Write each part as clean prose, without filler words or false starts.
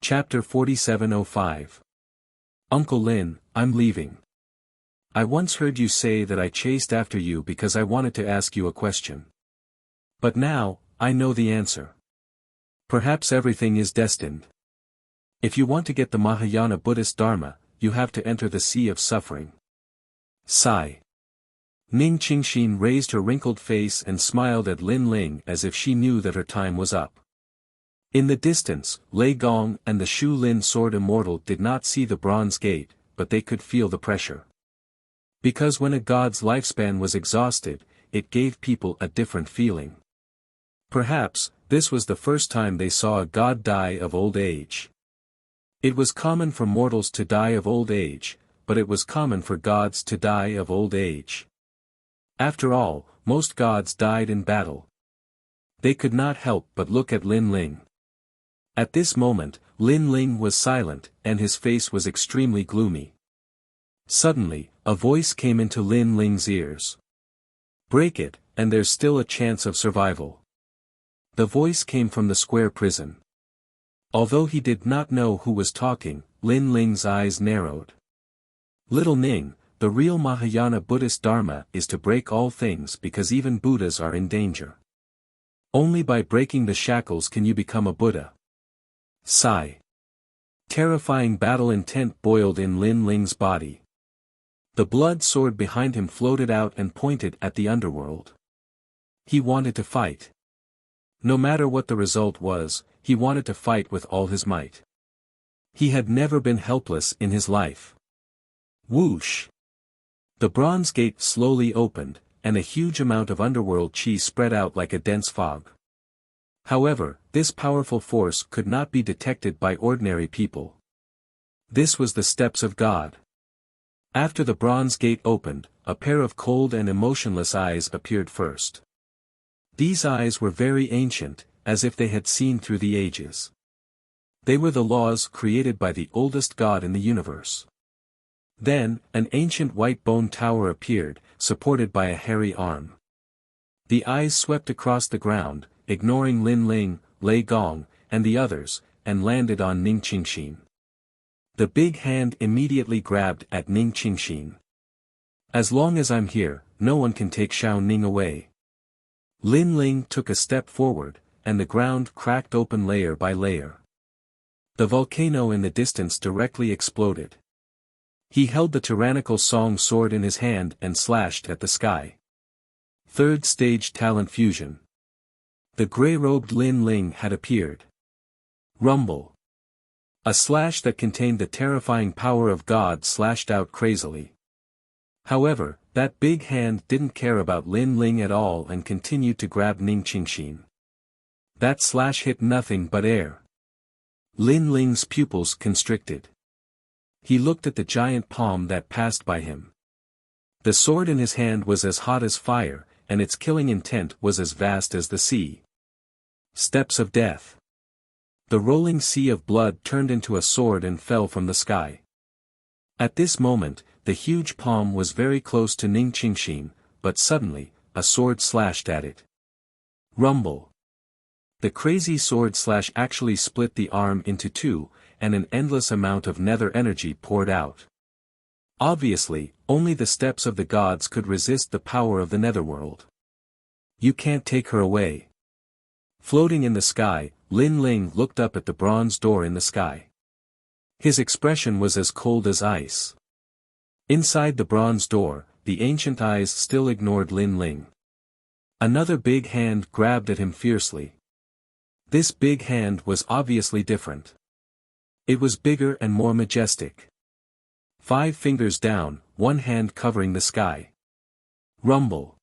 Chapter 4705. Uncle Lin, I'm leaving. I once heard you say that I chased after you because I wanted to ask you a question. But now, I know the answer. Perhaps everything is destined. If you want to get the Mahayana Buddhist Dharma, you have to enter the sea of suffering. Sigh. Ning Qingxin raised her wrinkled face and smiled at Lin Ling as if she knew that her time was up. In the distance, Lei Gong and the Shu Lin Sword Immortal did not see the bronze gate, but they could feel the pressure. Because when a god's lifespan was exhausted, it gave people a different feeling. Perhaps, this was the first time they saw a god die of old age. It was common for mortals to die of old age, but it was common for gods to die of old age. After all, most gods died in battle. They could not help but look at Lin Ling. At this moment, Lin Ling was silent, and his face was extremely gloomy. Suddenly, a voice came into Lin Ling's ears. Break it, and there's still a chance of survival. The voice came from the square prison. Although he did not know who was talking, Lin Ling's eyes narrowed. Little Ning, the real Mahayana Buddhist Dharma is to break all things because even Buddhas are in danger. Only by breaking the shackles can you become a Buddha. Sigh. Terrifying battle intent boiled in Lin Ling's body. The blood sword behind him floated out and pointed at the underworld. He wanted to fight. No matter what the result was, he wanted to fight with all his might. He had never been helpless in his life. Whoosh! The bronze gate slowly opened, and a huge amount of underworld chi spread out like a dense fog. However, this powerful force could not be detected by ordinary people. This was the steps of God. After the bronze gate opened, a pair of cold and emotionless eyes appeared first. These eyes were very ancient, as if they had seen through the ages. They were the laws created by the oldest God in the universe. Then, an ancient white bone tower appeared, supported by a hairy arm. The eyes swept across the ground, ignoring Lin Ling, Lei Gong, and the others, and landed on Ning Qingxin. The big hand immediately grabbed at Ning Qingxin. As long as I'm here, no one can take Xiao Ning away. Lin Ling took a step forward, and the ground cracked open layer by layer. The volcano in the distance directly exploded. He held the tyrannical song sword in his hand and slashed at the sky. Third stage talent fusion. The grey-robed Lin Ling had appeared. Rumble. A slash that contained the terrifying power of God slashed out crazily. However, that big hand didn't care about Lin Ling at all and continued to grab Ning Qingxin. That slash hit nothing but air. Lin Ling's pupils constricted. He looked at the giant palm that passed by him. The sword in his hand was as hot as fire, and its killing intent was as vast as the sea. Steps of death. The rolling sea of blood turned into a sword and fell from the sky. At this moment, the huge palm was very close to Ning Qingxin, but suddenly, a sword slashed at it. Rumble. The crazy sword slash actually split the arm into two, and an endless amount of nether energy poured out. Obviously, only the steps of the gods could resist the power of the netherworld. You can't take her away. Floating in the sky, Lin Ling looked up at the bronze door in the sky. His expression was as cold as ice. Inside the bronze door, the ancient eyes still ignored Lin Ling. Another big hand grabbed at him fiercely. This big hand was obviously different. It was bigger and more majestic. 5 fingers down, one hand covering the sky. Rumble.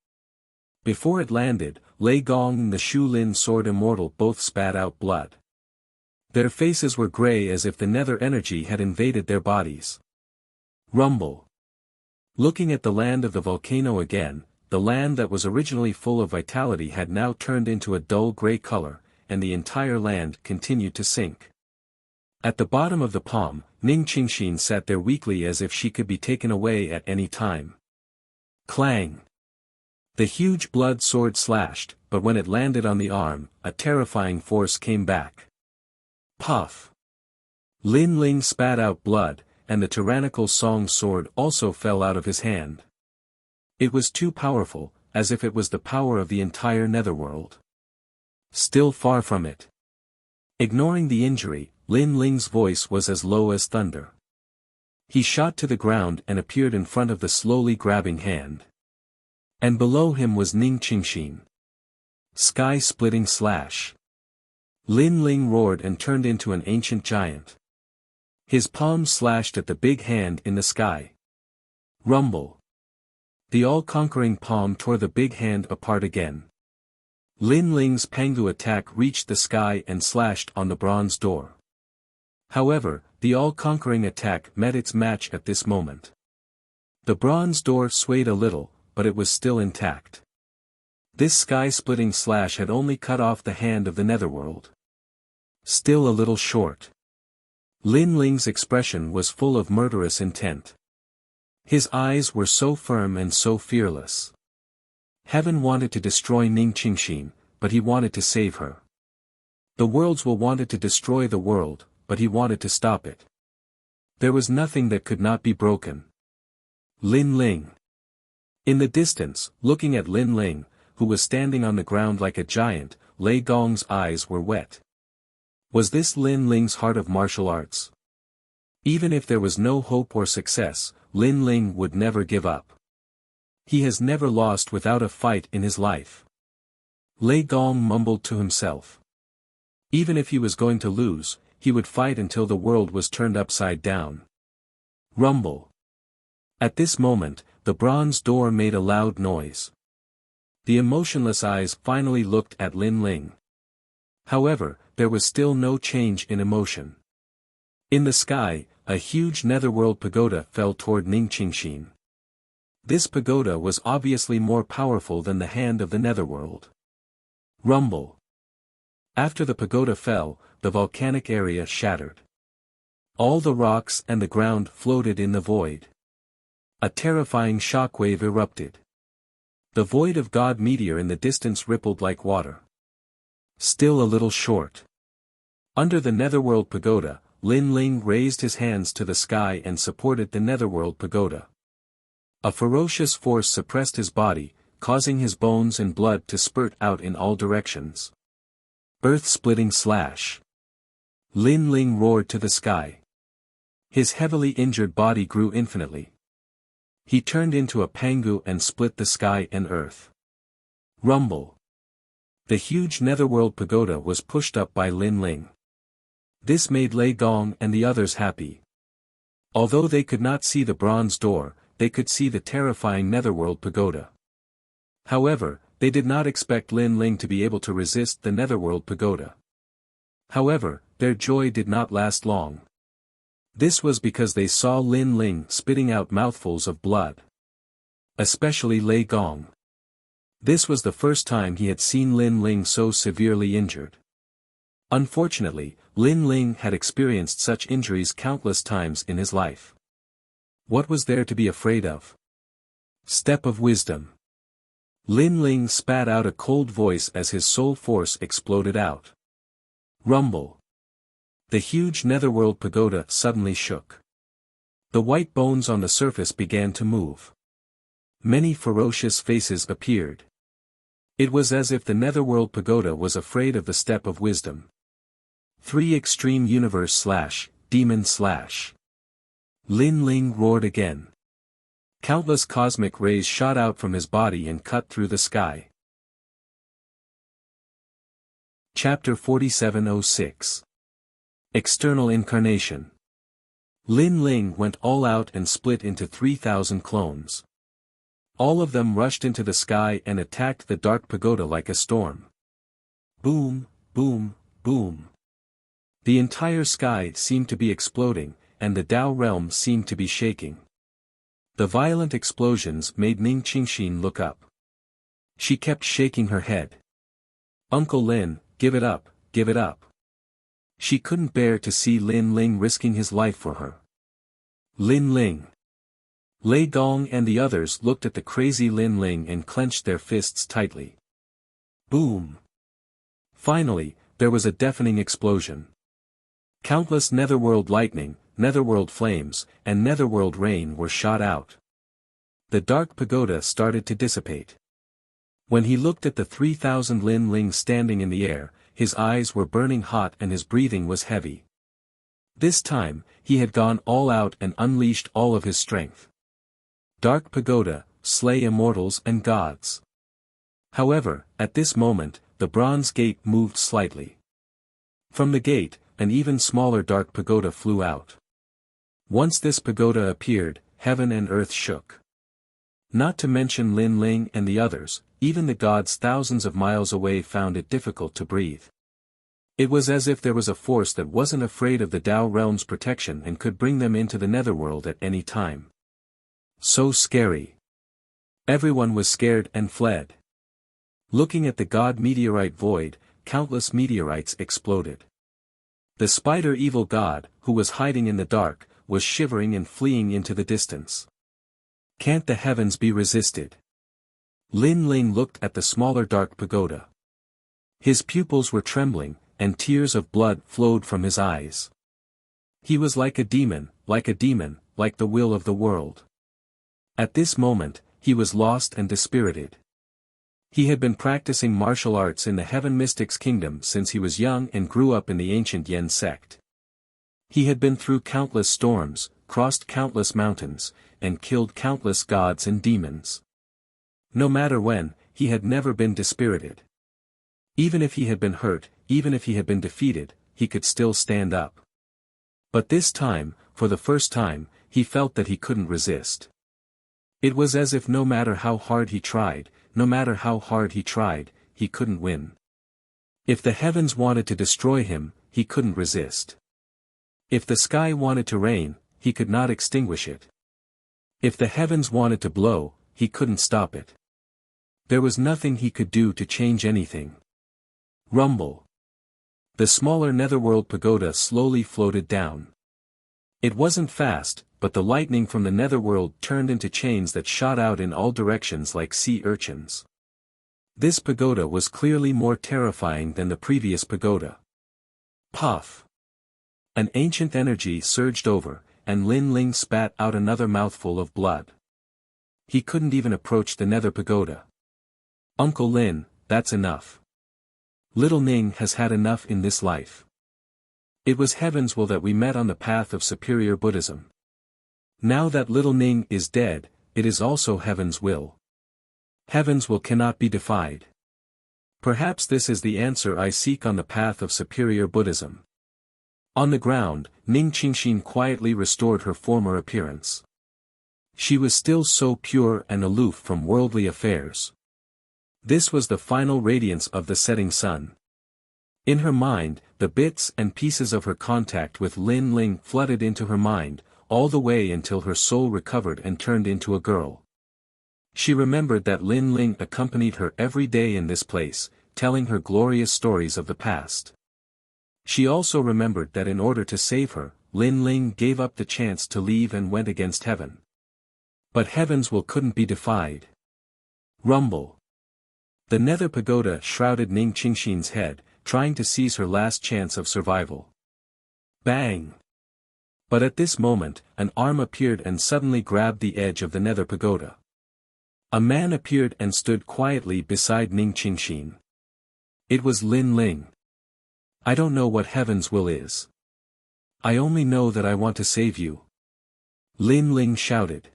Before it landed, Lei Gong and the Shu Lin Sword Immortal both spat out blood. Their faces were gray as if the nether energy had invaded their bodies. Rumble. Looking at the land of the volcano again, the land that was originally full of vitality had now turned into a dull gray color, and the entire land continued to sink. At the bottom of the palm, Ning Qingxin sat there weakly as if she could be taken away at any time. Clang! The huge blood sword slashed, but when it landed on the arm, a terrifying force came back. Puff! Lin Ling spat out blood, and the tyrannical Song sword also fell out of his hand. It was too powerful, as if it was the power of the entire netherworld. Still far from it. Ignoring the injury, Lin Ling's voice was as low as thunder. He shot to the ground and appeared in front of the slowly grabbing hand. And below him was Ning Qingxin. Sky-splitting slash. Lin Ling roared and turned into an ancient giant. His palms slashed at the big hand in the sky. Rumble. The all-conquering palm tore the big hand apart again. Lin Ling's Pangu attack reached the sky and slashed on the bronze door. However, the all-conquering attack met its match at this moment. The bronze door swayed a little, but it was still intact. This sky-splitting slash had only cut off the hand of the netherworld. Still a little short. Lin Ling's expression was full of murderous intent. His eyes were so firm and so fearless. Heaven wanted to destroy Ning Qingxin, but he wanted to save her. The worlds will wanted to destroy the world, but he wanted to stop it. There was nothing that could not be broken. Lin Ling. In the distance, looking at Lin Ling, who was standing on the ground like a giant, Lei Gong's eyes were wet. Was this Lin Ling's heart of martial arts? Even if there was no hope or success, Lin Ling would never give up. He has never lost without a fight in his life. Lei Gong mumbled to himself. Even if he was going to lose, he would fight until the world was turned upside down. Rumble. At this moment, the bronze door made a loud noise. The emotionless eyes finally looked at Lin Ling. However, there was still no change in emotion. In the sky, a huge netherworld pagoda fell toward Ning Qingxin. This pagoda was obviously more powerful than the hand of the netherworld. Rumble. After the pagoda fell, the volcanic area shattered. All the rocks and the ground floated in the void. A terrifying shockwave erupted. The void of God meteor in the distance rippled like water. Still a little short. Under the netherworld pagoda, Lin Ling raised his hands to the sky and supported the netherworld pagoda. A ferocious force suppressed his body, causing his bones and blood to spurt out in all directions. Earth-splitting slash. Lin Ling roared to the sky. His heavily injured body grew infinitely. He turned into a Pangu and split the sky and earth. Rumble. The huge netherworld pagoda was pushed up by Lin Ling. This made Lei Gong and the others happy. Although they could not see the bronze door, they could see the terrifying netherworld pagoda. However, they did not expect Lin Ling to be able to resist the netherworld pagoda. However, their joy did not last long. This was because they saw Lin Ling spitting out mouthfuls of blood. Especially Lei Gong. This was the first time he had seen Lin Ling so severely injured. Unfortunately, Lin Ling had experienced such injuries countless times in his life. What was there to be afraid of? Step of wisdom. Lin Ling spat out a cold voice as his soul force exploded out. Rumble. The huge netherworld pagoda suddenly shook. The white bones on the surface began to move. Many ferocious faces appeared. It was as if the netherworld pagoda was afraid of the step of wisdom. 3 Extreme Universe slash, Demon slash. Lin Ling roared again. Countless cosmic rays shot out from his body and cut through the sky. Chapter 4706. External Incarnation. Lin Ling went all out and split into 3,000 clones. All of them rushed into the sky and attacked the dark pagoda like a storm. Boom, boom, boom. The entire sky seemed to be exploding, and the Tao realm seemed to be shaking. The violent explosions made Ning Qingxin look up. She kept shaking her head. Uncle Lin, give it up, give it up. She couldn't bear to see Lin Ling risking his life for her. Lin Ling. Lei Gong and the others looked at the crazy Lin Ling and clenched their fists tightly. Boom. Finally, there was a deafening explosion. Countless netherworld lightning, netherworld flames, and netherworld rain were shot out. The dark pagoda started to dissipate. When he looked at the 3,000 Lin Ling standing in the air, his eyes were burning hot and his breathing was heavy. This time, he had gone all out and unleashed all of his strength. Dark pagoda, slay immortals and gods. However, at this moment, the bronze gate moved slightly. From the gate, an even smaller dark pagoda flew out. Once this pagoda appeared, heaven and earth shook. Not to mention Lin Ling and the others, even the gods thousands of miles away found it difficult to breathe. It was as if there was a force that wasn't afraid of the Tao realm's protection and could bring them into the netherworld at any time. So scary. Everyone was scared and fled. Looking at the god meteorite void, countless meteorites exploded. The spider evil god, who was hiding in the dark, was shivering and fleeing into the distance. Can't the heavens be resisted? Lin Ling looked at the smaller dark pagoda. His pupils were trembling, and tears of blood flowed from his eyes. He was like a demon, like the will of the world. At this moment, he was lost and dispirited. He had been practicing martial arts in the Heaven Mystics Kingdom since he was young and grew up in the ancient Yen sect. He had been through countless storms, crossed countless mountains, and killed countless gods and demons. No matter when, he had never been dispirited. Even if he had been hurt, even if he had been defeated, he could still stand up. But this time, for the first time, he felt that he couldn't resist. It was as if no matter how hard he tried, he couldn't win. If the heavens wanted to destroy him, he couldn't resist. If the sky wanted to rain, he could not extinguish it. If the heavens wanted to blow, he couldn't stop it. There was nothing he could do to change anything. Rumble. The smaller netherworld pagoda slowly floated down. It wasn't fast, but the lightning from the netherworld turned into chains that shot out in all directions like sea urchins. This pagoda was clearly more terrifying than the previous pagoda. Puff. An ancient energy surged over, and Lin Ling spat out another mouthful of blood. He couldn't even approach the nether pagoda. Uncle Lin, that's enough. Little Ning has had enough in this life. It was heaven's will that we met on the path of superior Buddhism. Now that little Ning is dead, it is also heaven's will. Heaven's will cannot be defied. Perhaps this is the answer I seek on the path of superior Buddhism. On the ground, Ning Qingxin quietly restored her former appearance. She was still so pure and aloof from worldly affairs. This was the final radiance of the setting sun. In her mind, the bits and pieces of her contact with Lin Ling flooded into her mind, all the way until her soul recovered and turned into a girl. She remembered that Lin Ling accompanied her every day in this place, telling her glorious stories of the past. She also remembered that in order to save her, Lin Ling gave up the chance to leave and went against heaven. But heaven's will couldn't be defied. Rumble. The nether pagoda shrouded Ning Qingxin's head, trying to seize her last chance of survival. Bang! But at this moment, an arm appeared and suddenly grabbed the edge of the nether pagoda. A man appeared and stood quietly beside Ning Qingxin. It was Lin Ling. I don't know what heaven's will is. I only know that I want to save you. Lin Ling shouted.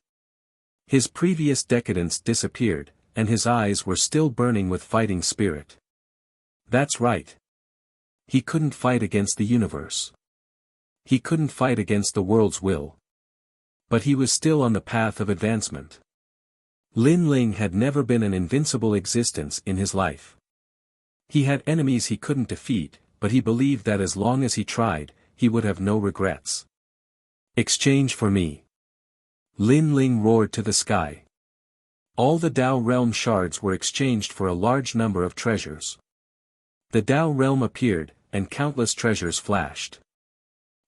His previous decadence disappeared, and his eyes were still burning with fighting spirit. That's right. He couldn't fight against the universe. He couldn't fight against the world's will. But he was still on the path of advancement. Lin Ling had never been an invincible existence in his life. He had enemies he couldn't defeat, but he believed that as long as he tried, he would have no regrets. Exchange for me. Lin Ling roared to the sky. All the Tao realm shards were exchanged for a large number of treasures. The Tao realm appeared, and countless treasures flashed.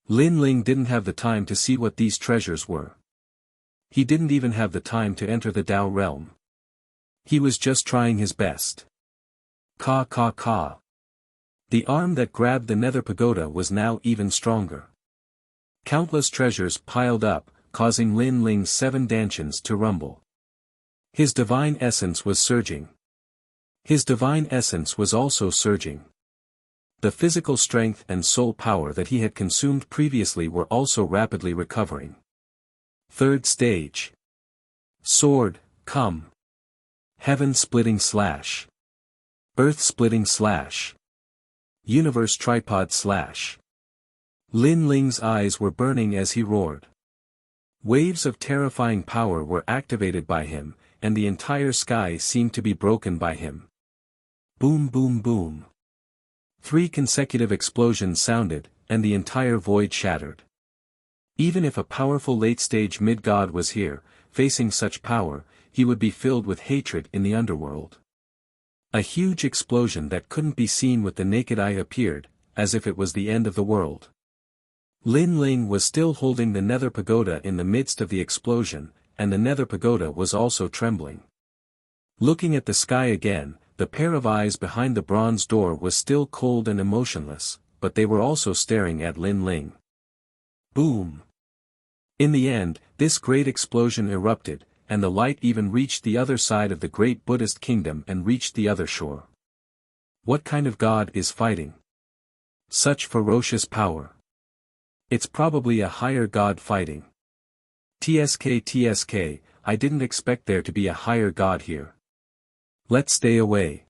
Lin Ling didn't have the time to see what these treasures were. He didn't even have the time to enter the Tao realm. He was just trying his best. Ka ka ka. The arm that grabbed the nether pagoda was now even stronger. Countless treasures piled up, causing Lin Ling's 7 dantians to rumble. His divine essence was surging. His divine essence was also surging. The physical strength and soul power that he had consumed previously were also rapidly recovering. Third stage. Sword, come. Heaven-splitting slash. Earth-splitting slash. Universe tripod slash. Lin Ling's eyes were burning as he roared. Waves of terrifying power were activated by him, and the entire sky seemed to be broken by him. Boom boom boom. 3 consecutive explosions sounded, and the entire void shattered. Even if a powerful late-stage mid-god was here, facing such power, he would be filled with hatred in the underworld. A huge explosion that couldn't be seen with the naked eye appeared, as if it was the end of the world. Lin Ling was still holding the nether pagoda in the midst of the explosion, and the nether pagoda was also trembling. Looking at the sky again, the pair of eyes behind the bronze door was still cold and emotionless, but they were also staring at Lin Ling. Boom! In the end, this great explosion erupted, and the light even reached the other side of the great Buddhist kingdom and reached the other shore. What kind of god is fighting? Such ferocious power. It's probably a higher god fighting. TSK, I didn't expect there to be a higher god here. Let's stay away.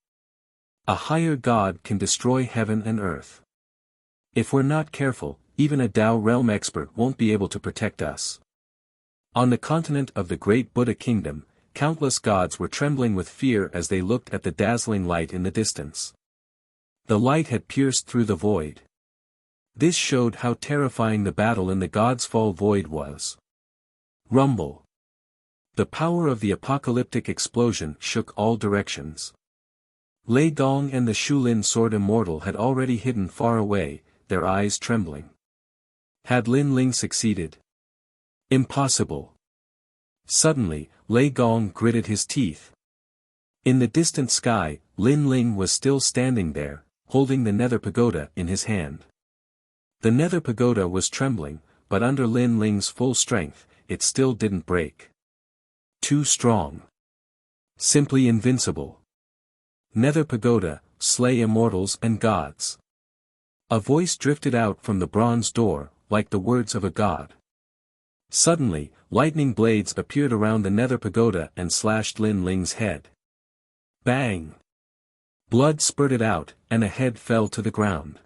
A higher god can destroy heaven and earth. If we're not careful, even a Tao realm expert won't be able to protect us. On the continent of the great Buddha kingdom, countless gods were trembling with fear as they looked at the dazzling light in the distance. The light had pierced through the void. This showed how terrifying the battle in the God's Fall void was. Rumble. The power of the apocalyptic explosion shook all directions. Lei Gong and the Shulin Sword Immortal had already hidden far away, their eyes trembling. Had Lin Ling succeeded? Impossible. Suddenly, Lei Gong gritted his teeth. In the distant sky, Lin Ling was still standing there, holding the nether pagoda in his hand. The nether pagoda was trembling, but under Lin Ling's full strength, it still didn't break. Too strong. Simply invincible. Nether pagoda, slay immortals and gods. A voice drifted out from the bronze door, like the words of a god. Suddenly, lightning blades appeared around the nether pagoda and slashed Lin Ling's head. Bang! Blood spurted out, and a head fell to the ground.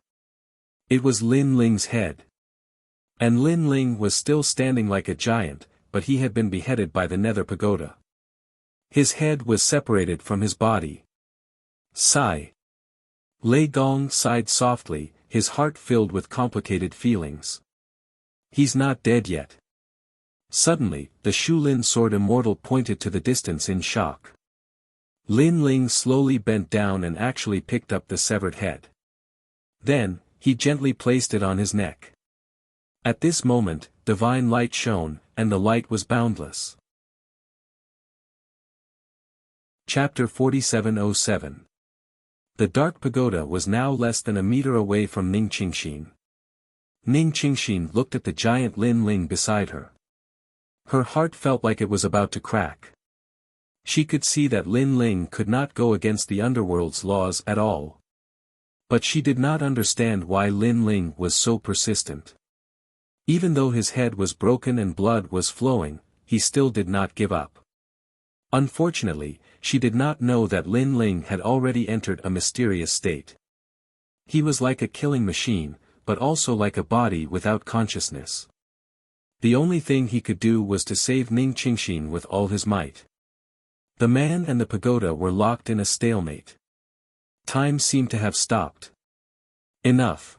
It was Lin Ling's head. And Lin Ling was still standing like a giant, but he had been beheaded by the nether pagoda. His head was separated from his body. Sigh. Lei Gong sighed softly, his heart filled with complicated feelings. He's not dead yet. Suddenly, the Shulin Sword Immortal pointed to the distance in shock. Lin Ling slowly bent down and actually picked up the severed head. Then, he gently placed it on his neck. At this moment, divine light shone, and the light was boundless. Chapter 4707. The dark pagoda was now less than a meter away from Ning Qingxin. Ning Qingxin looked at the giant Lin Ling beside her. Her heart felt like it was about to crack. She could see that Lin Ling could not go against the underworld's laws at all. But she did not understand why Lin Ling was so persistent. Even though his head was broken and blood was flowing, he still did not give up. Unfortunately, she did not know that Lin Ling had already entered a mysterious state. He was like a killing machine, but also like a body without consciousness. The only thing he could do was to save Ning Qingxin with all his might. The man and the pagoda were locked in a stalemate. Time seemed to have stopped. Enough.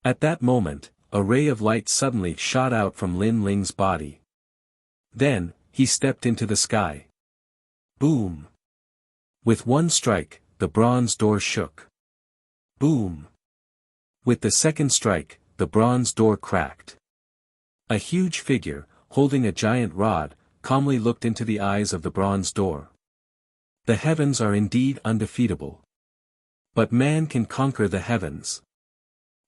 At that moment, a ray of light suddenly shot out from Lin Ling's body. Then, he stepped into the sky. Boom. With one strike, the bronze door shook. Boom. With the second strike, the bronze door cracked. A huge figure, holding a giant rod, calmly looked into the eyes of the bronze door. The heavens are indeed undefeatable. But man can conquer the heavens.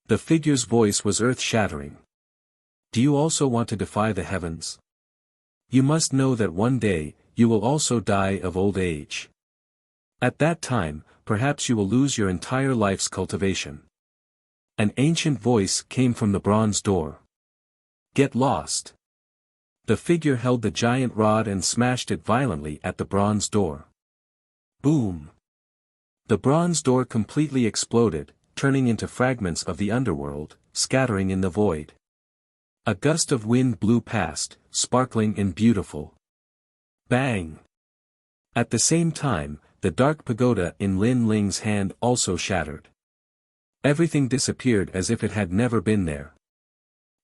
The figure's voice was earth-shattering. Do you also want to defy the heavens? You must know that one day, you will also die of old age. At that time, perhaps you will lose your entire life's cultivation. An ancient voice came from the bronze door. Get lost. The figure held the giant rod and smashed it violently at the bronze door. Boom! The bronze door completely exploded, turning into fragments of the underworld, scattering in the void. A gust of wind blew past, sparkling and beautiful. Bang! At the same time, the dark pagoda in Lin Ling's hand also shattered. Everything disappeared as if it had never been there.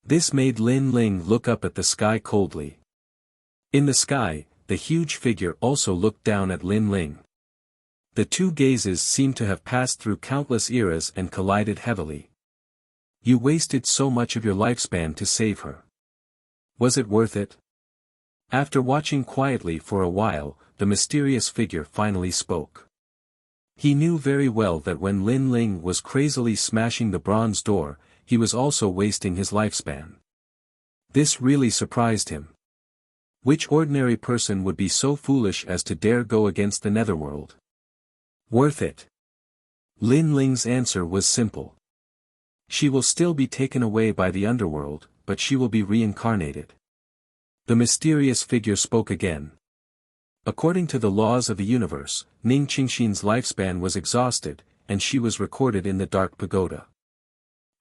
This made Lin Ling look up at the sky coldly. In the sky, the huge figure also looked down at Lin Ling. The two gazes seemed to have passed through countless eras and collided heavily. You wasted so much of your lifespan to save her. Was it worth it? After watching quietly for a while, the mysterious figure finally spoke. He knew very well that when Lin Ling was crazily smashing the bronze door, he was also wasting his lifespan. This really surprised him. Which ordinary person would be so foolish as to dare go against the netherworld? Worth it. Lin Ling's answer was simple. She will still be taken away by the underworld, but she will be reincarnated. The mysterious figure spoke again. According to the laws of the universe, Ning Qingxin's lifespan was exhausted, and she was recorded in the Dark Pagoda.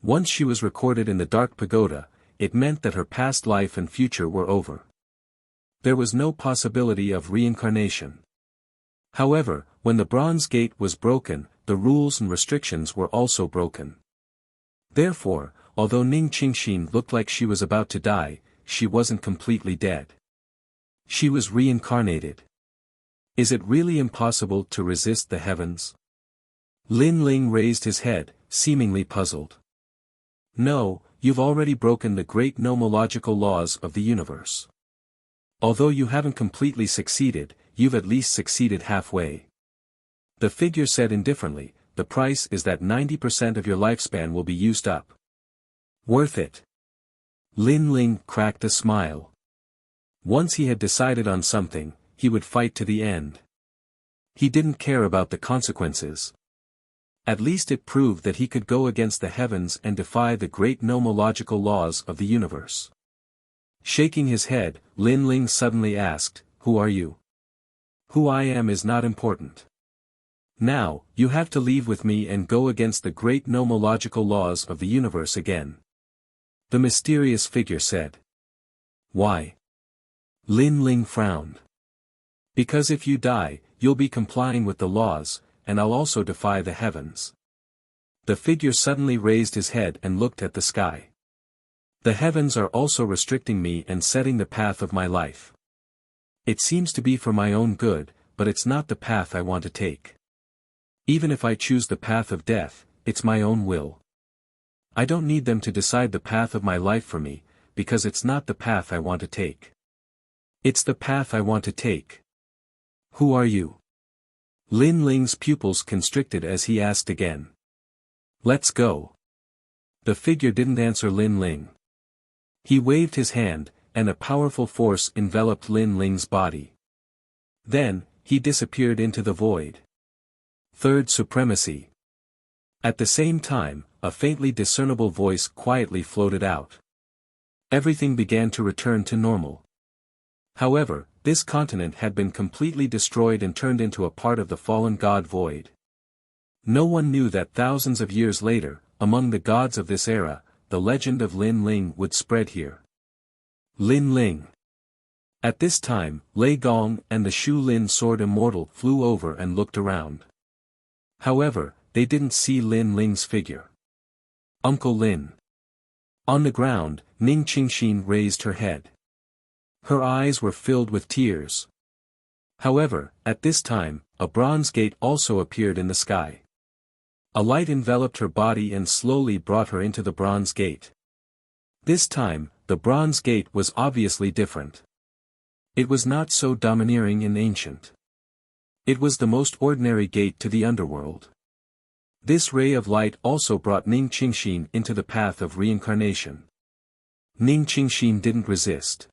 Once she was recorded in the Dark Pagoda, it meant that her past life and future were over. There was no possibility of reincarnation. However, when the Bronze Gate was broken, the rules and restrictions were also broken. Therefore, although Ning Qingxin looked like she was about to die, she wasn't completely dead. She was reincarnated. Is it really impossible to resist the heavens? Lin Ling raised his head, seemingly puzzled. No, you've already broken the great nomological laws of the universe. Although you haven't completely succeeded, you've at least succeeded halfway. The figure said indifferently, the price is that 90% of your lifespan will be used up. Worth it. Lin Ling cracked a smile. Once he had decided on something, he would fight to the end. He didn't care about the consequences. At least it proved that he could go against the heavens and defy the great nomological laws of the universe. Shaking his head, Lin Ling suddenly asked, "Who are you?" "Who I am is not important. Now, you have to leave with me and go against the great nomological laws of the universe again." The mysterious figure said. "Why?" Lin Ling frowned. "Because if you die, you'll be complying with the laws, and I'll also defy the heavens." The figure suddenly raised his head and looked at the sky. "The heavens are also restricting me and setting the path of my life. It seems to be for my own good, but it's not the path I want to take. Even if I choose the path of death, it's my own will. I don't need them to decide the path of my life for me, because it's not the path I want to take. It's the path I want to take." "Who are you?" Lin Ling's pupils constricted as he asked again. "Let's go." The figure didn't answer Lin Ling. He waved his hand, and a powerful force enveloped Lin Ling's body. Then, he disappeared into the void. Third supremacy. At the same time, a faintly discernible voice quietly floated out. Everything began to return to normal. However, this continent had been completely destroyed and turned into a part of the fallen god Void. No one knew that thousands of years later, among the gods of this era, the legend of Lin Ling would spread here. Lin Ling. At this time, Lei Gong and the Shu Lin sword immortal flew over and looked around. However, they didn't see Lin Ling's figure. Uncle Lin. On the ground, Ning Qingxin raised her head. Her eyes were filled with tears. However, at this time, a bronze gate also appeared in the sky. A light enveloped her body and slowly brought her into the bronze gate. This time, the bronze gate was obviously different. It was not so domineering and ancient. It was the most ordinary gate to the underworld. This ray of light also brought Ning Qingxin into the path of reincarnation. Ning Qingxin didn't resist.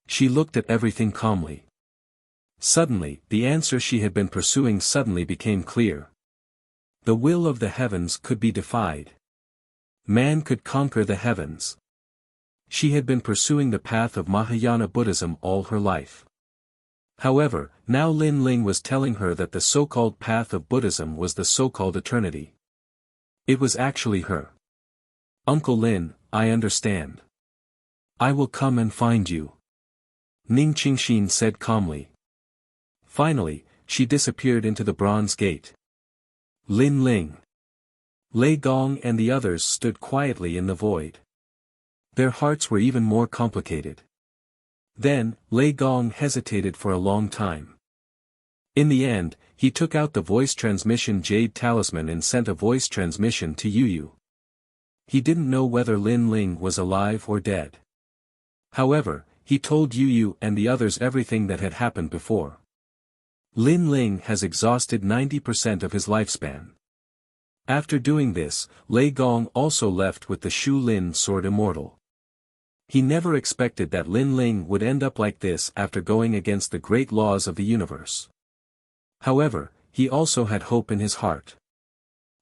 She looked at everything calmly. Suddenly, the answer she had been pursuing suddenly became clear. The will of the heavens could be defied. Man could conquer the heavens. She had been pursuing the path of Mahayana Buddhism all her life. However, now Lin Ling was telling her that the so-called path of Buddhism was the so-called eternity. It was actually her. Uncle Lin, I understand. I will come and find you. Ning Qingxin said calmly. Finally, she disappeared into the bronze gate. Lin Ling, Lei Gong and the others stood quietly in the void. Their hearts were even more complicated. Then, Lei Gong hesitated for a long time. In the end, he took out the voice transmission jade talisman and sent a voice transmission to Yu. He didn't know whether Lin Ling was alive or dead. However, he told Yu and the others everything that had happened before. Lin Ling has exhausted 90% of his lifespan. After doing this, Lei Gong also left with the Shu Lin sword immortal. He never expected that Lin Ling would end up like this after going against the great laws of the universe. However, he also had hope in his heart.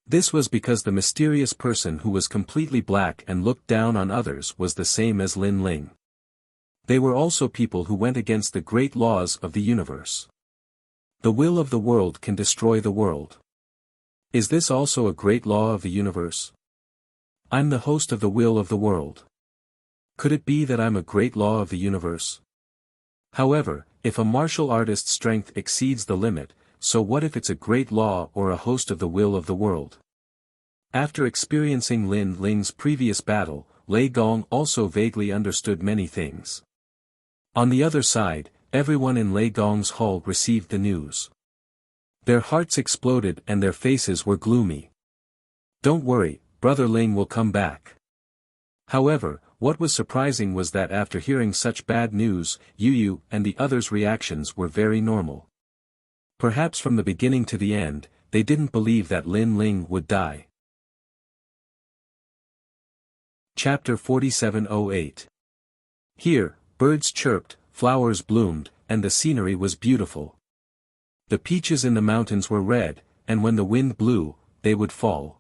This was because the mysterious person who was completely black and looked down on others was the same as Lin Ling. They were also people who went against the great laws of the universe. The will of the world can destroy the world. Is this also a great law of the universe? I'm the host of the will of the world. Could it be that I'm a great law of the universe? However, if a martial artist's strength exceeds the limit, so what if it's a great law or a host of the will of the world? After experiencing Lin Ling's previous battle, Lei Gong also vaguely understood many things. On the other side, everyone in Lei Gong's hall received the news. Their hearts exploded and their faces were gloomy. Don't worry, Brother Ling will come back. However, what was surprising was that after hearing such bad news, Yu and the others' reactions were very normal. Perhaps from the beginning to the end, they didn't believe that Lin Ling would die. Chapter 4708. Here, birds chirped, flowers bloomed, and the scenery was beautiful. The peaches in the mountains were red, and when the wind blew, they would fall.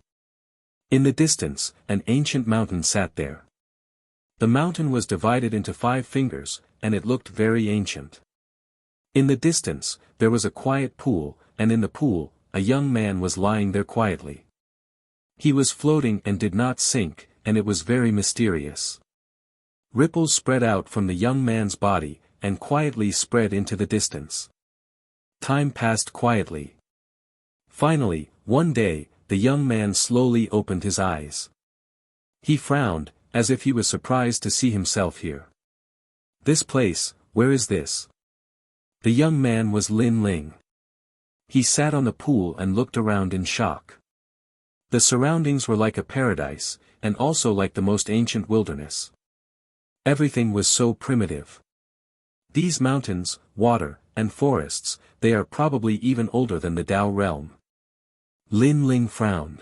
In the distance, an ancient mountain sat there. The mountain was divided into 5 fingers, and it looked very ancient. In the distance, there was a quiet pool, and in the pool, a young man was lying there quietly. He was floating and did not sink, and it was very mysterious. Ripples spread out from the young man's body, and quietly spread into the distance. Time passed quietly. Finally, one day, the young man slowly opened his eyes. He frowned, as if he was surprised to see himself here. This place, where is this? The young man was Lin Ling. He sat on the pool and looked around in shock. The surroundings were like a paradise, and also like the most ancient wilderness. Everything was so primitive. These mountains, water, and forests, they are probably even older than the Tao realm. Lin Ling frowned.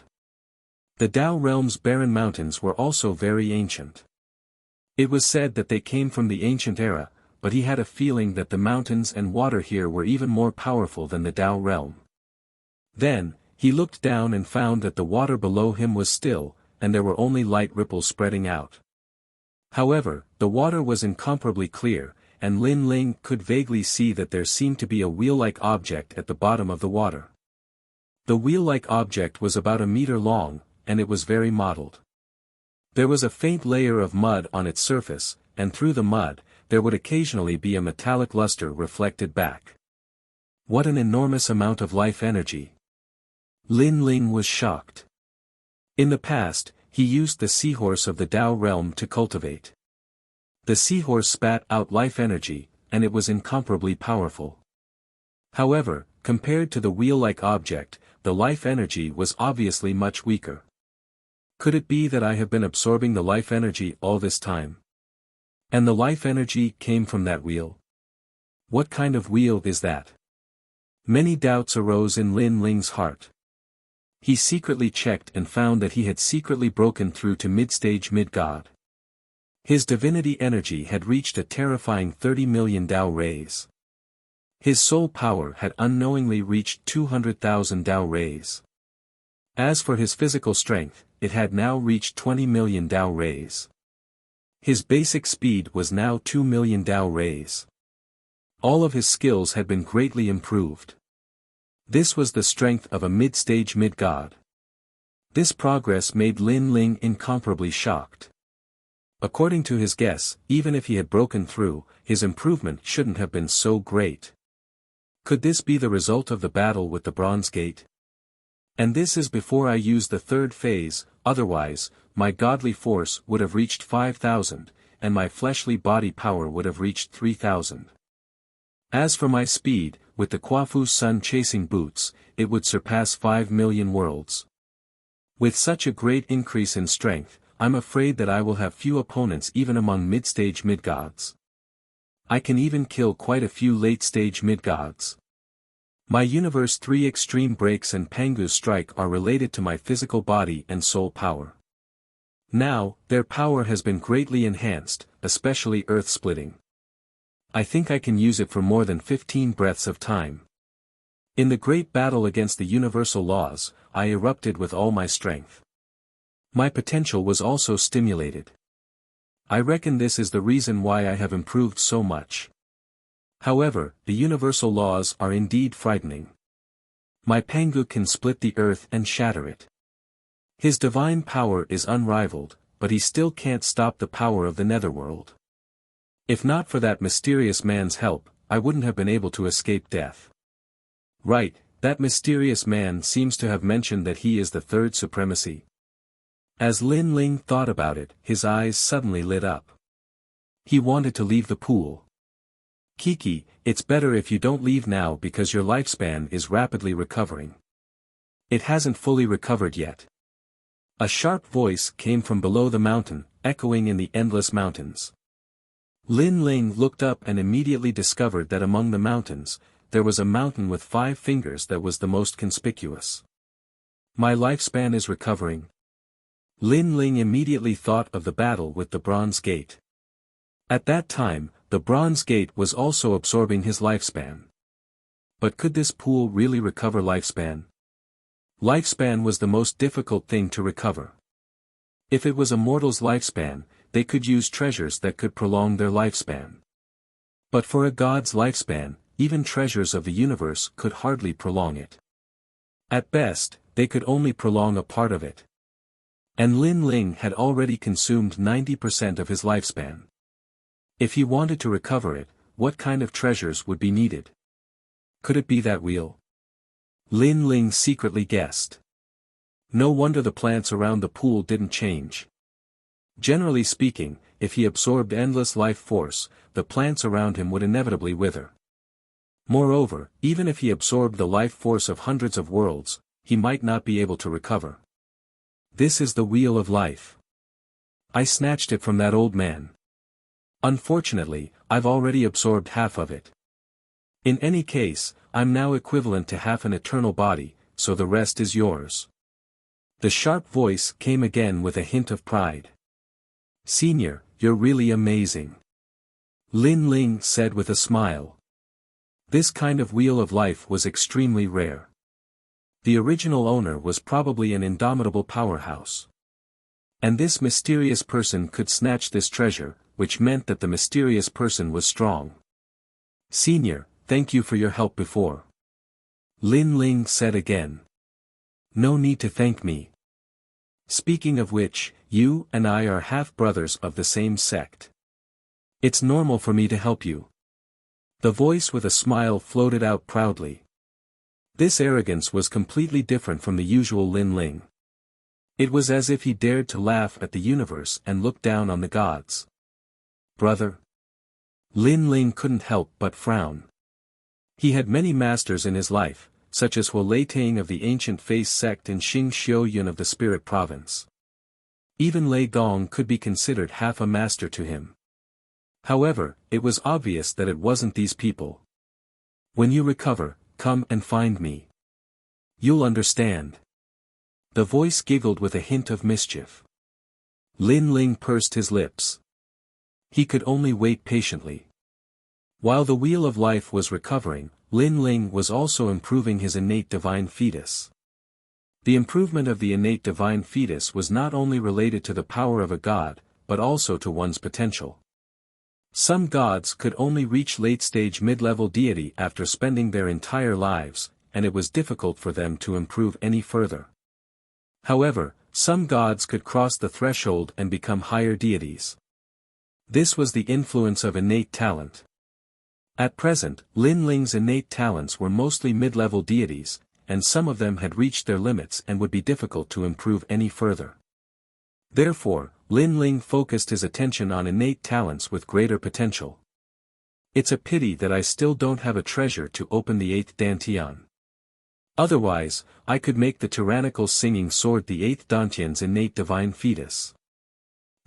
The Tao realm's barren mountains were also very ancient. It was said that they came from the ancient era, but he had a feeling that the mountains and water here were even more powerful than the Tao realm. Then, he looked down and found that the water below him was still, and there were only light ripples spreading out. However, the water was incomparably clear, and Lin Ling could vaguely see that there seemed to be a wheel-like object at the bottom of the water. The wheel-like object was about a meter long, and it was very mottled. There was a faint layer of mud on its surface, and through the mud, there would occasionally be a metallic luster reflected back. What an enormous amount of life energy! Lin Ling was shocked. In the past, he used the seahorse of the Tao realm to cultivate. The seahorse spat out life energy, and it was incomparably powerful. However, compared to the wheel-like object, the life energy was obviously much weaker. Could it be that I have been absorbing the life energy all this time? And the life energy came from that wheel? What kind of wheel is that? Many doubts arose in Lin Ling's heart. He secretly checked and found that he had secretly broken through to mid-stage mid-god. His divinity energy had reached a terrifying 30 million Dao rays. His soul power had unknowingly reached 200,000 Dao rays. As for his physical strength, it had now reached 20 million Dao rays. His basic speed was now 2 million Dao rays. All of his skills had been greatly improved. This was the strength of a mid-stage mid-god. This progress made Lin Ling incomparably shocked. According to his guess, even if he had broken through, his improvement shouldn't have been so great. Could this be the result of the battle with the Bronze Gate? And this is before I use the third phase, otherwise, my godly force would have reached 5,000, and my fleshly body power would have reached 3,000. As for my speed, with the Quafu Sun chasing boots, it would surpass 5 million worlds. With such a great increase in strength, I'm afraid that I will have few opponents even among mid-stage mid-gods. I can even kill quite a few late-stage mid-gods. My Universe 3 extreme breaks and Pangu's strike are related to my physical body and soul power. Now, their power has been greatly enhanced, especially earth-splitting. I think I can use it for more than 15 breaths of time. In the great battle against the universal laws, I erupted with all my strength. My potential was also stimulated. I reckon this is the reason why I have improved so much. However, the universal laws are indeed frightening. My Pangu can split the earth and shatter it. His divine power is unrivaled, but he still can't stop the power of the netherworld. If not for that mysterious man's help, I wouldn't have been able to escape death. Right, that mysterious man seems to have mentioned that he is the third supremacy. As Lin Ling thought about it, his eyes suddenly lit up. He wanted to leave the pool. Kiki, it's better if you don't leave now because your lifespan is rapidly recovering. It hasn't fully recovered yet. A sharp voice came from below the mountain, echoing in the endless mountains. Lin Ling looked up and immediately discovered that among the mountains, there was a mountain with 5 fingers that was the most conspicuous. My lifespan is recovering. Lin Ling immediately thought of the battle with the Bronze Gate. At that time, the Bronze Gate was also absorbing his lifespan. But could this pool really recover lifespan? Lifespan was the most difficult thing to recover. If it was a mortal's lifespan, they could use treasures that could prolong their lifespan. But for a god's lifespan, even treasures of the universe could hardly prolong it. At best, they could only prolong a part of it. And Lin Ling had already consumed 90% of his lifespan. If he wanted to recover it, what kind of treasures would be needed? Could it be that wheel? Lin Ling secretly guessed. No wonder the plants around the pool didn't change. Generally speaking, if he absorbed endless life force, the plants around him would inevitably wither. Moreover, even if he absorbed the life force of hundreds of worlds, he might not be able to recover. This is the wheel of life. I snatched it from that old man. Unfortunately, I've already absorbed half of it. In any case, I'm now equivalent to half an eternal body, so the rest is yours. The sharp voice came again with a hint of pride. Senior, you're really amazing. Lin Ling said with a smile. This kind of wheel of life was extremely rare. The original owner was probably an indomitable powerhouse. And this mysterious person could snatch this treasure, which meant that the mysterious person was strong. Senior, thank you for your help before. Lin Ling said again. No need to thank me. Speaking of which, you and I are half-brothers of the same sect. It's normal for me to help you. The voice with a smile floated out proudly. This arrogance was completely different from the usual Lin Ling. It was as if he dared to laugh at the universe and look down on the gods. Brother? Lin Ling couldn't help but frown. He had many masters in his life, such as Huolei Tang of the Ancient Face sect and Xing Xiaoyun of the Spirit Province. Even Lei Gong could be considered half a master to him. However, it was obvious that it wasn't these people. When you recover, come and find me. You'll understand. The voice giggled with a hint of mischief. Lin Ling pursed his lips. He could only wait patiently. While the wheel of life was recovering, Lin Ling was also improving his innate divine fetus. The improvement of the innate divine fetus was not only related to the power of a god, but also to one's potential. Some gods could only reach late-stage mid-level deity after spending their entire lives, and it was difficult for them to improve any further. However, some gods could cross the threshold and become higher deities. This was the influence of innate talent. At present, Lin Ling's innate talents were mostly mid-level deities, and some of them had reached their limits and would be difficult to improve any further. Therefore, Lin Ling focused his attention on innate talents with greater potential. It's a pity that I still don't have a treasure to open the 8th Dantian. Otherwise, I could make the tyrannical singing sword the 8th Dantian's innate divine fetus.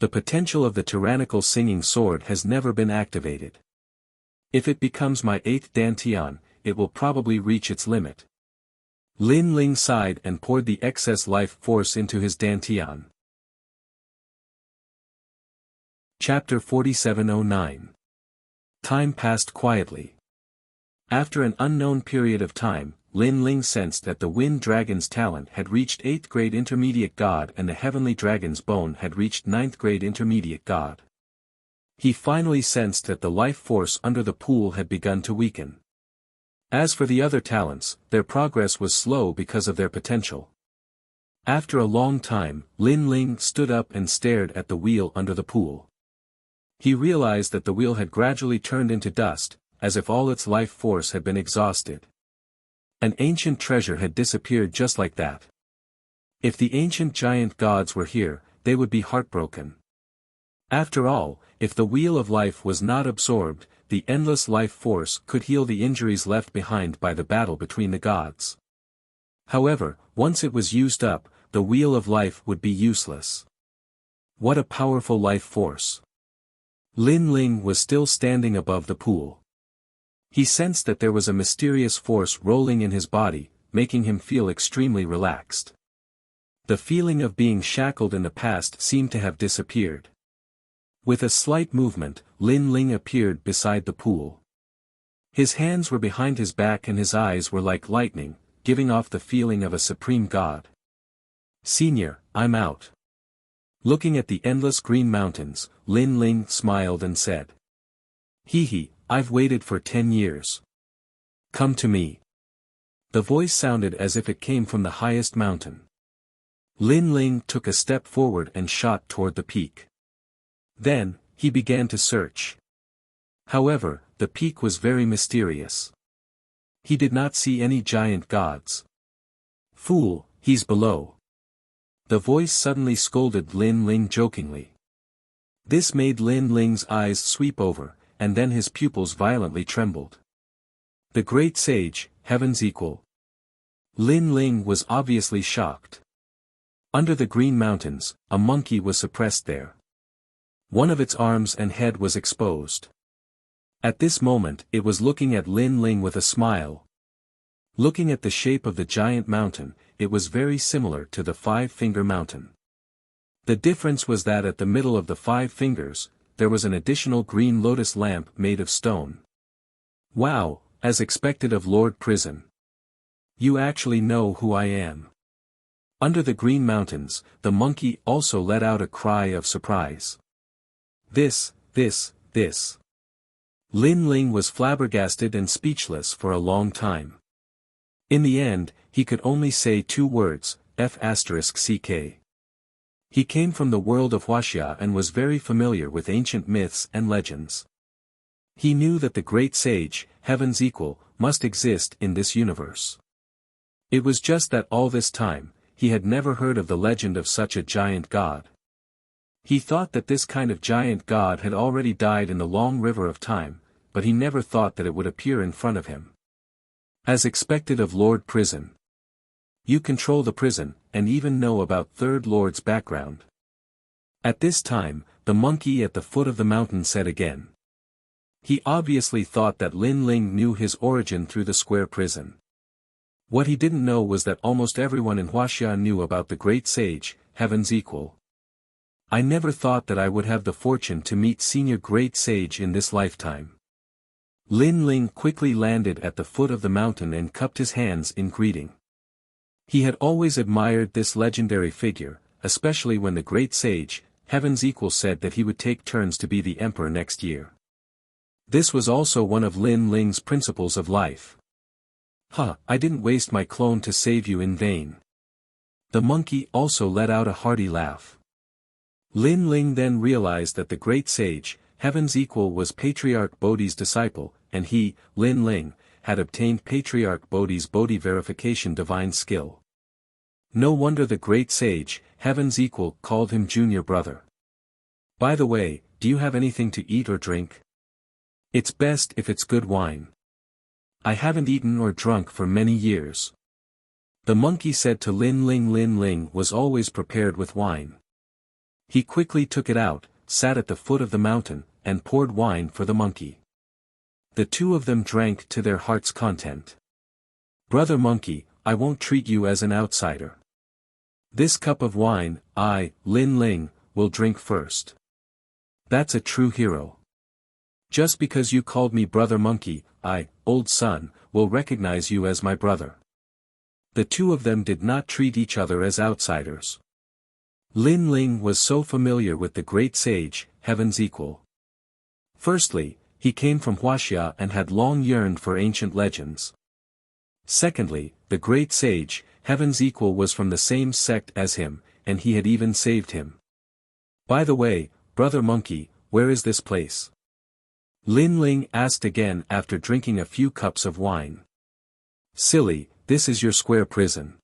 The potential of the tyrannical singing sword has never been activated. If it becomes my 8th Dantian, it will probably reach its limit. Lin Ling sighed and poured the excess life force into his Dantian. Chapter 4709. Time passed quietly. After an unknown period of time, Lin Ling sensed that the Wind Dragon's talent had reached 8th grade Intermediate God and the Heavenly Dragon's bone had reached 9th grade Intermediate God. He finally sensed that the life force under the pool had begun to weaken. As for the other talents, their progress was slow because of their potential. After a long time, Lin Ling stood up and stared at the wheel under the pool. He realized that the wheel had gradually turned into dust, as if all its life force had been exhausted. An ancient treasure had disappeared just like that. If the ancient giant gods were here, they would be heartbroken. After all, if the wheel of life was not absorbed, the endless life force could heal the injuries left behind by the battle between the gods. However, once it was used up, the wheel of life would be useless. What a powerful life force! Lin Ling was still standing above the pool. He sensed that there was a mysterious force rolling in his body, making him feel extremely relaxed. The feeling of being shackled in the past seemed to have disappeared. With a slight movement, Lin Ling appeared beside the pool. His hands were behind his back and his eyes were like lightning, giving off the feeling of a supreme god. "Senior, I'm out." Looking at the endless green mountains, Lin Ling smiled and said. "Hee, I've waited for 10 years. Come to me." The voice sounded as if it came from the highest mountain. Lin Ling took a step forward and shot toward the peak. Then, he began to search. However, the peak was very mysterious. He did not see any giant gods. "Fool, he's below." The voice suddenly scolded Lin Ling jokingly. This made Lin Ling's eyes sweep over, and then his pupils violently trembled. The great sage, heaven's equal. Lin Ling was obviously shocked. Under the green mountains, a monkey was suppressed there. One of its arms and head was exposed. At this moment it was looking at Lin Ling with a smile. Looking at the shape of the giant mountain, it was very similar to the 5-finger mountain. The difference was that at the middle of the 5 fingers, there was an additional green lotus lamp made of stone. "Wow, as expected of Lord Prison. You actually know who I am." Under the green mountains, the monkey also let out a cry of surprise. This. Lin Ling was flabbergasted and speechless for a long time. In the end, he could only say 2 words, F***ck. He came from the world of Wuxia and was very familiar with ancient myths and legends. He knew that the great sage, heaven's equal, must exist in this universe. It was just that all this time, he had never heard of the legend of such a giant god. He thought that this kind of giant god had already died in the long river of time, but he never thought that it would appear in front of him. As expected of Lord Prison. You control the prison, and even know about Third Lord's background. At this time, the monkey at the foot of the mountain said again. He obviously thought that Lin Ling knew his origin through the square prison. What he didn't know was that almost everyone in Wuxia knew about the great sage, Heaven's Equal. I never thought that I would have the fortune to meet senior great sage in this lifetime. Lin Ling quickly landed at the foot of the mountain and cupped his hands in greeting. He had always admired this legendary figure, especially when the great sage, Heaven's Equal, said that he would take turns to be the emperor next year. This was also one of Lin Ling's principles of life. I didn't waste my clone to save you in vain. The monkey also let out a hearty laugh. Lin Ling then realized that the great sage, Heaven's Equal, was Patriarch Bodhi's disciple, and he, Lin Ling, had obtained Patriarch Bodhi's Bodhi verification divine skill. No wonder the great sage, Heaven's Equal, called him junior brother. By the way, do you have anything to eat or drink? It's best if it's good wine. I haven't eaten or drunk for many years. The monkey said to Lin Ling. Lin Ling was always prepared with wine. He quickly took it out, sat at the foot of the mountain, and poured wine for the monkey. The two of them drank to their heart's content. Brother monkey, I won't treat you as an outsider. This cup of wine, I, Lin Ling, will drink first. That's a true hero. Just because you called me brother monkey, I, old son, will recognize you as my brother. The two of them did not treat each other as outsiders. Lin Ling was so familiar with the great sage, Heaven's Equal. Firstly, he came from Wuxia and had long yearned for ancient legends. Secondly, the great sage, Heaven's Equal, was from the same sect as him, and he had even saved him. By the way, brother monkey, where is this place? Lin Ling asked again after drinking a few cups of wine. Silly, this is your square prison.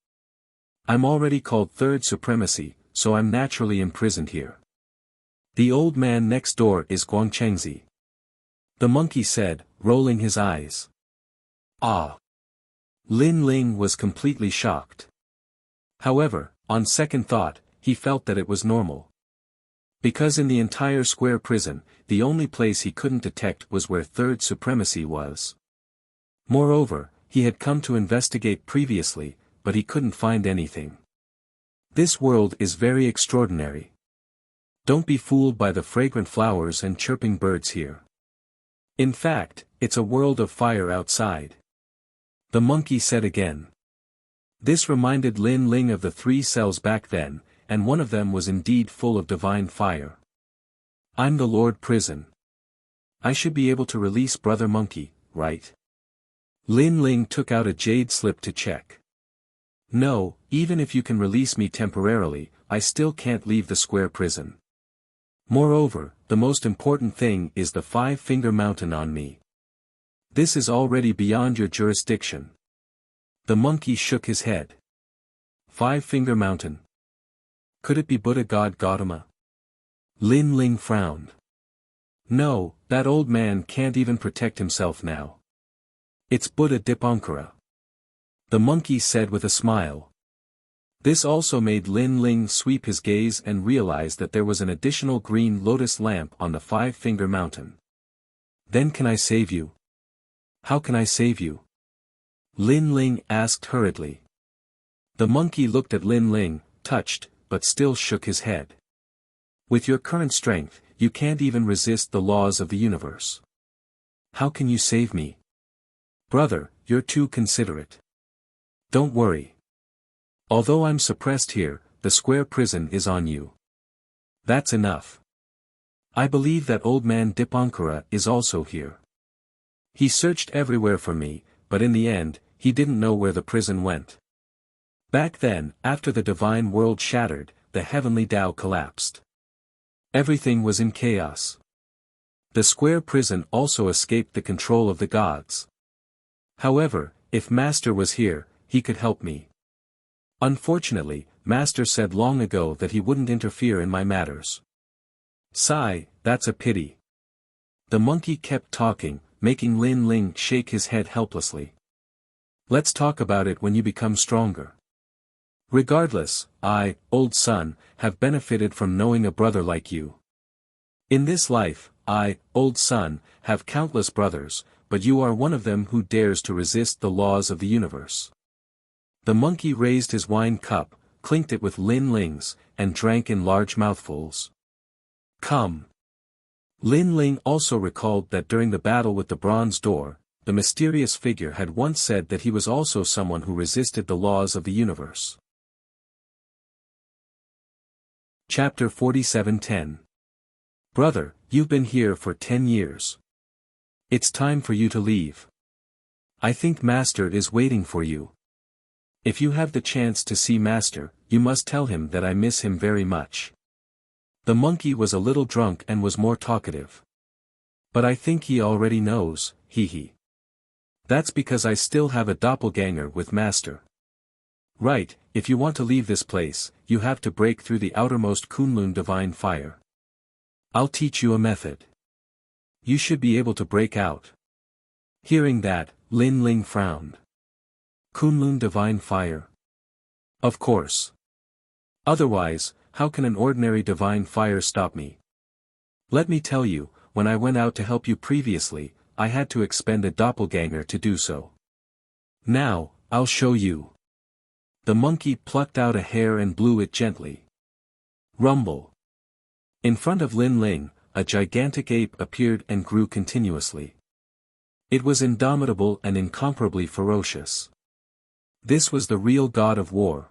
I'm already called third supremacy, so I'm naturally imprisoned here. The old man next door is Guangchengzi. The monkey said, rolling his eyes. Ah! Lin Ling was completely shocked. However, on second thought, he felt that it was normal. Because in the entire square prison, the only place he couldn't detect was where third supremacy was. Moreover, he had come to investigate previously, but he couldn't find anything. This world is very extraordinary. Don't be fooled by the fragrant flowers and chirping birds here. In fact, it's a world of fire outside. The monkey said again. This reminded Lin Ling of the 3 cells back then, and one of them was indeed full of divine fire. I'm the Lord Prison. I should be able to release brother monkey, right? Lin Ling took out a jade slip to check. No, even if you can release me temporarily, I still can't leave the square prison. Moreover, the most important thing is the 5-finger mountain on me. This is already beyond your jurisdiction. The monkey shook his head. 5-finger mountain. Could it be Buddha God Gautama? Lin Ling frowned. No, that old man can't even protect himself now. It's Buddha Dipankara. The monkey said with a smile. This also made Lin Ling sweep his gaze and realize that there was an additional green lotus lamp on the 5-finger mountain. Then can I save you? How can I save you? Lin Ling asked hurriedly. The monkey looked at Lin Ling, touched, but still shook his head. With your current strength, you can't even resist the laws of the universe. How can you save me? Brother, you're too considerate. Don't worry. Although I'm suppressed here, the square prison is on you. That's enough. I believe that old man Dipankara is also here. He searched everywhere for me, but in the end, he didn't know where the prison went. Back then, after the divine world shattered, the heavenly Tao collapsed. Everything was in chaos. The square prison also escaped the control of the gods. However, if Master was here, he could help me. Unfortunately, Master said long ago that he wouldn't interfere in my matters. Sigh, that's a pity. The monkey kept talking, making Lin Ling shake his head helplessly. Let's talk about it when you become stronger. Regardless, I, old son, have benefited from knowing a brother like you. In this life, I, old son, have countless brothers, but you are one of them who dares to resist the laws of the universe. The monkey raised his wine cup, clinked it with Lin Ling's, and drank in large mouthfuls. Come. Lin Ling also recalled that during the battle with the bronze door, the mysterious figure had once said that he was also someone who resisted the laws of the universe. Chapter 47:10. Brother, you've been here for 10 years. It's time for you to leave. I think Master is waiting for you. If you have the chance to see Master, you must tell him that I miss him very much. The monkey was a little drunk and was more talkative. But I think he already knows, hee. That's because I still have a doppelganger with Master. Right, if you want to leave this place, you have to break through the outermost Kunlun divine fire. I'll teach you a method. You should be able to break out. Hearing that, Lin Ling frowned. Kunlun divine fire? Of course. Otherwise, how can an ordinary divine fire stop me? Let me tell you, when I went out to help you previously, I had to expend a doppelganger to do so. Now, I'll show you. The monkey plucked out a hair and blew it gently. Rumble. In front of Lin Ling, a gigantic ape appeared and grew continuously. It was indomitable and incomparably ferocious. This was the real god of war.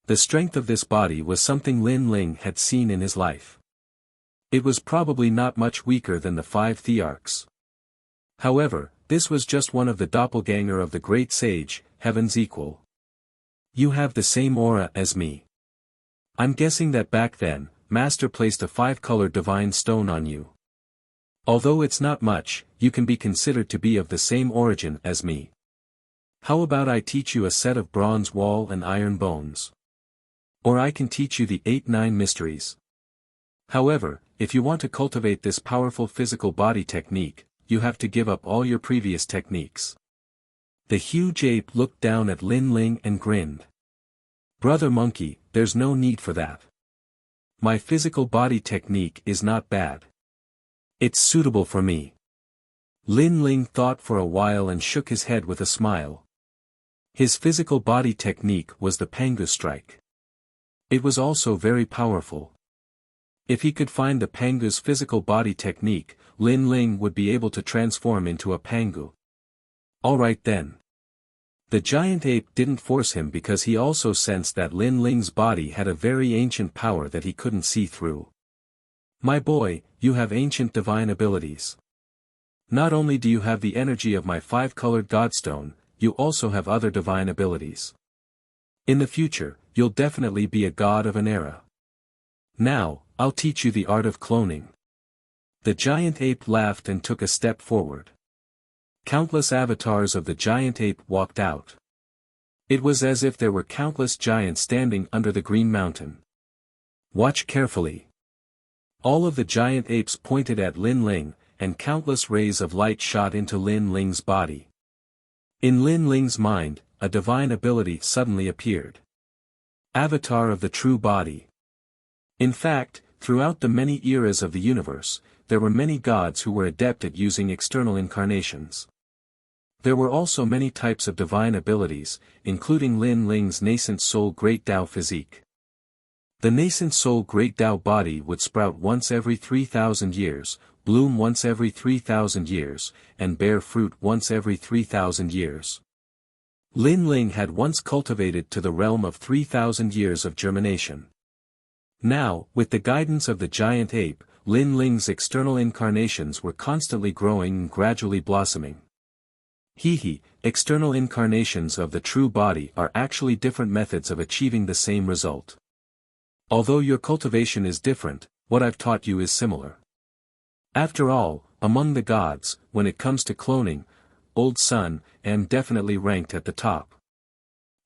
The strength of this body was something Lin Ling had seen in his life. It was probably not much weaker than the 5 Thearchs. However, this was just one of the doppelganger of the great sage, heaven's equal. You have the same aura as me. I'm guessing that back then, Master placed a 5-colored divine stone on you. Although it's not much, you can be considered to be of the same origin as me. How about I teach you a set of bronze wall and iron bones? Or I can teach you the 8-9 mysteries. However, if you want to cultivate this powerful physical body technique, you have to give up all your previous techniques. The huge ape looked down at Lin Ling and grinned. Brother monkey, there's no need for that. My physical body technique is not bad. It's suitable for me. Lin Ling thought for a while and shook his head with a smile. His physical body technique was the Pangu strike. It was also very powerful. If he could find the Pangu's physical body technique, Lin Ling would be able to transform into a Pangu. Alright then. The giant ape didn't force him because he also sensed that Lin Ling's body had a very ancient power that he couldn't see through. My boy, you have ancient divine abilities. Not only do you have the energy of my 5-colored godstone, you also have other divine abilities. In the future, you'll definitely be a god of an era. Now, I'll teach you the art of cloning. The giant ape laughed and took a step forward. Countless avatars of the giant ape walked out. It was as if there were countless giants standing under the green mountain. Watch carefully. All of the giant apes pointed at Lin Ling, and countless rays of light shot into Lin Ling's body. In Lin Ling's mind, a divine ability suddenly appeared. Avatar of the true body. In fact, throughout the many eras of the universe, there were many gods who were adept at using external incarnations. There were also many types of divine abilities, including Lin Ling's nascent soul Great Tao physique. The nascent soul Great Tao body would sprout once every 3,000 years, bloom once every 3,000 years, and bear fruit once every 3,000 years. Lin Ling had once cultivated to the realm of 3,000 years of germination. Now, with the guidance of the giant ape, Lin Ling's external incarnations were constantly growing and gradually blossoming. External incarnations of the true body are actually different methods of achieving the same result. Although your cultivation is different, what I've taught you is similar. After all, among the gods, when it comes to cloning, Old Sun am definitely ranked at the top.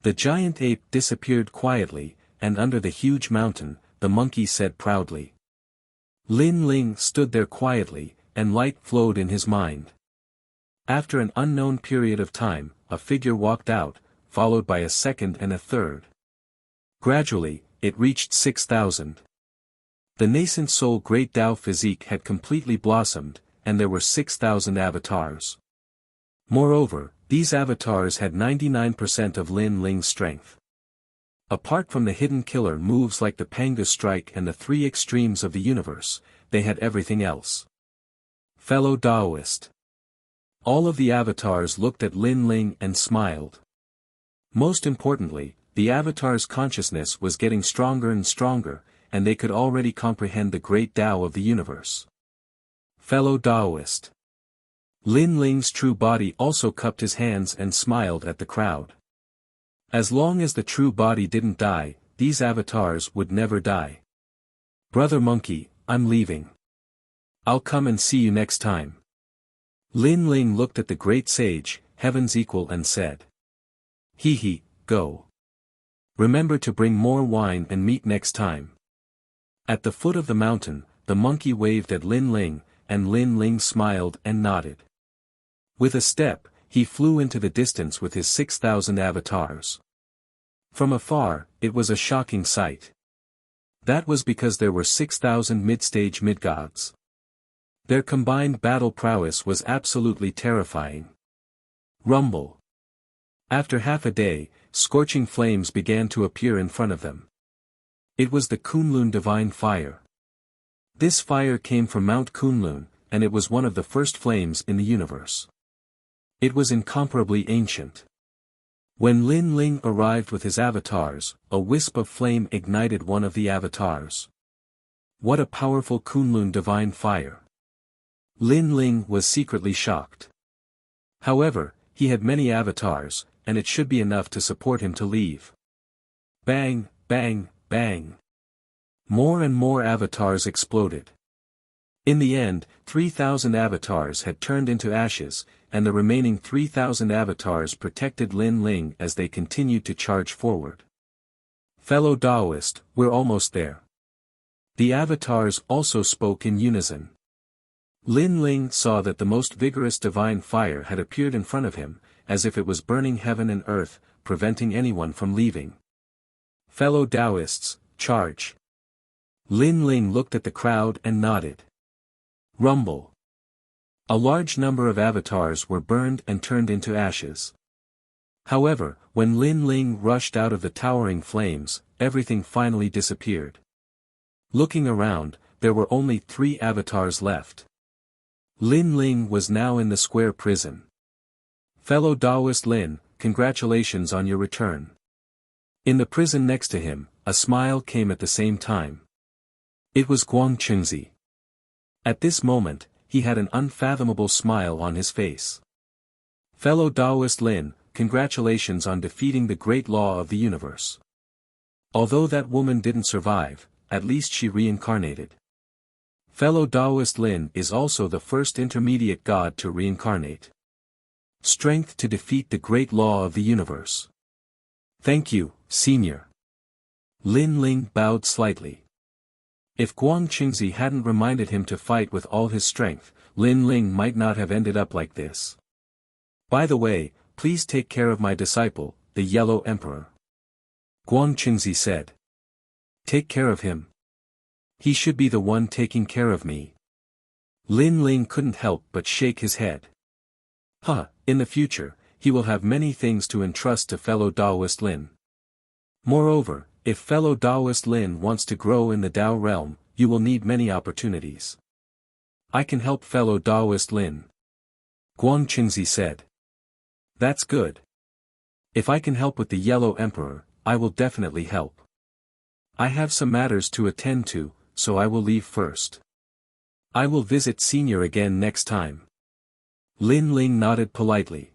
The giant ape disappeared quietly, and under the huge mountain, the monkey said proudly. Lin Ling stood there quietly, and light flowed in his mind. After an unknown period of time, a figure walked out, followed by a second and a third. Gradually, it reached 6,000. The nascent soul Great Tao physique had completely blossomed, and there were 6,000 avatars. Moreover, These avatars had 99% of Lin Ling's strength. Apart from the hidden killer moves like the Panga strike and the three extremes of the universe, they had everything else. Fellow Taoist. All of the avatars looked at Lin Ling and smiled. Most importantly, the avatar's consciousness was getting stronger and stronger, and they could already comprehend the great Tao of the universe. Fellow Taoist. Lin Ling's true body also cupped his hands and smiled at the crowd. As long as the true body didn't die, these avatars would never die. Brother Monkey, I'm leaving. I'll come and see you next time. Lin Ling looked at the great sage, heaven's equal, and said. Hee, go. Remember to bring more wine and meat next time. At the foot of the mountain, the monkey waved at Lin Ling, and Lin Ling smiled and nodded. With a step, he flew into the distance with his 6,000 avatars. From afar, it was a shocking sight. That was because there were 6,000 mid-stage mid-gods. Their combined battle prowess was absolutely terrifying. Rumble. After half a day, scorching flames began to appear in front of them. It was the Kunlun divine fire. This fire came from Mount Kunlun, and it was one of the first flames in the universe. It was incomparably ancient. When Lin Ling arrived with his avatars, a wisp of flame ignited one of the avatars. What a powerful Kunlun divine fire! Lin Ling was secretly shocked. However, he had many avatars, and it should be enough to support him to leave. Bang, bang, bang. More and more avatars exploded. In the end, 3,000 avatars had turned into ashes, and the remaining 3,000 avatars protected Lin Ling as they continued to charge forward. Fellow Taoist, we're almost there. The avatars also spoke in unison. Lin Ling saw that the most vigorous divine fire had appeared in front of him, as if it was burning heaven and earth, preventing anyone from leaving. Fellow Taoists, charge. Lin Ling looked at the crowd and nodded. Rumble. A large number of avatars were burned and turned into ashes. However, when Lin Ling rushed out of the towering flames, everything finally disappeared. Looking around, there were only 3 avatars left. Lin Ling was now in the square prison. Fellow Taoist Lin, congratulations on your return. In the prison next to him, a smile came at the same time. It was Guang Chengzi. At this moment, he had an unfathomable smile on his face. Fellow Taoist Lin, congratulations on defeating the great law of the universe. Although that woman didn't survive, at least she reincarnated. Fellow Taoist Lin is also the first intermediate god to reincarnate. Strength to defeat the great law of the universe. Thank you, Senior. Lin Ling bowed slightly. If Guang Chengzi hadn't reminded him to fight with all his strength, Lin Ling might not have ended up like this. By the way, please take care of my disciple, the Yellow Emperor. Guang Chengzi said. Take care of him. He should be the one taking care of me. Lin Ling couldn't help but shake his head. In the future, he will have many things to entrust to fellow Taoist Lin. Moreover, if fellow Taoist Lin wants to grow in the Tao realm, you will need many opportunities. I can help fellow Taoist Lin. Guang Chengzi said. That's good. If I can help with the Yellow Emperor, I will definitely help. I have some matters to attend to, so I will leave first. I will visit Senior again next time. Lin Ling nodded politely.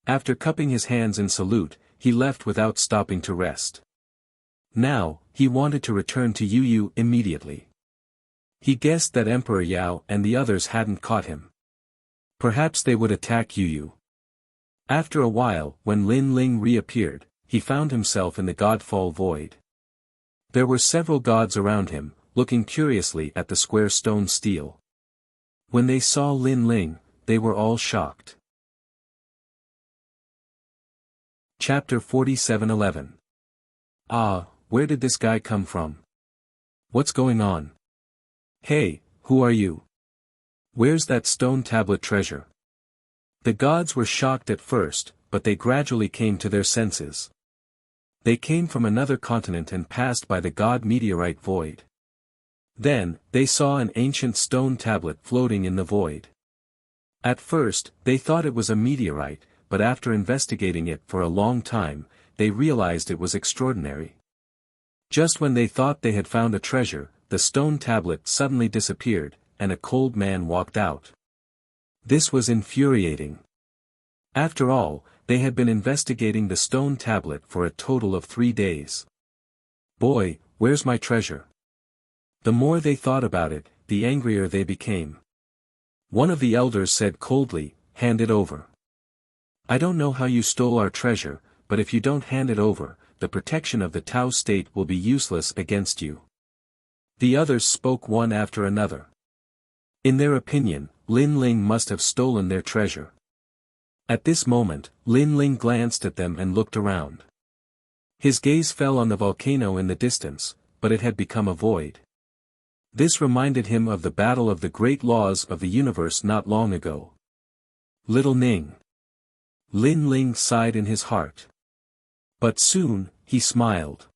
After cupping his hands in salute, he left without stopping to rest. Now, he wanted to return to Yu immediately. He guessed that Emperor Yao and the others hadn't caught him. Perhaps they would attack Yu. After a while, when Lin Ling reappeared, he found himself in the Godfall Void. There were several gods around him, looking curiously at the square stone stele. When they saw Lin Ling, they were all shocked. Chapter 47:11. Where did this guy come from? What's going on? Hey, who are you? Where's that stone tablet treasure? The gods were shocked at first, but they gradually came to their senses. They came from another continent and passed by the god meteorite void. Then, they saw an ancient stone tablet floating in the void. At first, they thought it was a meteorite, but after investigating it for a long time, they realized it was extraordinary. Just when they thought they had found a treasure, the stone tablet suddenly disappeared, and a cold man walked out. This was infuriating. After all, they had been investigating the stone tablet for a total of 3 days. Boy, where's my treasure? The more they thought about it, the angrier they became. One of the elders said coldly, "Hand it over. I don't know how you stole our treasure, but if you don't hand it over, the protection of the Tao state will be useless against you." The others spoke one after another. In their opinion, Lin Ling must have stolen their treasure. At this moment, Lin Ling glanced at them and looked around. His gaze fell on the volcano in the distance, but it had become a void. This reminded him of the battle of the great laws of the universe not long ago. Little Ning. Lin Ling sighed in his heart. But soon, he smiled.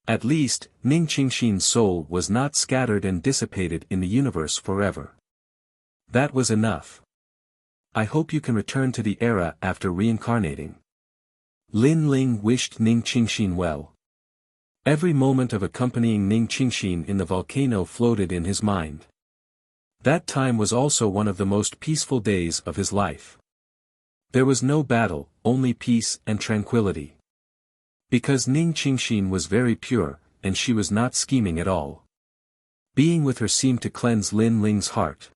At least, Ning Qingshin's soul was not scattered and dissipated in the universe forever. That was enough. I hope you can return to the era after reincarnating. Lin Ling wished Ning Qingshin well. Every moment of accompanying Ning Qingshin in the volcano floated in his mind. That time was also one of the most peaceful days of his life. There was no battle, only peace and tranquility. Because Ning Qingshin was very pure, and she was not scheming at all. Being with her seemed to cleanse Lin Ling's heart.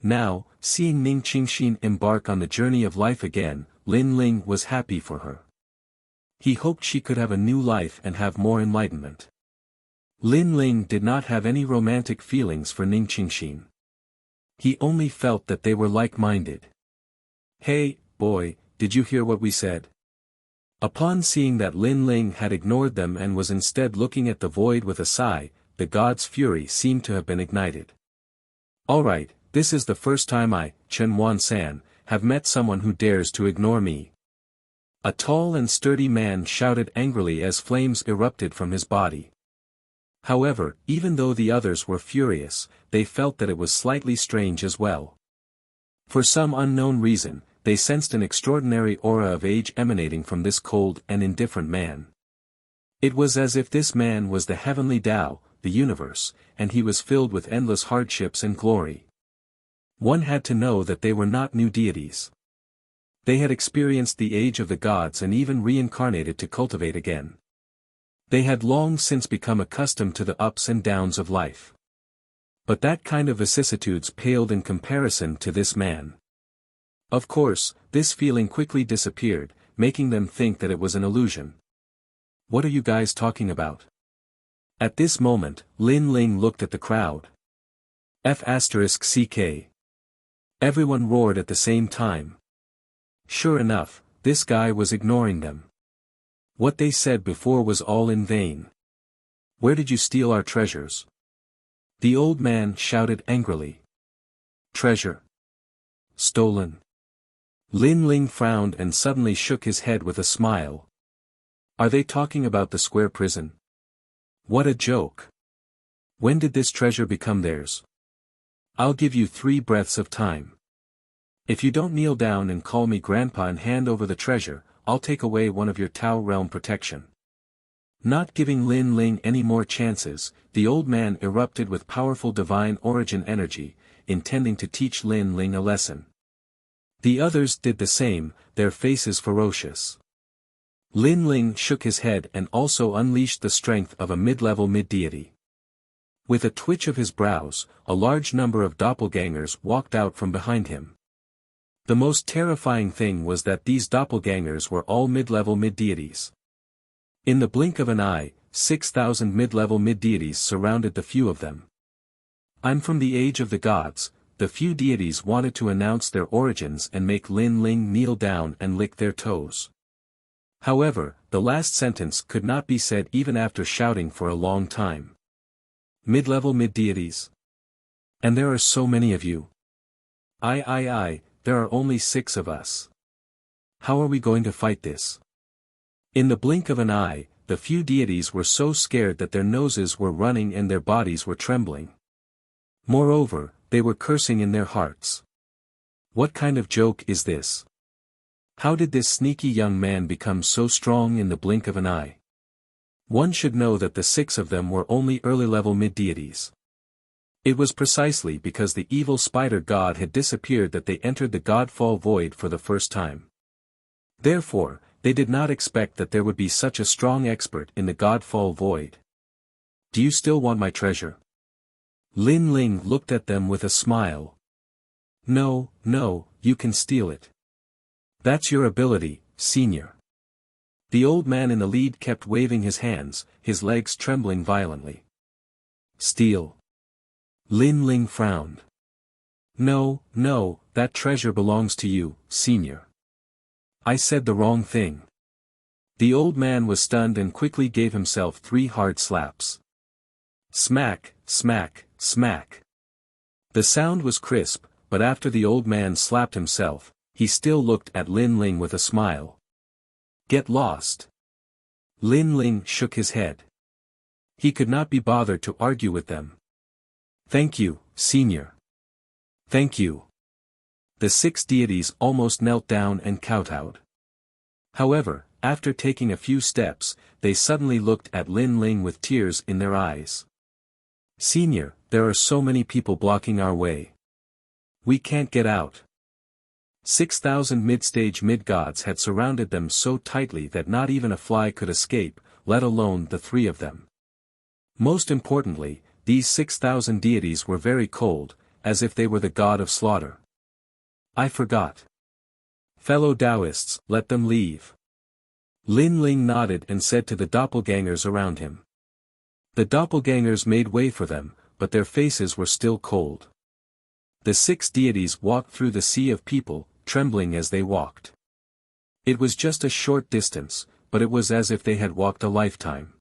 Now, seeing Ning Qingshin embark on the journey of life again, Lin Ling was happy for her. He hoped she could have a new life and have more enlightenment. Lin Ling did not have any romantic feelings for Ning Qingshin. He only felt that they were like-minded. "Hey, boy, did you hear what we said?" Upon seeing that Lin Ling had ignored them and was instead looking at the void with a sigh, the god's fury seemed to have been ignited. "Alright, this is the first time I, Chen Wan-san, have met someone who dares to ignore me." A tall and sturdy man shouted angrily as flames erupted from his body. However, even though the others were furious, they felt that it was slightly strange as well. For some unknown reason, they sensed an extraordinary aura of age emanating from this cold and indifferent man. It was as if this man was the heavenly Tao, the universe, and he was filled with endless hardships and glory. One had to know that they were not new deities. They had experienced the age of the gods and even reincarnated to cultivate again. They had long since become accustomed to the ups and downs of life. But that kind of vicissitudes paled in comparison to this man. Of course, this feeling quickly disappeared, making them think that it was an illusion. "What are you guys talking about?" At this moment, Lin Ling looked at the crowd. F***ck. Everyone roared at the same time. Sure enough, this guy was ignoring them. What they said before was all in vain. "Where did you steal our treasures?" The old man shouted angrily. "Treasure? Stolen?" Lin Ling frowned and suddenly shook his head with a smile. "Are they talking about the square prison? What a joke. When did this treasure become theirs? I'll give you 3 breaths of time. If you don't kneel down and call me grandpa and hand over the treasure, I'll take away one of your Tao realm protection." Not giving Lin Ling any more chances, the old man erupted with powerful divine origin energy, intending to teach Lin Ling a lesson. The others did the same, their faces ferocious. Lin Ling shook his head and also unleashed the strength of a mid-level mid-deity. With a twitch of his brows, a large number of doppelgangers walked out from behind him. The most terrifying thing was that these doppelgangers were all mid-level mid-deities. In the blink of an eye, 6,000 mid-level mid-deities surrounded the few of them. "I'm from the age of the gods," the few deities wanted to announce their origins and make Lin Ling kneel down and lick their toes. However, the last sentence could not be said even after shouting for a long time. "Mid-level mid-deities? And there are so many of you. I, there are only 6 of us. How are we going to fight this? In the blink of an eye, the few deities were so scared that their noses were running and their bodies were trembling. Moreover, they were cursing in their hearts. What kind of joke is this? How did this sneaky young man become so strong in the blink of an eye? One should know that the 6 of them were only early-level mid-deities. It was precisely because the evil spider god had disappeared that they entered the Godfall Void for the first time. Therefore, they did not expect that there would be such a strong expert in the Godfall Void. Do you still want my treasure? Lin Ling looked at them with a smile. No, no, you can steal it. That's your ability, senior. The old man in the lead kept waving his hands, his legs trembling violently. Steal. Lin Ling frowned. No, no, that treasure belongs to you, senior. I said the wrong thing. The old man was stunned and quickly gave himself 3 hard slaps. Smack, smack, smack. The sound was crisp, but after the old man slapped himself, he still looked at Lin Ling with a smile. Get lost. Lin Ling shook his head. He could not be bothered to argue with them. Thank you, senior. Thank you. The 6 deities almost knelt down and kowtowed. However, after taking a few steps, they suddenly looked at Lin Ling with tears in their eyes. Senior, there are so many people blocking our way. We can't get out. 6,000 mid-stage mid-gods had surrounded them so tightly that not even a fly could escape, let alone the 3 of them. Most importantly, these 6,000 deities were very cold, as if they were the god of slaughter. I forgot. Fellow Taoists, let them leave. Lin Ling nodded and said to the doppelgangers around him. The doppelgangers made way for them, but their faces were still cold. The 6 deities walked through the sea of people, trembling as they walked. It was just a short distance, but it was as if they had walked a lifetime.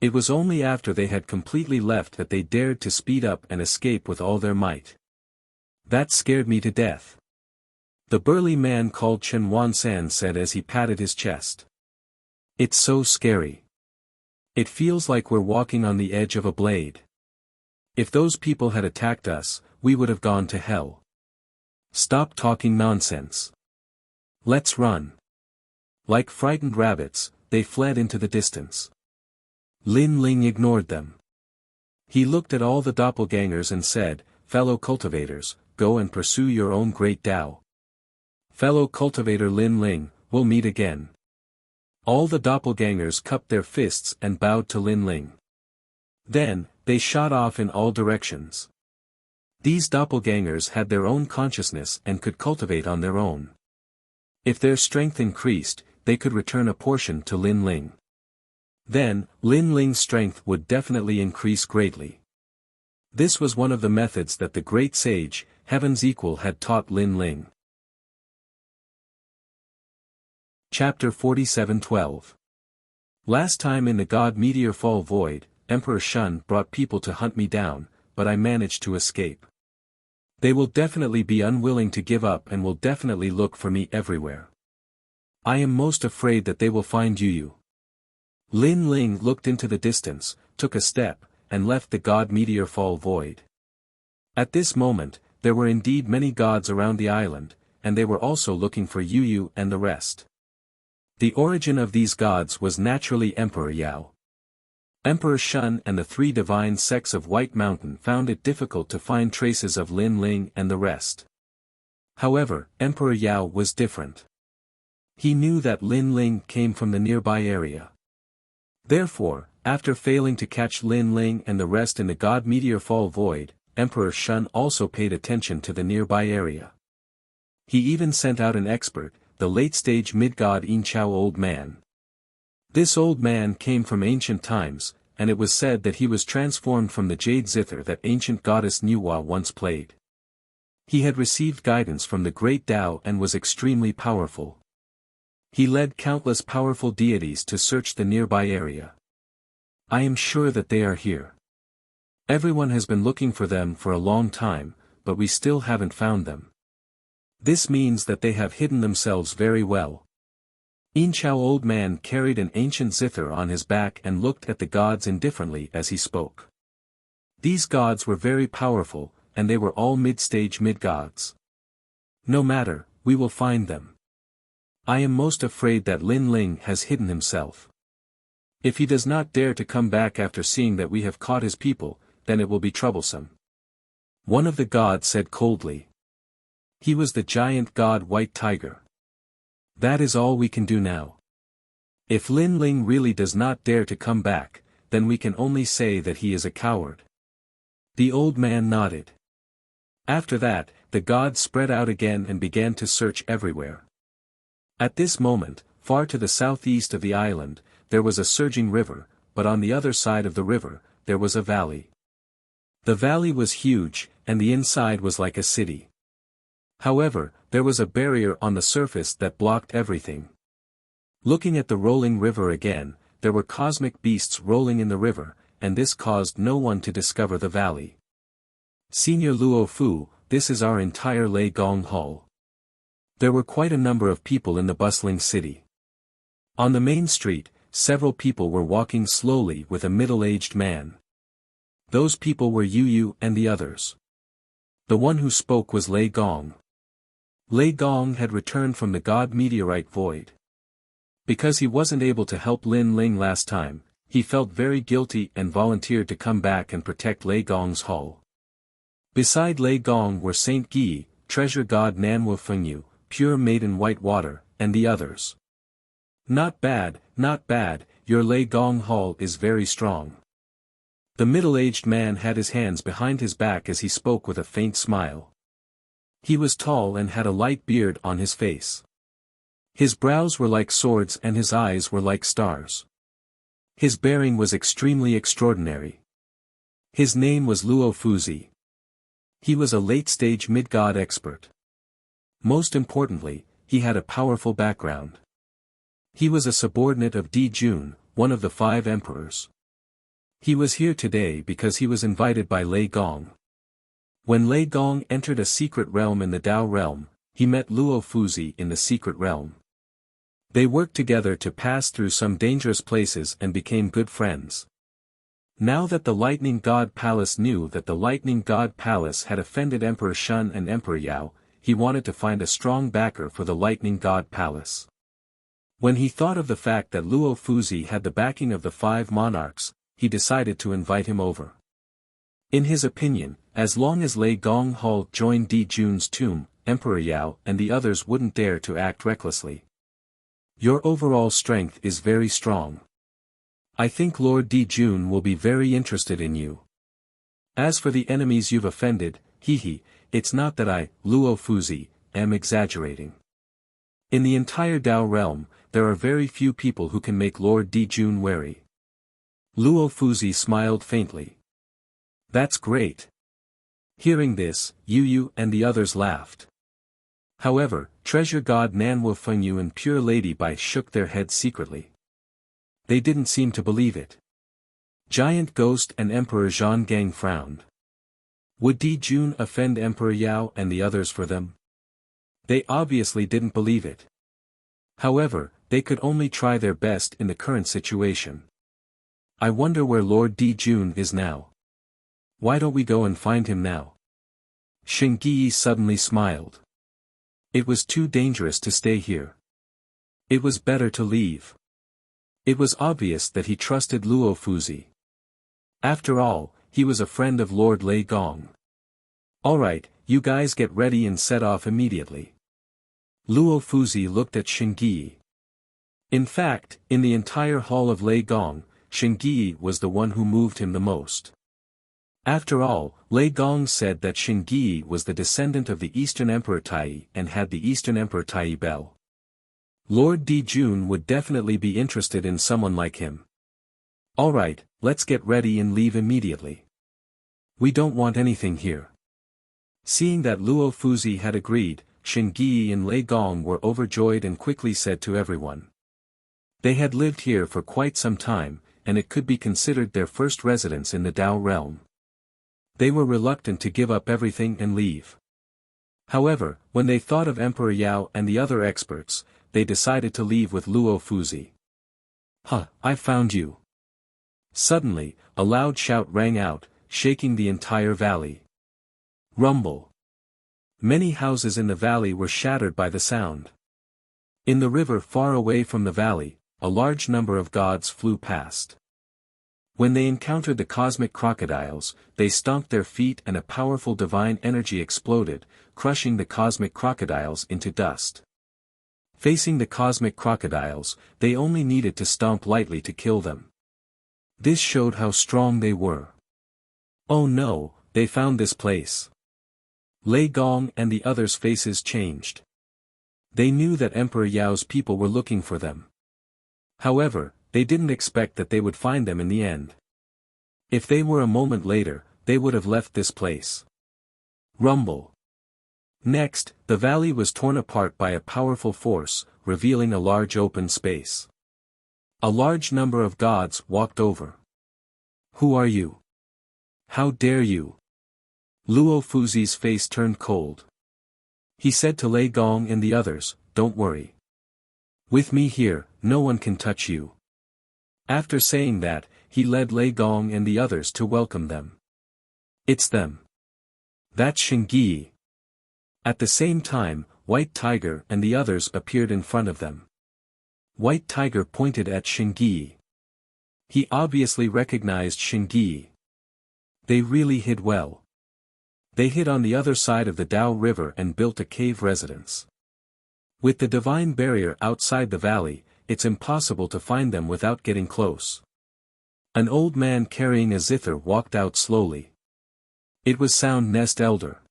It was only after they had completely left that they dared to speed up and escape with all their might. That scared me to death. The burly man called Chen Wansan said as he patted his chest. It's so scary. It feels like we're walking on the edge of a blade. If those people had attacked us, we would have gone to hell. Stop talking nonsense. Let's run. Like frightened rabbits, they fled into the distance. Lin Ling ignored them. He looked at all the doppelgangers and said, fellow cultivators, go and pursue your own great Tao. Fellow cultivator Lin Ling, we'll meet again. All the doppelgangers cupped their fists and bowed to Lin Ling. Then, they shot off in all directions. These doppelgangers had their own consciousness and could cultivate on their own. If their strength increased, they could return a portion to Lin Ling. Then, Lin Ling's strength would definitely increase greatly. This was one of the methods that the great sage, Heaven's Equal, had taught Lin Ling. Chapter 47:12. Last time in the God Meteor Fall Void, Emperor Shun brought people to hunt me down, but I managed to escape. They will definitely be unwilling to give up and will definitely look for me everywhere. I am most afraid that they will find Yu. Lin Ling looked into the distance, took a step, and left the God Meteor Fall Void. At this moment, there were indeed many gods around the island, and they were also looking for Yu and the rest. The origin of these gods was naturally Emperor Yao. Emperor Shun and the 3 divine sects of White Mountain found it difficult to find traces of Lin Ling and the rest. However, Emperor Yao was different. He knew that Lin Ling came from the nearby area. Therefore, after failing to catch Lin Ling and the rest in the God Meteor Fall Void, Emperor Shun also paid attention to the nearby area. He even sent out an expert, the late-stage mid-god Yin Chao old man. This old man came from ancient times, and it was said that he was transformed from the jade zither that ancient goddess Nuwa once played. He had received guidance from the great Tao and was extremely powerful. He led countless powerful deities to search the nearby area. I am sure that they are here. Everyone has been looking for them for a long time, but we still haven't found them. This means that they have hidden themselves very well. Inchao old man carried an ancient zither on his back and looked at the gods indifferently as he spoke. These gods were very powerful, and they were all mid-stage mid-gods. No matter, we will find them. I am most afraid that Lin Ling has hidden himself. If he does not dare to come back after seeing that we have caught his people, then it will be troublesome. One of the gods said coldly. He was the giant god White Tiger. That is all we can do now. If Lin Ling really does not dare to come back, then we can only say that he is a coward. The old man nodded. After that, the gods spread out again and began to search everywhere. At this moment, far to the southeast of the island, there was a surging river, but on the other side of the river, there was a valley. The valley was huge, and the inside was like a city. However, there was a barrier on the surface that blocked everything. Looking at the rolling river again, there were cosmic beasts rolling in the river, and this caused no one to discover the valley. Senior Luo Fu, this is our entire Lei Gong Hall. There were quite a number of people in the bustling city. On the main street, several people were walking slowly with a middle-aged man. Those people were Yu Yu and the others. The one who spoke was Lei Gong. Lei Gong had returned from the God Meteorite Void. Because he wasn't able to help Lin Ling last time, he felt very guilty and volunteered to come back and protect Lei Gong's hall. Beside Lei Gong were Saint Gi, Treasure God Nanwu Fengyu, Pure Maiden Whitewater, and the others. Not bad, your Lei Gong hall is very strong. The middle-aged man had his hands behind his back as he spoke with a faint smile. He was tall and had a light beard on his face. His brows were like swords and his eyes were like stars. His bearing was extremely extraordinary. His name was Luo Fuzi. He was a late-stage mid-god expert. Most importantly, he had a powerful background. He was a subordinate of Di Jun, one of the 5 emperors. He was here today because he was invited by Lei Gong. When Lei Gong entered a secret realm in the Dao realm, he met Luo Fuzi in the secret realm. They worked together to pass through some dangerous places and became good friends. Now that the Lightning God Palace knew that the Lightning God Palace had offended Emperor Shun and Emperor Yao, he wanted to find a strong backer for the Lightning God Palace. When he thought of the fact that Luo Fuzi had the backing of the 5 monarchs, he decided to invite him over. In his opinion, as long as Lei Gong Hall joined Di Jun's tomb, Emperor Yao and the others wouldn't dare to act recklessly. Your overall strength is very strong. I think Lord Di Jun will be very interested in you. As for the enemies you've offended, it's not that I, Luo Fuzi, am exaggerating. In the entire Dao realm, there are very few people who can make Lord Di Jun wary. Luo Fuzi smiled faintly. That's great. Hearing this, Yu Yu and the others laughed. However, Treasure God Nanwu Fengyu and Pure Lady Bai shook their heads secretly. They didn't seem to believe it. Giant Ghost and Emperor Zhang Gang frowned. Would Di Jun offend Emperor Yao and the others for them? They obviously didn't believe it. However, they could only try their best in the current situation. I wonder where Lord Di Jun is now. Why don't we go and find him now? Xingyi suddenly smiled. It was too dangerous to stay here. It was better to leave. It was obvious that he trusted Luo Fuzi. After all, he was a friend of Lord Lei Gong. Alright, you guys get ready and set off immediately. Luo Fuzi looked at Xingyi. In fact, in the entire hall of Lei Gong, Xingyi was the one who moved him the most. After all, Lei Gong said that Xingyi was the descendant of the Eastern Emperor Tai and had the Eastern Emperor Tai bell. Lord Di Jun would definitely be interested in someone like him. Alright, let's get ready and leave immediately. We don't want anything here. Seeing that Luo Fuzi had agreed, Xingyi and Lei Gong were overjoyed and quickly said to everyone. They had lived here for quite some time, and it could be considered their first residence in the Dao realm. They were reluctant to give up everything and leave. However, when they thought of Emperor Yao and the other experts, they decided to leave with Luo Fuzi. "Huh, I found you!" Suddenly, a loud shout rang out, shaking the entire valley. Rumble. Many houses in the valley were shattered by the sound. In the river far away from the valley, a large number of gods flew past. When they encountered the cosmic crocodiles, they stomped their feet and a powerful divine energy exploded, crushing the cosmic crocodiles into dust. Facing the cosmic crocodiles, they only needed to stomp lightly to kill them. This showed how strong they were. Oh no, they found this place. Lei Gong and the others' faces changed. They knew that Emperor Yao's people were looking for them. However, they didn't expect that they would find them in the end. If they were a moment later, they would have left this place. Rumble. Next, the valley was torn apart by a powerful force, revealing a large open space. A large number of gods walked over. "Who are you? How dare you?" Luo Fuzi's face turned cold. He said to Lei Gong and the others, "Don't worry. With me here, no one can touch you." After saying that, he led Lei Gong and the others to welcome them. "It's them. That's Xingyi." At the same time, White Tiger and the others appeared in front of them. White Tiger pointed at Xingyi. He obviously recognized Xingyi. They really hid well. They hid on the other side of the Dao River and built a cave residence. With the divine barrier outside the valley, it's impossible to find them without getting close. An old man carrying a zither walked out slowly. It was Sound Nest Elder.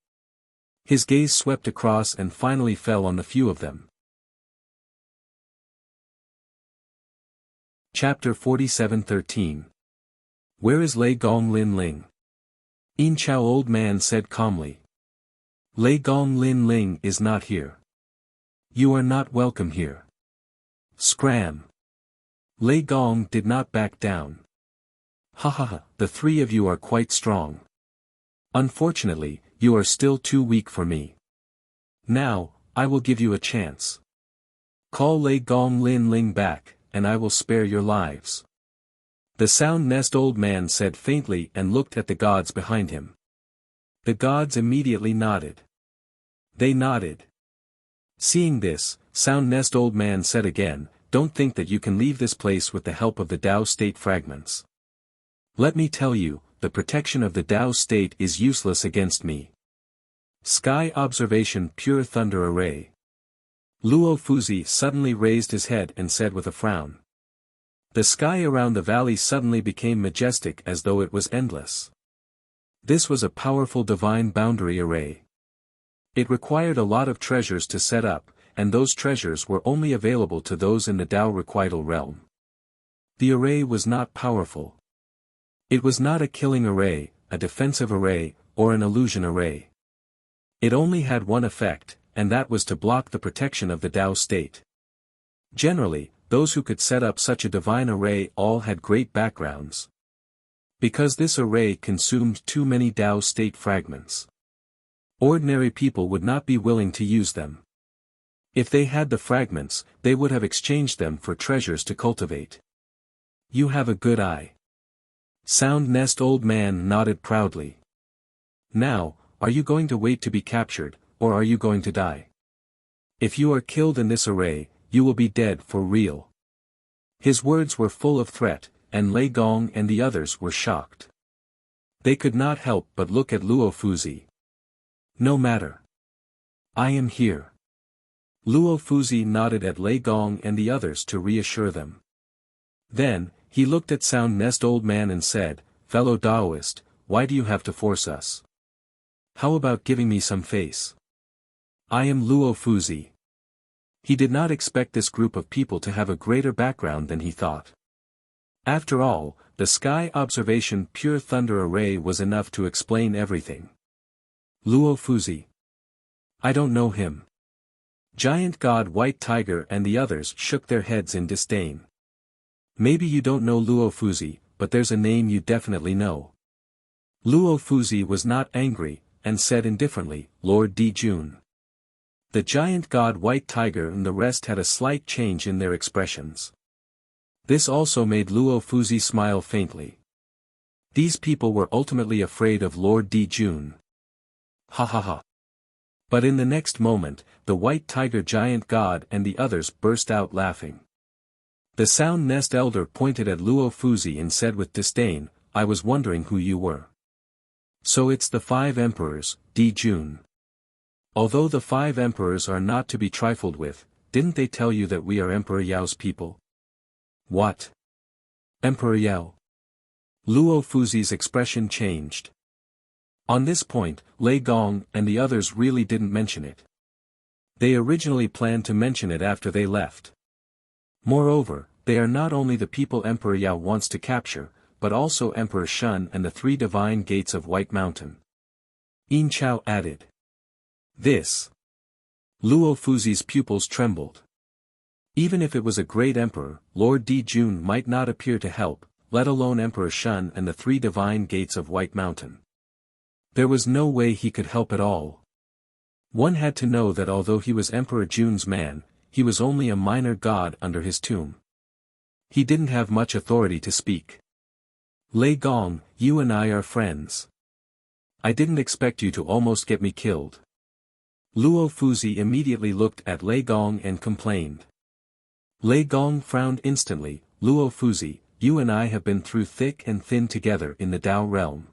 His gaze swept across and finally fell on the few of them. Chapter 47:13. Where is Lei Gong Lin Ling? Yin Chao old man said calmly. Lei Gong Lin Ling is not here. You are not welcome here. Scram. Lei Gong did not back down. Ha ha ha, the three of you are quite strong. Unfortunately, you are still too weak for me. Now, I will give you a chance. Call Lei Gong Lin Ling back, and I will spare your lives. The Sound Nest old man said faintly and looked at the gods behind him. The gods immediately nodded. They nodded. Seeing this, Sound Nest old man said again, "Don't think that you can leave this place with the help of the Tao state fragments. Let me tell you, the protection of the Tao state is useless against me." Sky Observation Pure Thunder Array. Luo Fuzi suddenly raised his head and said with a frown. The sky around the valley suddenly became majestic as though it was endless. This was a powerful divine boundary array. It required a lot of treasures to set up, and those treasures were only available to those in the Tao Requital realm. The array was not powerful. It was not a killing array, a defensive array, or an illusion array. It only had one effect, and that was to block the protection of the Tao state. Generally, those who could set up such a divine array all had great backgrounds. Because this array consumed too many Tao state fragments. Ordinary people would not be willing to use them. If they had the fragments, they would have exchanged them for treasures to cultivate. You have a good eye. Sound Nest old man nodded proudly. Now, are you going to wait to be captured, or are you going to die? If you are killed in this array, you will be dead for real. His words were full of threat, and Lei Gong and the others were shocked. They could not help but look at Luo Fuzi. No matter. I am here. Luo Fuzi nodded at Lei Gong and the others to reassure them. Then, he looked at Sound Nest old man and said, "Fellow Taoist, why do you have to force us? How about giving me some face? I am Luo Fuzi." He did not expect this group of people to have a greater background than he thought. After all, the Sky Observation Pure Thunder Array was enough to explain everything. Luo Fuzi. I don't know him. Giant God White Tiger and the others shook their heads in disdain. Maybe you don't know Luo Fuzi, but there's a name you definitely know. Luo Fuzi was not angry, and said indifferently, Lord Dijun. The giant god White Tiger and the rest had a slight change in their expressions. This also made Luo Fuzi smile faintly. These people were ultimately afraid of Lord Di Jun. Ha ha ha. But in the next moment, the White Tiger giant god and the others burst out laughing. The Sound Nest Elder pointed at Luo Fuzi and said with disdain, "I was wondering who you were. So it's the 5 emperors, Di Jun. Although the 5 emperors are not to be trifled with, didn't they tell you that we are Emperor Yao's people?" "What? Emperor Yao?" Luo Fuzi's expression changed. On this point, Lei Gong and the others really didn't mention it. They originally planned to mention it after they left. Moreover, they are not only the people Emperor Yao wants to capture, but also Emperor Shun and the 3 divine gates of White Mountain. Yin Chao added. This. Luo Fuzi's pupils trembled. Even if it was a great emperor, Lord Di Jun might not appear to help, let alone Emperor Shun and the 3 divine gates of White Mountain. There was no way he could help at all. One had to know that although he was Emperor Jun's man, he was only a minor god under his tomb. He didn't have much authority to speak. "Lei Gong, you and I are friends. I didn't expect you to almost get me killed." Luo Fuzi immediately looked at Lei Gong and complained. Lei Gong frowned instantly. "Luo Fuzi, you and I have been through thick and thin together in the Dao realm.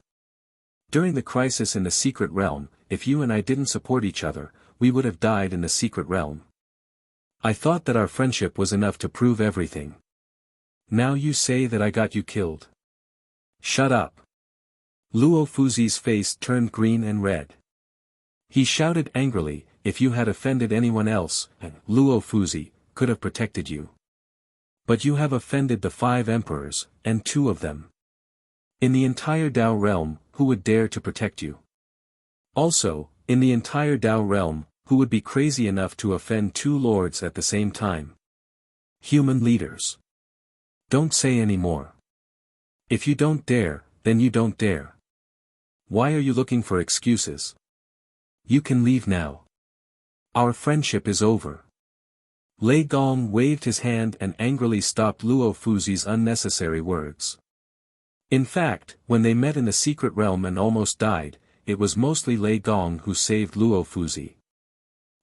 During the crisis in the secret realm, if you and I didn't support each other, we would have died in the secret realm. I thought that our friendship was enough to prove everything. Now you say that I got you killed. Shut up." Luo Fuzi's face turned green and red. He shouted angrily, "If you had offended anyone else, Luo Fuzi could have protected you. But you have offended the 5 emperors, and 2 of them. In the entire Dao realm, who would dare to protect you? Also, in the entire Dao realm, who would be crazy enough to offend 2 lords at the same time? Human leaders. Don't say any more. If you don't dare, then you don't dare. Why are you looking for excuses? You can leave now. Our friendship is over." Lei Gong waved his hand and angrily stopped Luo Fuzi's unnecessary words. In fact, when they met in the secret realm and almost died, it was mostly Lei Gong who saved Luo Fuzi.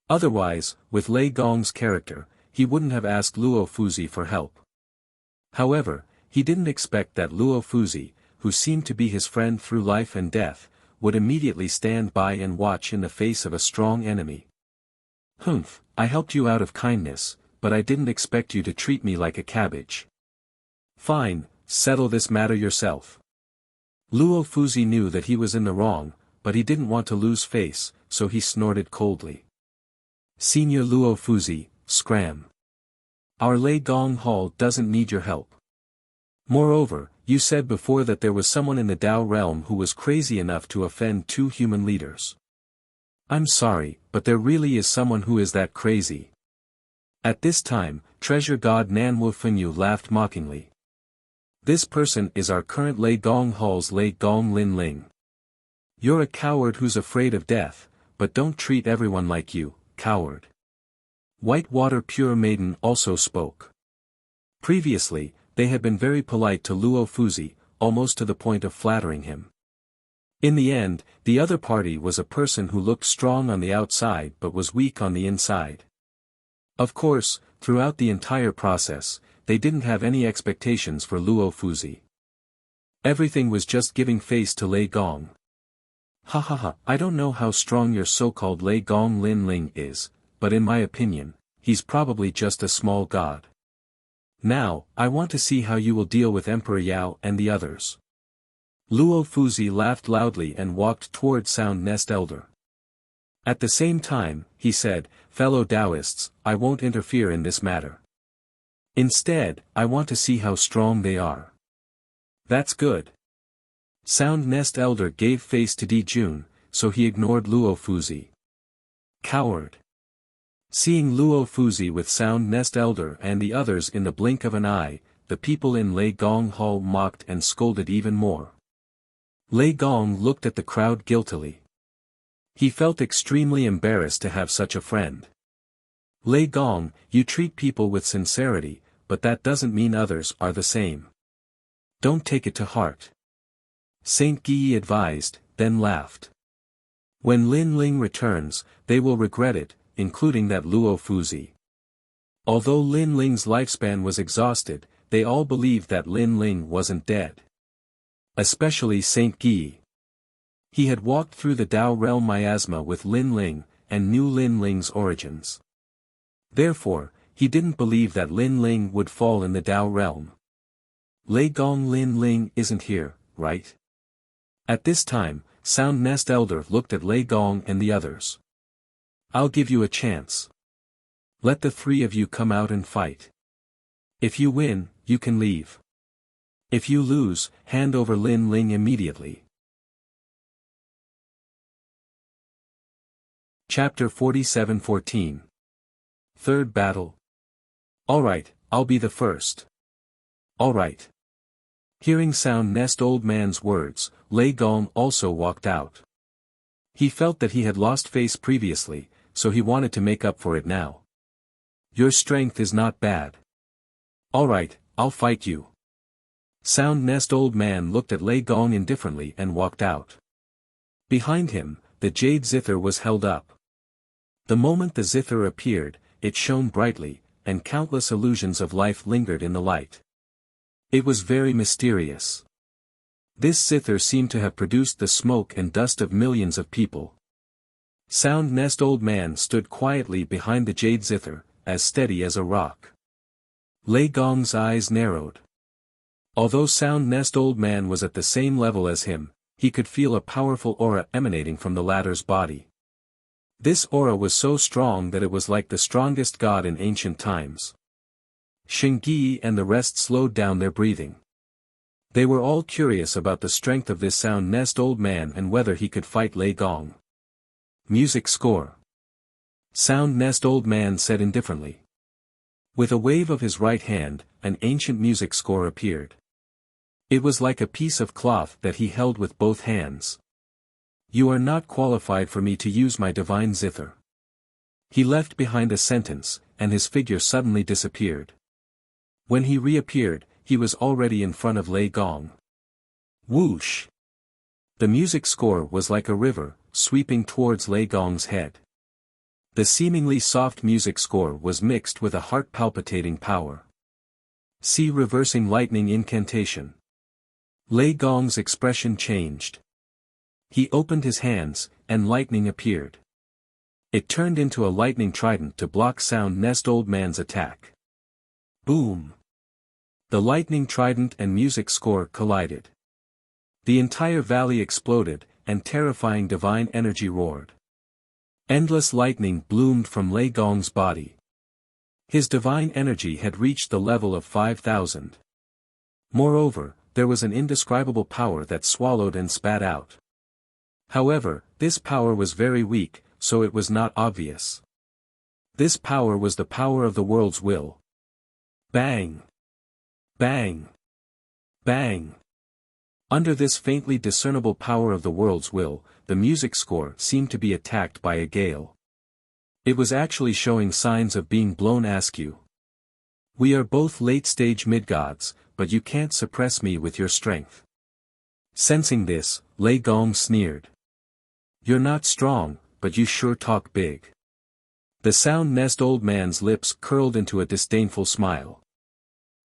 Otherwise, with Lei Gong's character, he wouldn't have asked Luo Fuzi for help. However, he didn't expect that Luo Fuzi, who seemed to be his friend through life and death, would immediately stand by and watch in the face of a strong enemy. "Humph, I helped you out of kindness, but I didn't expect you to treat me like a cabbage. Fine, settle this matter yourself." Luo Fuzi knew that he was in the wrong, but he didn't want to lose face, so he snorted coldly. "Senior Luo Fuzi, scram. Our Lei Gong Hall doesn't need your help. Moreover, you said before that there was someone in the Dao realm who was crazy enough to offend 2 human leaders. I'm sorry, but there really is someone who is that crazy." At this time, treasure god Nanwu Fenyu laughed mockingly. "This person is our current Lei Gong Hall's Lei Gong Lin Ling. You're a coward who's afraid of death, but don't treat everyone like you, coward." Whitewater Pure Maiden also spoke. Previously, they had been very polite to Luo Fuzi, almost to the point of flattering him. In the end, the other party was a person who looked strong on the outside but was weak on the inside. Of course, throughout the entire process, they didn't have any expectations for Luo Fuzi. Everything was just giving face to Lei Gong. "Ha ha ha, I don't know how strong your so-called Lei Gong Lin Ling is, but in my opinion, he's probably just a small god. Now, I want to see how you will deal with Emperor Yao and the others." Luo Fuzi laughed loudly and walked toward Sound Nest Elder. At the same time, he said, "Fellow Taoists, I won't interfere in this matter. Instead, I want to see how strong they are." "That's good." Sound Nest Elder gave face to Di Jun, so he ignored Luo Fuzi. "Coward." Seeing Luo Fuzi with Sound Nest Elder and the others in the blink of an eye, the people in Lei Gong Hall mocked and scolded even more. Lei Gong looked at the crowd guiltily. He felt extremely embarrassed to have such a friend. Lei Gong, you treat people with sincerity, but that doesn't mean others are the same. Don't take it to heart. Saint Guyi advised, then laughed. When Lin Ling returns, they will regret it, including that Luo Fuzi. Although Lin Ling's lifespan was exhausted, they all believed that Lin Ling wasn't dead. Especially Saint Guyi. He had walked through the Dao realm miasma with Lin Ling, and knew Lin Ling's origins. Therefore, he didn't believe that Lin Ling would fall in the Dao realm. Lei Gong, Lin Ling isn't here, right? At this time, Sound Nest Elder looked at Lei Gong and the others. I'll give you a chance. Let the three of you come out and fight. If you win, you can leave. If you lose, hand over Lin Ling immediately. Chapter 47-14. Third Battle. Alright, I'll be the first. Alright. Hearing Sound Nest Old Man's words, Lei Gong also walked out. He felt that he had lost face previously, so he wanted to make up for it now. Your strength is not bad. Alright, I'll fight you. Sound Nest Old Man looked at Lei Gong indifferently and walked out. Behind him, the jade zither was held up. The moment the zither appeared, it shone brightly, and countless illusions of life lingered in the light. It was very mysterious. This zither seemed to have produced the smoke and dust of millions of people. Sound Nest Old Man stood quietly behind the jade zither, as steady as a rock. Lei Gong's eyes narrowed. Although Sound Nest Old Man was at the same level as him, he could feel a powerful aura emanating from the latter's body. This aura was so strong that it was like the strongest god in ancient times. Xingyi and the rest slowed down their breathing. They were all curious about the strength of this Sound Nest Old Man and whether he could fight Lei Gong. Music score. Sound Nest Old Man said indifferently. With a wave of his right hand, an ancient music score appeared. It was like a piece of cloth that he held with both hands. You are not qualified for me to use my divine zither. He left behind a sentence, and his figure suddenly disappeared. When he reappeared, he was already in front of Lei Gong. Whoosh! The music score was like a river, sweeping towards Lei Gong's head. The seemingly soft music score was mixed with a heart-palpitating power. See reversing lightning incantation. Lei Gong's expression changed. He opened his hands, and lightning appeared. It turned into a lightning trident to block Sound Nest Old Man's attack. Boom! The lightning trident and music score collided. The entire valley exploded, and terrifying divine energy roared. Endless lightning bloomed from Lei Gong's body. His divine energy had reached the level of 5,000. Moreover, there was an indescribable power that swallowed and spat out. However, this power was very weak, so it was not obvious. This power was the power of the world's will. Bang! Bang! Bang! Under this faintly discernible power of the world's will, the music score seemed to be attacked by a gale. It was actually showing signs of being blown askew. We are both late-stage mid-gods, but you can't suppress me with your strength. Sensing this, Lei Gong sneered. You're not strong, but you sure talk big. The Sound Nest Old Man's lips curled into a disdainful smile.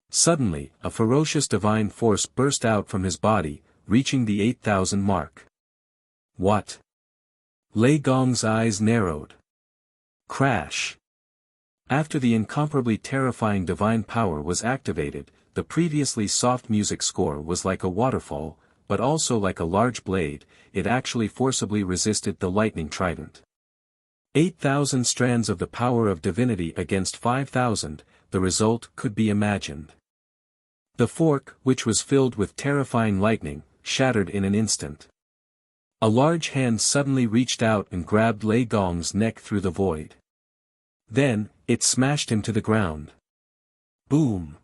Suddenly, a ferocious divine force burst out from his body, reaching the 8,000 mark. What? Lei Gong's eyes narrowed. Crash! After the incomparably terrifying divine power was activated, the previously soft music score was like a waterfall, but also like a large blade. It actually forcibly resisted the lightning trident. 8,000 strands of the power of divinity against 5,000, the result could be imagined. The fork, which was filled with terrifying lightning, shattered in an instant. A large hand suddenly reached out and grabbed Lei Gong's neck through the void. Then, it smashed him to the ground. Boom!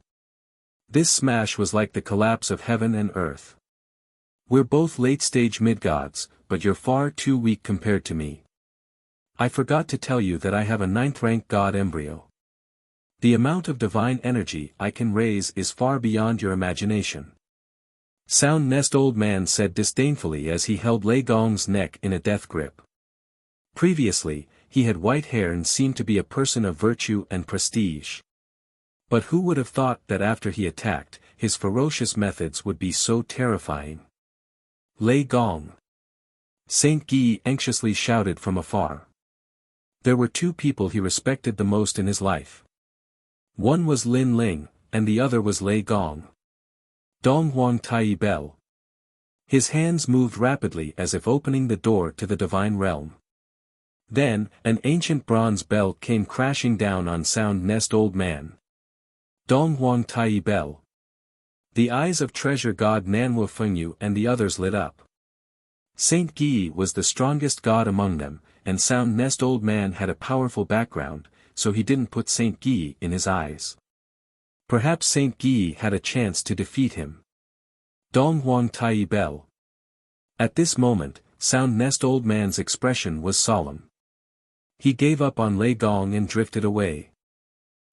This smash was like the collapse of heaven and earth. We're both late-stage mid-gods, but you're far too weak compared to me. I forgot to tell you that I have a 9th-rank god embryo. The amount of divine energy I can raise is far beyond your imagination. Sound Nest Old Man said disdainfully as he held Lei Gong's neck in a death grip. Previously, he had white hair and seemed to be a person of virtue and prestige. But who would have thought that after he attacked, his ferocious methods would be so terrifying? Lei Gong! Saint Guy anxiously shouted from afar. There were two people he respected the most in his life. One was Lin Ling, and the other was Lei Gong. Dong Huang Tai Bell. His hands moved rapidly as if opening the door to the divine realm. Then, an ancient bronze bell came crashing down on Sound Nest Old Man. Dong Huang Tai Bell. The eyes of treasure god Nanwu Fengyu and the others lit up. Saint Guy was the strongest god among them, and Sound Nest Old Man had a powerful background, so he didn't put Saint Guy in his eyes. Perhaps Saint Guy had a chance to defeat him. Dong Huang Tai Bell. At this moment, Sound Nest Old Man's expression was solemn. He gave up on Lei Gong and drifted away.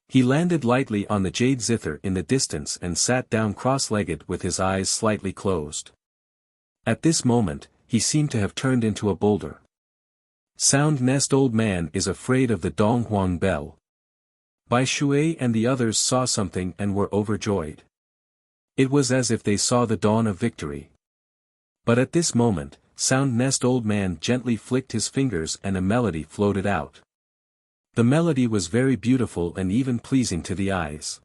He landed lightly on the jade zither in the distance and sat down cross-legged with his eyes slightly closed. At this moment, he seemed to have turned into a boulder. Sound Nest Old Man is afraid of the Dong Huang Bell. Bai Shui and the others saw something and were overjoyed. It was as if they saw the dawn of victory. But at this moment, Sound Nest Old Man gently flicked his fingers and a melody floated out. The melody was very beautiful and even pleasing to the eyes.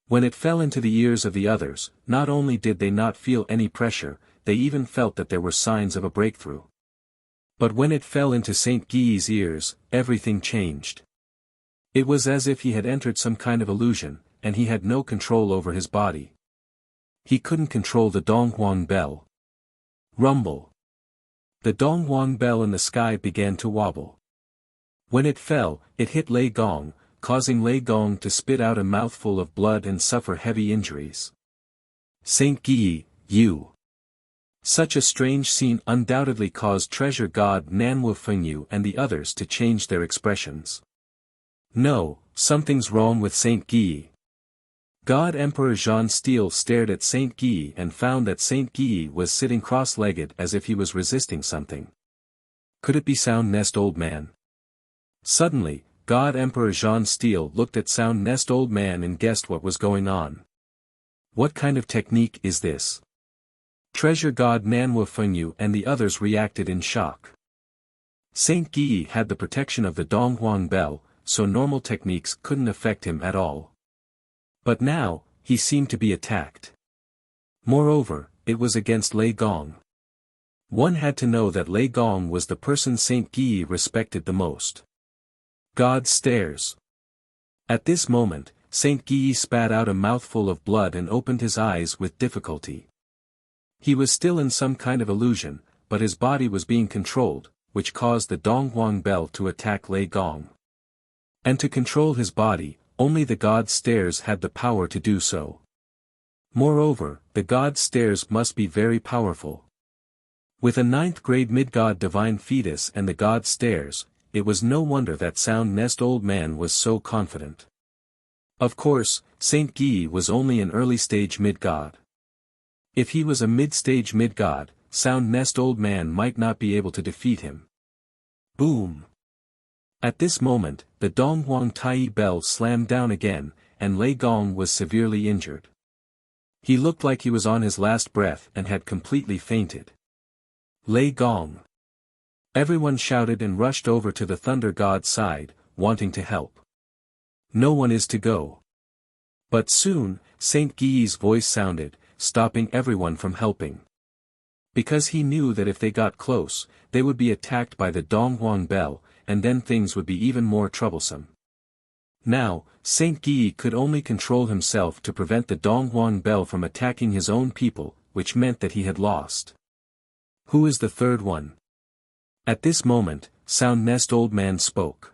When it fell into the ears of the others, not only did they not feel any pressure, they even felt that there were signs of a breakthrough. But when it fell into Saint Guy's ears, everything changed. It was as if he had entered some kind of illusion, and he had no control over his body. He couldn't control the Dong Huang Bell. Rumble. The Dong Huang Bell in the sky began to wobble. When it fell, it hit Lei Gong, causing Lei Gong to spit out a mouthful of blood and suffer heavy injuries. Saint Guy, you. Such a strange scene undoubtedly caused treasure god Nanwu Fengyu and the others to change their expressions. No, something's wrong with Saint Guy. God Emperor Jean Steele stared at Saint Guy and found that Saint Guy was sitting cross-legged as if he was resisting something. Could it be Sound Nest Old Man? Suddenly, God Emperor Jean Steele looked at Sound Nest Old Man and guessed what was going on. What kind of technique is this? Treasure god Nanwu Fengyu and the others reacted in shock. Saint Guy had the protection of the Dong Huang Bell, so normal techniques couldn't affect him at all. But now, he seemed to be attacked. Moreover, it was against Lei Gong. One had to know that Lei Gong was the person Saint Guy respected the most. God stares. At this moment, Saint Guy spat out a mouthful of blood and opened his eyes with difficulty. He was still in some kind of illusion, but his body was being controlled, which caused the Dong Huang Bell to attack Lei Gong. And to control his body, only the god stairs had the power to do so. Moreover, the god stairs must be very powerful. With a 9th-grade mid-god divine fetus and the god stairs, it was no wonder that Sound Nest Old Man was so confident. Of course, Saint Guy was only an early-stage mid-god. If he was a mid-stage mid-god, Sound Nest Old Man might not be able to defeat him. Boom! At this moment, the Dong Huang Tai Bell slammed down again, and Lei Gong was severely injured. He looked like he was on his last breath and had completely fainted. Lei Gong! Everyone shouted and rushed over to the Thunder God's side, wanting to help. No one is to go. But soon, Saint Guy's voice sounded, stopping everyone from helping. Because he knew that if they got close, they would be attacked by the Dong Huang Bell, and then things would be even more troublesome. Now, Saint Guy could only control himself to prevent the Dong Huang Bell from attacking his own people, which meant that he had lost. Who is the third one? At this moment, Sound Nest Old Man spoke.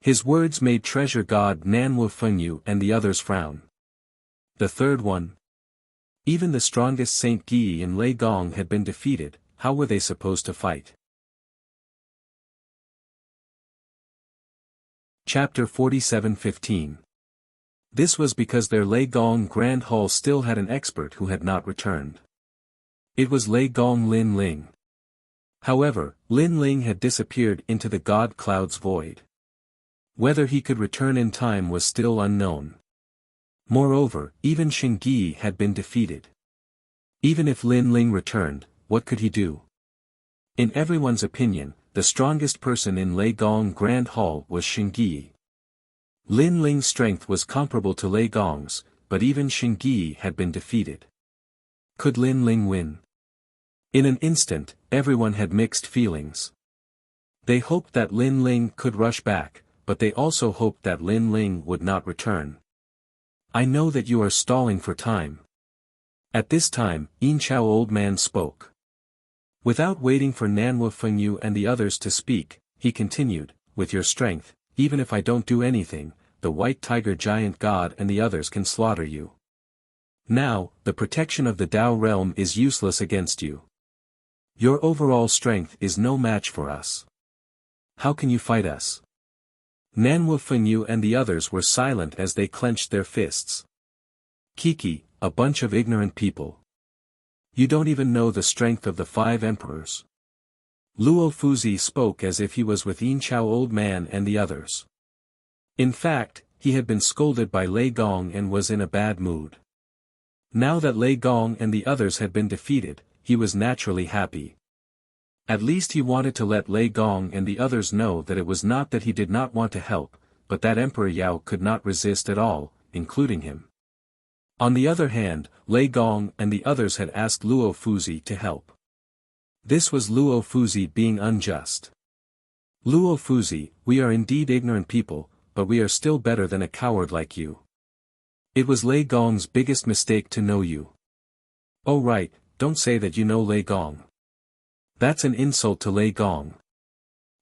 His words made treasure god Nanwu Fengyu and the others frown. The third one? Even the strongest Saint Guy and Lei Gong had been defeated, how were they supposed to fight? Chapter 47:15. This was because their Lei Gong Grand Hall still had an expert who had not returned. It was Lei Gong Lin Ling. However, Lin Ling had disappeared into the God Cloud's void. Whether he could return in time was still unknown. Moreover, even Xingyi had been defeated. Even if Lin Ling returned, what could he do? In everyone's opinion, the strongest person in Lei Gong Grand Hall was Xingyi. Lin Ling's strength was comparable to Lei Gong's, but even Xingyi had been defeated. Could Lin Ling win? In an instant, everyone had mixed feelings. They hoped that Lin Ling could rush back, but they also hoped that Lin Ling would not return. I know that you are stalling for time. At this time, Yin Chao Old Man spoke. Without waiting for Nanwu Fengyu and the others to speak, he continued, with your strength, even if I don't do anything, the White Tiger Giant God and the others can slaughter you. Now, the protection of the Dao realm is useless against you. Your overall strength is no match for us. How can you fight us? Nanwu Fengyu and the others were silent as they clenched their fists. Kiki, a bunch of ignorant people. You don't even know the strength of the 5 emperors. Luo Fuzi spoke as if he was with Yin Chao Old Man and the others. In fact, he had been scolded by Lei Gong and was in a bad mood. Now that Lei Gong and the others had been defeated, he was naturally happy. At least he wanted to let Lei Gong and the others know that it was not that he did not want to help, but that Emperor Yao could not resist at all, including him. On the other hand, Lei Gong and the others had asked Luo Fuzi to help. This was Luo Fuzi being unjust. Luo Fuzi, we are indeed ignorant people, but we are still better than a coward like you. It was Lei Gong's biggest mistake to know you. Oh right, don't say that you know Lei Gong. That's an insult to Lei Gong.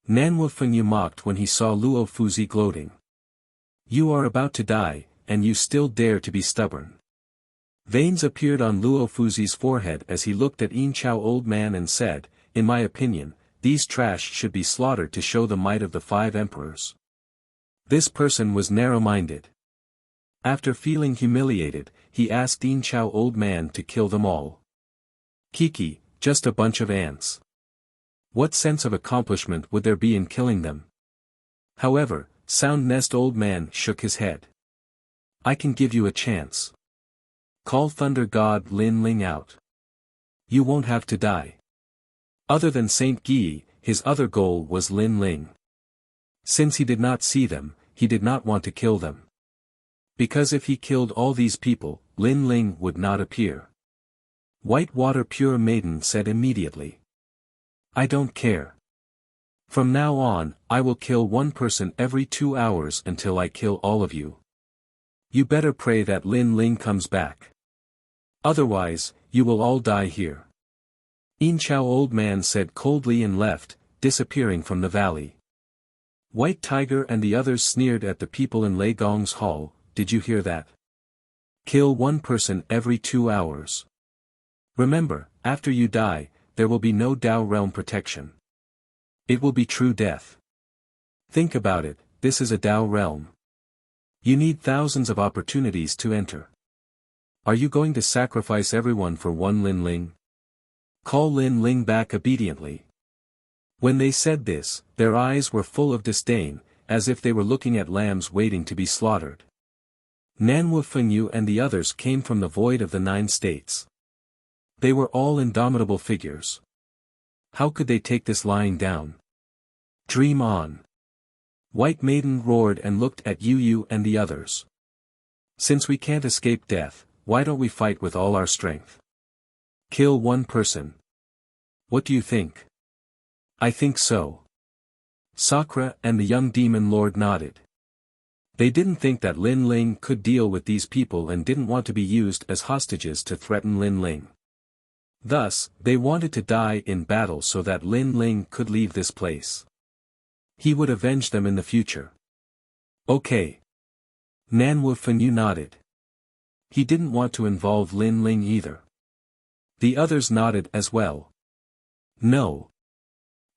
Nanwu Fengyu mocked when he saw Luo Fuzi gloating. You are about to die, and you still dare to be stubborn. Veins appeared on Luo Fuzi's forehead as he looked at Yin Chao Old Man and said, in my opinion, these trash should be slaughtered to show the might of the 5 emperors. This person was narrow-minded. After feeling humiliated, he asked Yin Chao Old Man to kill them all. Kiki, just a bunch of ants. What sense of accomplishment would there be in killing them? However, Sound Nest Old Man shook his head. I can give you a chance. Call Thunder God Lin Ling out. You won't have to die. Other than Saint Gi, his other goal was Lin Ling. Since he did not see them, he did not want to kill them. Because if he killed all these people, Lin Ling would not appear. White Water Pure Maiden said immediately. I don't care. From now on, I will kill one person every 2 hours until I kill all of you. You better pray that Lin Ling comes back. Otherwise, you will all die here. Yin Chao Old Man said coldly and left, disappearing from the valley. White Tiger and the others sneered at the people in Lei Gong's hall. Did you hear that? Kill one person every 2 hours. Remember, after you die, there will be no Dao realm protection. It will be true death. Think about it, this is a Dao realm. You need thousands of opportunities to enter. Are you going to sacrifice everyone for one Lin Ling? Call Lin Ling back obediently. When they said this, their eyes were full of disdain, as if they were looking at lambs waiting to be slaughtered. Nanwu Fengyu and the others came from the void of the 9 states. They were all indomitable figures. How could they take this lying down? Dream on. White Maiden roared and looked at Yu and the others. Since we can't escape death, why don't we fight with all our strength? Kill one person. What do you think? I think so. Sakura and the young demon lord nodded. They didn't think that Lin Ling could deal with these people and didn't want to be used as hostages to threaten Lin Ling. Thus, they wanted to die in battle so that Lin Ling could leave this place. He would avenge them in the future. Okay. Nanwu Fengyu nodded. He didn't want to involve Lin Ling either. The others nodded as well. No.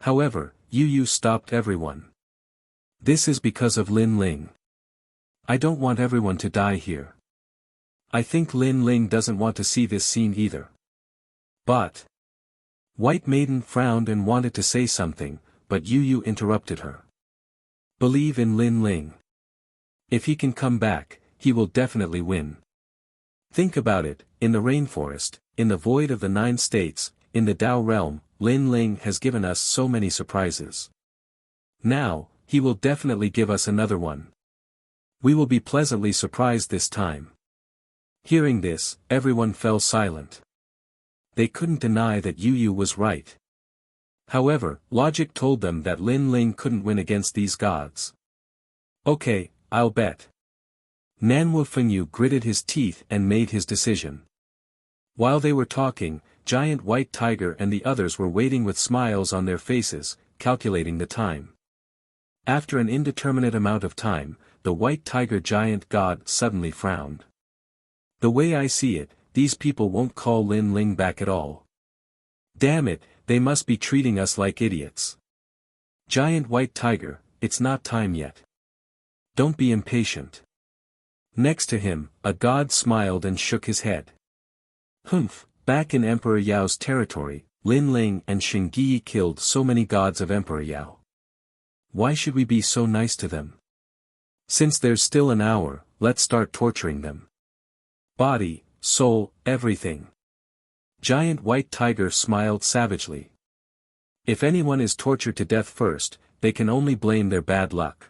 However, Yu stopped everyone. This is because of Lin Ling. I don't want everyone to die here. I think Lin Ling doesn't want to see this scene either. But... White Maiden frowned and wanted to say something, but Yu interrupted her. Believe in Lin Ling. If he can come back, he will definitely win. Think about it, in the rainforest, in the void of the 9 states, in the Dao realm, Lin Ling has given us so many surprises. Now, he will definitely give us another one. We will be pleasantly surprised this time. Hearing this, everyone fell silent. They couldn't deny that Yu was right. However, logic told them that Lin Ling couldn't win against these gods. Okay, I'll bet. Nanwu Fengyu gritted his teeth and made his decision. While they were talking, Giant White Tiger and the others were waiting with smiles on their faces, calculating the time. After an indeterminate amount of time, the White Tiger giant god suddenly frowned. The way I see it, these people won't call Lin Ling back at all. Damn it, they must be treating us like idiots. Giant White Tiger, it's not time yet. Don't be impatient. Next to him, a god smiled and shook his head. Humph, back in Emperor Yao's territory, Lin Ling and Xingyi killed so many gods of Emperor Yao. Why should we be so nice to them? Since there's still an hour, let's start torturing them. Body, soul, everything. Giant White Tiger smiled savagely. If anyone is tortured to death first, they can only blame their bad luck.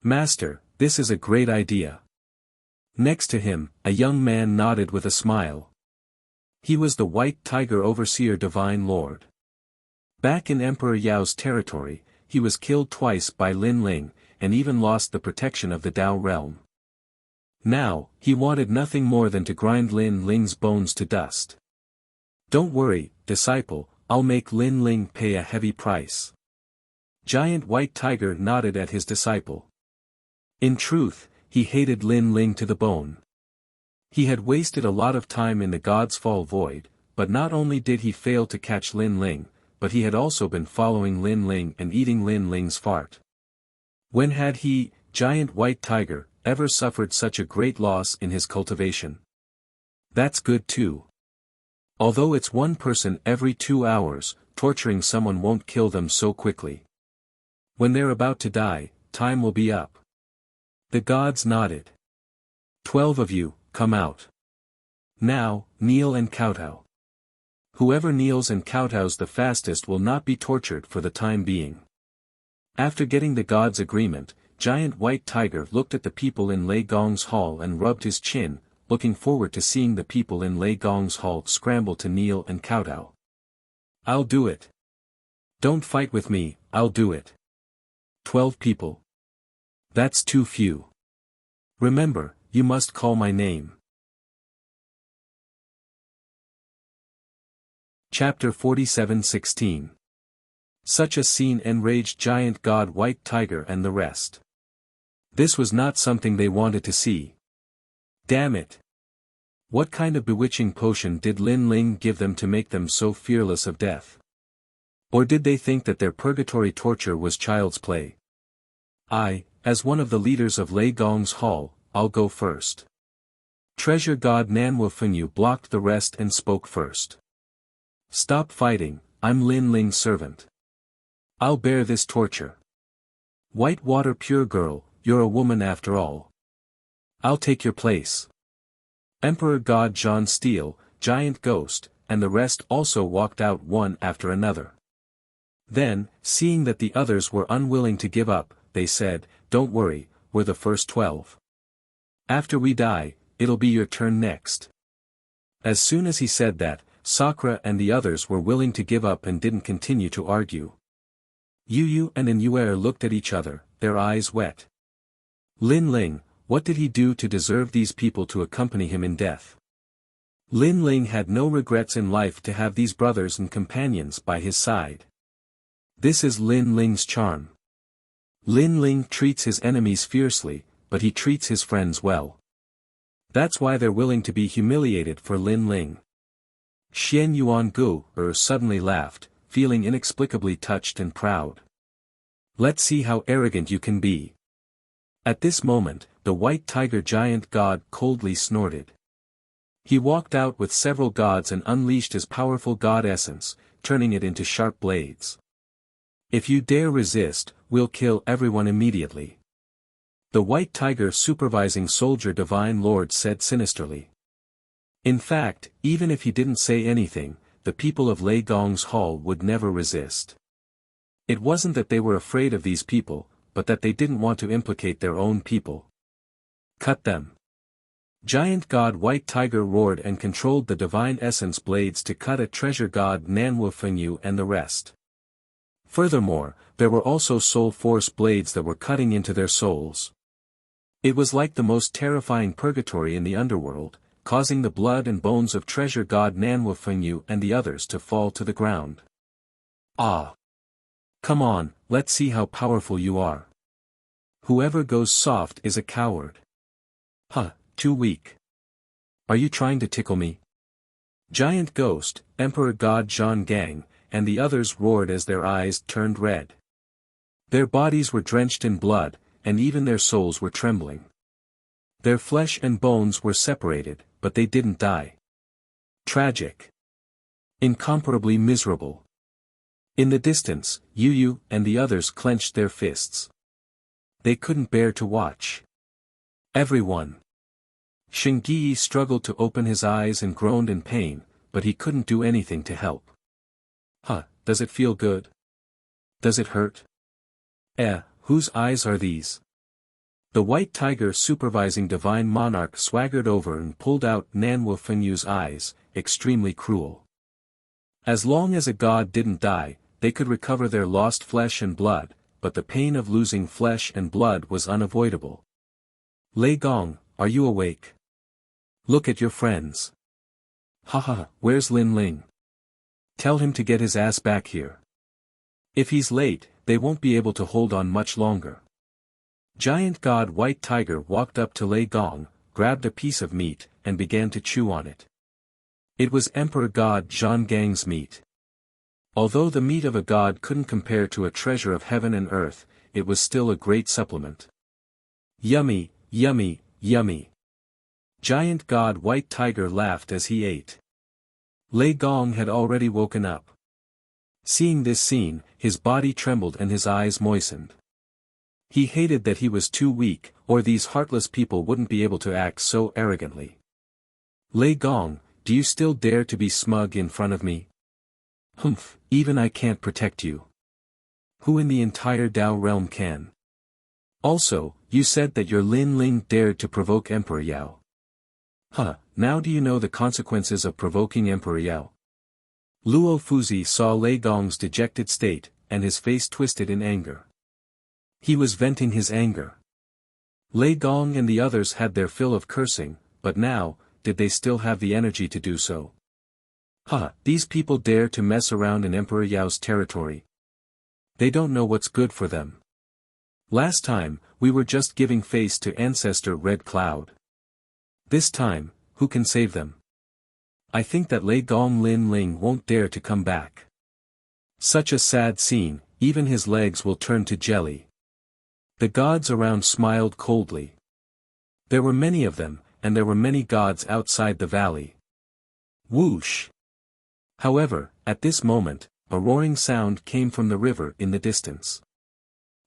Master, this is a great idea. Next to him, a young man nodded with a smile. He was the White Tiger Overseer Divine Lord. Back in Emperor Yao's territory, he was killed twice by Lin Ling, and even lost the protection of the Dao realm. Now, he wanted nothing more than to grind Lin Ling's bones to dust. Don't worry, disciple, I'll make Lin Ling pay a heavy price. Giant White Tiger nodded at his disciple. In truth, he hated Lin Ling to the bone. He had wasted a lot of time in the God's Fall Void, but not only did he fail to catch Lin Ling, but he had also been following Lin Ling and eating Lin Ling's fart. When had he, Giant White Tiger, ever suffered such a great loss in his cultivation? That's good too. Although it's one person every 2 hours, torturing someone won't kill them so quickly. When they're about to die, time will be up. The gods nodded. 12 of you, come out. Now, kneel and kowtow. Whoever kneels and kowtows the fastest will not be tortured for the time being. After getting the gods' agreement, Giant White Tiger looked at the people in Lei Gong's hall and rubbed his chin, looking forward to seeing the people in Lei Gong's hall scramble to kneel and kowtow. I'll do it. Don't fight with me, I'll do it. 12 people. That's too few. Remember, you must call my name. Chapter 47:16. Such a scene enraged Giant God White Tiger and the rest. This was not something they wanted to see. Damn it! What kind of bewitching potion did Lin Ling give them to make them so fearless of death? Or did they think that their purgatory torture was child's play? I, as one of the leaders of Lei Gong's hall, I'll go first. Treasure God Nanwu Fengyu blocked the rest and spoke first. Stop fighting, I'm Lin Ling's servant. I'll bear this torture. White Water Pure Girl, you're a woman after all. I'll take your place. Emperor God John Steel, Giant Ghost, and the rest also walked out one after another. Then, seeing that the others were unwilling to give up, they said, "Don't worry, we're the first 12. After we die, it'll be your turn next." As soon as he said that, Sakura and the others were willing to give up and didn't continue to argue. Yu and Inuer looked at each other, their eyes wet. Lin Ling, what did he do to deserve these people to accompany him in death? Lin Ling had no regrets in life to have these brothers and companions by his side. This is Lin Ling's charm. Lin Ling treats his enemies fiercely, but he treats his friends well. That's why they're willing to be humiliated for Lin Ling. Xian Yuan Gu suddenly laughed, feeling inexplicably touched and proud. Let's see how arrogant you can be. At this moment, the white tiger giant god coldly snorted. He walked out with several gods and unleashed his powerful god essence, turning it into sharp blades. If you dare resist, we'll kill everyone immediately. The white tiger supervising soldier divine lord said sinisterly. In fact, even if he didn't say anything, the people of Lei Gong's hall would never resist. It wasn't that they were afraid of these people, but that they didn't want to implicate their own people. Cut them. Giant god White Tiger roared and controlled the divine essence blades to cut at treasure god Nanwu Fengyu and the rest. Furthermore, there were also soul force blades that were cutting into their souls. It was like the most terrifying purgatory in the underworld, causing the blood and bones of treasure god Nanwu Fengyu and the others to fall to the ground. Ah! Come on, let's see how powerful you are. Whoever goes soft is a coward. Huh, too weak. Are you trying to tickle me? Giant Ghost, Emperor God Zhang Gang, and the others roared as their eyes turned red. Their bodies were drenched in blood, and even their souls were trembling. Their flesh and bones were separated, but they didn't die. Tragic. Incomparably miserable. In the distance, Yu and the others clenched their fists. They couldn't bear to watch. Everyone. Shingyi struggled to open his eyes and groaned in pain, but he couldn't do anything to help. Huh, does it feel good? Does it hurt? Whose eyes are these? The white tiger supervising divine monarch swaggered over and pulled out Nanwu Fengyu's eyes, extremely cruel. As long as a god didn't die, they could recover their lost flesh and blood, but the pain of losing flesh and blood was unavoidable. Lei Gong, are you awake? Look at your friends. Haha, where's Lin Ling? Tell him to get his ass back here. If he's late, they won't be able to hold on much longer. Giant god White Tiger walked up to Lei Gong, grabbed a piece of meat, and began to chew on it. It was Emperor God Zhang Gang's meat. Although the meat of a god couldn't compare to a treasure of heaven and earth, it was still a great supplement. Yummy, yummy, yummy. Giant god White Tiger laughed as he ate. Lei Gong had already woken up. Seeing this scene, his body trembled and his eyes moistened. He hated that he was too weak, or these heartless people wouldn't be able to act so arrogantly. Lei Gong, do you still dare to be smug in front of me? Humph, even I can't protect you. Who in the entire Dao realm can? Also, you said that your Lin Ling dared to provoke Emperor Yao. Huh, now do you know the consequences of provoking Emperor Yao? Luo Fuzi saw Lei Gong's dejected state, and his face twisted in anger. He was venting his anger. Lei Gong and the others had their fill of cursing, but now, did they still have the energy to do so? These people dare to mess around in Emperor Yao's territory. They don't know what's good for them. Last time, we were just giving face to Ancestor Red Cloud. This time, who can save them? I think that Lei Gong Lin Ling won't dare to come back. Such a sad scene, even his legs will turn to jelly. The gods around smiled coldly. There were many of them, and there were many gods outside the valley. Whoosh! However, at this moment, a roaring sound came from the river in the distance.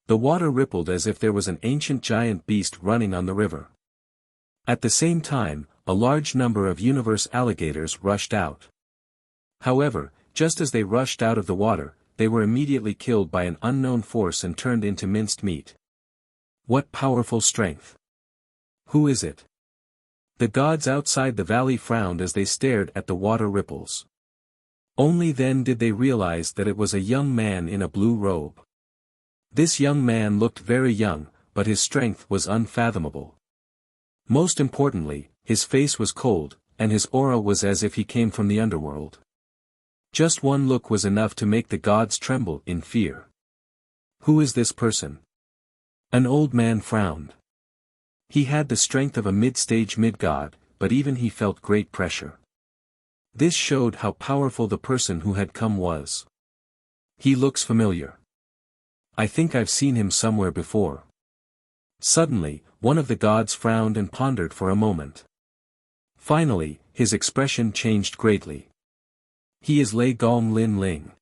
The water rippled as if there was an ancient giant beast running on the river. At the same time, a large number of universe alligators rushed out. However, just as they rushed out of the water, they were immediately killed by an unknown force and turned into minced meat. What powerful strength! Who is it? The gods outside the valley frowned as they stared at the water ripples. Only then did they realize that it was a young man in a blue robe. This young man looked very young, but his strength was unfathomable. Most importantly, his face was cold, and his aura was as if he came from the underworld. Just one look was enough to make the gods tremble in fear. Who is this person? An old man frowned. He had the strength of a mid-stage mid-god, but even he felt great pressure. This showed how powerful the person who had come was. He looks familiar. I think I've seen him somewhere before. Suddenly, one of the gods frowned and pondered for a moment. Finally, his expression changed greatly. He is Lei Gong Lin Ling.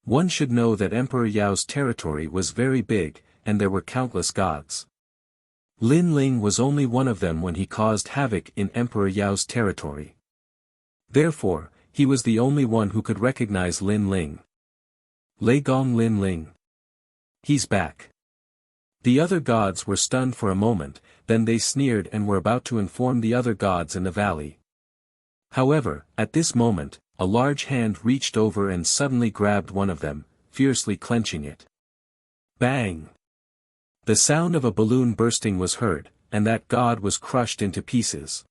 One should know that Emperor Yao's territory was very big, and there were countless gods. Lin Ling was only one of them when he caused havoc in Emperor Yao's territory. Therefore, he was the only one who could recognize Lin Ling. Lei Gong Lin Ling. He's back. The other gods were stunned for a moment, then they sneered and were about to inform the other gods in the valley. However, at this moment, a large hand reached over and suddenly grabbed one of them, fiercely clenching it. Bang! The sound of a balloon bursting was heard, and that god was crushed into pieces.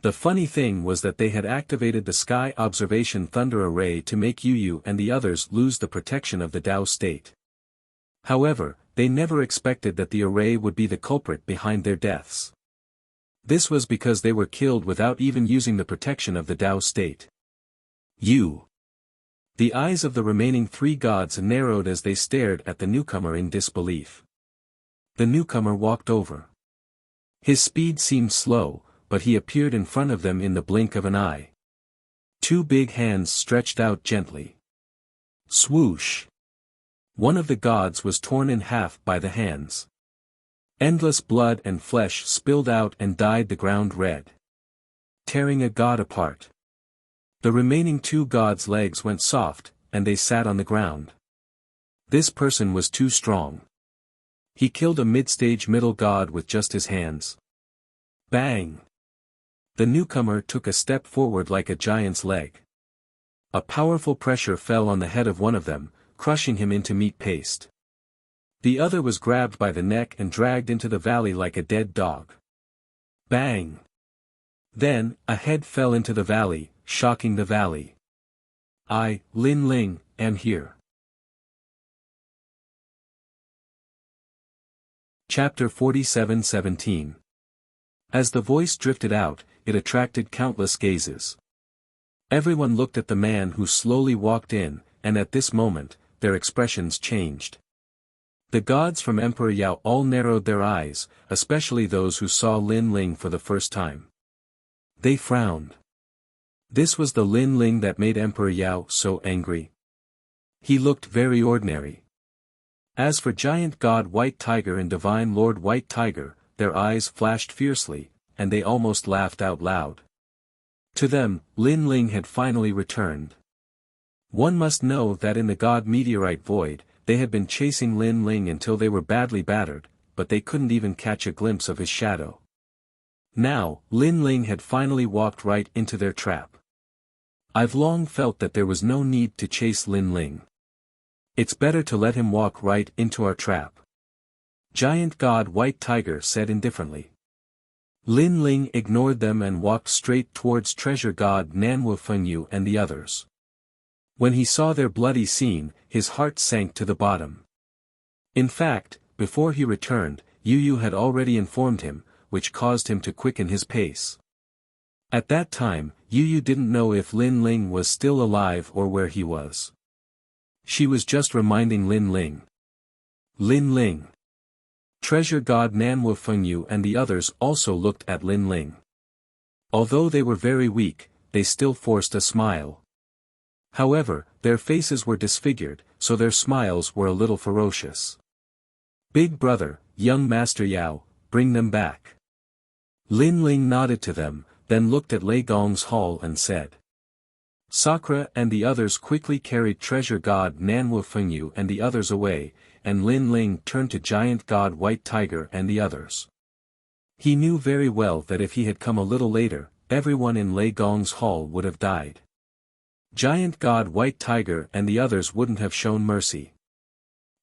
The funny thing was that they had activated the Sky Observation Thunder Array to make Yu and the others lose the protection of the Tao state. However, they never expected that the array would be the culprit behind their deaths. This was because they were killed without even using the protection of the Tao state. The eyes of the remaining three gods narrowed as they stared at the newcomer in disbelief. The newcomer walked over. His speed seemed slow, but he appeared in front of them in the blink of an eye. Two big hands stretched out gently. Swoosh! One of the gods was torn in half by the hands. Endless blood and flesh spilled out and dyed the ground red, tearing a god apart. The remaining two gods' legs went soft, and they sat on the ground. This person was too strong. He killed a mid-stage middle god with just his hands. Bang! The newcomer took a step forward like a giant's leg. A powerful pressure fell on the head of one of them, crushing him into meat paste. The other was grabbed by the neck and dragged into the valley like a dead dog. Bang! Then, a head fell into the valley, shocking the valley. I, Lin Ling, am here. Chapter 47:17. As the voice drifted out, it attracted countless gazes. Everyone looked at the man who slowly walked in, and at this moment, their expressions changed. The gods from Emperor Yao all narrowed their eyes, especially those who saw Lin Ling for the first time. They frowned. This was the Lin Ling that made Emperor Yao so angry. He looked very ordinary. As for Giant God White Tiger and Divine Lord White Tiger, their eyes flashed fiercely, and they almost laughed out loud. To them, Lin Ling had finally returned. One must know that in the God Meteorite Void, they had been chasing Lin Ling until they were badly battered, but they couldn't even catch a glimpse of his shadow. Now, Lin Ling had finally walked right into their trap. I've long felt that there was no need to chase Lin Ling. It's better to let him walk right into our trap. Giant God White Tiger said indifferently. Lin Ling ignored them and walked straight towards Treasure God Nanwu Fengyu and the others. When he saw their bloody scene, his heart sank to the bottom. In fact, before he returned, Yu had already informed him, which caused him to quicken his pace. At that time, Yu didn't know if Lin Ling was still alive or where he was. She was just reminding Lin Ling. Lin Ling. Treasure God Nanwu Fengyu and the others also looked at Lin Ling. Although they were very weak, they still forced a smile. However, their faces were disfigured, so their smiles were a little ferocious. Big brother, young Master Yao, bring them back. Lin Ling nodded to them, then looked at Lei Gong's hall and said. Sakura and the others quickly carried Treasure God Nanwu Fengyu and the others away, and Lin Ling turned to Giant God White Tiger and the others. He knew very well that if he had come a little later, everyone in Lei Gong's hall would have died. Giant God White Tiger and the others wouldn't have shown mercy.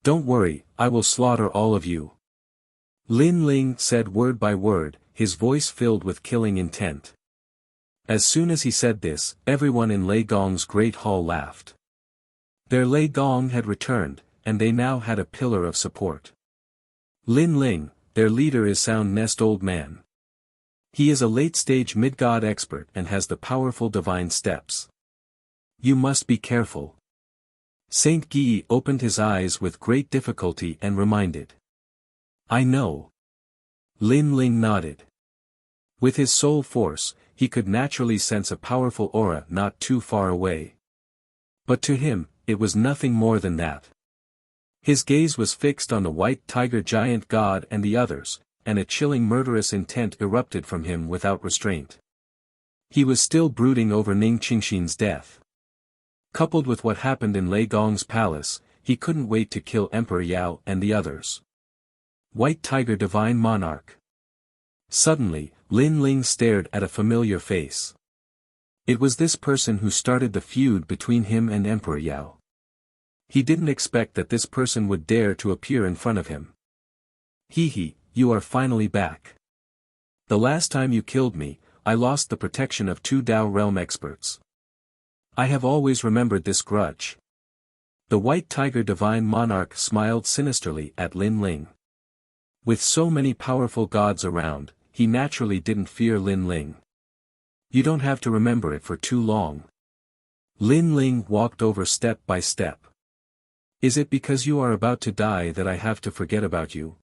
Don't worry, I will slaughter all of you. Lin Ling said word by word, his voice filled with killing intent. As soon as he said this, everyone in Lei Gong's great hall laughed. Their Lei Gong had returned, and they now had a pillar of support. Lin Ling, their leader, is Sound Nest Old Man. He is a late-stage mid-god expert and has the powerful divine steps. You must be careful. Saint Guy opened his eyes with great difficulty and reminded. I know. Lin Ling nodded. With his soul force, he could naturally sense a powerful aura not too far away. But to him, it was nothing more than that. His gaze was fixed on the white tiger giant god and the others, and a chilling murderous intent erupted from him without restraint. He was still brooding over Ning Qingxin's death. Coupled with what happened in Lei Gong's palace, he couldn't wait to kill Emperor Yao and the others. White Tiger Divine Monarch. Suddenly, Lin Ling stared at a familiar face. It was this person who started the feud between him and Emperor Yao. He didn't expect that this person would dare to appear in front of him. He, you are finally back. The last time you killed me, I lost the protection of 2 Dao realm experts. I have always remembered this grudge. The White Tiger Divine Monarch smiled sinisterly at Lin Ling. With so many powerful gods around, he naturally didn't fear Lin Ling. You don't have to remember it for too long. Lin Ling walked over step by step. Is it because you are about to die that I have to forget about you?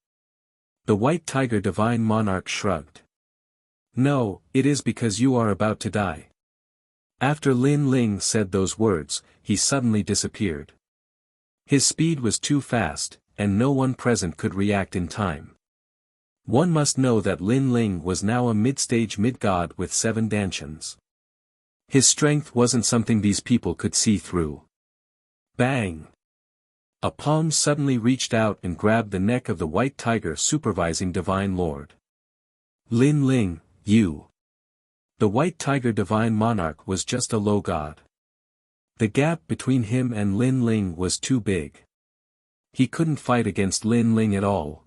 The White Tiger Divine Monarch shrugged. No, it is because you are about to die. After Lin Ling said those words, he suddenly disappeared. His speed was too fast, and no one present could react in time. One must know that Lin Ling was now a mid-stage mid-god with 7 dantians. His strength wasn't something these people could see through. Bang! A palm suddenly reached out and grabbed the neck of the White Tiger supervising Divine Lord. Lin Ling, you. The White Tiger Divine Monarch was just a low god. The gap between him and Lin Ling was too big. He couldn't fight against Lin Ling at all.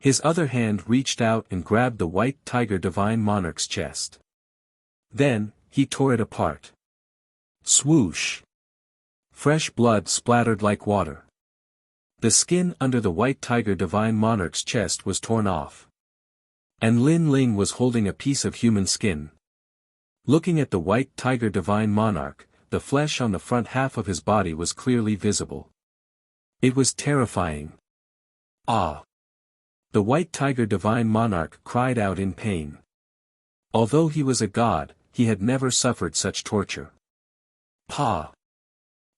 His other hand reached out and grabbed the White Tiger Divine Monarch's chest. Then, he tore it apart. Swoosh! Fresh blood splattered like water. The skin under the White Tiger Divine Monarch's chest was torn off. And Lin Ling was holding a piece of human skin. Looking at the White Tiger Divine Monarch, the flesh on the front half of his body was clearly visible. It was terrifying. Ah! The White Tiger Divine Monarch cried out in pain. Although he was a god, he had never suffered such torture. Pa!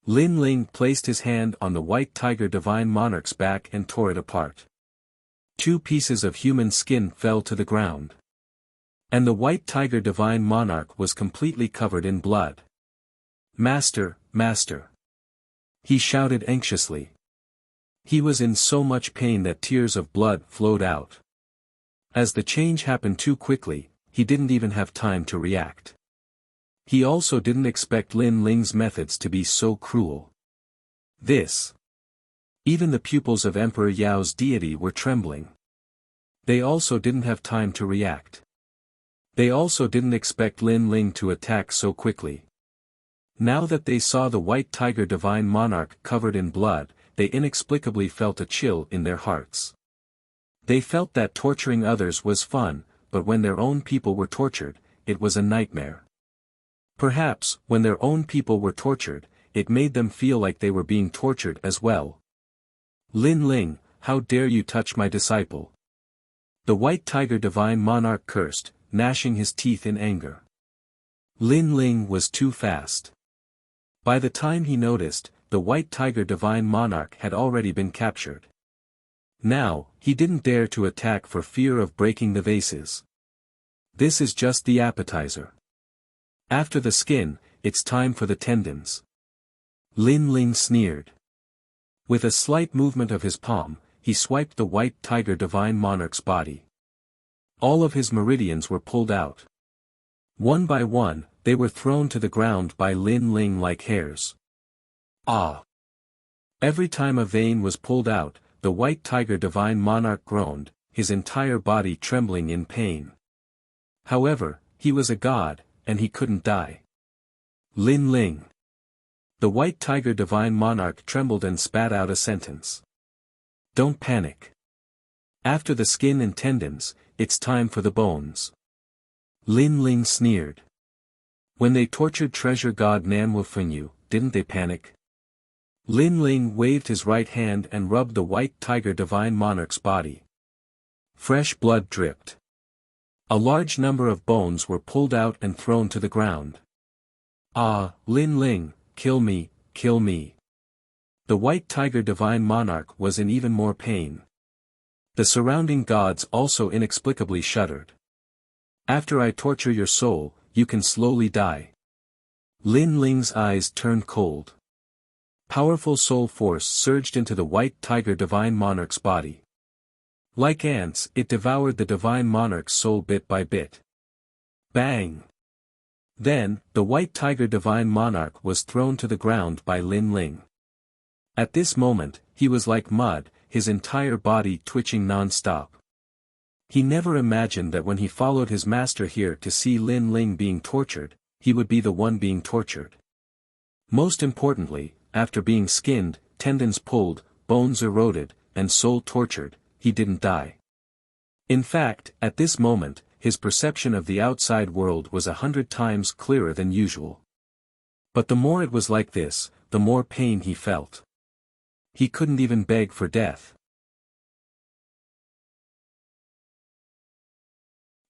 Lin Ling placed his hand on the White Tiger Divine Monarch's back and tore it apart. 2 pieces of human skin fell to the ground. And the White Tiger Divine Monarch was completely covered in blood. Master, Master! He shouted anxiously. He was in so much pain that tears of blood flowed out. As the change happened too quickly, he didn't even have time to react. He also didn't expect Lin Ling's methods to be so cruel. This. Even the pupils of Emperor Yao's deity were trembling. They also didn't have time to react. They also didn't expect Lin Ling to attack so quickly. Now that they saw the White Tiger Divine Monarch covered in blood, they inexplicably felt a chill in their hearts. They felt that torturing others was fun, but when their own people were tortured, it was a nightmare. Perhaps, when their own people were tortured, it made them feel like they were being tortured as well. Lin Ling, how dare you touch my disciple? The White Tiger Divine Monarch cursed, gnashing his teeth in anger. Lin Ling was too fast. By the time he noticed, the White Tiger Divine Monarch had already been captured. Now, he didn't dare to attack for fear of breaking the vases. This is just the appetizer. After the skin, it's time for the tendons. Lin Ling sneered. With a slight movement of his palm, he swiped the White Tiger Divine Monarch's body. All of his meridians were pulled out. One by one, they were thrown to the ground by Lin Ling like hairs. Ah! Every time a vein was pulled out, the White Tiger Divine Monarch groaned, his entire body trembling in pain. However, he was a god, and he couldn't die. Lin Ling. The White Tiger Divine Monarch trembled and spat out a sentence. Don't panic. After the skin and tendons, it's time for the bones. Lin Ling sneered. When they tortured treasure god Nanwu Fengyu, didn't they panic? Lin Ling waved his right hand and rubbed the white tiger divine monarch's body. Fresh blood dripped. A large number of bones were pulled out and thrown to the ground. Ah, Lin Ling, kill me, kill me. The white tiger divine monarch was in even more pain. The surrounding gods also inexplicably shuddered. After I torture your soul, you can slowly die. Lin Ling's eyes turned cold. Powerful soul force surged into the white tiger divine monarch's body. Like ants, it devoured the divine monarch's soul bit by bit. Bang! Then, the white tiger divine monarch was thrown to the ground by Lin Ling. At this moment, he was like mud, his entire body twitching non-stop. He never imagined that when he followed his master here to see Lin Ling being tortured, he would be the one being tortured. Most importantly, after being skinned, tendons pulled, bones eroded, and soul tortured, he didn't die. In fact, at this moment, his perception of the outside world was 100 times clearer than usual. But the more it was like this, the more pain he felt. He couldn't even beg for death.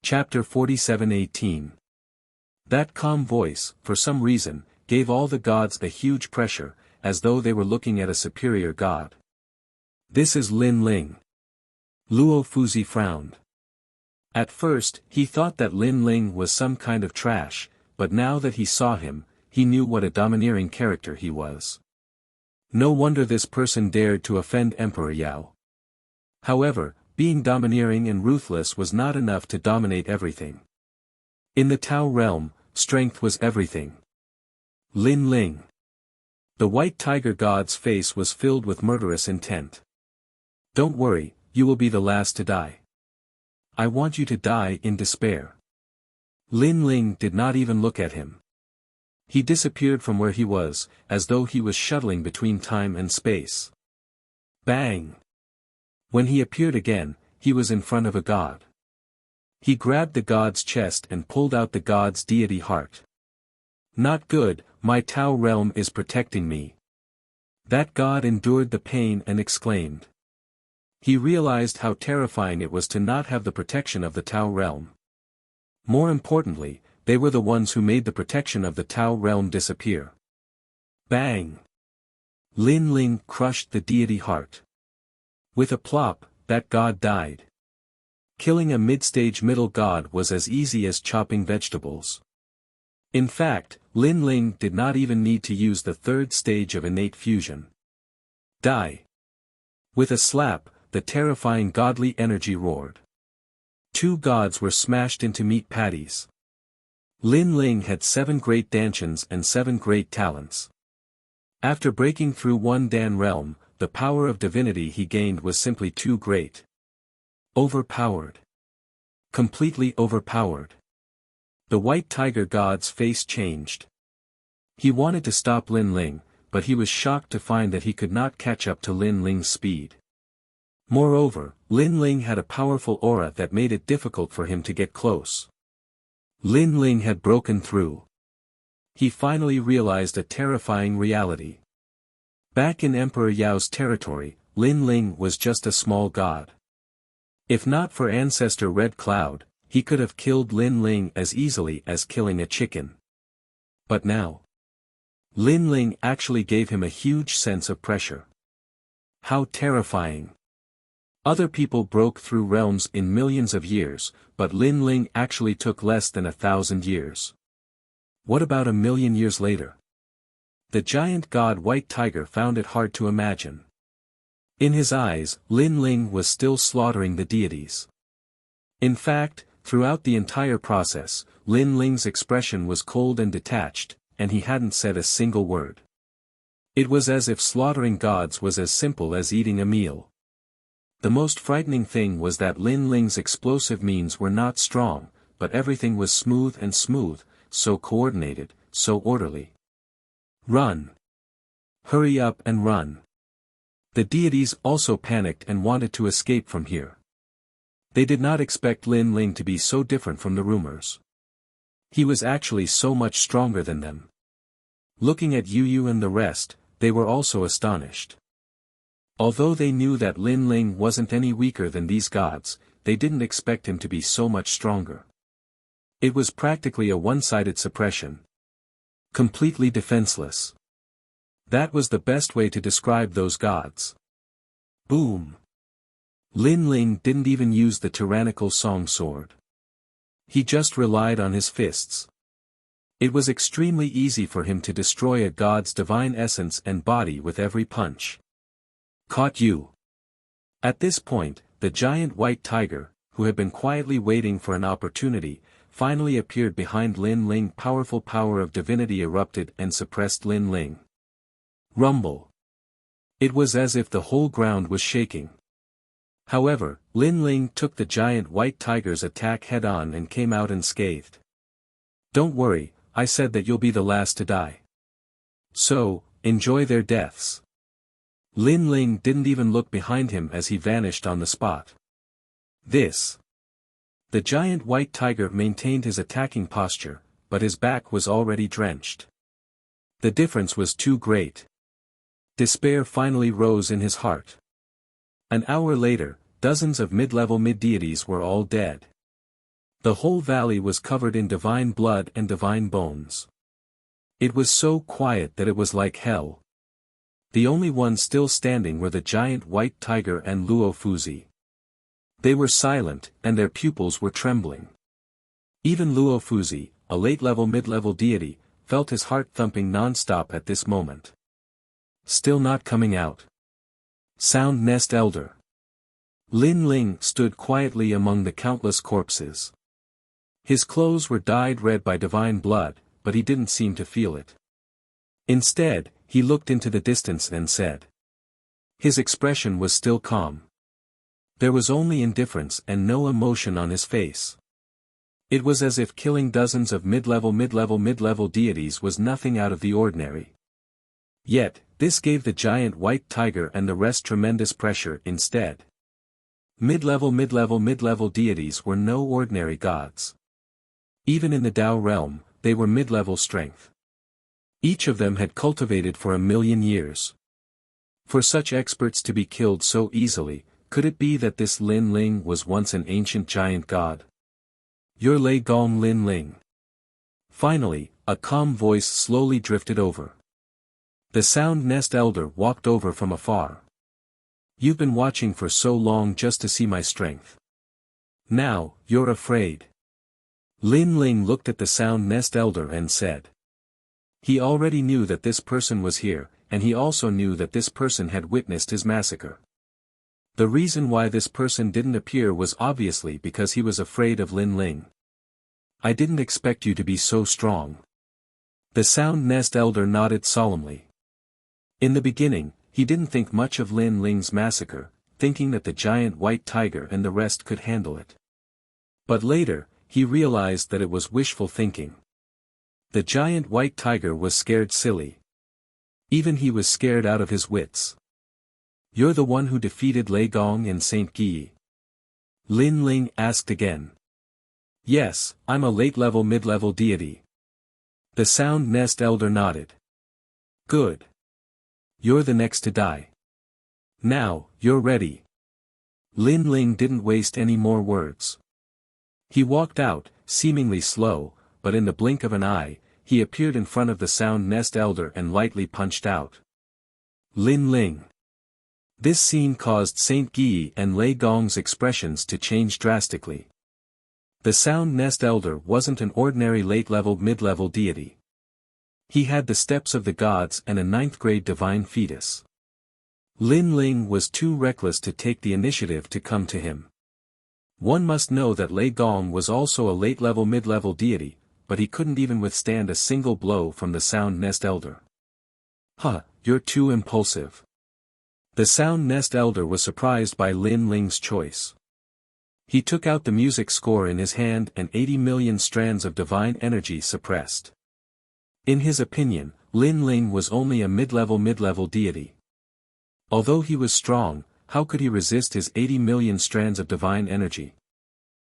Chapter 47:18. That calm voice, for some reason, gave all the gods a huge pressure, as though they were looking at a superior god. This is Lin Ling. Luo Fuzi frowned. At first, he thought that Lin Ling was some kind of trash, but now that he saw him, he knew what a domineering character he was. No wonder this person dared to offend Emperor Yao. However, being domineering and ruthless was not enough to dominate everything. In the Tao realm, strength was everything. Lin Ling. The white tiger god's face was filled with murderous intent. Don't worry, you will be the last to die. I want you to die in despair. Lin Ling did not even look at him. He disappeared from where he was, as though he was shuttling between time and space. Bang! When he appeared again, he was in front of a god. He grabbed the god's chest and pulled out the god's deity heart. Not good, my Tao realm is protecting me. That god endured the pain and exclaimed. He realized how terrifying it was to not have the protection of the Tao realm. More importantly, they were the ones who made the protection of the Tao realm disappear. Bang! Lin Ling crushed the deity heart. With a plop, that god died. Killing a mid-stage middle god was as easy as chopping vegetables. In fact, Lin Ling did not even need to use the third stage of innate fusion. Die! With a slap, the terrifying godly energy roared. Two gods were smashed into meat patties. Lin Ling had 7 great dantians and 7 great talents. After breaking through one Dan realm, the power of divinity he gained was simply too great. Overpowered. Completely overpowered. The white tiger god's face changed. He wanted to stop Lin Ling, but he was shocked to find that he could not catch up to Lin Ling's speed. Moreover, Lin Ling had a powerful aura that made it difficult for him to get close. Lin Ling had broken through. He finally realized a terrifying reality. Back in Emperor Yao's territory, Lin Ling was just a small god. If not for Ancestor Red Cloud, he could have killed Lin Ling as easily as killing a chicken. But now, Lin Ling actually gave him a huge sense of pressure. How terrifying! Other people broke through realms in millions of years, but Lin Ling actually took less than 1,000 years. What about 1,000,000 years later? The giant god White Tiger found it hard to imagine. In his eyes, Lin Ling was still slaughtering the deities. In fact, throughout the entire process, Lin Ling's expression was cold and detached, and he hadn't said a single word. It was as if slaughtering gods was as simple as eating a meal. The most frightening thing was that Lin Ling's explosive means were not strong, but everything was smooth, so coordinated, so orderly. Run! Hurry up and run! The deities also panicked and wanted to escape from here. They did not expect Lin Ling to be so different from the rumors. He was actually so much stronger than them. Looking at Yu Yu and the rest, they were also astonished. Although they knew that Lin Ling wasn't any weaker than these gods, they didn't expect him to be so much stronger. It was practically a one-sided suppression. Completely defenseless. That was the best way to describe those gods. Boom! Lin Ling didn't even use the tyrannical song sword. He just relied on his fists. It was extremely easy for him to destroy a god's divine essence and body with every punch. Caught you! At this point, the giant white tiger, who had been quietly waiting for an opportunity, finally appeared behind Lin Ling. Powerful power of divinity erupted and suppressed Lin Ling. Rumble! It was as if the whole ground was shaking. However, Lin Ling took the giant white tiger's attack head-on and came out unscathed. Don't worry, I said that you'll be the last to die. So, enjoy their deaths. Lin Ling didn't even look behind him as he vanished on the spot. The giant white tiger maintained his attacking posture, but his back was already drenched. The difference was too great. Despair finally rose in his heart. An hour later, dozens of mid-level mid-deities were all dead. The whole valley was covered in divine blood and divine bones. It was so quiet that it was like hell. The only ones still standing were the giant white tiger and Luo Fuzi. They were silent, and their pupils were trembling. Even Luo Fuzi, a late-level mid-level deity, felt his heart thumping non-stop at this moment. Still not coming out. Sound Nest Elder. Lin Ling stood quietly among the countless corpses. His clothes were dyed red by divine blood, but he didn't seem to feel it. Instead, he looked into the distance and said. His expression was still calm. There was only indifference and no emotion on his face. It was as if killing dozens of mid-level deities was nothing out of the ordinary. Yet, this gave the giant white tiger and the rest tremendous pressure instead. Mid-level deities were no ordinary gods. Even in the Tao realm, they were mid-level strength. Each of them had cultivated for 1,000,000 years. For such experts to be killed so easily, could it be that this Lin Ling was once an ancient giant god? You're Lei Gong Lin Ling. Finally, a calm voice slowly drifted over. The Sound Nest Elder walked over from afar. You've been watching for so long just to see my strength. Now, you're afraid. Lin Ling looked at the Sound Nest Elder and said. He already knew that this person was here, and he also knew that this person had witnessed his massacre. The reason why this person didn't appear was obviously because he was afraid of Lin Ling. I didn't expect you to be so strong. The Sound Nest Elder nodded solemnly. In the beginning, he didn't think much of Lin Ling's massacre, thinking that the giant white tiger and the rest could handle it. But later, he realized that it was wishful thinking. The giant white tiger was scared silly. Even he was scared out of his wits. You're the one who defeated Lei Gong and Saint Guyi? Lin Ling asked again. Yes, I'm a late-level mid-level deity. The Sound Nest Elder nodded. Good. You're the next to die. Now, you're ready. Lin Ling didn't waste any more words. He walked out, seemingly slow, but in the blink of an eye, he appeared in front of the Sound Nest Elder and lightly punched out. Lin Ling. This scene caused Saint Guyi and Lei Gong's expressions to change drastically. The Sound Nest Elder wasn't an ordinary late-level mid-level deity. He had the steps of the gods and a 9th-grade divine fetus. Lin Ling was too reckless to take the initiative to come to him. One must know that Lei Gong was also a late-level mid-level deity, but he couldn't even withstand a single blow from the Sound Nest Elder. Huh, you're too impulsive. The Sound Nest Elder was surprised by Lin Ling's choice. He took out the music score in his hand and 80 million strands of divine energy suppressed. In his opinion, Lin Ling was only a mid-level deity. Although he was strong, how could he resist his 80 million strands of divine energy?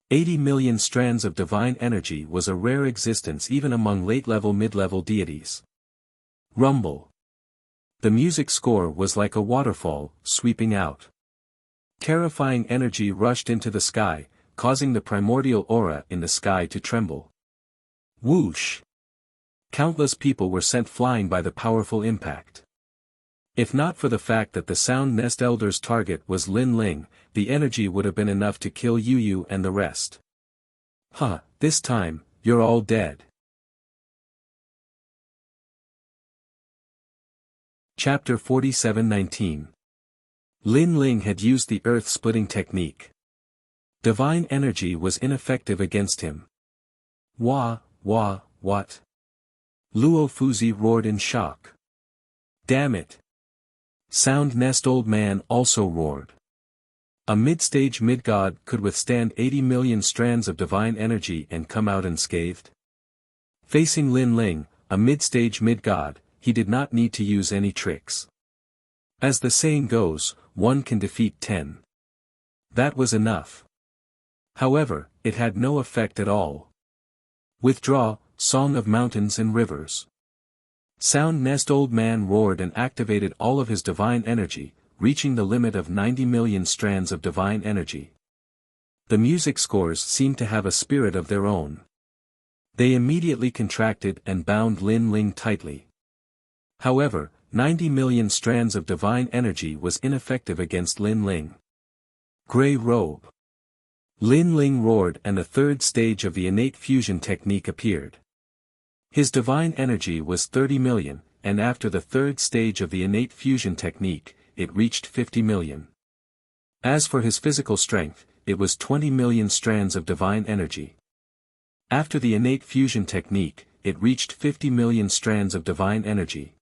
80 million strands of divine energy was a rare existence even among late-level mid-level deities. Rumble. The music score was like a waterfall, sweeping out. Terrifying energy rushed into the sky, causing the primordial aura in the sky to tremble. Whoosh! Countless people were sent flying by the powerful impact. If not for the fact that the Sound Nest Elder's target was Lin Ling, the energy would have been enough to kill Yu and the rest. Huh, this time, you're all dead. Chapter 47:19. Lin Ling had used the earth-splitting technique. Divine energy was ineffective against him. What? Luo Fuzi roared in shock. Damn it! Sound Nest Old Man also roared. A mid-stage mid-god could withstand 80 million strands of divine energy and come out unscathed? Facing Lin Ling, a mid-stage mid-god, he did not need to use any tricks. As the saying goes, one can defeat 10. That was enough. However, it had no effect at all. Withdraw, Song of Mountains and Rivers. Sound Nest Old Man roared and activated all of his divine energy, reaching the limit of 90 million strands of divine energy. The music scores seemed to have a spirit of their own. They immediately contracted and bound Lin Ling tightly. However, 90 million strands of divine energy was ineffective against Lin Ling. Grey Robe. Lin Ling roared and the third stage of the innate fusion technique appeared. His divine energy was 30 million, and after the third stage of the innate fusion technique, it reached 50 million. As for his physical strength, it was 20 million strands of divine energy. After the innate fusion technique, it reached 50 million strands of divine energy.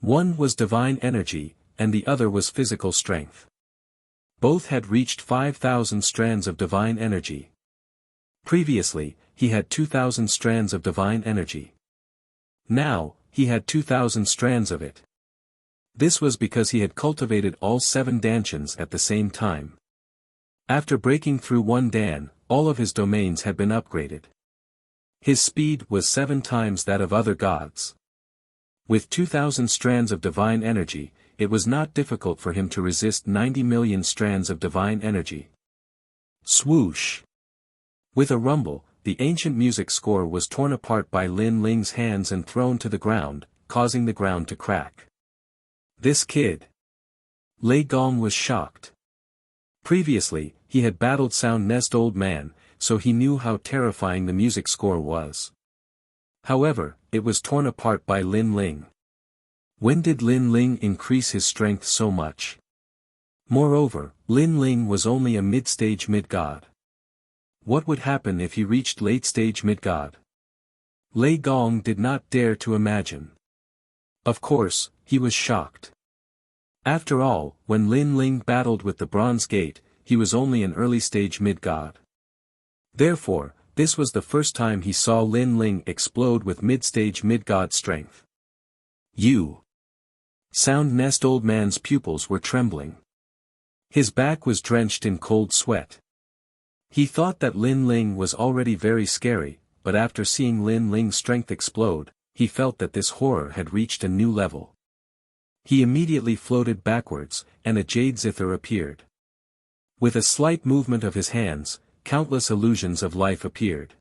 One was divine energy, and the other was physical strength. Both had reached 5,000 strands of divine energy. Previously, he had 2,000 strands of divine energy. Now, he had 2,000 strands of it. This was because he had cultivated all 7 danchans at the same time. After breaking through one dan, all of his domains had been upgraded. His speed was 7 times that of other gods. With 2,000 strands of divine energy, it was not difficult for him to resist 90 million strands of divine energy. Swoosh! With a rumble, the ancient music score was torn apart by Lin Ling's hands and thrown to the ground, causing the ground to crack. This kid! Lei Gong was shocked. Previously, he had battled Sound Nest Old Man, so he knew how terrifying the music score was. However, it was torn apart by Lin Ling. When did Lin Ling increase his strength so much? Moreover, Lin Ling was only a mid-stage mid-god. What would happen if he reached late-stage mid-god? Lei Gong did not dare to imagine. Of course, he was shocked. After all, when Lin Ling battled with the Bronze Gate, he was only an early-stage mid-god. Therefore, this was the first time he saw Lin Ling explode with mid-stage mid-god strength. Sound Nest Old Man's pupils were trembling. His back was drenched in cold sweat. He thought that Lin Ling was already very scary, but after seeing Lin Ling's strength explode, he felt that this horror had reached a new level. He immediately floated backwards, and a jade zither appeared. With a slight movement of his hands, countless illusions of life appeared.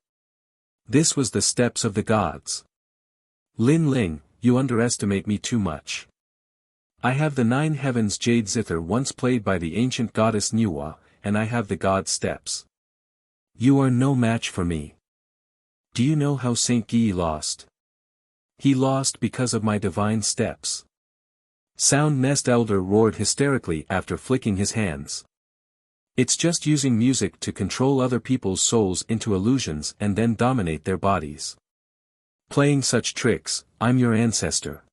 This was the steps of the gods. Lin Ling, you underestimate me too much. I have the 9 heavens jade zither once played by the ancient goddess Nuwa, and I have the god steps. You are no match for me. Do you know how Saint Guy lost? He lost because of my divine steps. Sound Nest Elder roared hysterically after flicking his hands. It's just using music to control other people's souls into illusions and then dominate their bodies. Playing such tricks, I'm your ancestor.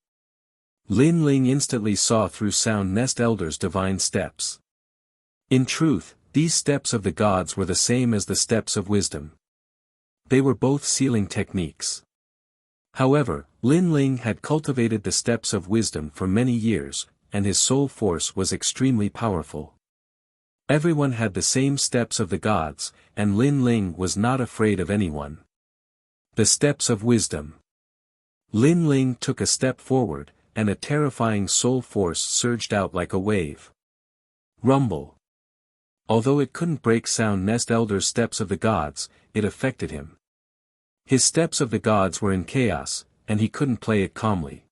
Lin Ling instantly saw through Sound Nest Elder's divine steps. In truth, these steps of the gods were the same as the steps of wisdom. They were both sealing techniques. However, Lin Ling had cultivated the steps of wisdom for many years, and his soul force was extremely powerful. Everyone had the same steps of the gods, and Lin Ling was not afraid of anyone. The steps of wisdom. Lin Ling took a step forward, and a terrifying soul force surged out like a wave. Rumble. Although it couldn't break Sound Nest Elder's steps of the gods, it affected him. His steps of the gods were in chaos, and he couldn't play it calmly.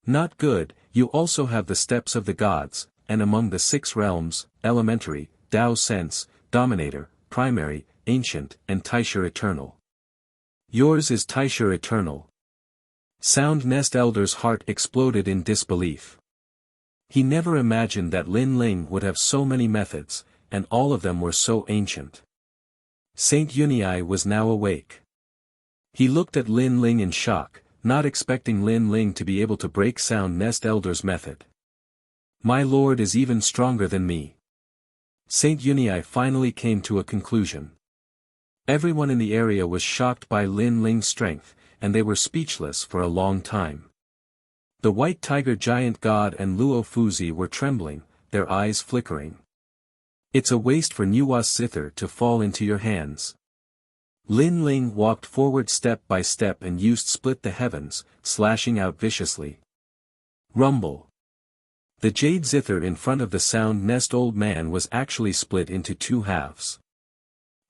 Not good. You also have the steps of the gods, and among the 6 realms, elementary, Tao sense, dominator, primary, ancient, and Taisha eternal. Yours is Taisha eternal. Sound Nest Elder's heart exploded in disbelief. He never imagined that Lin Ling would have so many methods, and all of them were so ancient. Saint Yunyi was now awake. He looked at Lin Ling in shock, not expecting Lin Ling to be able to break Sound Nest Elder's method. My lord is even stronger than me. Saint Yunyi finally came to a conclusion. Everyone in the area was shocked by Lin Ling's strength, and they were speechless for a long time. The White Tiger Giant God and Luo Fuzi were trembling, their eyes flickering. It's a waste for Nuwa's zither to fall into your hands. Lin Ling walked forward step by step and used Split the Heavens, slashing out viciously. Rumble. The jade zither in front of the Sound Nest Old Man was actually split into 2 halves.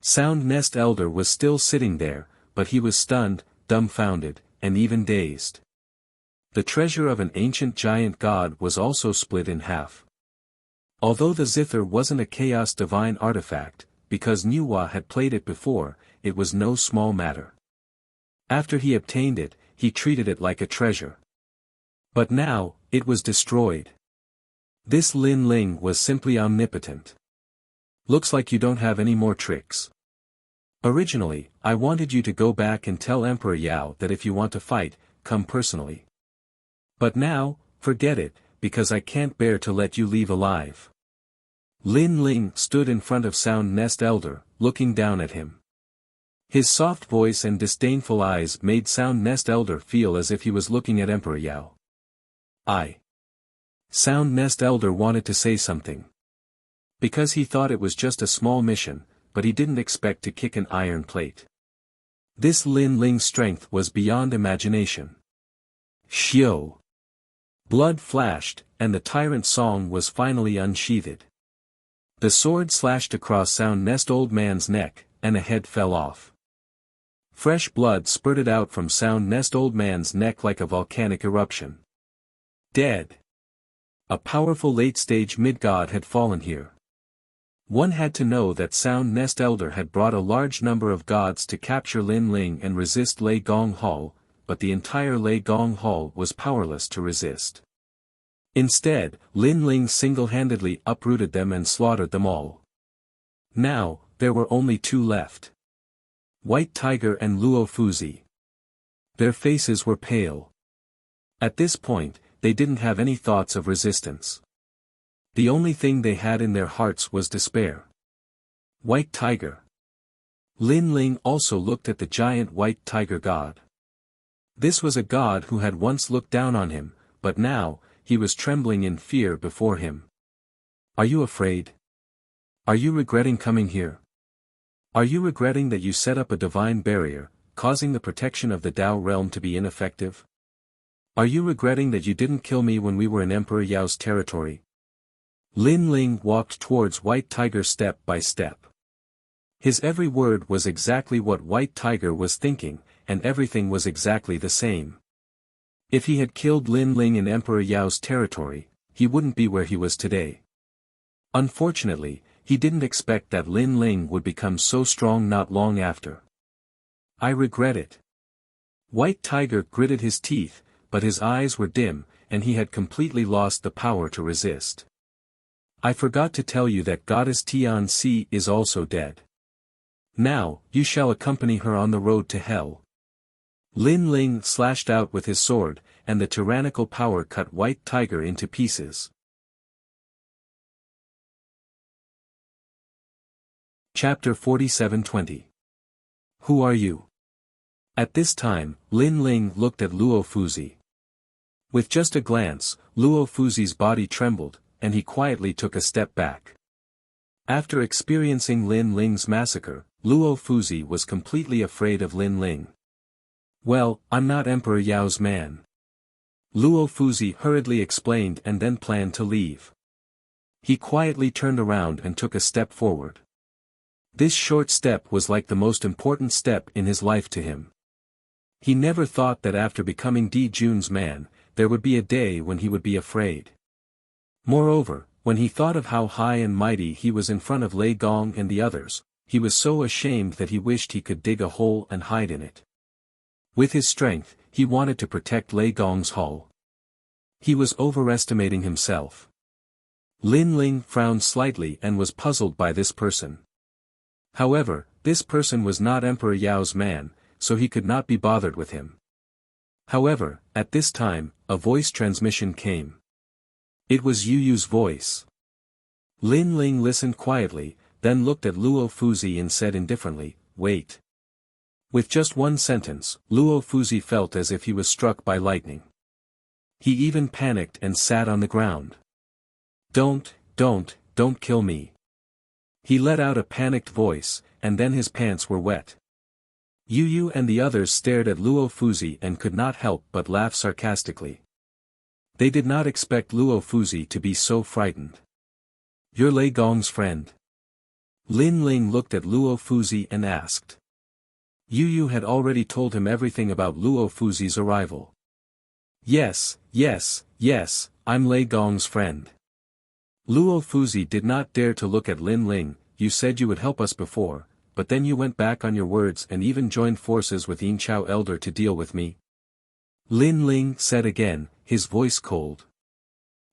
Sound Nest Elder was still sitting there, but he was stunned, dumbfounded, and even dazed. The treasure of an ancient giant god was also split in half. Although the zither wasn't a chaos divine artifact, because Nuwa had played it before, it was no small matter. After he obtained it, he treated it like a treasure. But now, it was destroyed. This Lin Ling was simply omnipotent. Looks like you don't have any more tricks. Originally, I wanted you to go back and tell Emperor Yao that if you want to fight, come personally. But now, forget it, because I can't bear to let you leave alive. Lin Ling stood in front of Sound Nest Elder, looking down at him. His soft voice and disdainful eyes made Sound Nest Elder feel as if he was looking at Emperor Yao. Sound Nest Elder wanted to say something. Because he thought it was just a small mission, but he didn't expect to kick an iron plate. This Lin Ling's strength was beyond imagination. Xiao. Blood flashed, and the tyrant song was finally unsheathed. The sword slashed across Sound Nest Old Man's neck, and a head fell off. Fresh blood spurted out from Sound Nest Old Man's neck like a volcanic eruption. Dead. A powerful late-stage mid-god had fallen here. One had to know that Sound Nest Elder had brought a large number of gods to capture Lin Ling and resist Lei Gong Hall, but the entire Lei Gong Hall was powerless to resist. Instead, Lin Ling single-handedly uprooted them and slaughtered them all. Now, there were only 2 left. White Tiger and Luo Fuzi. Their faces were pale. At this point, they didn't have any thoughts of resistance. The only thing they had in their hearts was despair. White Tiger. Lin Ling also looked at the giant White Tiger god. This was a god who had once looked down on him, but now, he was trembling in fear before him. Are you afraid? Are you regretting coming here? Are you regretting that you set up a divine barrier, causing the protection of the Tao realm to be ineffective? Are you regretting that you didn't kill me when we were in Emperor Yao's territory? Lin Ling walked towards White Tiger step by step. His every word was exactly what White Tiger was thinking, and everything was exactly the same. If he had killed Lin Ling in Emperor Yao's territory, he wouldn't be where he was today. Unfortunately, he didn't expect that Lin Ling would become so strong not long after. I regret it. White Tiger gritted his teeth, but his eyes were dim, and he had completely lost the power to resist. I forgot to tell you that Goddess Tian-Si is also dead. Now, you shall accompany her on the road to hell. Lin Ling slashed out with his sword, and the tyrannical power cut White Tiger into pieces. Chapter 47:20. Who are you? At this time, Lin Ling looked at Luo Fuzi. With just a glance, Luo Fuzi's body trembled, and he quietly took a step back. After experiencing Lin Ling's massacre, Luo Fuzi was completely afraid of Lin Ling. Well, I'm not Emperor Yao's man. Luo Fuzi hurriedly explained and then planned to leave. He quietly turned around and took a step forward. This short step was like the most important step in his life to him. He never thought that after becoming Di Jun's man, there would be a day when he would be afraid. Moreover, when he thought of how high and mighty he was in front of Lei Gong and the others, he was so ashamed that he wished he could dig a hole and hide in it. With his strength, he wanted to protect Lei Gong's hull. He was overestimating himself. Lin Ling frowned slightly and was puzzled by this person. However, this person was not Emperor Yao's man, so he could not be bothered with him. However, at this time, a voice transmission came. It was Yu Yu's voice. Lin Ling listened quietly, then looked at Luo Fuzi and said indifferently, "Wait." With just one sentence, Luo Fuzi felt as if he was struck by lightning. He even panicked and sat on the ground. Don't kill me." He let out a panicked voice, and then his pants were wet. Yu Yu and the others stared at Luo Fuzi and could not help but laugh sarcastically. They did not expect Luo Fuzi to be so frightened. "You're Lei Gong's friend?" Lin Ling looked at Luo Fuzi and asked. Yu Yu had already told him everything about Luo Fuzi's arrival. Yes, I'm Lei Gong's friend." Luo Fuzi did not dare to look at Lin Ling. "You said you would help us before, but then you went back on your words and even joined forces with Yin Chao Elder to deal with me." Lin Ling said again, his voice cold.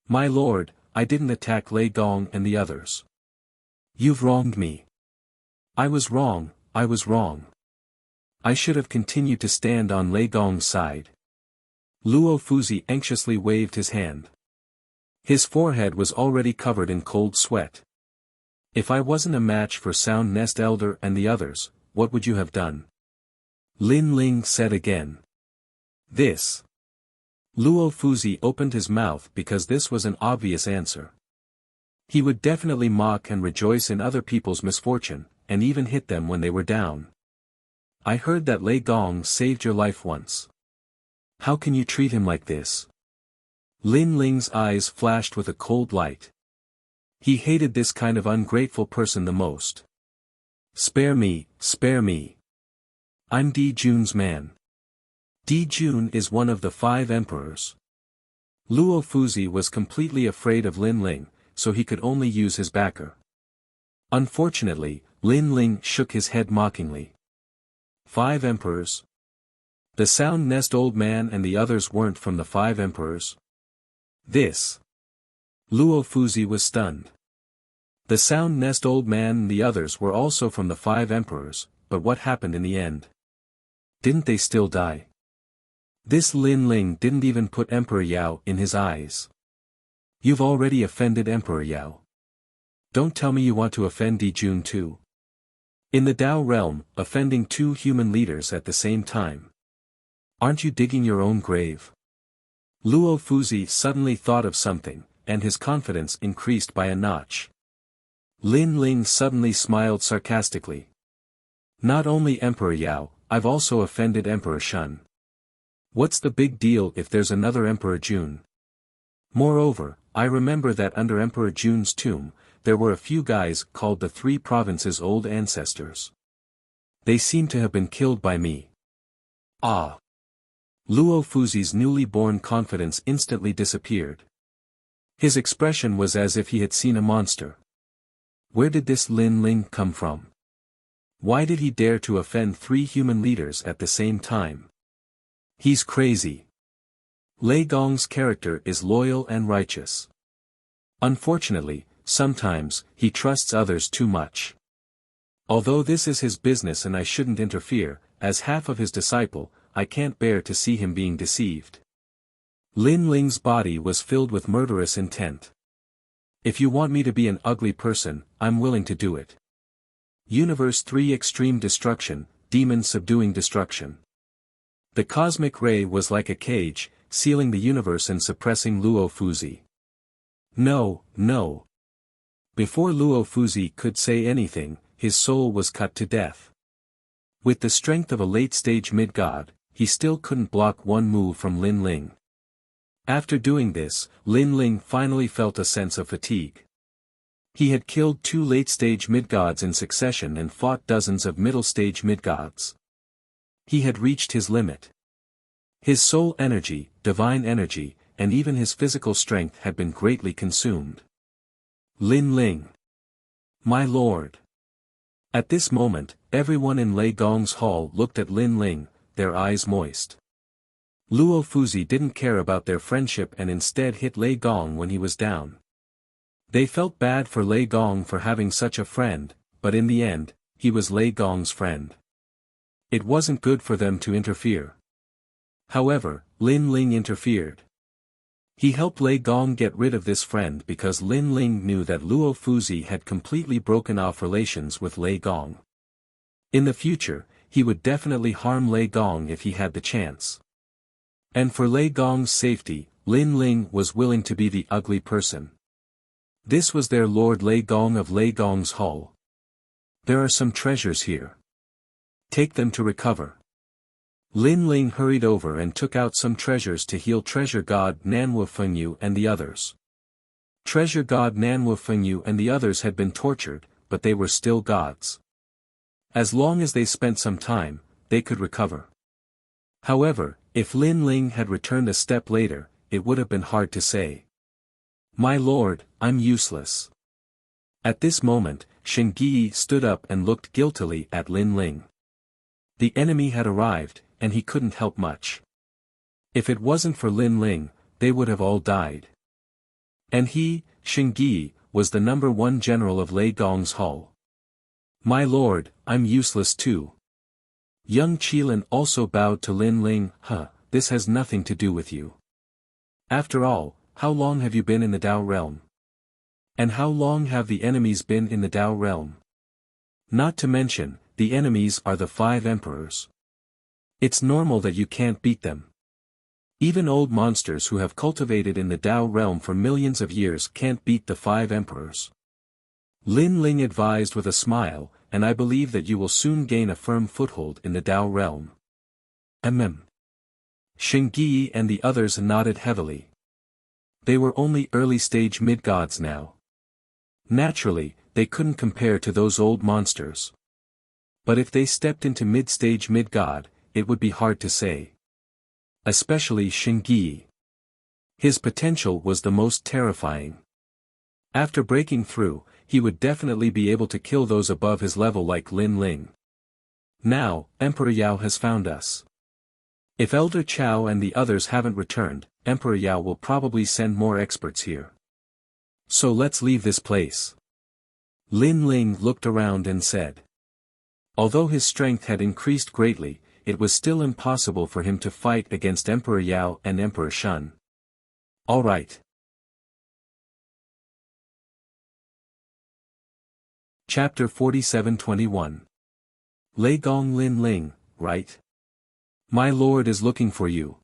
"My lord, I didn't attack Lei Gong and the others. You've wronged me. I was wrong. I should have continued to stand on Lei Gong's side." Luo Fuzi anxiously waved his hand. His forehead was already covered in cold sweat. "If I wasn't a match for Sound Nest Elder and the others, what would you have done?" Lin Ling said again. "This." Luo Fuzi opened his mouth because this was an obvious answer. He would definitely mock and rejoice in other people's misfortune, and even hit them when they were down. "I heard that Lei Gong saved your life once. How can you treat him like this?" Lin Ling's eyes flashed with a cold light. He hated this kind of ungrateful person the most. Spare me. I'm Di Jun's man. Di Jun is one of the 5 emperors." Luo Fuzi was completely afraid of Lin Ling, so he could only use his backer. Unfortunately, Lin Ling shook his head mockingly. 5 emperors? The Sound Nest Old Man and the others weren't from the 5 emperors? This. Luo Fuzi was stunned. The Sound Nest Old Man and the others were also from the 5 emperors, but what happened in the end? Didn't they still die? This Lin Ling didn't even put Emperor Yao in his eyes. "You've already offended Emperor Yao. Don't tell me you want to offend Di Jun too." In the Dao realm, offending 2 human leaders at the same time. Aren't you digging your own grave? Luo Fuzi suddenly thought of something, and his confidence increased by a notch. Lin Ling suddenly smiled sarcastically. "Not only Emperor Yao, I've also offended Emperor Shun. What's the big deal if there's another Emperor Jun? Moreover, I remember that under Emperor Jun's tomb, there were a few guys called the 3 provinces' old ancestors. They seem to have been killed by me." Ah! Luo Fuzi's newly born confidence instantly disappeared. His expression was as if he had seen a monster. Where did this Lin Ling come from? Why did he dare to offend 3 human leaders at the same time? He's crazy. Lei Gong's character is loyal and righteous. Unfortunately, sometimes, he trusts others too much. Although this is his business and I shouldn't interfere, as half of his disciple, I can't bear to see him being deceived. Lin Ling's body was filled with murderous intent. If you want me to be an ugly person, I'm willing to do it. Universe 3 Extreme Destruction, Demon Subduing Destruction. The cosmic ray was like a cage, sealing the universe and suppressing Luo Fuzi. No. Before Luo Fuzi could say anything, his soul was cut to death. With the strength of a late-stage mid-god, he still couldn't block one move from Lin Ling. After doing this, Lin Ling finally felt a sense of fatigue. He had killed 2 late-stage mid-gods in succession and fought dozens of middle-stage mid-gods. He had reached his limit. His soul energy, divine energy, and even his physical strength had been greatly consumed. Lin Ling. My lord. At this moment, everyone in Lei Gong's hall looked at Lin Ling, their eyes moist. Luo Fuzi didn't care about their friendship and instead hit Lei Gong when he was down. They felt bad for Lei Gong for having such a friend, but in the end, he was Lei Gong's friend. It wasn't good for them to interfere. However, Lin Ling interfered. He helped Lei Gong get rid of this friend because Lin Ling knew that Luo Fuzi had completely broken off relations with Lei Gong. In the future, he would definitely harm Lei Gong if he had the chance. And for Lei Gong's safety, Lin Ling was willing to be the ugly person. This was their Lord Lei Gong of Lei Gong's hall. There are some treasures here. Take them to recover. Lin Ling hurried over and took out some treasures to heal Treasure God Nanwu Fengyu and the others. Treasure God Nanwu Fengyu and the others had been tortured, but they were still gods. As long as they spent some time, they could recover. However, if Lin Ling had returned a step later, it would have been hard to say. My lord, I'm useless. At this moment, Shen Yi stood up and looked guiltily at Lin Ling. The enemy had arrived, and he couldn't help much. If it wasn't for Lin Ling, they would have all died. And he, Shen Yi, was the #1 general of Lei Gong's hall. My lord, I'm useless too. Young Qilin also bowed to Lin Ling. This has nothing to do with you. After all, how long have you been in the Dao realm? And how long have the enemies been in the Dao realm? Not to mention, the enemies are the 5 emperors. It's normal that you can't beat them. Even old monsters who have cultivated in the Dao realm for millions of years can't beat the 5 emperors. Lin Ling advised with a smile, and I believe that you will soon gain a firm foothold in the Dao realm. Shen Yi and the others nodded heavily. They were only early-stage mid-gods now. Naturally, they couldn't compare to those old monsters. But if they stepped into mid-stage mid-god, it would be hard to say. Especially Shen Yi. His potential was the most terrifying. After breaking through, he would definitely be able to kill those above his level like Lin Ling. Now, Emperor Yao has found us. If Elder Chao and the others haven't returned, Emperor Yao will probably send more experts here. So let's leave this place. Lin Ling looked around and said. Although his strength had increased greatly, it was still impossible for him to fight against Emperor Yao and Emperor Shun. All right. Chapter 47-21. Lei Gong Lin Ling, right? My lord is looking for you.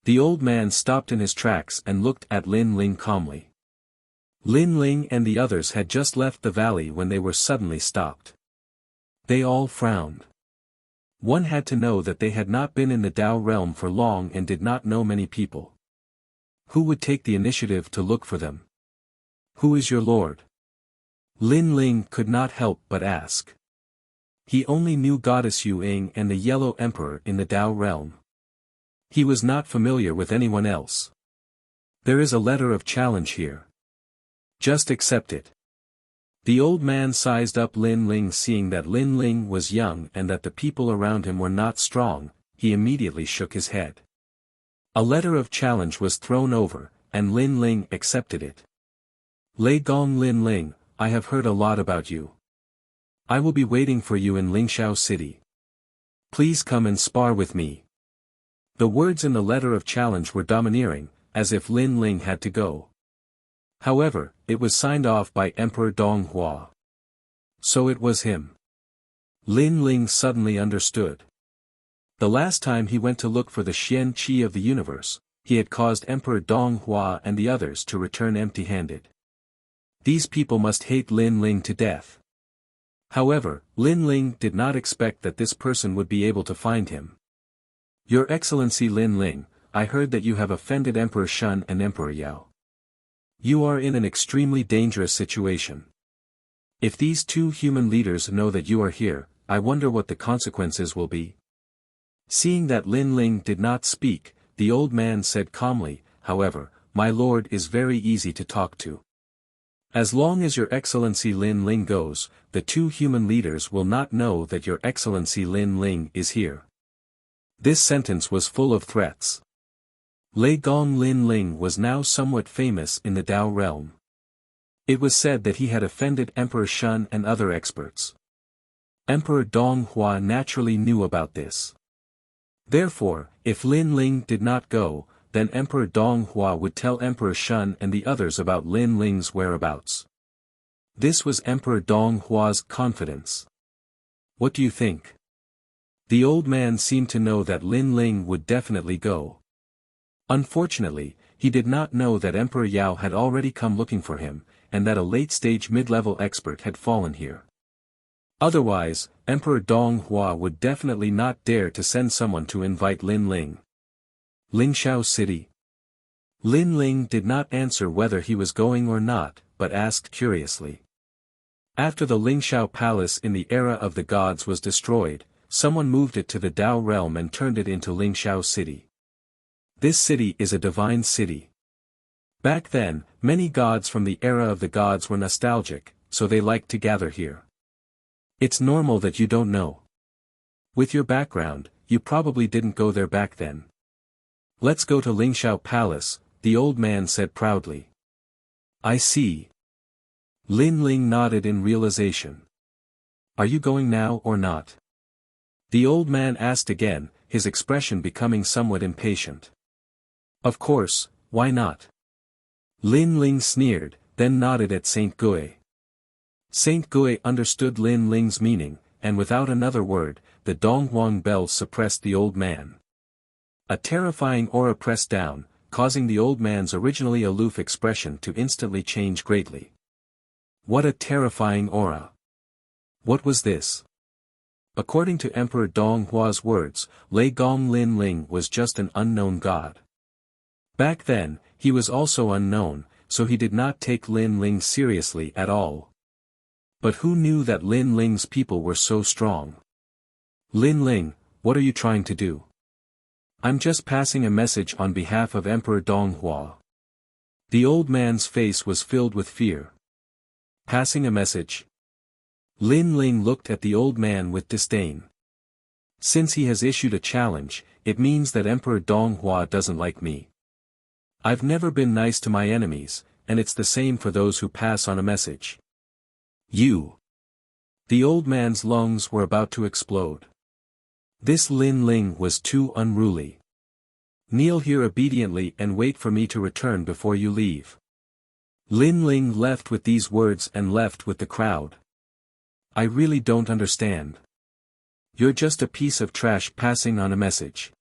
The old man stopped in his tracks and looked at Lin Ling calmly. Lin Ling and the others had just left the valley when they were suddenly stopped. They all frowned. One had to know that they had not been in the Dao realm for long and did not know many people. Who would take the initiative to look for them? Who is your lord? Lin Ling could not help but ask. He only knew Goddess Yu Ying and the Yellow Emperor in the Dao realm. He was not familiar with anyone else. There is a letter of challenge here. Just accept it. The old man sized up Lin Ling. Seeing that Lin Ling was young and that the people around him were not strong, he immediately shook his head. A letter of challenge was thrown over, and Lin Ling accepted it. Lei Gong Lin Ling, I have heard a lot about you. I will be waiting for you in Lingxiao City. Please come and spar with me. The words in the letter of challenge were domineering, as if Lin Ling had to go. However, it was signed off by Emperor Donghua. So it was him. Lin Ling suddenly understood. The last time he went to look for the Xian Qi of the universe, he had caused Emperor Donghua and the others to return empty-handed. These people must hate Lin Ling to death. However, Lin Ling did not expect that this person would be able to find him. Your Excellency Lin Ling, I heard that you have offended Emperor Shun and Emperor Yao. You are in an extremely dangerous situation. If these two human leaders know that you are here, I wonder what the consequences will be. Seeing that Lin Ling did not speak, the old man said calmly, however, my lord is very easy to talk to. As long as your Excellency Lin Ling goes, the two human leaders will not know that your Excellency Lin Ling is here. This sentence was full of threats. Lei Gong Lin Ling was now somewhat famous in the Dao realm. It was said that he had offended Emperor Shun and other experts. Emperor Dong Hua naturally knew about this. Therefore, if Lin Ling did not go, then Emperor Dong Hua would tell Emperor Shun and the others about Lin Ling's whereabouts. This was Emperor Dong Hua's confidence. What do you think? The old man seemed to know that Lin Ling would definitely go. Unfortunately, he did not know that Emperor Yao had already come looking for him, and that a late-stage mid-level expert had fallen here. Otherwise, Emperor Dong Hua would definitely not dare to send someone to invite Lin Ling. Lingxiao City. Lin Ling did not answer whether he was going or not, but asked curiously. After the Lingxiao Palace in the era of the gods was destroyed, someone moved it to the Dao realm and turned it into Lingxiao City. This city is a divine city. Back then, many gods from the era of the gods were nostalgic, so they liked to gather here. It's normal that you don't know. With your background, you probably didn't go there back then. Let's go to Lingxiao Palace, the old man said proudly. I see. Lin Ling nodded in realization. Are you going now or not? The old man asked again, his expression becoming somewhat impatient. Of course, why not? Lin Ling sneered, then nodded at Saint Gui. Saint Gui understood Lin Ling's meaning, and without another word, the Donghuang bell suppressed the old man. A terrifying aura pressed down, causing the old man's originally aloof expression to instantly change greatly. What a terrifying aura! What was this? According to Emperor Dong Hua's words, Lei Gong Lin Ling was just an unknown god. Back then, he was also unknown, so he did not take Lin Ling seriously at all. But who knew that Lin Ling's people were so strong? Lin Ling, what are you trying to do? I'm just passing a message on behalf of Emperor Dong Hua. The old man's face was filled with fear. Passing a message? Lin Ling looked at the old man with disdain. Since he has issued a challenge, it means that Emperor Dong Hua doesn't like me. I've never been nice to my enemies, and it's the same for those who pass on a message. You. The old man's lungs were about to explode. This Lin Ling was too unruly. Kneel here obediently and wait for me to return before you leave. Lin Ling left with these words and left with the crowd. I really don't understand. You're just a piece of trash passing on a message.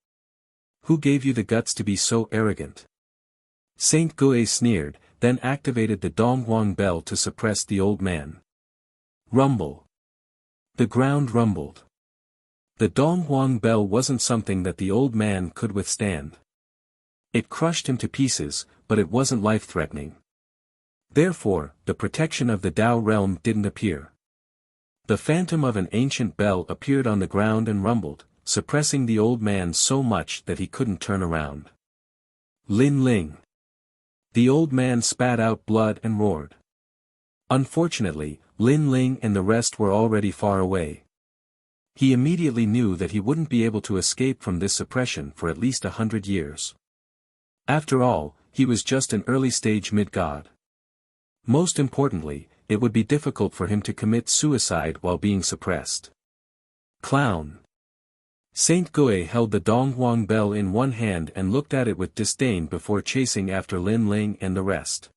Who gave you the guts to be so arrogant? Saint Gui sneered, then activated the Donghuang bell to suppress the old man. Rumble. The ground rumbled. The Donghuang bell wasn't something that the old man could withstand. It crushed him to pieces, but it wasn't life-threatening. Therefore, the protection of the Dao realm didn't appear. The phantom of an ancient bell appeared on the ground and rumbled, suppressing the old man so much that he couldn't turn around. Lin Ling. The old man spat out blood and roared. Unfortunately, Lin Ling and the rest were already far away. He immediately knew that he wouldn't be able to escape from this suppression for at least 100 years. After all, he was just an early-stage mid-god. Most importantly, it would be difficult for him to commit suicide while being suppressed. Clown. Saint Gui held the Donghuang bell in one hand and looked at it with disdain before chasing after Lin Ling and the rest.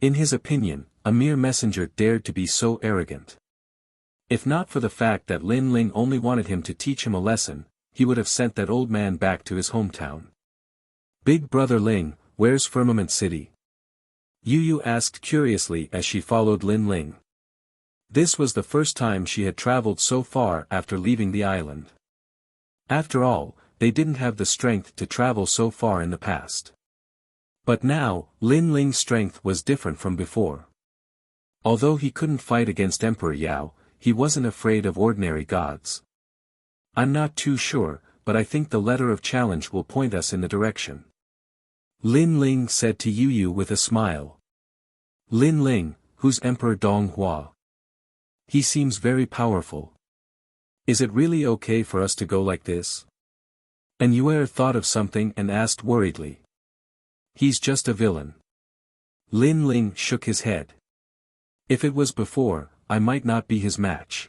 In his opinion, a mere messenger dared to be so arrogant. If not for the fact that Lin Ling only wanted him to teach him a lesson, he would have sent that old man back to his hometown. Big brother Ling, where's Firmament City? Yu Yu asked curiously as she followed Lin Ling. This was the first time she had traveled so far after leaving the island. After all, they didn't have the strength to travel so far in the past. But now, Lin Ling's strength was different from before. Although he couldn't fight against Emperor Yao, he wasn't afraid of ordinary gods. I'm not too sure, but I think the letter of challenge will point us in the direction. Lin Ling said to Yu Yu with a smile. Lin Ling, who's Emperor Donghua? He seems very powerful. Is it really okay for us to go like this? And Yuer thought of something and asked worriedly. He's just a villain. Lin Ling shook his head. If it was before, I might not be his match.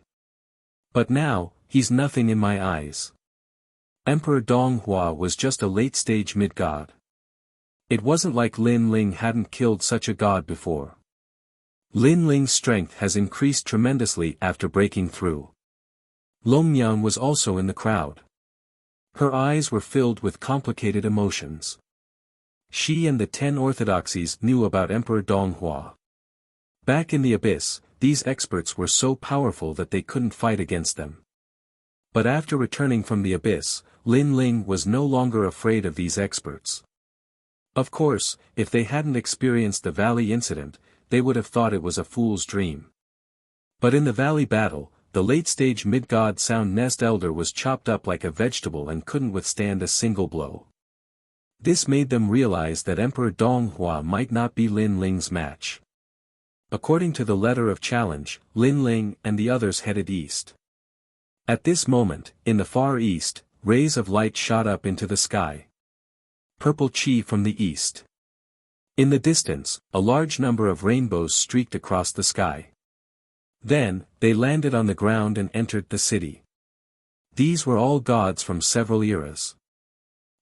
But now, he's nothing in my eyes. Emperor Donghua was just a late-stage mid-god. It wasn't like Lin Ling hadn't killed such a god before. Lin Ling's strength has increased tremendously after breaking through. Long Mian was also in the crowd. Her eyes were filled with complicated emotions. She and the 10 orthodoxies knew about Emperor Donghua. Back in the abyss, these experts were so powerful that they couldn't fight against them. But after returning from the abyss, Lin Ling was no longer afraid of these experts. Of course, if they hadn't experienced the valley incident, they would have thought it was a fool's dream. But in the valley battle, the late-stage mid-god Sound Nest Elder was chopped up like a vegetable and couldn't withstand a single blow. This made them realize that Emperor Donghua might not be Lin Ling's match. According to the letter of challenge, Lin Ling and the others headed east. At this moment, in the far east, rays of light shot up into the sky. Purple chi from the east. In the distance, a large number of rainbows streaked across the sky. Then, they landed on the ground and entered the city. These were all gods from several eras.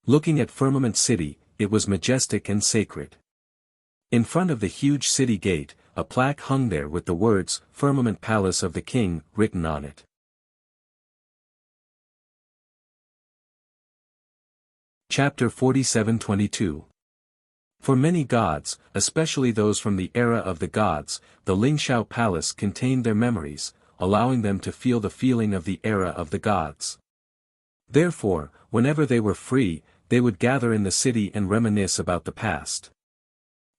Looking at Firmament City, it was majestic and sacred. In front of the huge city gate, a plaque hung there with the words, Firmament Palace of the King, written on it. Chapter 47-22. For many gods, especially those from the era of the gods, the Lingxiao Palace contained their memories, allowing them to feel the feeling of the era of the gods. Therefore, whenever they were free, they would gather in the city and reminisce about the past.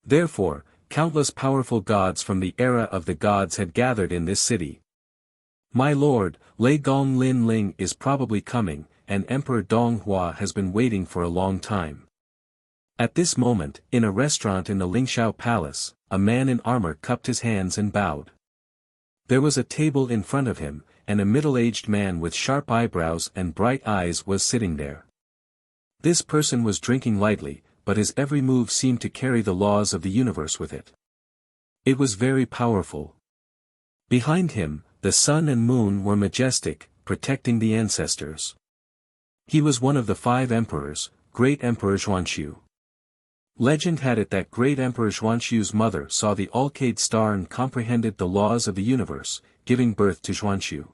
Therefore, countless powerful gods from the era of the gods had gathered in this city. My lord, Lei Gong Lin Ling is probably coming, and Emperor Donghua has been waiting for a long time. At this moment, in a restaurant in the Lingxiao Palace, a man in armor cupped his hands and bowed. There was a table in front of him, and a middle-aged man with sharp eyebrows and bright eyes was sitting there. This person was drinking lightly, but his every move seemed to carry the laws of the universe with it. It was very powerful. Behind him, the sun and moon were majestic, protecting the ancestors. He was one of the 5 emperors, Great Emperor Xuanqiu. Legend had it that Great Emperor Xuanqiu's mother saw the Alcade star and comprehended the laws of the universe, giving birth to Xuanqiu.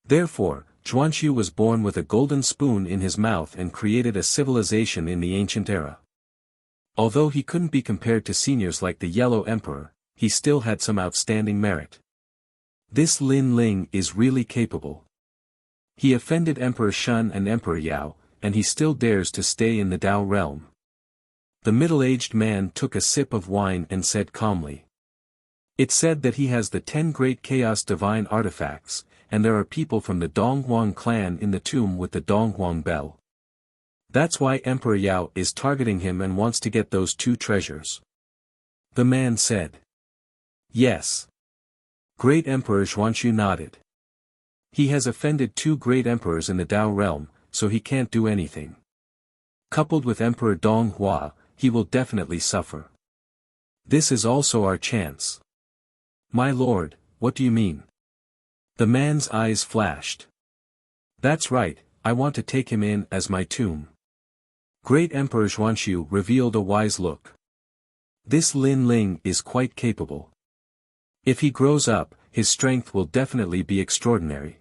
Therefore, Xuanqiu was born with a golden spoon in his mouth and created a civilization in the ancient era. Although he couldn't be compared to seniors like the Yellow Emperor, he still had some outstanding merit. This Lin Ling is really capable. He offended Emperor Shun and Emperor Yao, and he still dares to stay in the Dao realm. The middle-aged man took a sip of wine and said calmly. It's said that he has the 10 great chaos divine artifacts, and there are people from the Donghuang clan in the tomb with the Donghuang bell. That's why Emperor Yao is targeting him and wants to get those 2 treasures. The man said. Yes. Great Emperor Xuanqiu nodded. He has offended 2 great emperors in the Dao realm, so he can't do anything. Coupled with Emperor Donghua, he will definitely suffer. This is also our chance. My lord, what do you mean? The man's eyes flashed. That's right, I want to take him in as my tomb. Great Emperor Xuanqiu revealed a wise look. This Lin Ling is quite capable. If he grows up, his strength will definitely be extraordinary.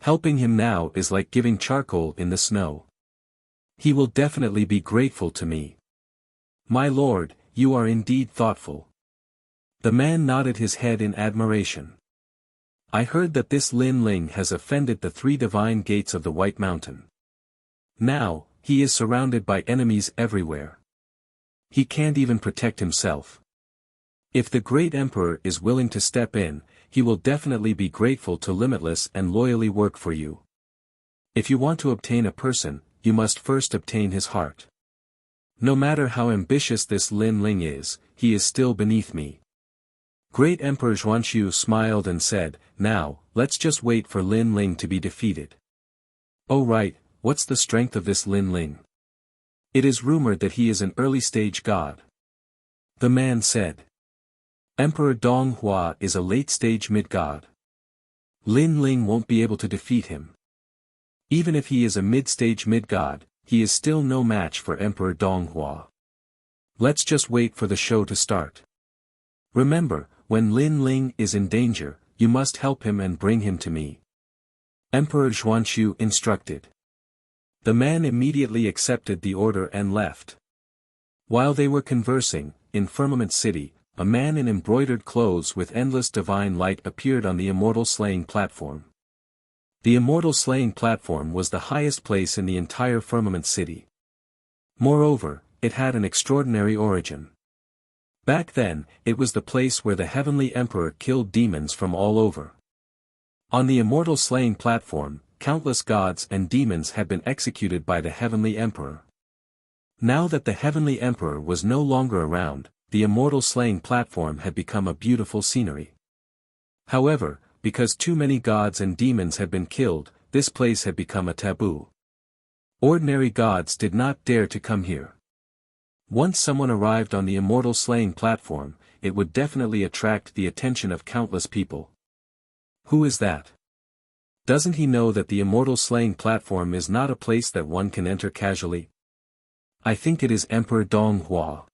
Helping him now is like giving charcoal in the snow. He will definitely be grateful to me. My lord, you are indeed thoughtful. The man nodded his head in admiration. I heard that this Lin Ling has offended the 3 divine gates of the White Mountain. Now, he is surrounded by enemies everywhere. He can't even protect himself. If the great emperor is willing to step in, he will definitely be grateful to Limitless and loyally work for you. If you want to obtain a person, you must first obtain his heart. No matter how ambitious this Lin Ling is, he is still beneath me. Great Emperor Xuanqiu smiled and said, "Now, let's just wait for Lin Ling to be defeated." "Oh right, what's the strength of this Lin Ling?" "It is rumored that he is an early-stage god." The man said. "Emperor Donghua is a late-stage mid-god. Lin Ling won't be able to defeat him. Even if he is a mid-stage mid-god, he is still no match for Emperor Donghua. Let's just wait for the show to start. Remember, when Lin Ling is in danger, you must help him and bring him to me." Emperor Xuanqiu instructed. The man immediately accepted the order and left. While they were conversing, in Firmament City, a man in embroidered clothes with endless divine light appeared on the immortal slaying platform. The immortal slaying platform was the highest place in the entire Firmament City. Moreover, it had an extraordinary origin. Back then, it was the place where the Heavenly Emperor killed demons from all over. On the immortal slaying platform, countless gods and demons had been executed by the Heavenly Emperor. Now that the Heavenly Emperor was no longer around, the immortal slaying platform had become a beautiful scenery. However, because too many gods and demons had been killed, this place had become a taboo. Ordinary gods did not dare to come here. Once someone arrived on the immortal slaying platform, it would definitely attract the attention of countless people. Who is that? Doesn't he know that the immortal slaying platform is not a place that one can enter casually? I think it is Emperor Donghua.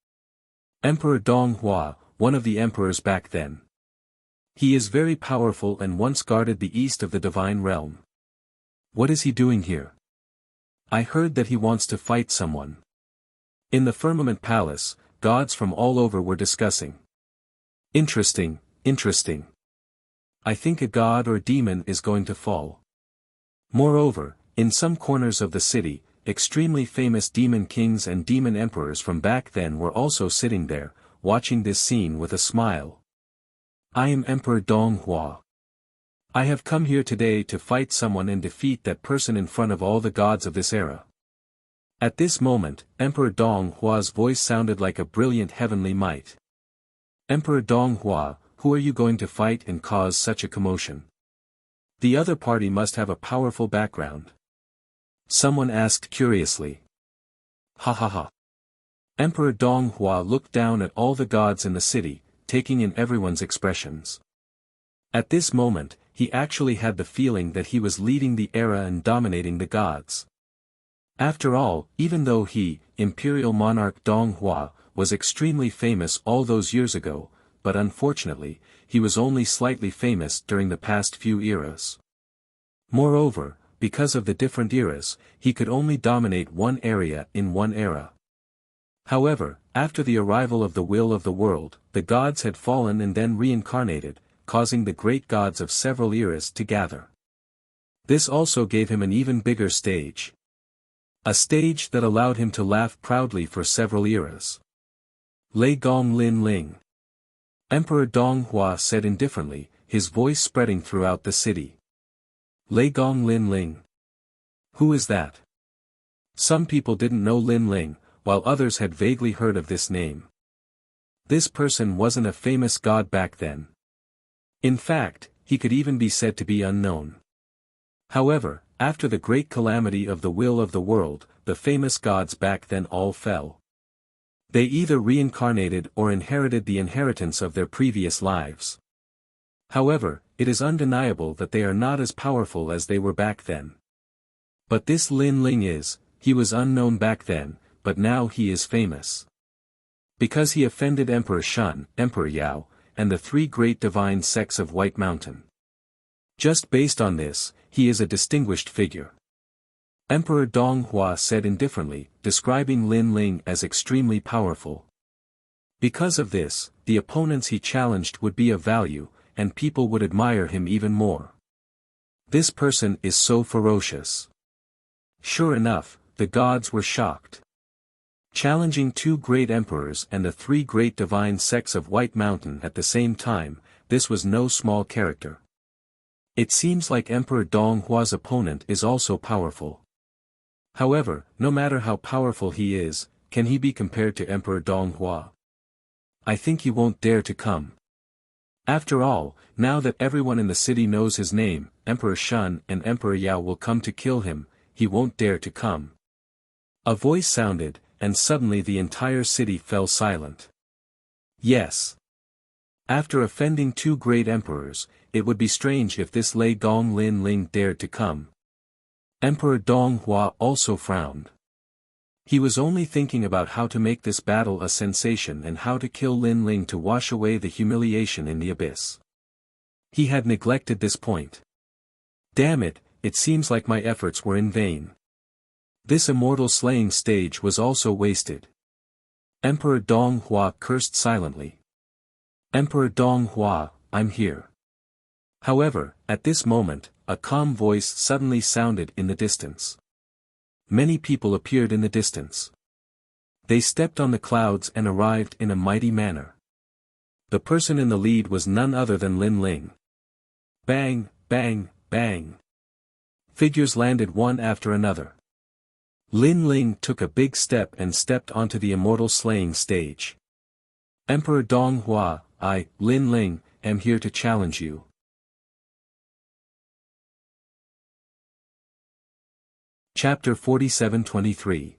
Emperor Donghua, one of the emperors back then. He is very powerful and once guarded the east of the divine realm. What is he doing here? I heard that he wants to fight someone. In the Firmament Palace, gods from all over were discussing. Interesting, interesting. I think a god or demon is going to fall. Moreover, in some corners of the city, extremely famous demon kings and demon emperors from back then were also sitting there, watching this scene with a smile. I am Emperor Donghua. I have come here today to fight someone and defeat that person in front of all the gods of this era. At this moment, Emperor Donghua's voice sounded like a brilliant heavenly might. Emperor Donghua, who are you going to fight and cause such a commotion? The other party must have a powerful background. Someone asked curiously. Ha ha ha. Emperor Donghua looked down at all the gods in the city, taking in everyone's expressions. At this moment, he actually had the feeling that he was leading the era and dominating the gods. After all, even though he, Imperial Monarch Donghua, was extremely famous all those years ago, but unfortunately, he was only slightly famous during the past few eras. Moreover, because of the different eras, he could only dominate one area in one era. However, after the arrival of the will of the world, the gods had fallen and then reincarnated, causing the great gods of several eras to gather. This also gave him an even bigger stage. A stage that allowed him to laugh proudly for several eras. Lei Gong Lin Ling. Emperor Donghua said indifferently, his voice spreading throughout the city. Lei Gong Lin Ling. Who is that? Some people didn't know Lin Ling, while others had vaguely heard of this name. This person wasn't a famous god back then. In fact, he could even be said to be unknown. However, after the great calamity of the will of the world, the famous gods back then all fell. They either reincarnated or inherited the inheritance of their previous lives. However, it is undeniable that they are not as powerful as they were back then. But this Lin Ling he was unknown back then, but now he is famous. Because he offended Emperor Shun, Emperor Yao, and the three great divine sects of White Mountain. Just based on this, he is a distinguished figure. Emperor Donghua said indifferently, describing Lin Ling as extremely powerful. Because of this, the opponents he challenged would be of value, and people would admire him even more. This person is so ferocious. Sure enough, the gods were shocked. Challenging two great emperors and the three great divine sects of White Mountain at the same time, this was no small character. It seems like Emperor Donghua's opponent is also powerful. However, no matter how powerful he is, can he be compared to Emperor Donghua? I think he won't dare to come. After all, now that everyone in the city knows his name, Emperor Shun and Emperor Yao will come to kill him, he won't dare to come. A voice sounded, and suddenly the entire city fell silent. Yes. After offending two great emperors, it would be strange if this Lei Gong Lin Ling dared to come. Emperor Donghua also frowned. He was only thinking about how to make this battle a sensation and how to kill Lin Ling to wash away the humiliation in the abyss. He had neglected this point. Damn it, it seems like my efforts were in vain. This immortal slaying stage was also wasted. Emperor Donghua cursed silently. Emperor Donghua, I'm here. However, at this moment, a calm voice suddenly sounded in the distance. Many people appeared in the distance. They stepped on the clouds and arrived in a mighty manner. The person in the lead was none other than Lin Ling. Bang, bang, bang. Figures landed one after another. Lin Ling took a big step and stepped onto the immortal slaying stage. Emperor Donghua, I, Lin Ling, am here to challenge you. Chapter 47-23.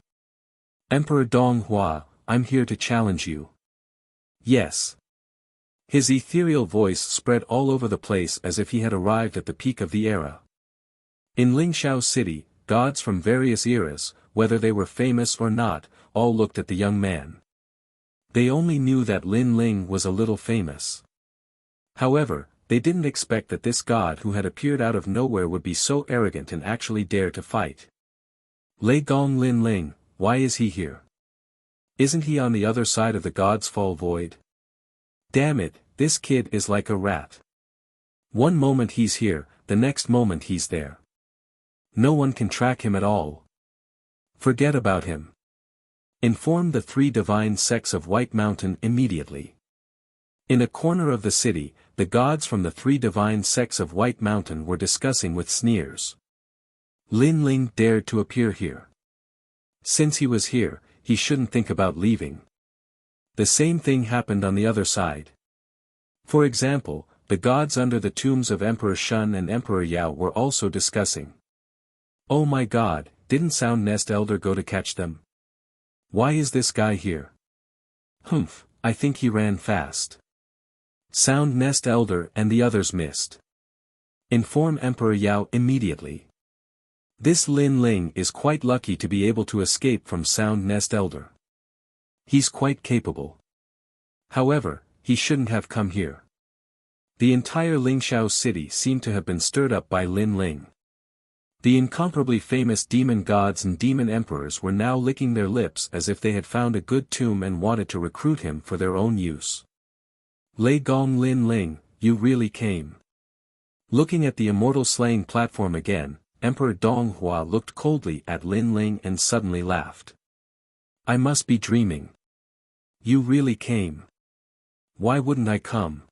Emperor Donghua, I'm here to challenge you. Yes. His ethereal voice spread all over the place as if he had arrived at the peak of the era. In Lingxiao City, gods from various eras, whether they were famous or not, all looked at the young man. They only knew that Lin Ling was a little famous. However, they didn't expect that this god who had appeared out of nowhere would be so arrogant and actually dare to fight. Lei Gong Lin Ling, why is he here? Isn't he on the other side of the God's Fall Void? Damn it, this kid is like a rat. One moment he's here, the next moment he's there. No one can track him at all. Forget about him. Inform the three divine sects of White Mountain immediately. In a corner of the city, the gods from the three divine sects of White Mountain were discussing with sneers. Lin Ling dared to appear here. Since he was here, he shouldn't think about leaving. The same thing happened on the other side. For example, the gods under the tombs of Emperor Shun and Emperor Yao were also discussing. Oh my god, didn't Sound Nest Elder go to catch them? Why is this guy here? Humph, I think he ran fast. Sound Nest Elder and the others missed. Inform Emperor Yao immediately. This Lin Ling is quite lucky to be able to escape from Sound Nest Elder. He's quite capable. However, he shouldn't have come here. The entire Lingxiao city seemed to have been stirred up by Lin Ling. The incomparably famous demon gods and demon emperors were now licking their lips as if they had found a good tomb and wanted to recruit him for their own use. Lei Gong Lin Ling, you really came. Looking at the immortal slaying platform again, Emperor Donghua looked coldly at Lin Ling and suddenly laughed. I must be dreaming. You really came. Why wouldn't I come?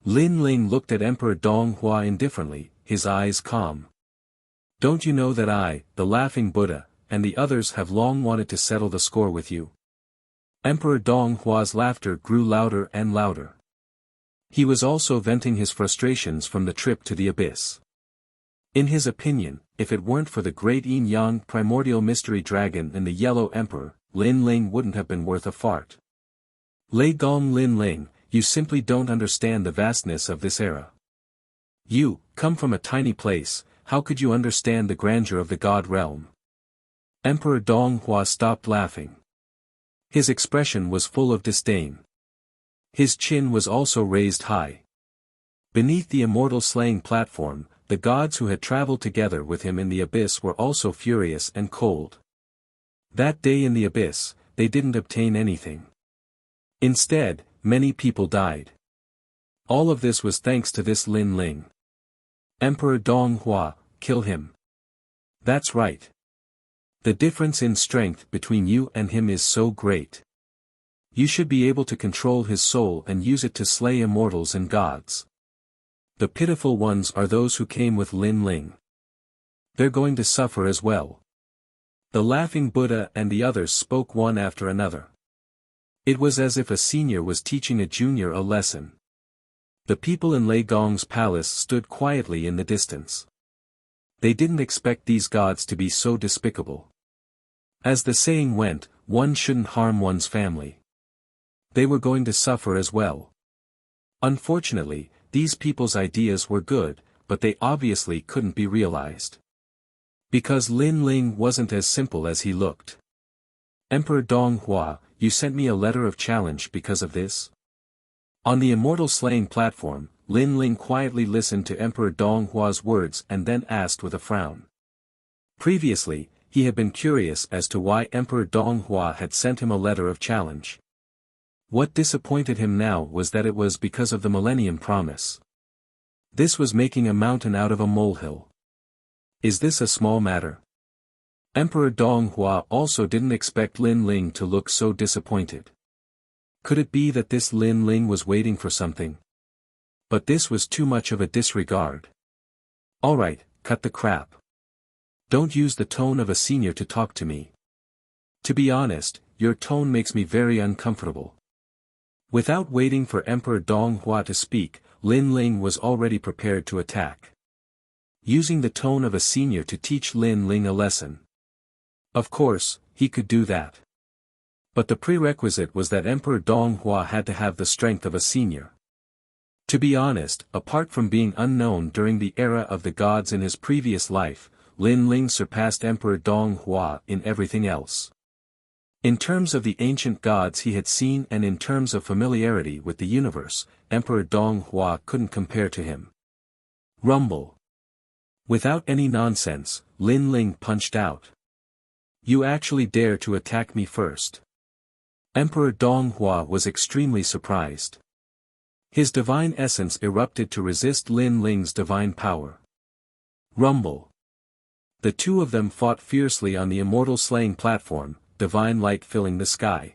Lin Ling looked at Emperor Donghua indifferently, his eyes calm. Don't you know that I, the Laughing Buddha, and the others have long wanted to settle the score with you? Emperor Donghua's laughter grew louder and louder. He was also venting his frustrations from the trip to the abyss. In his opinion, if it weren't for the great yin-yang primordial mystery dragon and the yellow emperor, Lin Ling wouldn't have been worth a fart. Lei Gong Lin Ling, you simply don't understand the vastness of this era. You, come from a tiny place, how could you understand the grandeur of the god realm? Emperor Donghua stopped laughing. His expression was full of disdain. His chin was also raised high. Beneath the immortal slaying platform, the gods who had traveled together with him in the abyss were also furious and cold. That day in the abyss, they didn't obtain anything. Instead, many people died. All of this was thanks to this Lin Ling. Emperor Donghua, kill him. That's right. The difference in strength between you and him is so great. You should be able to control his soul and use it to slay immortals and gods. The pitiful ones are those who came with Lin Ling. They're going to suffer as well. The laughing Buddha and the others spoke one after another. It was as if a senior was teaching a junior a lesson. The people in Lei Gong's palace stood quietly in the distance. They didn't expect these gods to be so despicable. As the saying went, one shouldn't harm one's family. They were going to suffer as well. Unfortunately, these people's ideas were good, but they obviously couldn't be realized. Because Lin Ling wasn't as simple as he looked. Emperor Donghua, you sent me a letter of challenge because of this? On the immortal slaying platform, Lin Ling quietly listened to Emperor Donghua's words and then asked with a frown. Previously, he had been curious as to why Emperor Donghua had sent him a letter of challenge. What disappointed him now was that it was because of the Millennium Promise. This was making a mountain out of a molehill. Is this a small matter? Emperor Donghua also didn't expect Lin Ling to look so disappointed. Could it be that this Lin Ling was waiting for something? But this was too much of a disregard. Alright, cut the crap. Don't use the tone of a senior to talk to me. To be honest, your tone makes me very uncomfortable. Without waiting for Emperor Donghua to speak, Lin Ling was already prepared to attack. Using the tone of a senior to teach Lin Ling a lesson. Of course, he could do that. But the prerequisite was that Emperor Donghua had to have the strength of a senior. To be honest, apart from being unknown during the era of the gods in his previous life, Lin Ling surpassed Emperor Donghua in everything else. In terms of the ancient gods he had seen and in terms of familiarity with the universe, Emperor Donghua couldn't compare to him. Rumble. Without any nonsense, Lin Ling punched out. You actually dare to attack me first. Emperor Donghua was extremely surprised. His divine essence erupted to resist Lin Ling's divine power. Rumble. The two of them fought fiercely on the immortal slaying platform, divine light filling the sky.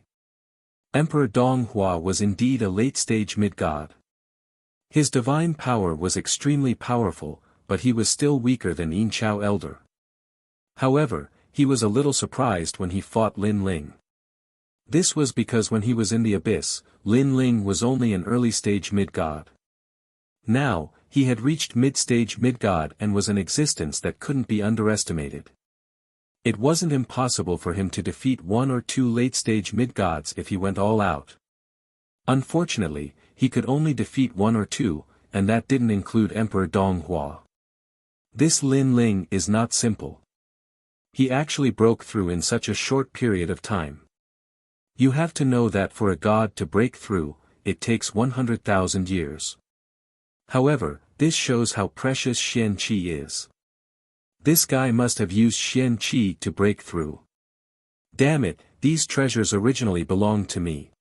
Emperor Donghua was indeed a late-stage mid-god. His divine power was extremely powerful, but he was still weaker than Yin Chao Elder. However, he was a little surprised when he fought Lin Ling. This was because when he was in the abyss, Lin Ling was only an early-stage mid-god. Now, he had reached mid-stage mid-god and was an existence that couldn't be underestimated. It wasn't impossible for him to defeat one or two late-stage mid-gods if he went all out. Unfortunately, he could only defeat one or two, and that didn't include Emperor Donghua. This Lin Ling is not simple. He actually broke through in such a short period of time. You have to know that for a god to break through, it takes 100,000 years. However, this shows how precious Xian Qi is. This guy must have used Xian Qi to break through. Damn it, these treasures originally belonged to me.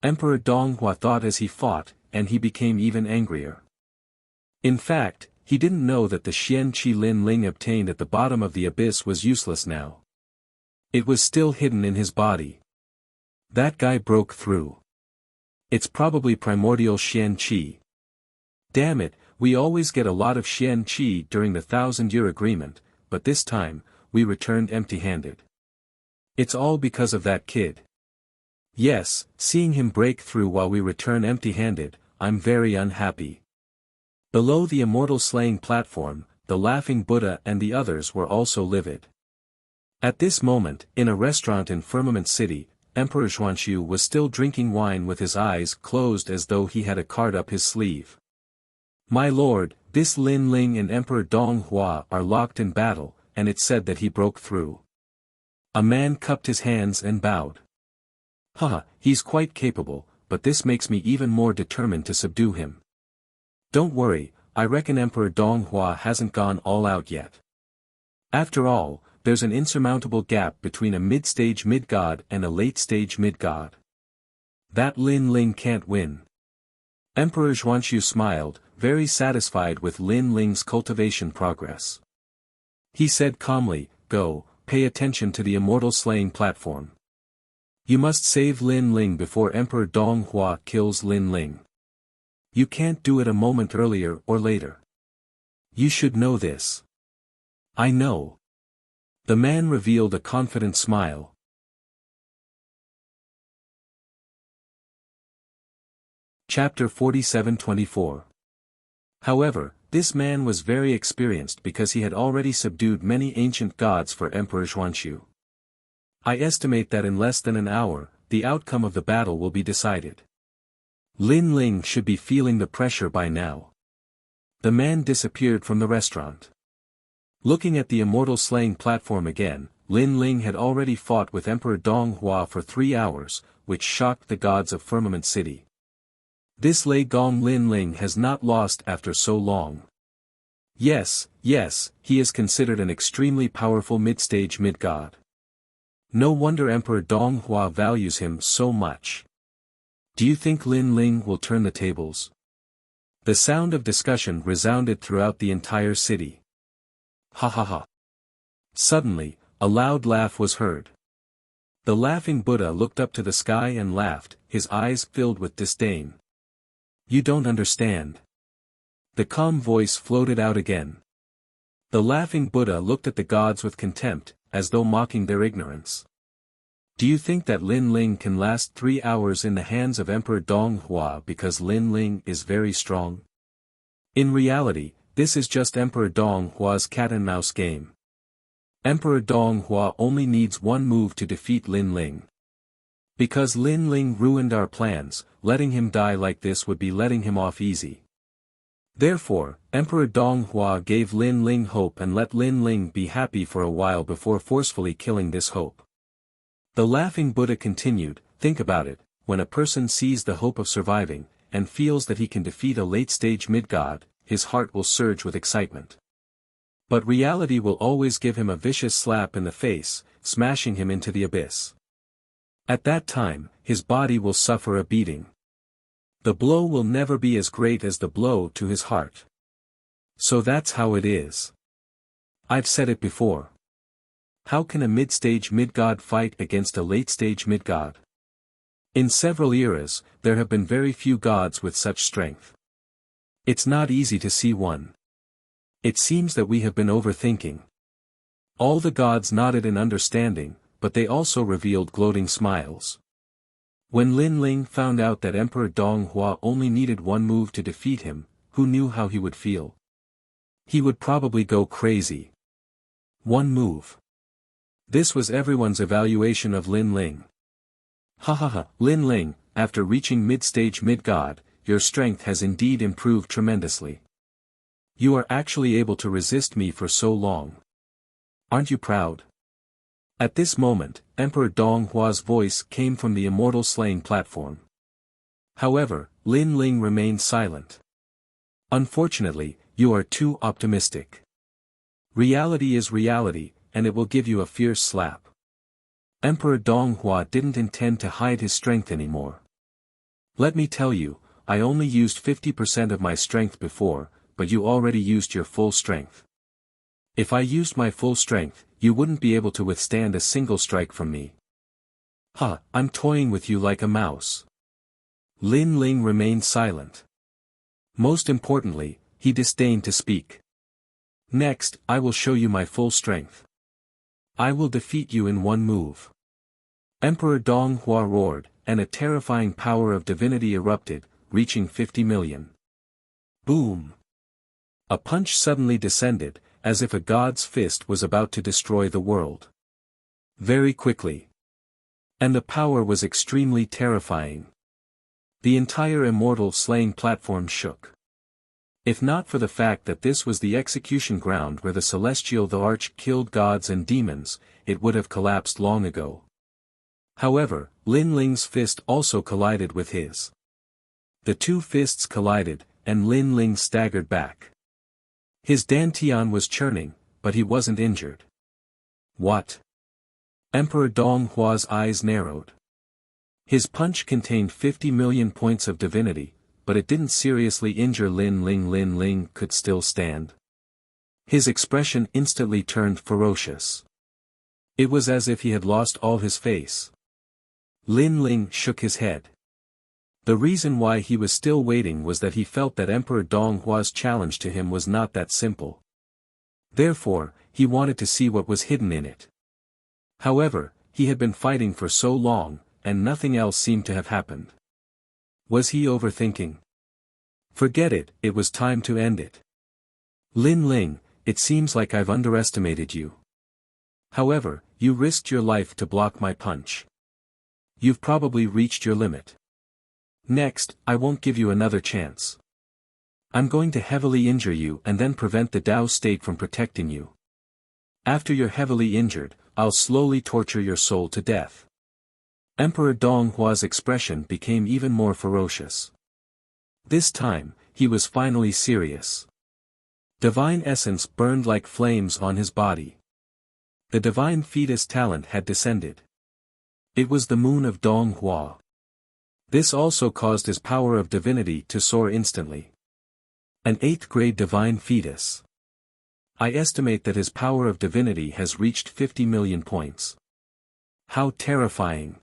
Emperor Donghua thought as he fought, and he became even angrier. In fact, he didn't know that the Xian Qi Lin Ling obtained at the bottom of the abyss was useless now. It was still hidden in his body. That guy broke through. It's probably primordial Xian Qi. Damn it, we always get a lot of Xian Qi during the 1,000-year agreement, but this time, we returned empty-handed. It's all because of that kid. Yes, seeing him break through while we return empty-handed, I'm very unhappy. Below the immortal slaying platform, the laughing Buddha and the others were also livid. At this moment, in a restaurant in Firmament City, Emperor Xuanxiu was still drinking wine with his eyes closed as though he had a card up his sleeve. My lord, this Lin Ling and Emperor Donghua are locked in battle, and it's said that he broke through. A man cupped his hands and bowed. Haha, he's quite capable, but this makes me even more determined to subdue him. Don't worry, I reckon Emperor Donghua hasn't gone all out yet. After all, there's an insurmountable gap between a mid-stage mid-god and a late-stage mid-god. That Lin Ling can't win. Emperor Xuanxiu smiled, very satisfied with Lin Ling's cultivation progress. He said calmly, Go, pay attention to the immortal slaying platform. You must save Lin Ling before Emperor Dong Hua kills Lin Ling. You can't do it a moment earlier or later. You should know this. I know. The man revealed a confident smile. Chapter 47-24. However, this man was very experienced because he had already subdued many ancient gods for Emperor Xuanxu. I estimate that in less than an hour, the outcome of the battle will be decided. Lin Ling should be feeling the pressure by now. The man disappeared from the restaurant. Looking at the immortal slaying platform again, Lin Ling had already fought with Emperor Dong Hua for 3 hours, which shocked the gods of Firmament City. This Lei Gong Lin Ling has not lost after so long. Yes, he is considered an extremely powerful mid-stage mid-god. No wonder Emperor Dong Hua values him so much. Do you think Lin Ling will turn the tables? The sound of discussion resounded throughout the entire city. Ha ha ha. Suddenly, a loud laugh was heard. The laughing Buddha looked up to the sky and laughed, his eyes filled with disdain. You don't understand. The calm voice floated out again. The laughing Buddha looked at the gods with contempt, as though mocking their ignorance. Do you think that Lin Ling can last 3 hours in the hands of Emperor Dong Hua because Lin Ling is very strong? In reality, this is just Emperor Dong Hua's cat-and-mouse game. Emperor Dong Hua only needs one move to defeat Lin Ling. Because Lin Ling ruined our plans, letting him die like this would be letting him off easy. Therefore, Emperor Dong Hua gave Lin Ling hope and let Lin Ling be happy for a while before forcefully killing this hope. The laughing Buddha continued, think about it, when a person sees the hope of surviving, and feels that he can defeat a late-stage mid-god, his heart will surge with excitement. But reality will always give him a vicious slap in the face, smashing him into the abyss. At that time, his body will suffer a beating. The blow will never be as great as the blow to his heart. So that's how it is. I've said it before. How can a mid-stage mid-god fight against a late-stage mid-god? In several eras, there have been very few gods with such strength. It's not easy to see one. It seems that we have been overthinking. All the gods nodded in understanding, but they also revealed gloating smiles. When Lin Ling found out that Emperor Dong Hua only needed one move to defeat him, who knew how he would feel? He would probably go crazy. One move. This was everyone's evaluation of Lin Ling. Ha ha ha, Lin Ling, after reaching mid-stage mid-god, your strength has indeed improved tremendously. You are actually able to resist me for so long. Aren't you proud? At this moment, Emperor Dong Hua's voice came from the immortal slaying platform. However, Lin Ling remained silent. Unfortunately, you are too optimistic. Reality is reality, and it will give you a fierce slap. Emperor Dong Hua didn't intend to hide his strength anymore. Let me tell you, I only used 50% of my strength before, but you already used your full strength. If I used my full strength, you wouldn't be able to withstand a single strike from me. I'm toying with you like a mouse. Lin Ling remained silent. Most importantly, he disdained to speak. Next, I will show you my full strength. I will defeat you in one move. Emperor Dong Hua roared, and a terrifying power of divinity erupted, reaching 50 million. Boom! A punch suddenly descended, as if a god's fist was about to destroy the world. Very quickly. And the power was extremely terrifying. The entire immortal slaying platform shook. If not for the fact that this was the execution ground where the celestial the Arch killed gods and demons, it would have collapsed long ago. However, Lin Ling's fist also collided with his. The two fists collided, and Lin Ling staggered back. His dantian was churning, but he wasn't injured. What? Emperor Dong Hua's eyes narrowed. His punch contained 50 million points of divinity, but it didn't seriously injure Lin Ling. Lin Ling could still stand. His expression instantly turned ferocious. It was as if he had lost all his face. Lin Ling shook his head. The reason why he was still waiting was that he felt that Emperor Donghua's challenge to him was not that simple. Therefore, he wanted to see what was hidden in it. However, he had been fighting for so long, and nothing else seemed to have happened. Was he overthinking? Forget it, it was time to end it. Lin Ling, it seems like I've underestimated you. However, you risked your life to block my punch. You've probably reached your limit. Next, I won't give you another chance. I'm going to heavily injure you and then prevent the Tao state from protecting you. After you're heavily injured, I'll slowly torture your soul to death. Emperor Donghua's expression became even more ferocious. This time, he was finally serious. Divine essence burned like flames on his body. The divine fetus talent had descended. It was the moon of Donghua. This also caused his power of divinity to soar instantly. An 8th grade divine fetus. I estimate that his power of divinity has reached 50 million points. How terrifying.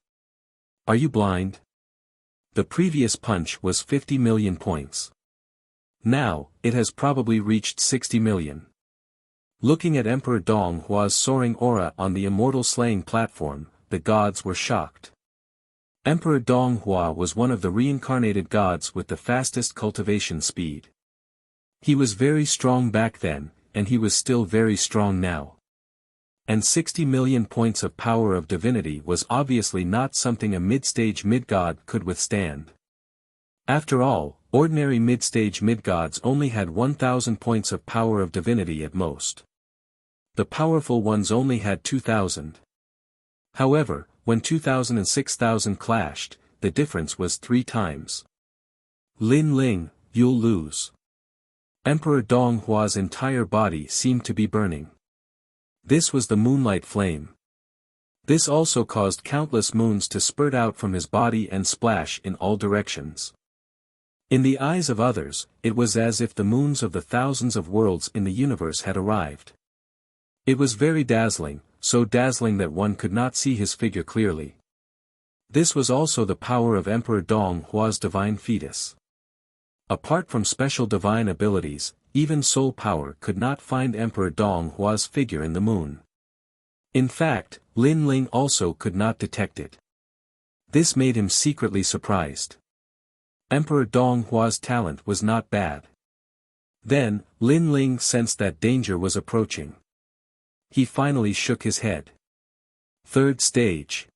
Are you blind? The previous punch was 50 million points. Now, it has probably reached 60 million. Looking at Emperor Donghua's soaring aura on the immortal slaying platform, the gods were shocked. Emperor Donghua was one of the reincarnated gods with the fastest cultivation speed. He was very strong back then, and he was still very strong now. And 60 million points of power of divinity was obviously not something a mid-stage mid-god could withstand. After all, ordinary mid-stage mid-gods only had 1,000 points of power of divinity at most. The powerful ones only had 2,000. However, when 2,000 and 6,000 clashed, the difference was 3 times. Lin Ling, you'll lose. Emperor Donghua's entire body seemed to be burning. This was the moonlight flame. This also caused countless moons to spurt out from his body and splash in all directions. In the eyes of others, it was as if the moons of the thousands of worlds in the universe had arrived. It was very dazzling, so dazzling that one could not see his figure clearly. This was also the power of Emperor Donghua's divine fetus. Apart from special divine abilities, even soul power could not find Emperor Donghua's figure in the moon. In fact, Lin Ling also could not detect it. This made him secretly surprised. Emperor Donghua's talent was not bad. Then, Lin Ling sensed that danger was approaching. He finally shook his head. 3rd stage.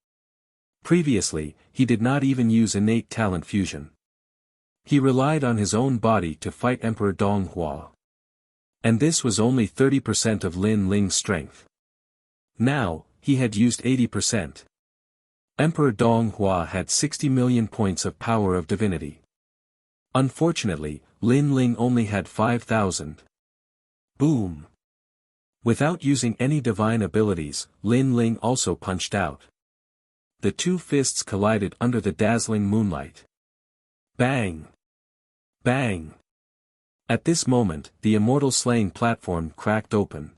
Previously, he did not even use innate talent fusion. He relied on his own body to fight Emperor Donghua. And this was only 30% of Lin Ling's strength. Now, he had used 80%. Emperor Donghua had 60 million points of power of divinity. Unfortunately, Lin Ling only had 5,000. Boom! Without using any divine abilities, Lin Ling also punched out. The 2 fists collided under the dazzling moonlight. Bang! Bang! At this moment, the immortal slaying platform cracked open.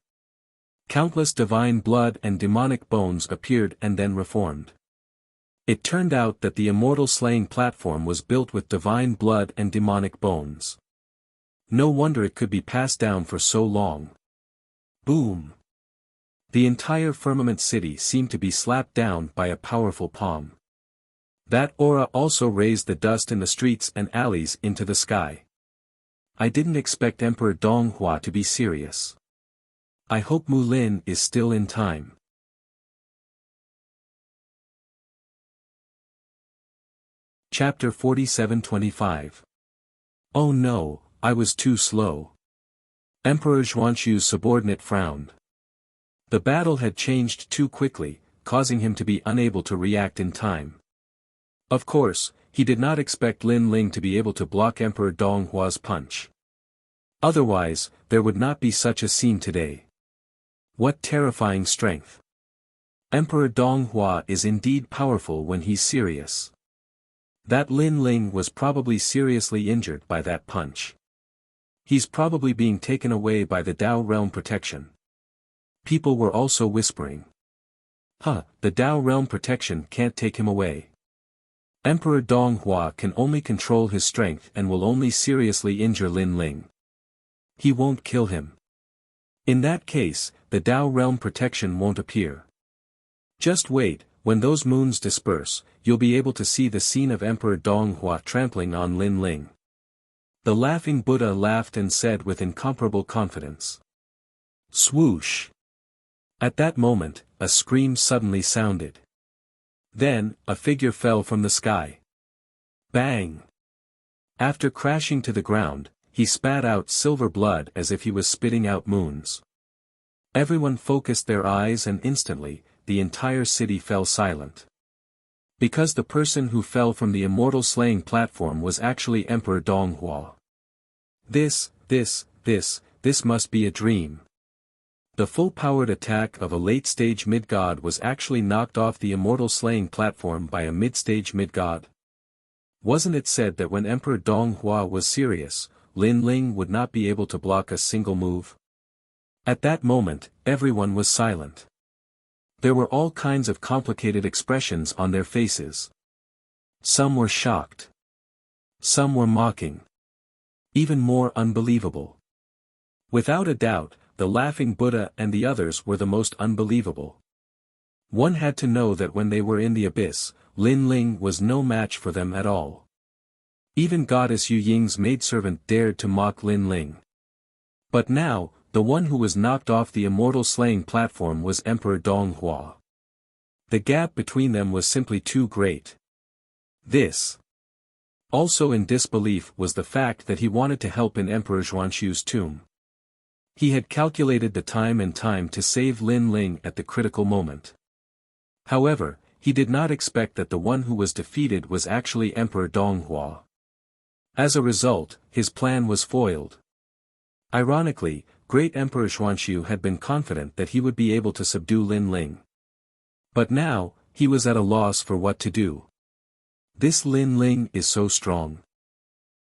Countless divine blood and demonic bones appeared and then reformed. It turned out that the immortal slaying platform was built with divine blood and demonic bones. No wonder it could be passed down for so long. Boom! The entire firmament city seemed to be slapped down by a powerful palm. That aura also raised the dust in the streets and alleys into the sky. I didn't expect Emperor Donghua to be serious. I hope Mu Lin is still in time. Chapter 47-25. Oh no, I was too slow. Emperor Xuanxu's subordinate frowned. The battle had changed too quickly, causing him to be unable to react in time. Of course, he did not expect Lin Ling to be able to block Emperor Donghua's punch. Otherwise, there would not be such a scene today. What terrifying strength! Emperor Donghua is indeed powerful when he's serious. That Lin Ling was probably seriously injured by that punch. He's probably being taken away by the Tao realm protection. People were also whispering. The Dao realm protection can't take him away. Emperor Donghua can only control his strength and will only seriously injure Lin Ling. He won't kill him. In that case, the Dao realm protection won't appear. Just wait, when those moons disperse, you'll be able to see the scene of Emperor Donghua trampling on Lin Ling. The laughing Buddha laughed and said with incomparable confidence. Swoosh! At that moment, a scream suddenly sounded. Then, a figure fell from the sky. Bang! After crashing to the ground, he spat out silver blood as if he was spitting out moons. Everyone focused their eyes and instantly, the entire city fell silent. Because the person who fell from the immortal slaying platform was actually Emperor Donghua. This must be a dream. The full-powered attack of a late-stage mid-god was actually knocked off the immortal slaying platform by a mid-stage mid-god. Wasn't it said that when Emperor Donghua was serious, Lin Ling would not be able to block a single move? At that moment, everyone was silent. There were all kinds of complicated expressions on their faces. Some were shocked. Some were mocking. Even more unbelievable. Without a doubt, the laughing Buddha and the others were the most unbelievable. One had to know that when they were in the abyss, Lin Ling was no match for them at all. Even Goddess Yu Ying's maidservant dared to mock Lin Ling. But now, the one who was knocked off the immortal slaying platform was Emperor Donghua. The gap between them was simply too great. This. Also in disbelief was the fact that he wanted to help in Emperor Xuanxu's tomb. He had calculated the time to save Lin Ling at the critical moment. However, he did not expect that the one who was defeated was actually Emperor Donghua. As a result, his plan was foiled. Ironically, great Emperor Xuanxu had been confident that he would be able to subdue Lin Ling. But now, he was at a loss for what to do. This Lin Ling is so strong.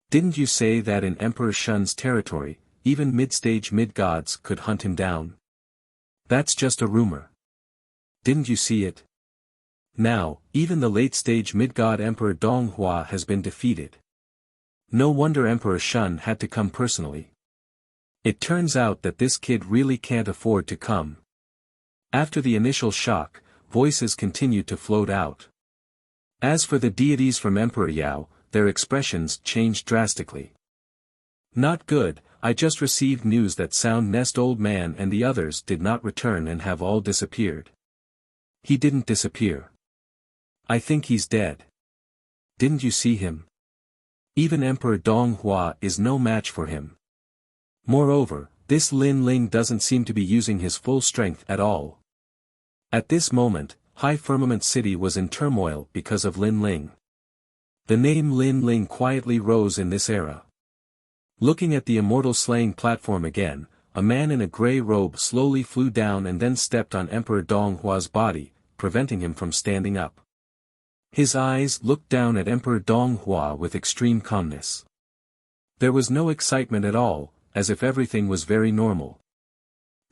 Didn't you say that in Emperor Shun's territory, even mid-stage mid-gods could hunt him down? That's just a rumor. Didn't you see it? Now, even the late-stage mid-god Emperor Donghua has been defeated. No wonder Emperor Shun had to come personally. It turns out that this kid really can't afford to come. After the initial shock, voices continued to float out. As for the deities from Emperor Yao, their expressions changed drastically. Not good. I just received news that Sound Nest Old Man and the others did not return and have all disappeared. He didn't disappear. I think he's dead. Didn't you see him? Even Emperor Donghua is no match for him. Moreover, this Lin Ling doesn't seem to be using his full strength at all. At this moment, High Firmament City was in turmoil because of Lin Ling. The name Lin Ling quietly rose in this era. Looking at the immortal slaying platform again, a man in a grey robe slowly flew down and then stepped on Emperor Donghua's body, preventing him from standing up. His eyes looked down at Emperor Donghua with extreme calmness. There was no excitement at all, as if everything was very normal.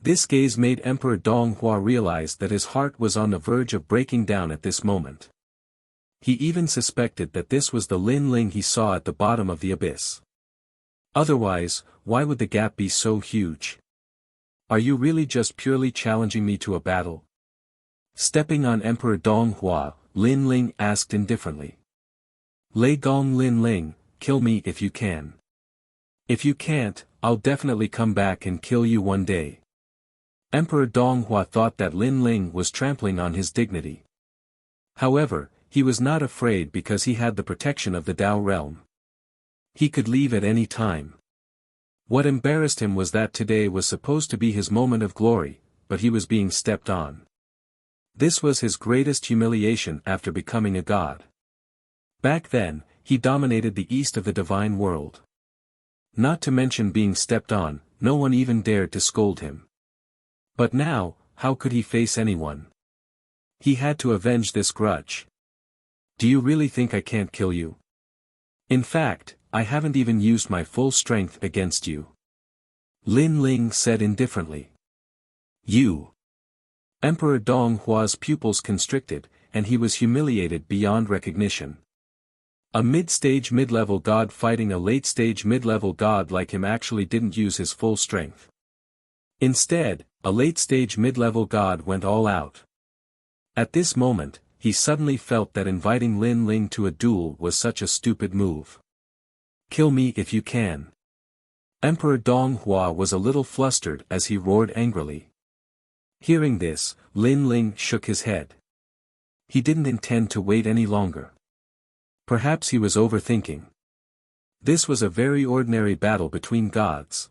This gaze made Emperor Donghua realize that his heart was on the verge of breaking down at this moment. He even suspected that this was the Lin Ling he saw at the bottom of the abyss. Otherwise, why would the gap be so huge? Are you really just purely challenging me to a battle? Stepping on Emperor Donghua, Lin Ling asked indifferently. Lei Gong Lin Ling, kill me if you can. If you can't, I'll definitely come back and kill you one day. Emperor Donghua thought that Lin Ling was trampling on his dignity. However, he was not afraid because he had the protection of the Dao realm. He could leave at any time. What embarrassed him was that today was supposed to be his moment of glory, but he was being stepped on. This was his greatest humiliation after becoming a god. Back then, he dominated the east of the divine world. Not to mention being stepped on, no one even dared to scold him. But now, how could he face anyone? He had to avenge this grudge. Do you really think I can't kill you? In fact, I haven't even used my full strength against you. Lin Ling said indifferently. You. Emperor Donghua's pupils constricted, and he was humiliated beyond recognition. A mid-stage mid-level god fighting a late-stage mid-level god like him actually didn't use his full strength. Instead, a late-stage mid-level god went all out. At this moment, he suddenly felt that inviting Lin Ling to a duel was such a stupid move. Kill me if you can. Emperor Donghua was a little flustered as he roared angrily. Hearing this, Lin Ling shook his head. He didn't intend to wait any longer. Perhaps he was overthinking. This was a very ordinary battle between gods.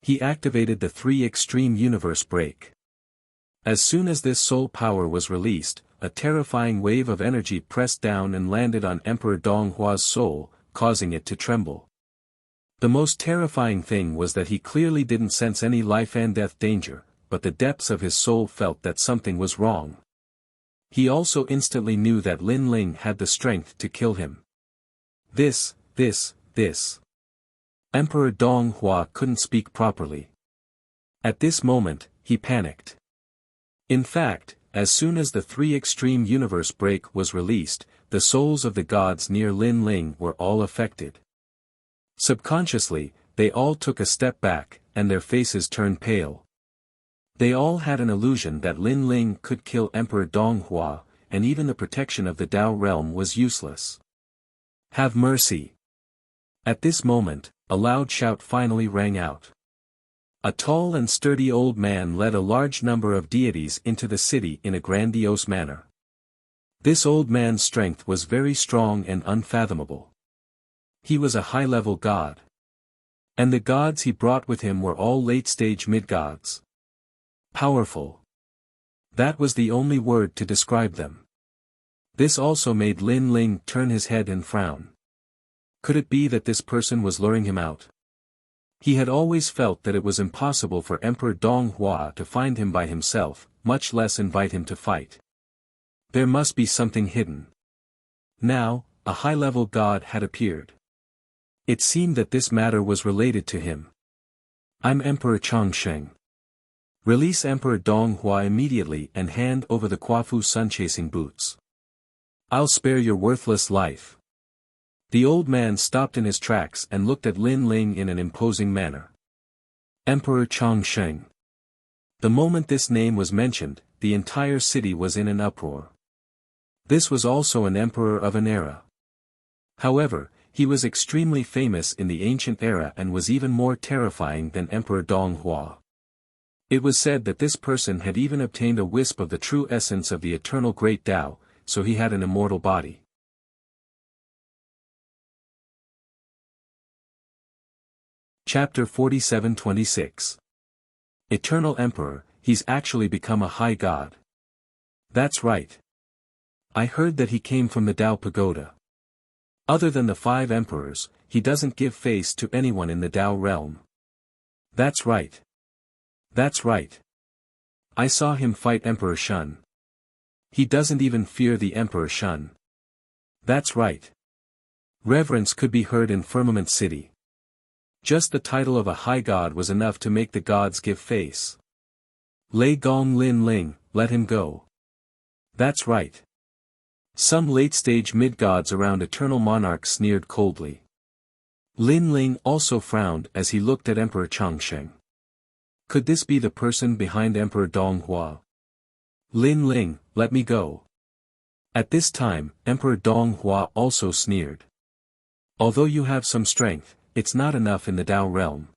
He activated the 3 extreme universe break. As soon as this soul power was released, a terrifying wave of energy pressed down and landed on Emperor Donghua's soul, causing it to tremble. The most terrifying thing was that he clearly didn't sense any life and death danger, but the depths of his soul felt that something was wrong. He also instantly knew that Lin Ling had the strength to kill him. This. Emperor Donghua couldn't speak properly. At this moment, he panicked. In fact, as soon as the 3 extreme universe break was released, the souls of the gods near Lin Ling were all affected. Subconsciously, they all took a step back, and their faces turned pale. They all had an illusion that Lin Ling could kill Emperor Donghua, and even the protection of the Dao realm was useless. Have mercy! At this moment, a loud shout finally rang out. A tall and sturdy old man led a large number of deities into the city in a grandiose manner. This old man's strength was very strong and unfathomable. He was a high-level god. And the gods he brought with him were all late-stage mid-gods. Powerful. That was the only word to describe them. This also made Lin Ling turn his head and frown. Could it be that this person was luring him out? He had always felt that it was impossible for Emperor Donghua to find him by himself, much less invite him to fight. There must be something hidden. Now, a high-level god had appeared. It seemed that this matter was related to him. I'm Emperor Chongsheng. Release Emperor Donghua immediately and hand over the Quafu sun-chasing boots. I'll spare your worthless life. The old man stopped in his tracks and looked at Lin Ling in an imposing manner. Emperor Chongsheng. The moment this name was mentioned, the entire city was in an uproar. This was also an emperor of an era. However, he was extremely famous in the ancient era and was even more terrifying than Emperor Donghua. It was said that this person had even obtained a wisp of the true essence of the eternal great Tao, so he had an immortal body. Chapter 47-26. Eternal Emperor, he's actually become a high god. That's right. I heard that he came from the Tao Pagoda. Other than the 5 emperors, he doesn't give face to anyone in the Tao realm. That's right. That's right. I saw him fight Emperor Shun. He doesn't even fear the Emperor Shun. That's right. Reverence could be heard in Firmament City. Just the title of a high god was enough to make the gods give face. Lei Gong Lin Ling, let him go. That's right. Some late-stage mid-gods around Eternal Monarch sneered coldly. Lin Ling also frowned as he looked at Emperor Chongsheng. Could this be the person behind Emperor Donghua? Lin Ling, let me go. At this time, Emperor Donghua also sneered. Although you have some strength, it's not enough in the Tao realm.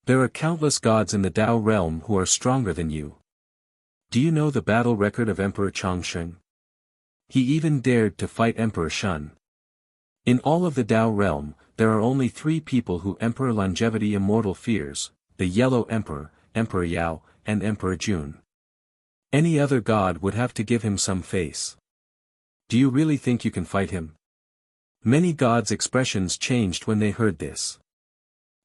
There are countless gods in the Tao realm who are stronger than you. Do you know the battle record of Emperor Chongsheng? He even dared to fight Emperor Shun. In all of the Tao realm, there are only 3 people who Emperor Longevity Immortal fears, the Yellow Emperor, Emperor Yao, and Emperor Jun. Any other god would have to give him some face. Do you really think you can fight him? Many gods' expressions changed when they heard this.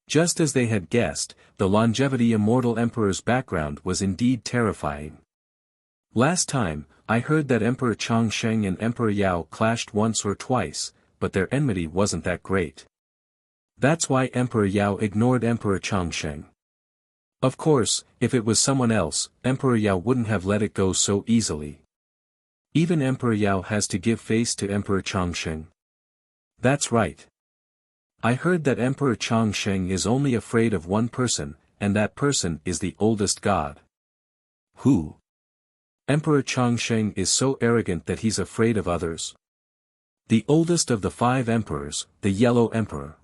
Just as they had guessed, the Longevity Immortal Emperor's background was indeed terrifying. Last time, I heard that Emperor Chongsheng and Emperor Yao clashed once or twice, but their enmity wasn't that great. That's why Emperor Yao ignored Emperor Chongsheng. Of course, if it was someone else, Emperor Yao wouldn't have let it go so easily. Even Emperor Yao has to give face to Emperor Changsheng. That's right. I heard that Emperor Changsheng is only afraid of one person, and that person is the oldest god. Who? Emperor Changsheng is so arrogant that he's afraid of others. The oldest of the 5 emperors, the Yellow Emperor.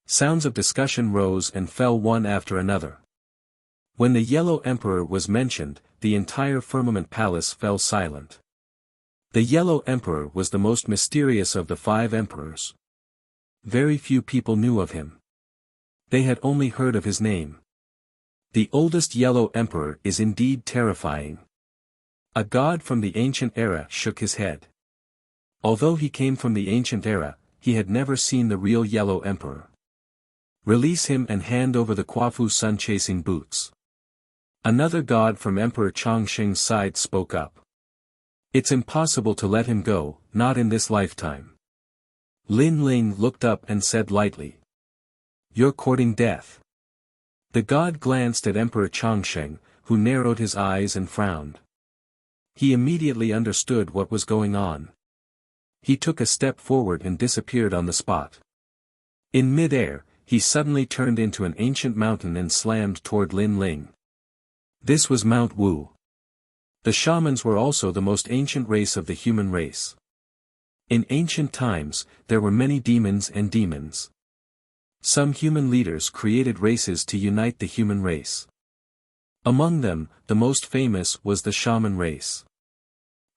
Sounds of discussion rose and fell one after another. When the Yellow Emperor was mentioned, the entire firmament palace fell silent. The Yellow Emperor was the most mysterious of the 5 emperors. Very few people knew of him. They had only heard of his name. The oldest Yellow Emperor is indeed terrifying. A god from the ancient era shook his head. Although he came from the ancient era, he had never seen the real Yellow Emperor. Release him and hand over the Quafu sun chasing boots. Another god from Emperor Changsheng's side spoke up. It's impossible to let him go, not in this lifetime. Lin Ling looked up and said lightly. You're courting death. The god glanced at Emperor Changsheng, who narrowed his eyes and frowned. He immediately understood what was going on. He took a step forward and disappeared on the spot. In mid-air, he suddenly turned into an ancient mountain and slammed toward Lin Ling. This was Mount Wu. The shamans were also the most ancient race of the human race. In ancient times, there were many demons and demons. Some human leaders created races to unite the human race. Among them, the most famous was the shaman race.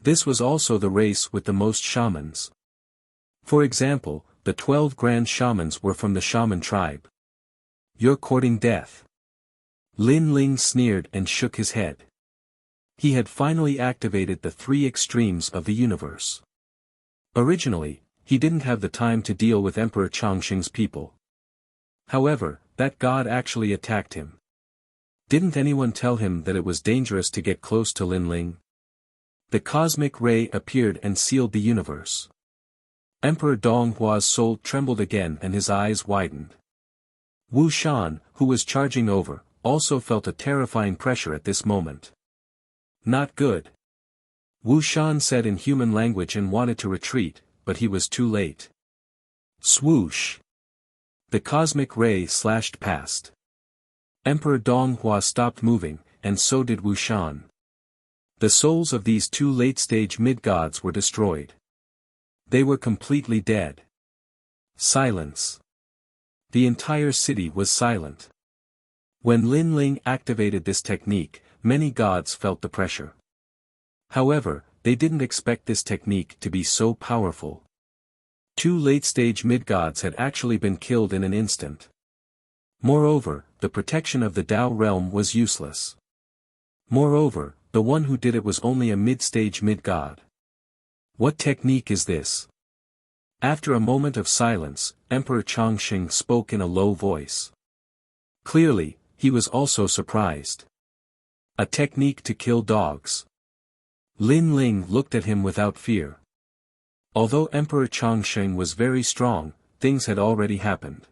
This was also the race with the most shamans. For example, the 12 grand shamans were from the shaman tribe. You're courting death. Lin Ling sneered and shook his head. He had finally activated the 3 extremes of the universe. Originally, he didn't have the time to deal with Emperor Changsheng's people. However, that god actually attacked him. Didn't anyone tell him that it was dangerous to get close to Lin Ling? The cosmic ray appeared and sealed the universe. Emperor Donghua's soul trembled again and his eyes widened. Wu Shan, who was charging over, also felt a terrifying pressure at this moment. Not good. Wu Shan said in human language and wanted to retreat, but he was too late. Swoosh! The cosmic ray slashed past. Emperor Donghua stopped moving, and so did Wu Shan. The souls of these 2 late-stage mid-gods were destroyed. They were completely dead. Silence. The entire city was silent. When Lin Ling activated this technique, many gods felt the pressure. However, they didn't expect this technique to be so powerful. 2 late-stage mid-gods had actually been killed in an instant. Moreover, the protection of the Tao realm was useless. Moreover, the one who did it was only a mid-stage mid-god. What technique is this? After a moment of silence, Emperor Changsheng spoke in a low voice. Clearly, he was also surprised. A technique to kill dogs. Lin Ling looked at him without fear. Although Emperor Changsheng was very strong, things had already happened.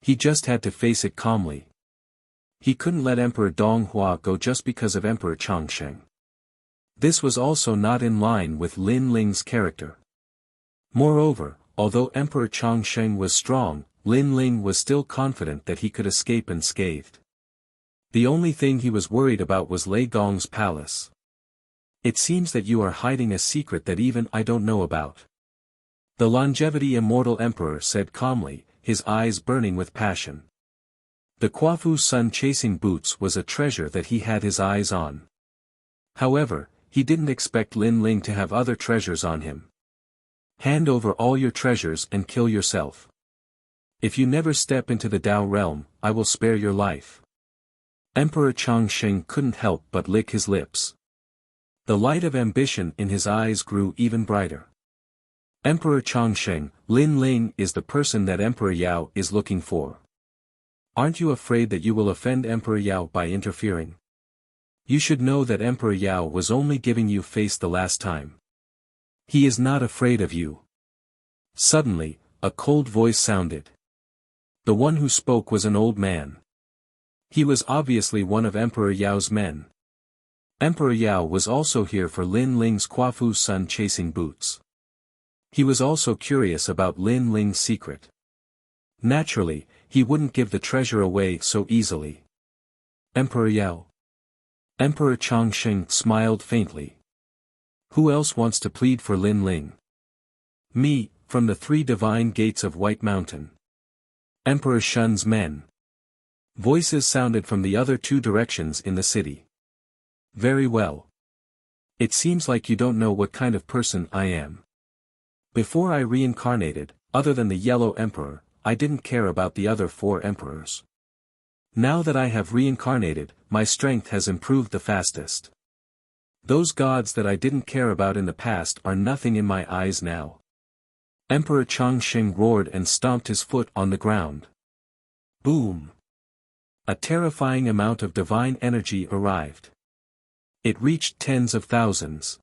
He just had to face it calmly. He couldn't let Emperor Donghua go just because of Emperor Changsheng. This was also not in line with Lin Ling's character. Moreover, although Emperor Changsheng was strong, Lin Ling was still confident that he could escape unscathed. The only thing he was worried about was Lei Gong's palace. It seems that you are hiding a secret that even I don't know about. The longevity immortal emperor said calmly, his eyes burning with passion. The Quafu sun chasing boots was a treasure that he had his eyes on. However, he didn't expect Lin Ling to have other treasures on him. Hand over all your treasures and kill yourself. If you never step into the Tao realm, I will spare your life. Emperor Changsheng couldn't help but lick his lips. The light of ambition in his eyes grew even brighter. Emperor Changsheng, Lin Ling is the person that Emperor Yao is looking for. Aren't you afraid that you will offend Emperor Yao by interfering? You should know that Emperor Yao was only giving you face the last time. He is not afraid of you. Suddenly, a cold voice sounded. The one who spoke was an old man. He was obviously one of Emperor Yao's men. Emperor Yao was also here for Lin Ling's Quafu's son chasing boots. He was also curious about Lin Ling's secret. Naturally, he wouldn't give the treasure away so easily. Emperor Yao. Emperor Chongqing smiled faintly. Who else wants to plead for Lin Ling? Me, from the 3 divine gates of White Mountain. Emperor Shun's men. Voices sounded from the other 2 directions in the city. Very well. It seems like you don't know what kind of person I am. Before I reincarnated, other than the Yellow Emperor, I didn't care about the other 4 emperors. Now that I have reincarnated, my strength has improved the fastest. Those gods that I didn't care about in the past are nothing in my eyes now. Emperor Chongqing roared and stomped his foot on the ground. Boom! A terrifying amount of divine energy arrived. It reached tens of thousands.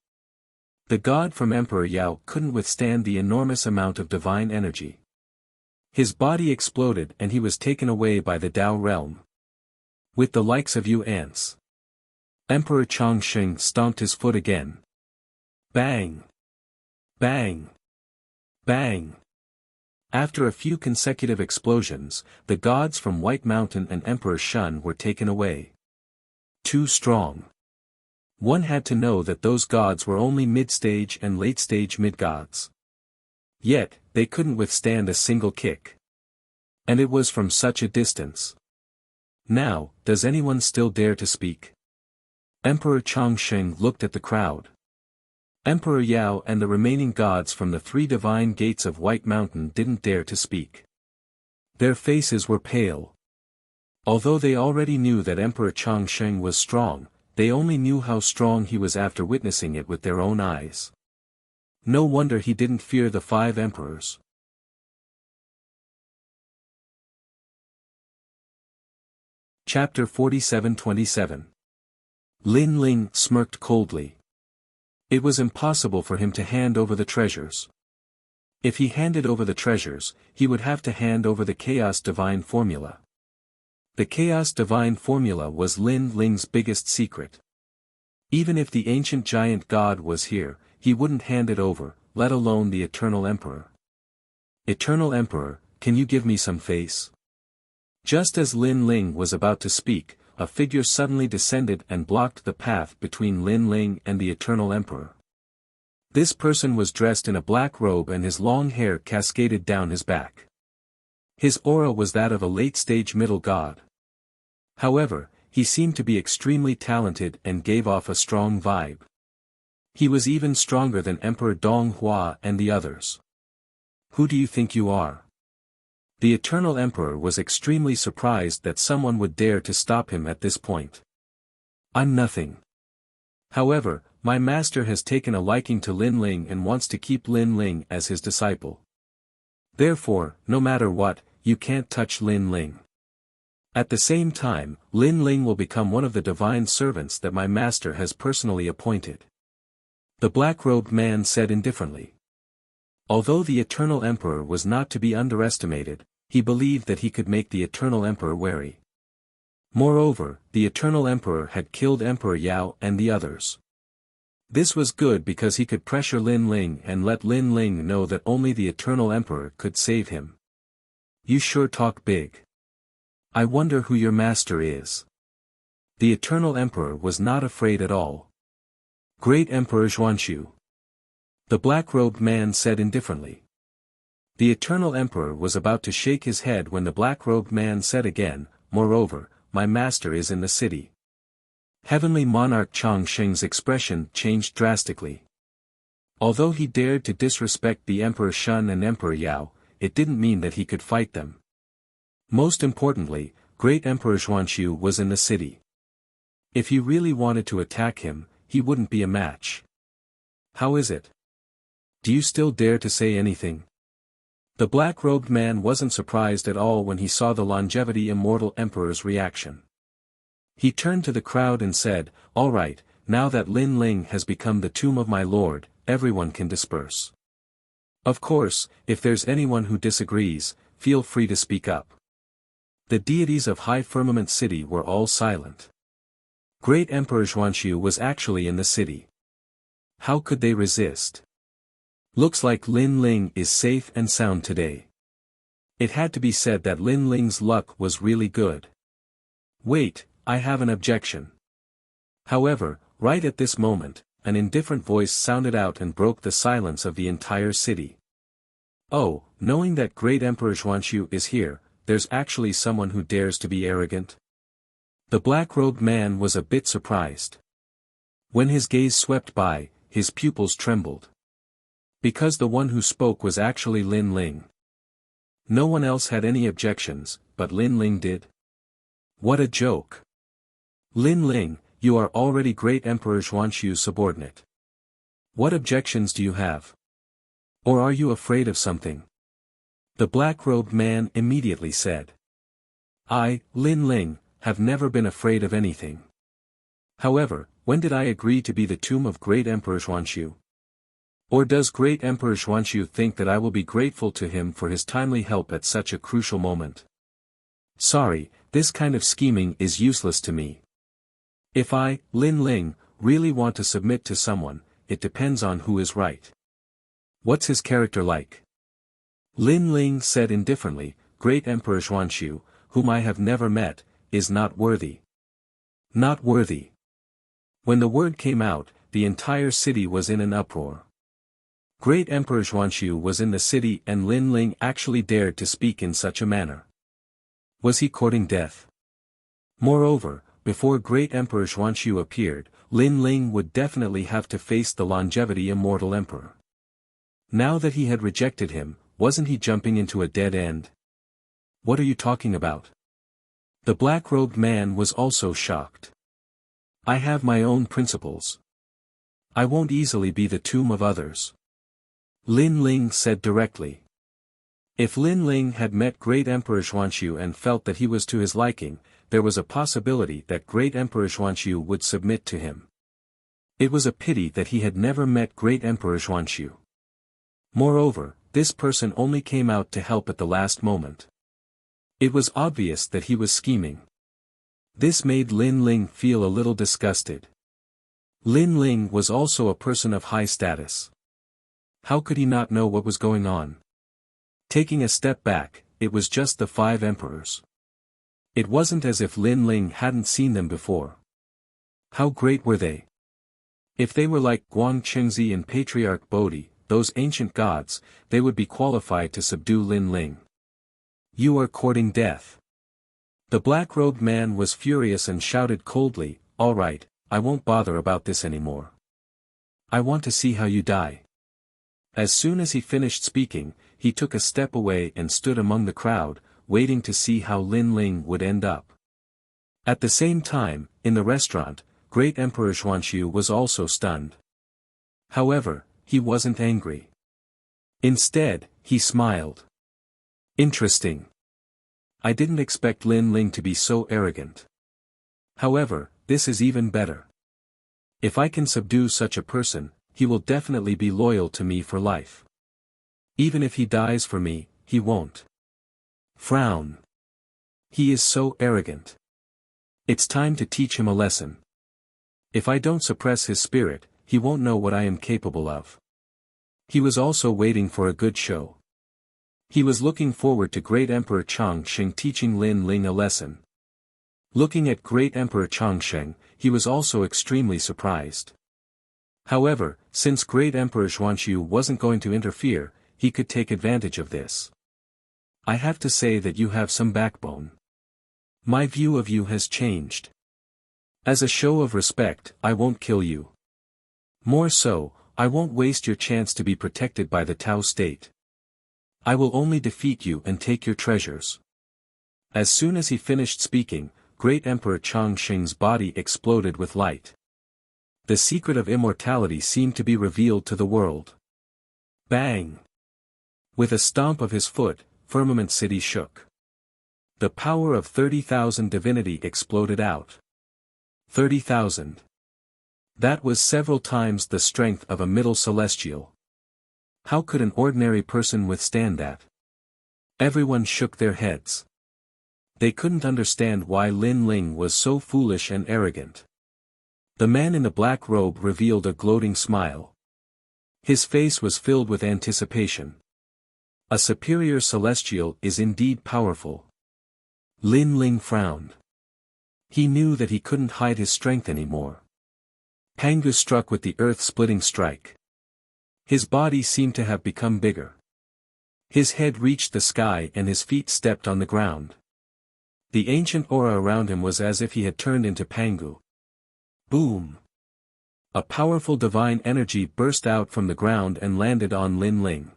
The god from Emperor Yao couldn't withstand the enormous amount of divine energy. His body exploded and he was taken away by the Tao realm. With the likes of you ants. Emperor Chongqing stomped his foot again. Bang! Bang! Bang! After a few consecutive explosions, the gods from White Mountain and Emperor Shun were taken away. Too strong. One had to know that those gods were only mid-stage and late-stage mid-gods. Yet, they couldn't withstand a single kick. And it was from such a distance. Now, does anyone still dare to speak? Emperor Chongqing looked at the crowd. Emperor Yao and the remaining gods from the 3 divine gates of White Mountain didn't dare to speak. Their faces were pale. Although they already knew that Emperor Chongqing was strong, they only knew how strong he was after witnessing it with their own eyes. No wonder he didn't fear the 5 emperors. Chapter 47-27. Lin Ling smirked coldly. It was impossible for him to hand over the treasures. If he handed over the treasures, he would have to hand over the Chaos Divine Formula. The Chaos Divine Formula was Lin Ling's biggest secret. Even if the ancient giant god was here, he wouldn't hand it over, let alone the Eternal Emperor. Eternal Emperor, can you give me some face? Just as Lin Ling was about to speak, a figure suddenly descended and blocked the path between Lin Ling and the Eternal Emperor. This person was dressed in a black robe and his long hair cascaded down his back. His aura was that of a late-stage middle god. However, he seemed to be extremely talented and gave off a strong vibe. He was even stronger than Emperor Donghua and the others. Who do you think you are? The Eternal Emperor was extremely surprised that someone would dare to stop him at this point. I'm nothing. However, my master has taken a liking to Lin Ling and wants to keep Lin Ling as his disciple. Therefore, no matter what, you can't touch Lin Ling. At the same time, Lin Ling will become one of the divine servants that my master has personally appointed. The black-robed man said indifferently. Although the Eternal Emperor was not to be underestimated, he believed that he could make the Eternal Emperor wary. Moreover, the Eternal Emperor had killed Emperor Yao and the others. This was good because he could pressure Lin Ling and let Lin Ling know that only the Eternal Emperor could save him. You sure talk big. I wonder who your master is. The Eternal Emperor was not afraid at all. Great Emperor Xuanxu. The black-robed man said indifferently. The Eternal Emperor was about to shake his head when the black-robed man said again, moreover, my master is in the city. Heavenly Monarch Chongqing's expression changed drastically. Although he dared to disrespect the Emperor Shun and Emperor Yao, it didn't mean that he could fight them. Most importantly, Great Emperor Xuanxu was in the city. If he really wanted to attack him, he wouldn't be a match. How is it? Do you still dare to say anything? The black-robed man wasn't surprised at all when he saw the longevity immortal emperor's reaction. He turned to the crowd and said, all right, now that Lin Ling has become the tomb of my lord, everyone can disperse. Of course, if there's anyone who disagrees, feel free to speak up. The deities of High Firmament City were all silent. Great Emperor Xuanxiu was actually in the city. How could they resist? Looks like Lin Ling is safe and sound today. It had to be said that Lin Ling's luck was really good. Wait, I have an objection. However, right at this moment, an indifferent voice sounded out and broke the silence of the entire city. Oh, knowing that Great Emperor Xuanxiu is here, there's actually someone who dares to be arrogant? The black-robed man was a bit surprised. When his gaze swept by, his pupils trembled. Because the one who spoke was actually Lin Ling. No one else had any objections, but Lin Ling did. What a joke. Lin Ling, you are already Great Emperor Xuanxiu's subordinate. What objections do you have? Or are you afraid of something? The black-robed man immediately said. I, Lin Ling, have never been afraid of anything. However, when did I agree to be the tomb of Great Emperor Xuanxiu? Or does Great Emperor Xuanxiu think that I will be grateful to him for his timely help at such a crucial moment? Sorry, this kind of scheming is useless to me. If I, Lin Ling, really want to submit to someone, it depends on who is right. What's his character like? Lin Ling said indifferently, Great Emperor Xuanxiu, whom I have never met, is not worthy. Not worthy. When the word came out, the entire city was in an uproar. Great Emperor Xuanxiu was in the city and Lin Ling actually dared to speak in such a manner. Was he courting death? Moreover, before Great Emperor Xuanxiu appeared, Lin Ling would definitely have to face the longevity immortal emperor. Now that he had rejected him, wasn't he jumping into a dead end? What are you talking about? The black-robed man was also shocked. I have my own principles. I won't easily be the tomb of others. Lin Ling said directly. If Lin Ling had met Great Emperor Xuanxiu and felt that he was to his liking, there was a possibility that Great Emperor Xuanxiu would submit to him. It was a pity that he had never met Great Emperor Xuanxiu. Moreover, this person only came out to help at the last moment. It was obvious that he was scheming. This made Lin Ling feel a little disgusted. Lin Ling was also a person of high status. How could he not know what was going on? Taking a step back, it was just the 5 emperors. It wasn't as if Lin Ling hadn't seen them before. How great were they? If they were like Guang Chengzi and Patriarch Bodhi, those ancient gods, they would be qualified to subdue Lin Ling. You are courting death. The black-robed man was furious and shouted coldly, all right, I won't bother about this anymore. I want to see how you die. As soon as he finished speaking, he took a step away and stood among the crowd, waiting to see how Lin Ling would end up. At the same time, in the restaurant, Great Emperor Xuanxiu was also stunned. However, he wasn't angry. Instead, he smiled. Interesting. I didn't expect Lin Ling to be so arrogant. However, this is even better. If I can subdue such a person, he will definitely be loyal to me for life. Even if he dies for me, he won't. Frown. He is so arrogant. It's time to teach him a lesson. If I don't suppress his spirit, he won't know what I am capable of. He was also waiting for a good show. He was looking forward to Great Emperor Changsheng teaching Lin Ling a lesson. Looking at Great Emperor Changsheng, he was also extremely surprised. However, since Great Emperor Xuanxiu wasn't going to interfere, he could take advantage of this. I have to say that you have some backbone. My view of you has changed. As a show of respect, I won't kill you. More so, I won't waste your chance to be protected by the Tao state. I will only defeat you and take your treasures. As soon as he finished speaking, Great Emperor Changsheng's body exploded with light. The secret of immortality seemed to be revealed to the world. Bang! With a stomp of his foot, Firmament City shook. The power of 30,000 divinity exploded out. 30,000. That was several times the strength of a middle celestial. How could an ordinary person withstand that? Everyone shook their heads. They couldn't understand why Lin Ling was so foolish and arrogant. The man in the black robe revealed a gloating smile. His face was filled with anticipation. A superior celestial is indeed powerful. Lin Ling frowned. He knew that he couldn't hide his strength anymore. Pangu struck with the earth-splitting strike. His body seemed to have become bigger. His head reached the sky and his feet stepped on the ground. The ancient aura around him was as if he had turned into Pangu. Boom! A powerful divine energy burst out from the ground and landed on Lin Ling.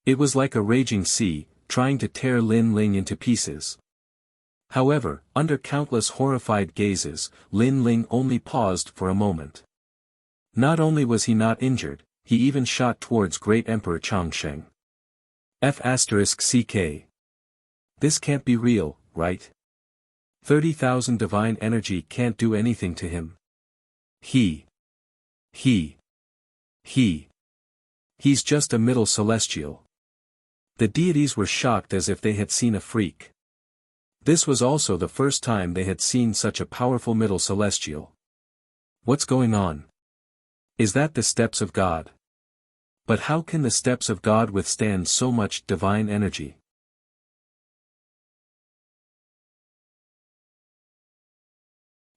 It was like a raging sea, trying to tear Lin Ling into pieces. However, under countless horrified gazes, Lin Ling only paused for a moment. Not only was he not injured, he even shot towards Great Emperor Changsheng. F***ck. This can't be real, right? 30,000 divine energy can't do anything to him. He's just a middle celestial. The deities were shocked as if they had seen a freak. This was also the first time they had seen such a powerful middle celestial. What's going on? Is that the steps of God? But how can the steps of God withstand so much divine energy?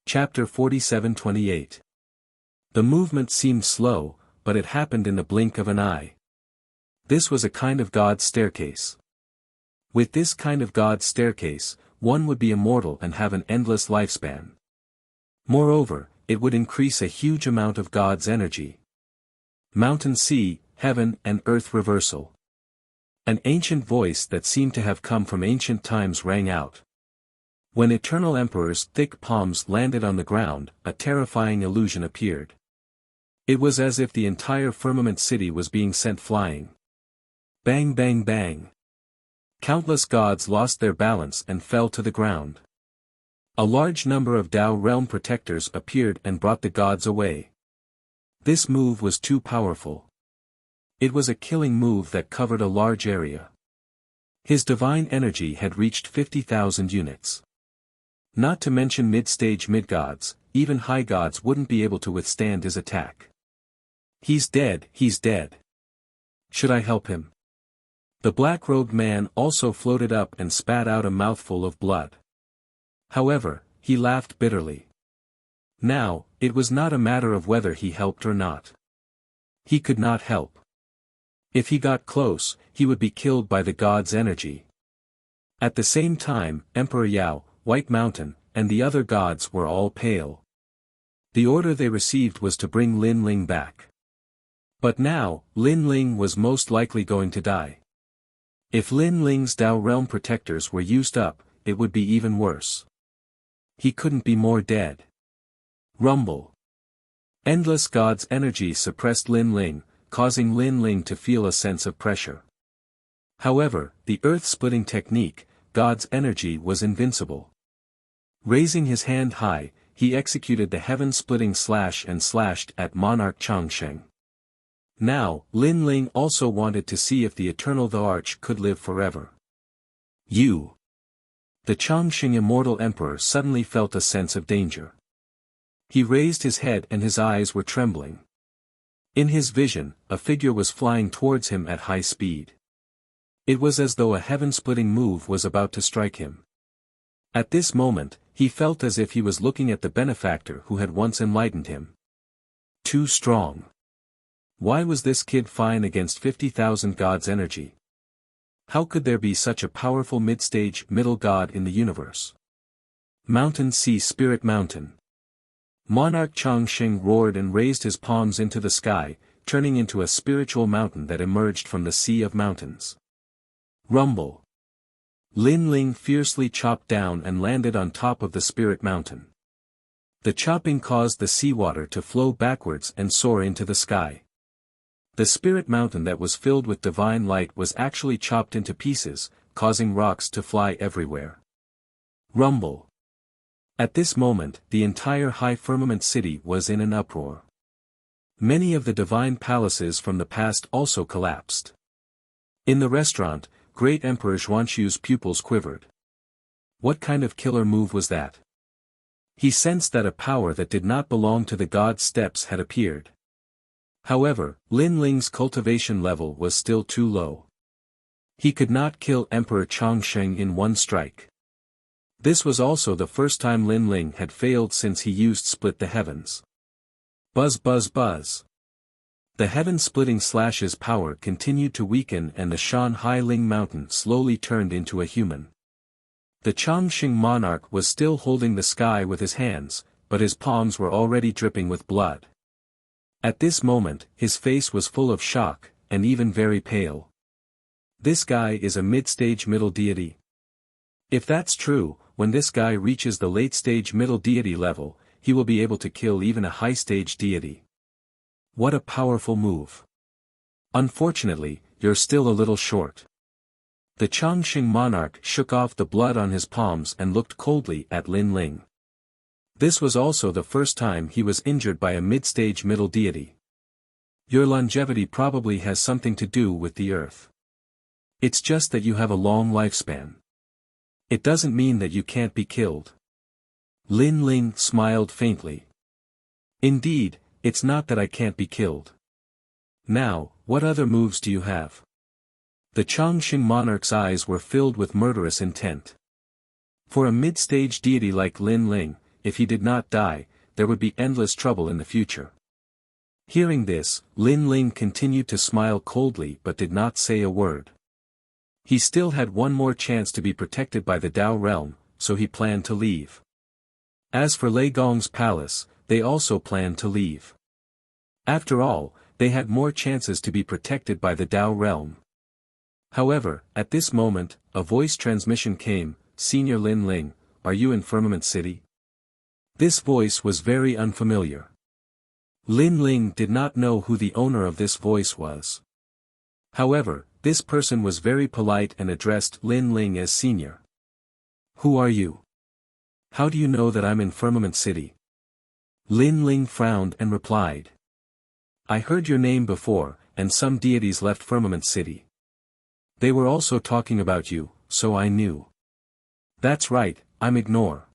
Chapter 47-28. The movement seemed slow, but it happened in the blink of an eye. This was a kind of God's staircase. With this kind of God's staircase, one would be immortal and have an endless lifespan. Moreover, it would increase a huge amount of God's energy. Mountain, sea, heaven and earth reversal. An ancient voice that seemed to have come from ancient times rang out. When Eternal Emperor's thick palms landed on the ground, a terrifying illusion appeared. It was as if the entire firmament city was being sent flying. Bang bang bang. Countless gods lost their balance and fell to the ground. A large number of Tao realm protectors appeared and brought the gods away. This move was too powerful. It was a killing move that covered a large area. His divine energy had reached 50,000 units. Not to mention mid-stage mid-gods, even high gods wouldn't be able to withstand his attack. He's dead, he's dead. Should I help him? The black-robed man also floated up and spat out a mouthful of blood. However, he laughed bitterly. Now, it was not a matter of whether he helped or not. He could not help. If he got close, he would be killed by the god's energy. At the same time, Emperor Yao, White Mountain, and the other gods were all pale. The order they received was to bring Lin Ling back. But now, Lin Ling was most likely going to die. If Lin Ling's Tao realm protectors were used up, it would be even worse. He couldn't be more dead. Rumble. Endless God's energy suppressed Lin Ling, causing Lin Ling to feel a sense of pressure. However, the earth-splitting technique, God's energy was invincible. Raising his hand high, he executed the heaven-splitting slash and slashed at Monarch Changsheng. Now, Lin Ling also wanted to see if the Eternal the Arch could live forever. The Changsheng Immortal Emperor suddenly felt a sense of danger. He raised his head and his eyes were trembling. In his vision, a figure was flying towards him at high speed. It was as though a heaven-splitting move was about to strike him. At this moment, he felt as if he was looking at the benefactor who had once enlightened him. Too strong. Why was this kid fine against 50,000 gods' energy? How could there be such a powerful mid-stage middle god in the universe? Mountain, sea, spirit mountain. Monarch Changsheng roared and raised his palms into the sky, turning into a spiritual mountain that emerged from the sea of mountains. Rumble. Lin Ling fiercely chopped down and landed on top of the spirit mountain. The chopping caused the seawater to flow backwards and soar into the sky. The spirit mountain that was filled with divine light was actually chopped into pieces, causing rocks to fly everywhere. Rumble. At this moment, the entire high firmament city was in an uproar. Many of the divine palaces from the past also collapsed. In the restaurant, Great Emperor Xuanxu's pupils quivered. What kind of killer move was that? He sensed that a power that did not belong to the god's steps had appeared. However, Lin Ling's cultivation level was still too low. He could not kill Emperor Chongsheng in one strike. This was also the first time Lin Ling had failed since he used Split the Heavens. Buzz buzz buzz. The heaven-splitting slash's power continued to weaken and the Shanhai Ling mountain slowly turned into a human. The Chongqing monarch was still holding the sky with his hands, but his palms were already dripping with blood. At this moment, his face was full of shock, and even very pale. This guy is a mid-stage middle deity. If that's true, when this guy reaches the late-stage middle deity level, he will be able to kill even a high-stage deity. What a powerful move. Unfortunately, you're still a little short. The Chongqing monarch shook off the blood on his palms and looked coldly at Lin Ling. This was also the first time he was injured by a mid-stage middle deity. Your longevity probably has something to do with the earth. It's just that you have a long lifespan. It doesn't mean that you can't be killed. Lin Ling smiled faintly. Indeed, it's not that I can't be killed. Now, what other moves do you have? The Chongqing monarch's eyes were filled with murderous intent. For a mid-stage deity like Lin Ling, if he did not die, there would be endless trouble in the future. Hearing this, Lin Ling continued to smile coldly but did not say a word. He still had one more chance to be protected by the Dao realm, so he planned to leave. As for Lei Gong's palace, they also planned to leave. After all, they had more chances to be protected by the Dao realm. However, at this moment, a voice transmission came, "Senior Lin Ling, are you in Firmament City?" This voice was very unfamiliar. Lin Ling did not know who the owner of this voice was. However, this person was very polite and addressed Lin Ling as senior. "Who are you? How do you know that I'm in Firmament City?" Lin Ling frowned and replied. "I heard your name before, and some deities left Firmament City. They were also talking about you, so I knew." "That's right, I'm Ignore."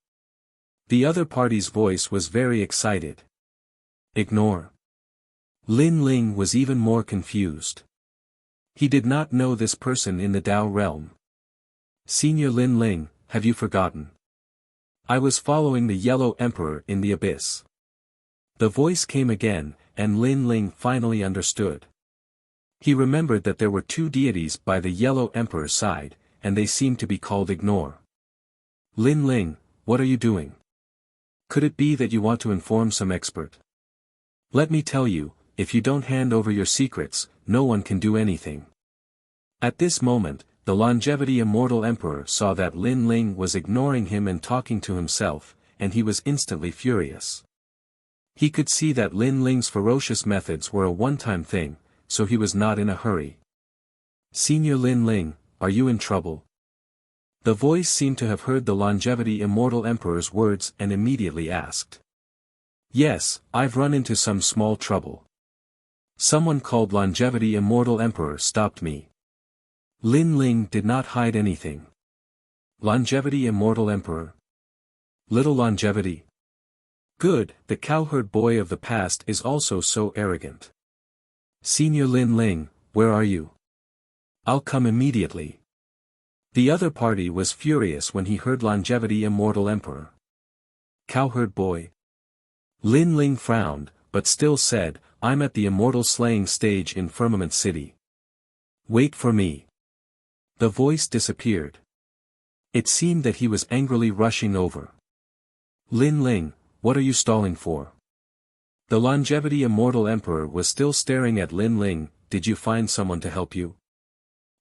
The other party's voice was very excited. Ignore. Lin Ling was even more confused. He did not know this person in the Dao realm. "Senior Lin Ling, have you forgotten? I was following the Yellow Emperor in the abyss." The voice came again, and Lin Ling finally understood. He remembered that there were two deities by the Yellow Emperor's side, and they seemed to be called Ignore. "Lin Ling, what are you doing? Could it be that you want to inform some expert? Let me tell you, if you don't hand over your secrets, no one can do anything." At this moment, the Longevity Immortal Emperor saw that Lin Ling was ignoring him and talking to himself, and he was instantly furious. He could see that Lin Ling's ferocious methods were a one-time thing, so he was not in a hurry. "Senior Lin Ling, are you in trouble?" The voice seemed to have heard the Longevity Immortal Emperor's words and immediately asked. "Yes, I've run into some small trouble. Someone called Longevity Immortal Emperor stopped me." Lin Ling did not hide anything. "Longevity Immortal Emperor? Little Longevity? Good, the cowherd boy of the past is also so arrogant. Senior Lin Ling, where are you? I'll come immediately." The other party was furious when he heard Longevity Immortal Emperor. "Cowherd boy?" Lin Ling frowned, but still said, "I'm at the immortal slaying stage in Firmament City. Wait for me." The voice disappeared. It seemed that he was angrily rushing over. "Lin Ling, what are you stalling for?" The Longevity Immortal Emperor was still staring at Lin Ling. "Did you find someone to help you?"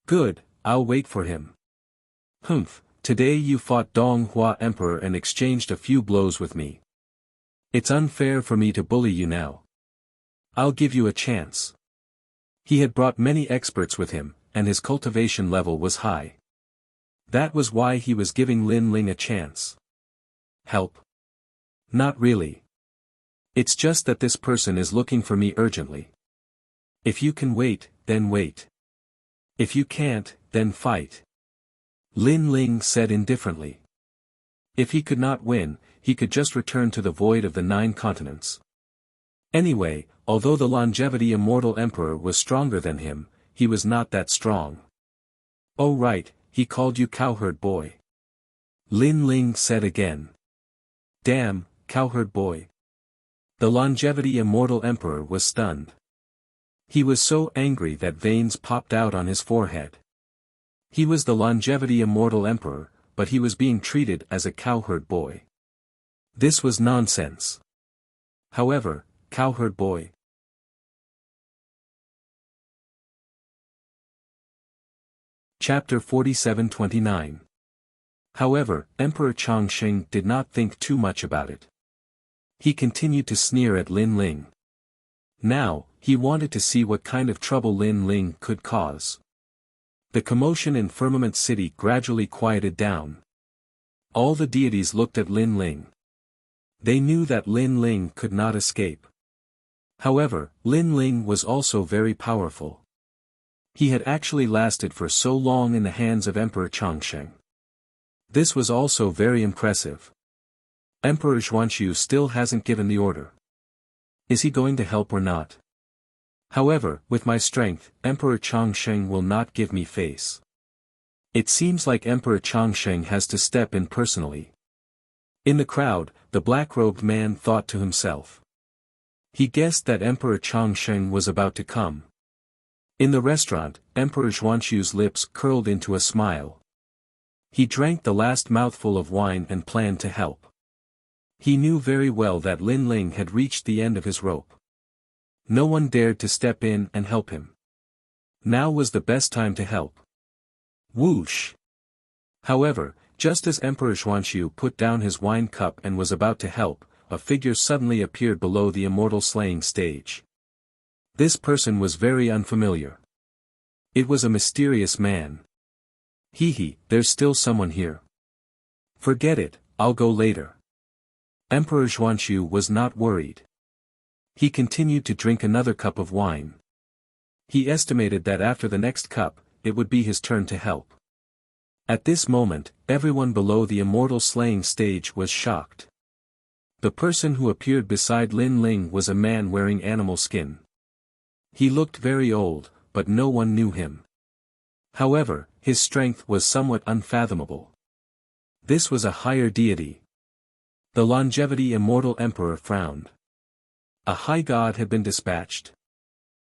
"Good, I'll wait for him." "Humph, today you fought Dong Hua Emperor and exchanged a few blows with me. It's unfair for me to bully you now. I'll give you a chance." He had brought many experts with him, and his cultivation level was high. That was why he was giving Lin Ling a chance. "Help? Not really. It's just that this person is looking for me urgently. If you can wait, then wait. If you can't, then fight." Lin Ling said indifferently. If he could not win, he could just return to the void of the 9 continents. Anyway, although the longevity immortal emperor was stronger than him, he was not that strong. "Oh right, he called you cowherd boy," Lin Ling said again. "Damn, cowherd boy." The longevity immortal emperor was stunned. He was so angry that veins popped out on his forehead. He was the longevity immortal emperor, but he was being treated as a cowherd boy. This was nonsense. However, cowherd boy. Chapter 47-29. However, Emperor Chongqing did not think too much about it. He continued to sneer at Lin Ling. Now, he wanted to see what kind of trouble Lin Ling could cause. The commotion in Firmament City gradually quieted down. All the deities looked at Lin Ling. They knew that Lin Ling could not escape. However, Lin Ling was also very powerful. He had actually lasted for so long in the hands of Emperor Chongqing. This was also very impressive. Emperor Xuanqiu still hasn't given the order. Is he going to help or not? However, with my strength, Emperor Chongqing will not give me face. It seems like Emperor Chongqing has to step in personally. In the crowd, the black-robed man thought to himself. He guessed that Emperor Chongqing was about to come. In the restaurant, Emperor Xuanqiu's lips curled into a smile. He drank the last mouthful of wine and planned to help. He knew very well that Lin Ling had reached the end of his rope. No one dared to step in and help him. Now was the best time to help. Whoosh! However, just as Emperor Xuanqiu put down his wine cup and was about to help, a figure suddenly appeared below the immortal slaying stage. This person was very unfamiliar. It was a mysterious man. Hee, there's still someone here. Forget it, I'll go later. Emperor Xuanqiu was not worried. He continued to drink another cup of wine. He estimated that after the next cup, it would be his turn to help. At this moment, everyone below the immortal slaying stage was shocked. The person who appeared beside Lin Ling was a man wearing animal skin. He looked very old, but no one knew him. However, his strength was somewhat unfathomable. This was a higher deity. The longevity immortal emperor frowned. A high god had been dispatched.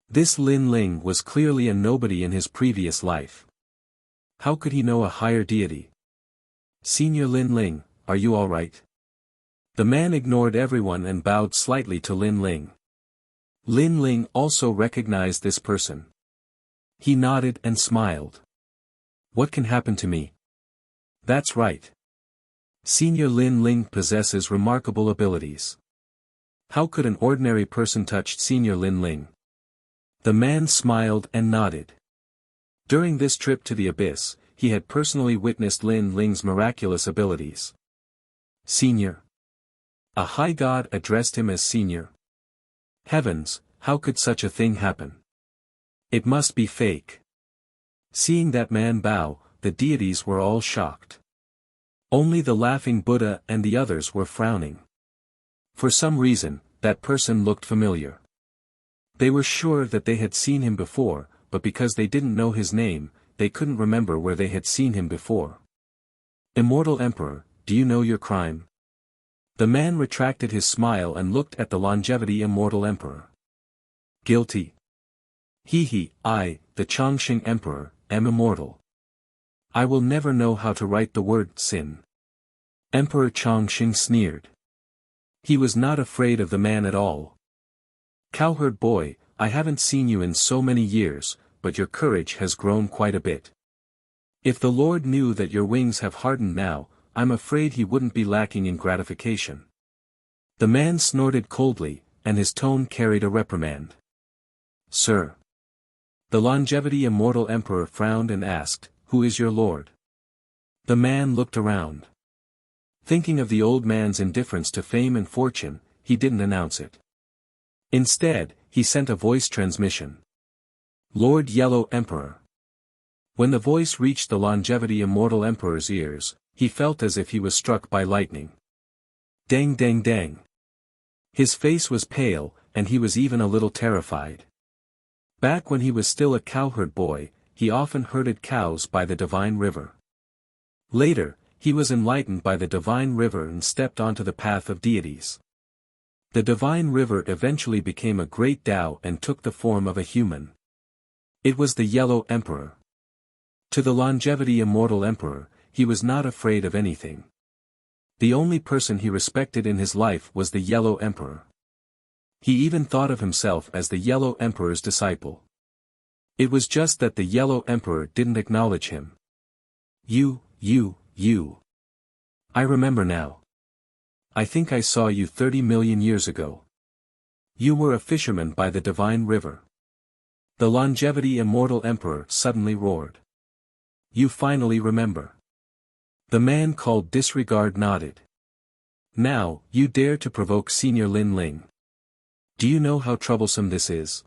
This Lin Ling was clearly a nobody in his previous life. How could he know a higher deity? Senior Lin Ling, are you all right? The man ignored everyone and bowed slightly to Lin Ling. Lin Ling also recognized this person. He nodded and smiled. What can happen to me? That's right. Senior Lin Ling possesses remarkable abilities. How could an ordinary person touch Senior Lin Ling? The man smiled and nodded. During this trip to the abyss, he had personally witnessed Lin Ling's miraculous abilities. Senior. A high god addressed him as Senior. Heavens, how could such a thing happen? It must be fake. Seeing that man bow, the deities were all shocked. Only the laughing Buddha and the others were frowning. For some reason, that person looked familiar. They were sure that they had seen him before, but because they didn't know his name, they couldn't remember where they had seen him before. Immortal Emperor, do you know your crime? The man retracted his smile and looked at the longevity immortal emperor. Guilty. I, the Chongqing Emperor, am immortal. I will never know how to write the word sin. Emperor Chongqing sneered. He was not afraid of the man at all. Cowherd boy, I haven't seen you in so many years, but your courage has grown quite a bit. If the Lord knew that your wings have hardened now, I'm afraid he wouldn't be lacking in gratification. The man snorted coldly, and his tone carried a reprimand. Sir. The longevity immortal emperor frowned and asked, Who is your lord? The man looked around. Thinking of the old man's indifference to fame and fortune, he didn't announce it. Instead, he sent a voice transmission. Lord Yellow Emperor. When the voice reached the longevity immortal emperor's ears, He felt as if he was struck by lightning. Dang dang dang. His face was pale, and he was even a little terrified. Back when he was still a cowherd boy, he often herded cows by the divine river. Later, he was enlightened by the divine river and stepped onto the path of deities. The divine river eventually became a great Tao and took the form of a human. It was the Yellow Emperor. To the longevity immortal emperor, he was not afraid of anything. The only person he respected in his life was the Yellow Emperor. He even thought of himself as the Yellow Emperor's disciple. It was just that the Yellow Emperor didn't acknowledge him. You. I remember now. I think I saw you 30 million years ago. You were a fisherman by the divine river. The longevity immortal emperor suddenly roared. You finally remember. The man called Disregard nodded. Now, you dare to provoke Senior Lin Ling. Do you know how troublesome this is?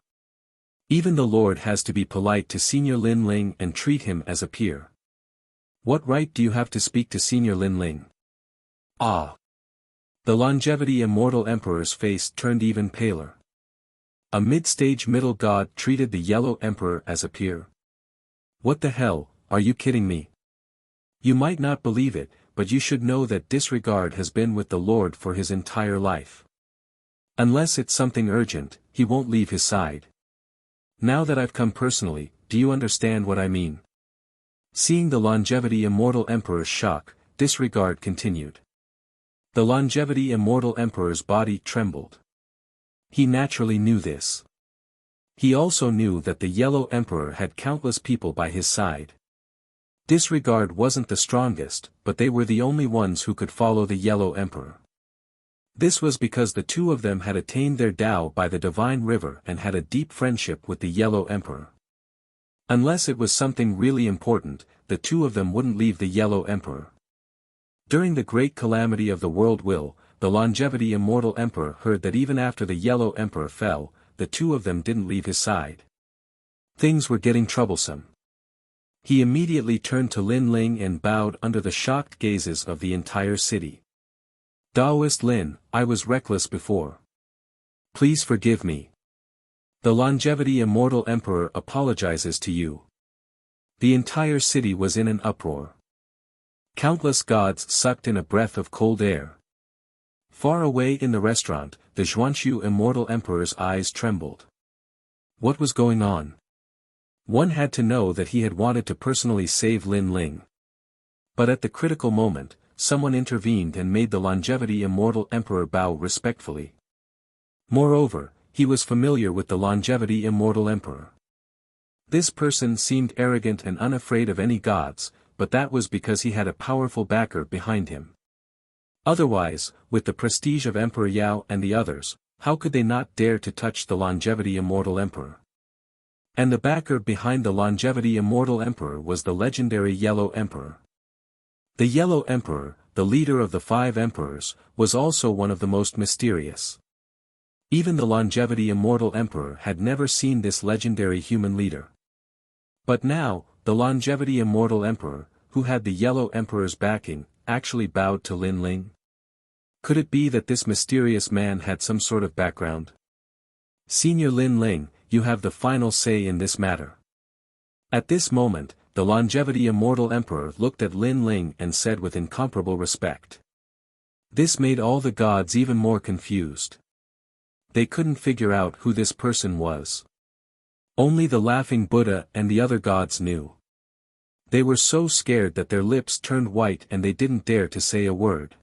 Even the Lord has to be polite to Senior Lin Ling and treat him as a peer. What right do you have to speak to Senior Lin Ling? Ah! The longevity immortal emperor's face turned even paler. A mid-stage middle god treated the Yellow Emperor as a peer. What the hell, are you kidding me? You might not believe it, but you should know that Disregard has been with the Lord for his entire life. Unless it's something urgent, he won't leave his side. Now that I've come personally, do you understand what I mean? Seeing the longevity immortal emperor's shock, Disregard continued. The longevity immortal emperor's body trembled. He naturally knew this. He also knew that the Yellow Emperor had countless people by his side. Disregard wasn't the strongest, but they were the only ones who could follow the Yellow Emperor. This was because the two of them had attained their Tao by the divine river and had a deep friendship with the Yellow Emperor. Unless it was something really important, the two of them wouldn't leave the Yellow Emperor. During the great calamity of the world will, the longevity immortal emperor heard that even after the Yellow Emperor fell, the two of them didn't leave his side. Things were getting troublesome. He immediately turned to Lin Ling and bowed under the shocked gazes of the entire city. Taoist Lin, I was reckless before. Please forgive me. The longevity immortal emperor apologizes to you. The entire city was in an uproar. Countless gods sucked in a breath of cold air. Far away in the restaurant, the Xuanxu immortal emperor's eyes trembled. What was going on? One had to know that he had wanted to personally save Lin Ling. But at the critical moment, someone intervened and made the longevity immortal emperor bow respectfully. Moreover, he was familiar with the longevity immortal emperor. This person seemed arrogant and unafraid of any gods, but that was because he had a powerful backer behind him. Otherwise, with the prestige of Emperor Yao and the others, how could they not dare to touch the longevity immortal emperor? And the backer behind the longevity immortal emperor was the legendary Yellow Emperor. The Yellow Emperor, the leader of the 5 emperors, was also one of the most mysterious. Even the longevity immortal emperor had never seen this legendary human leader. But now, the longevity immortal emperor, who had the Yellow Emperor's backing, actually bowed to Lin Ling. Could it be that this mysterious man had some sort of background? Senior Lin Ling, you have the final say in this matter. At this moment, the longevity immortal emperor looked at Lin Ling and said with incomparable respect. This made all the gods even more confused. They couldn't figure out who this person was. Only the laughing Buddha and the other gods knew. They were so scared that their lips turned white and they didn't dare to say a word.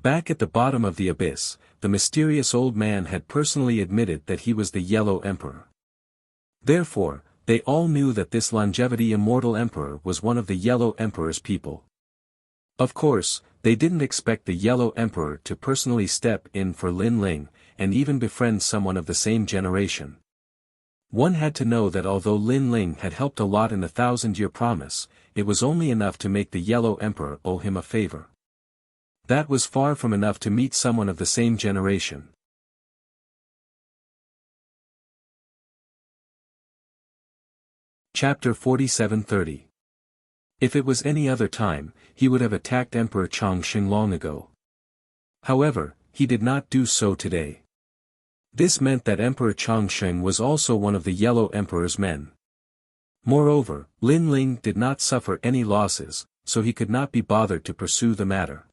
Back at the bottom of the abyss, the mysterious old man had personally admitted that he was the Yellow Emperor. Therefore, they all knew that this longevity immortal emperor was one of the Yellow Emperor's people. Of course, they didn't expect the Yellow Emperor to personally step in for Lin Ling, and even befriend someone of the same generation. One had to know that although Lin Ling had helped a lot in the 1,000-year promise, it was only enough to make the Yellow Emperor owe him a favor. That was far from enough to meet someone of the same generation. Chapter 47:30. If it was any other time, he would have attacked Emperor Chongqing long ago. However, he did not do so today. This meant that Emperor Chongqing was also one of the Yellow Emperor's men. Moreover, Lin Ling did not suffer any losses, so he could not be bothered to pursue the matter.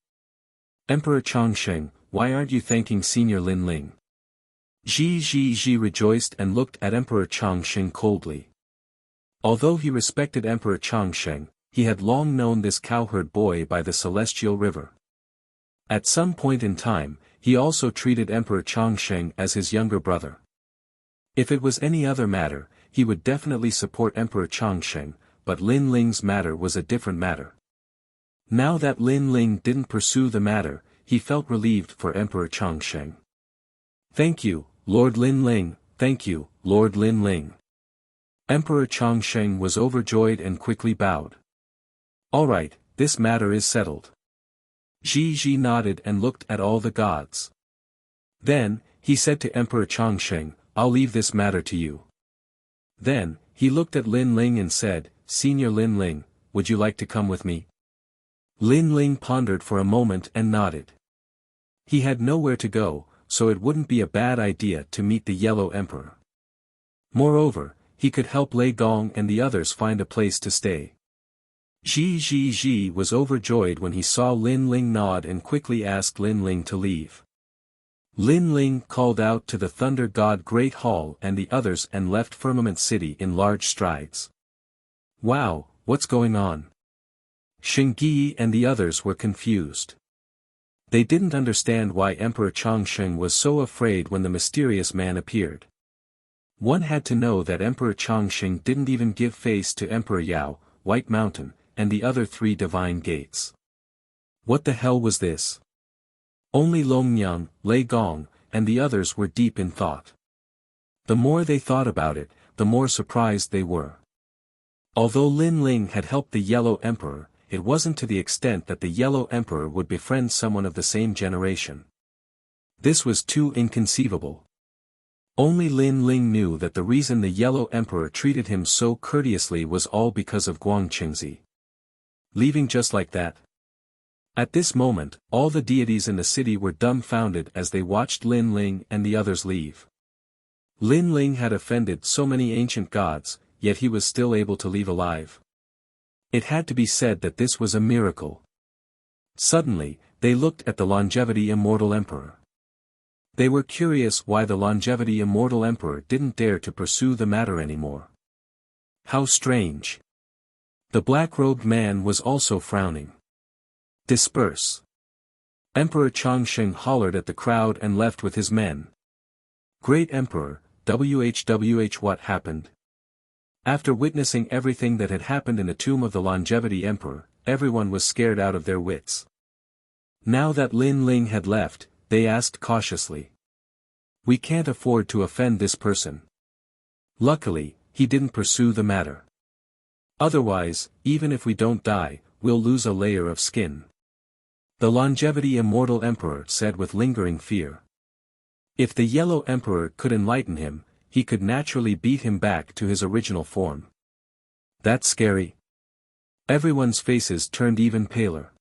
Emperor Chongqing, why aren't you thanking Senior Lin Ling? Ji rejoiced and looked at Emperor Chongqing coldly. Although he respected Emperor Chongqing, he had long known this cowherd boy by the celestial river. At some point in time, he also treated Emperor Chongqing as his younger brother. If it was any other matter, he would definitely support Emperor Chongqing, but Lin Ling's matter was a different matter. Now that Lin Ling didn't pursue the matter, he felt relieved for Emperor Chongqing. Thank you, Lord Lin Ling, thank you, Lord Lin Ling. Emperor Chongqing was overjoyed and quickly bowed. Alright, this matter is settled. Ji nodded and looked at all the gods. Then, he said to Emperor Chongqing, I'll leave this matter to you. Then, he looked at Lin Ling and said, Senior Lin Ling, would you like to come with me? Lin Ling pondered for a moment and nodded. He had nowhere to go, so it wouldn't be a bad idea to meet the Yellow Emperor. Moreover, he could help Lei Gong and the others find a place to stay. Ji was overjoyed when he saw Lin Ling nod and quickly asked Lin Ling to leave. Lin Ling called out to the Thunder God Great Hall and the others and left Firmament City in large strides. Wow, what's going on? Xingyi and the others were confused. They didn't understand why Emperor Chongqing was so afraid when the mysterious man appeared. One had to know that Emperor Chongqing didn't even give face to Emperor Yao, White Mountain, and the other 3 divine gates. What the hell was this? Only Longyang, Lei Gong, and the others were deep in thought. The more they thought about it, the more surprised they were. Although Lin Ling had helped the Yellow Emperor, it wasn't to the extent that the Yellow Emperor would befriend someone of the same generation. This was too inconceivable. Only Lin Ling knew that the reason the Yellow Emperor treated him so courteously was all because of Guangqingzi. Leaving just like that? At this moment, all the deities in the city were dumbfounded as they watched Lin Ling and the others leave. Lin Ling had offended so many ancient gods, yet he was still able to leave alive. It had to be said that this was a miracle. Suddenly, they looked at the Longevity Immortal Emperor. They were curious why the Longevity Immortal Emperor didn't dare to pursue the matter anymore. How strange. The black-robed man was also frowning. Disperse. Emperor Chongqing hollered at the crowd and left with his men. Great Emperor, what happened? After witnessing everything that had happened in the tomb of the Longevity Emperor, everyone was scared out of their wits. Now that Lin Ling had left, they asked cautiously. We can't afford to offend this person. Luckily, he didn't pursue the matter. Otherwise, even if we don't die, we'll lose a layer of skin. The Longevity Immortal Emperor said with lingering fear. If the Yellow Emperor could enlighten him, he could naturally beat him back to his original form. That's scary. Everyone's faces turned even paler.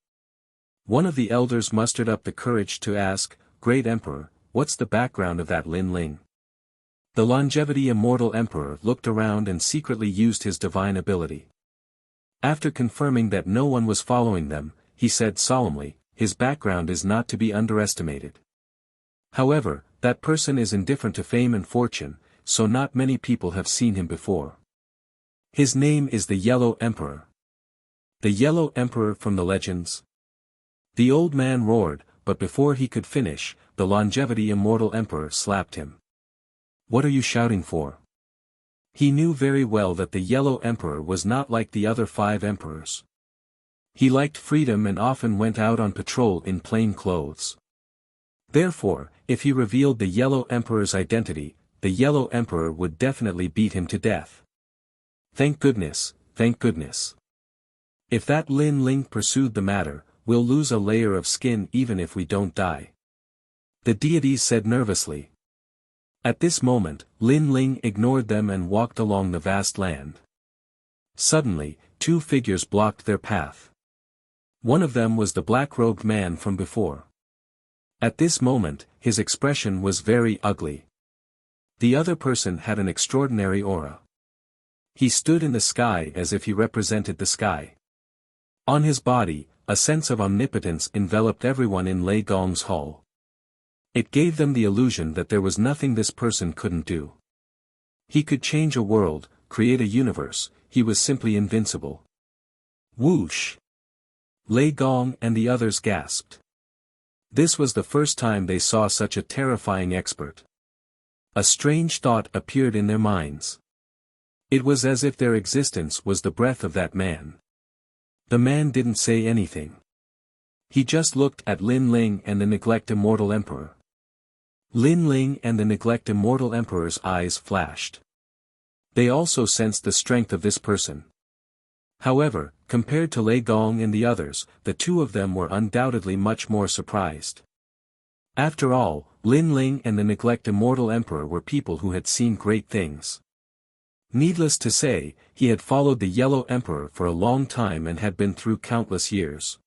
One of the elders mustered up the courage to ask, Great Emperor, what's the background of that Lin Ling? The Longevity Immortal Emperor looked around and secretly used his divine ability. After confirming that no one was following them, he said solemnly, his background is not to be underestimated. However, that person is indifferent to fame and fortune, so not many people have seen him before. His name is the Yellow Emperor. The Yellow Emperor from the legends? The old man roared, but before he could finish, the Longevity Immortal Emperor slapped him. What are you shouting for? He knew very well that the Yellow Emperor was not like the other 5 emperors. He liked freedom and often went out on patrol in plain clothes. Therefore, if he revealed the Yellow Emperor's identity, the Yellow Emperor would definitely beat him to death. Thank goodness, thank goodness. If that Lin Ling pursued the matter, we'll lose a layer of skin even if we don't die. The deities said nervously. At this moment, Lin Ling ignored them and walked along the vast land. Suddenly, two figures blocked their path. One of them was the black-robed man from before. At this moment, his expression was very ugly. The other person had an extraordinary aura. He stood in the sky as if he represented the sky. On his body, a sense of omnipotence enveloped everyone in Lei Gong's hall. It gave them the illusion that there was nothing this person couldn't do. He could change a world, create a universe, he was simply invincible. Whoosh! Lei Gong and the others gasped. This was the first time they saw such a terrifying expert. A strange thought appeared in their minds. It was as if their existence was the breath of that man. The man didn't say anything. He just looked at Lin Ling and the Neglect Immortal Emperor. Lin Ling and the Neglect Immortal Emperor's eyes flashed. They also sensed the strength of this person. However, compared to Lei Gong and the others, the two of them were undoubtedly much more surprised. After all, Lin Ling and the Neglect Immortal Emperor were people who had seen great things. Needless to say, he had followed the Yellow Emperor for a long time and had been through countless years.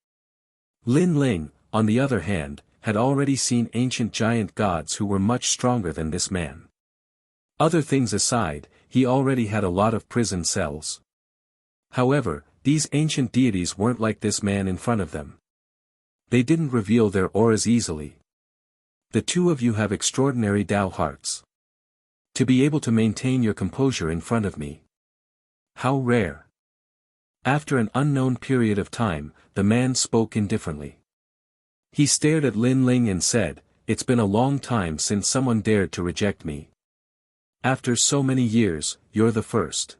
Lin Ling, on the other hand, had already seen ancient giant gods who were much stronger than this man. Other things aside, he already had a lot of prison cells. However, these ancient deities weren't like this man in front of them. They didn't reveal their auras easily. The two of you have extraordinary Tao hearts. To be able to maintain your composure in front of me. How rare. After an unknown period of time, the man spoke indifferently. He stared at Lin Ling and said, "It's been a long time since someone dared to reject me. After so many years, you're the first."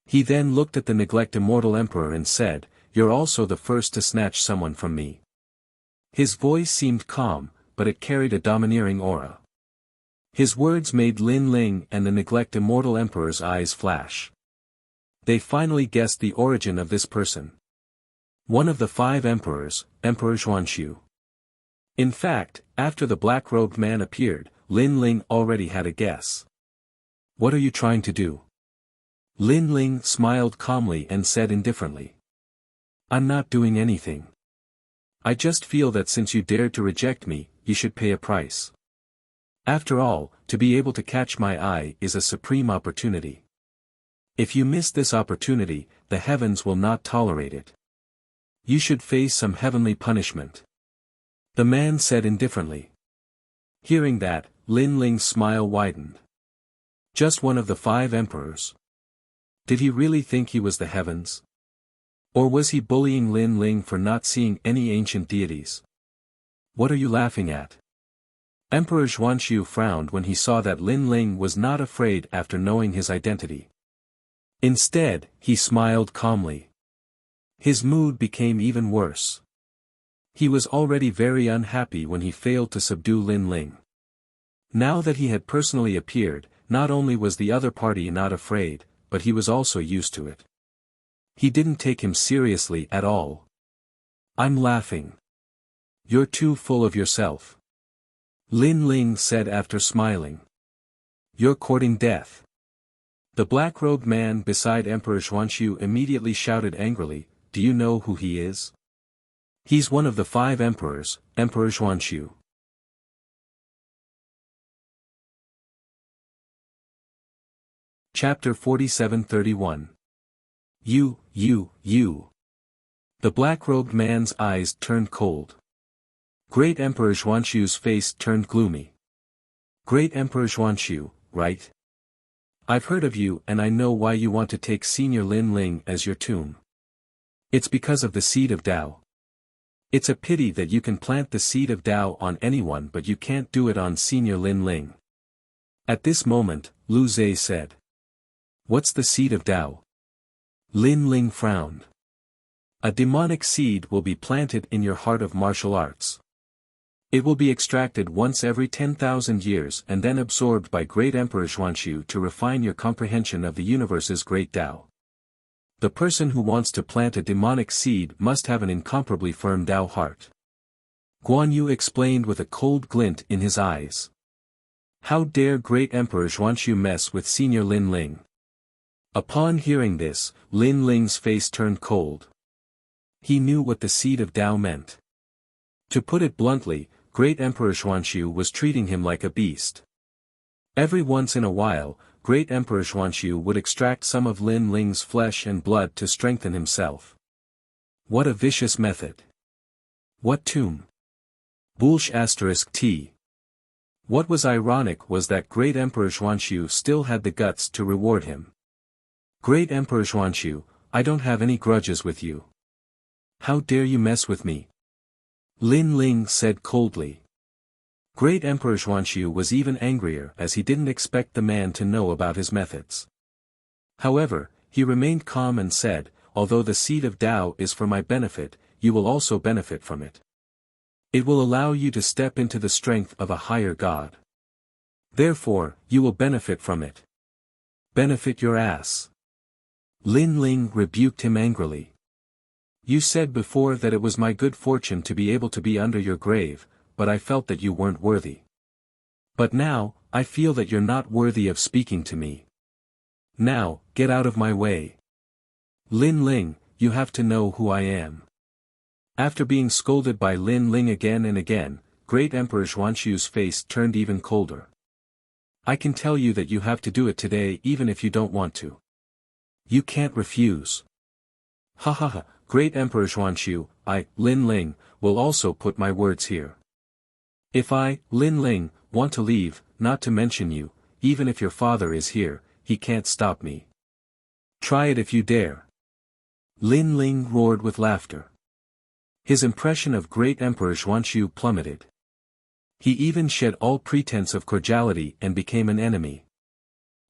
He then looked at the Neglect Immortal Emperor and said, "You're also the first to snatch someone from me." His voice seemed calm, but it carried a domineering aura. His words made Lin Ling and the Neglect Immortal Emperor's eyes flash. They finally guessed the origin of this person. One of the 5 emperors, Emperor Xuanxu. In fact, after the black-robed man appeared, Lin Ling already had a guess. "What are you trying to do?" Lin Ling smiled calmly and said indifferently. "I'm not doing anything. I just feel that since you dared to reject me, you should pay a price. After all, to be able to catch my eye is a supreme opportunity. If you miss this opportunity, the heavens will not tolerate it. You should face some heavenly punishment." The man said indifferently. Hearing that, Lin Ling's smile widened. Just one of the 5 emperors. Did he really think he was the heavens? Or was he bullying Lin Ling for not seeing any ancient deities? "What are you laughing at?" Emperor Xuanxu frowned when he saw that Lin Ling was not afraid after knowing his identity. Instead, he smiled calmly. His mood became even worse. He was already very unhappy when he failed to subdue Lin Ling. Now that he had personally appeared, not only was the other party not afraid, but he was also used to it. He didn't take him seriously at all. "I'm laughing. You're too full of yourself," Lin Ling said after smiling. "You're courting death." The black-robed man beside Emperor Xuanxu immediately shouted angrily, "Do you know who he is? He's one of the 5 emperors, Emperor Xuanxu." Chapter 47-31. You. The black-robed man's eyes turned cold. Great Emperor Xuanxu's face turned gloomy. "Great Emperor Xuanxu, right? I've heard of you and I know why you want to take Senior Lin Ling as your tomb. It's because of the seed of Tao. It's a pity that you can plant the seed of Tao on anyone but you can't do it on Senior Lin Ling." At this moment, Lu Zhe said. "What's the seed of Tao?" Lin Ling frowned. "A demonic seed will be planted in your heart of martial arts. It will be extracted once every 10,000 years and then absorbed by Great Emperor Xuanxu to refine your comprehension of the universe's great Tao. The person who wants to plant a demonic seed must have an incomparably firm Tao heart." Guan Yu explained with a cold glint in his eyes. How dare Great Emperor Xuanxu mess with Senior Lin Ling? Upon hearing this, Lin Ling's face turned cold. He knew what the seed of Tao meant. To put it bluntly, Great Emperor Xuanxu was treating him like a beast. Every once in a while, Great Emperor Xuanxu would extract some of Lin Ling's flesh and blood to strengthen himself. What a vicious method. What tomb? Bulsh *t. What was ironic was that Great Emperor Xuanxu still had the guts to reward him. Great Emperor Xuanxu, I don't have any grudges with you. How dare you mess with me? Lin Ling said coldly. Great Emperor Xuanxu was even angrier as he didn't expect the man to know about his methods. However, he remained calm and said, although the seed of Tao is for my benefit, you will also benefit from it. It will allow you to step into the strength of a higher god. Therefore, you will benefit from it. Benefit your ass. Lin Ling rebuked him angrily. You said before that it was my good fortune to be able to be under your grave, but I felt that you weren't worthy. But now, I feel that you're not worthy of speaking to me. Now, get out of my way. Lin Ling, you have to know who I am. After being scolded by Lin Ling again and again, Great Emperor Xuanxu's face turned even colder. I can tell you that you have to do it today even if you don't want to. You can't refuse. Ha ha ha, Great Emperor Xuanxu, I, Lin Ling, will also put my words here. If I, Lin Ling, want to leave, not to mention you, even if your father is here, he can't stop me. Try it if you dare. Lin Ling roared with laughter. His impression of Great Emperor Xuanxu plummeted. He even shed all pretense of cordiality and became an enemy.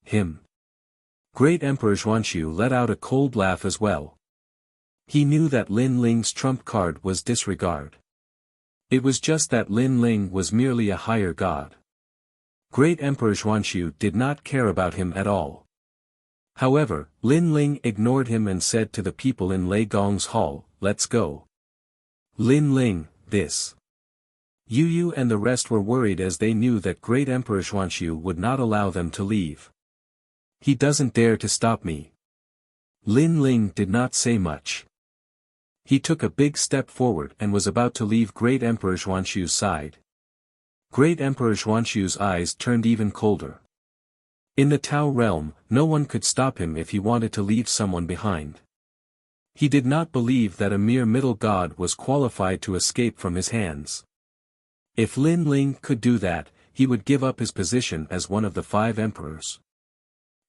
Him. Great Emperor Xuanxu let out a cold laugh as well. He knew that Lin Ling's trump card was disregard. It was just that Lin Ling was merely a higher god. Great Emperor Xuanxu did not care about him at all. However, Lin Ling ignored him and said to the people in Lei Gong's hall, let's go. Lin Ling, this. Yu and the rest were worried as they knew that Great Emperor Xuanxu would not allow them to leave. He doesn't dare to stop me. Lin Ling did not say much. He took a big step forward and was about to leave Great Emperor Xuanxu's side. Great Emperor Xuanxu's eyes turned even colder. In the Tao realm, no one could stop him if he wanted to leave someone behind. He did not believe that a mere middle god was qualified to escape from his hands. If Lin Ling could do that, he would give up his position as one of the 5 emperors.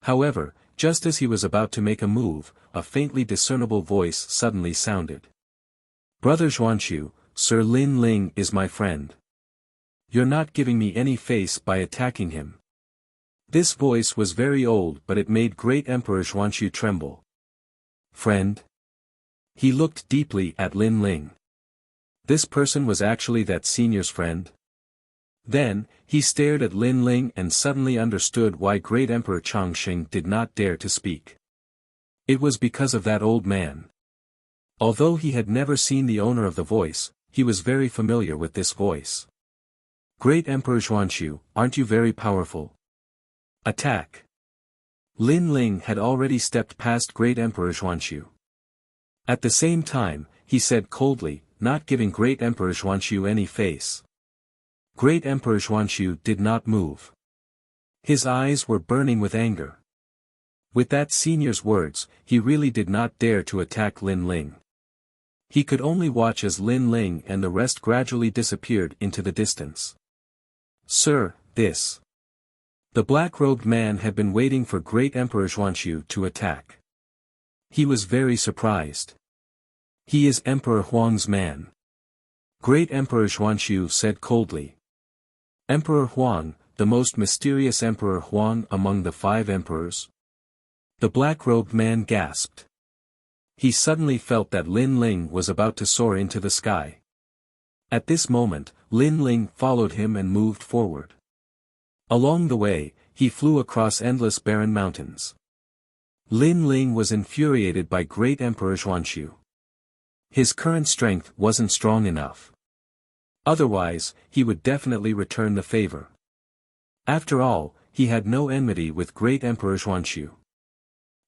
However, just as he was about to make a move, a faintly discernible voice suddenly sounded. Brother Xuanxu, Sir Lin Ling is my friend. You're not giving me any face by attacking him. This voice was very old but it made Great Emperor Xuanxu tremble. Friend? He looked deeply at Lin Ling. This person was actually that senior's friend? Then, he stared at Lin Ling and suddenly understood why Great Emperor Chongqing did not dare to speak. It was because of that old man. Although he had never seen the owner of the voice, he was very familiar with this voice. Great Emperor Xuanxu, aren't you very powerful? Attack! Lin Ling had already stepped past Great Emperor Xuanxu. At the same time, he said coldly, not giving Great Emperor Xuanxu any face. Great Emperor Xuanxu did not move. His eyes were burning with anger. With that senior's words, he really did not dare to attack Lin Ling. He could only watch as Lin Ling and the rest gradually disappeared into the distance. Sir, this. The black-robed man had been waiting for Great Emperor Xuanxu to attack. He was very surprised. He is Emperor Huang's man. Great Emperor Xuanxu said coldly. Emperor Huang, the most mysterious Emperor Huang among the 5 emperors? The black-robed man gasped. He suddenly felt that Lin Ling was about to soar into the sky. At this moment, Lin Ling followed him and moved forward. Along the way, he flew across endless barren mountains. Lin Ling was infuriated by Great Emperor Xuanxu. His current strength wasn't strong enough. Otherwise, he would definitely return the favor. After all, he had no enmity with Great Emperor Xuanxu.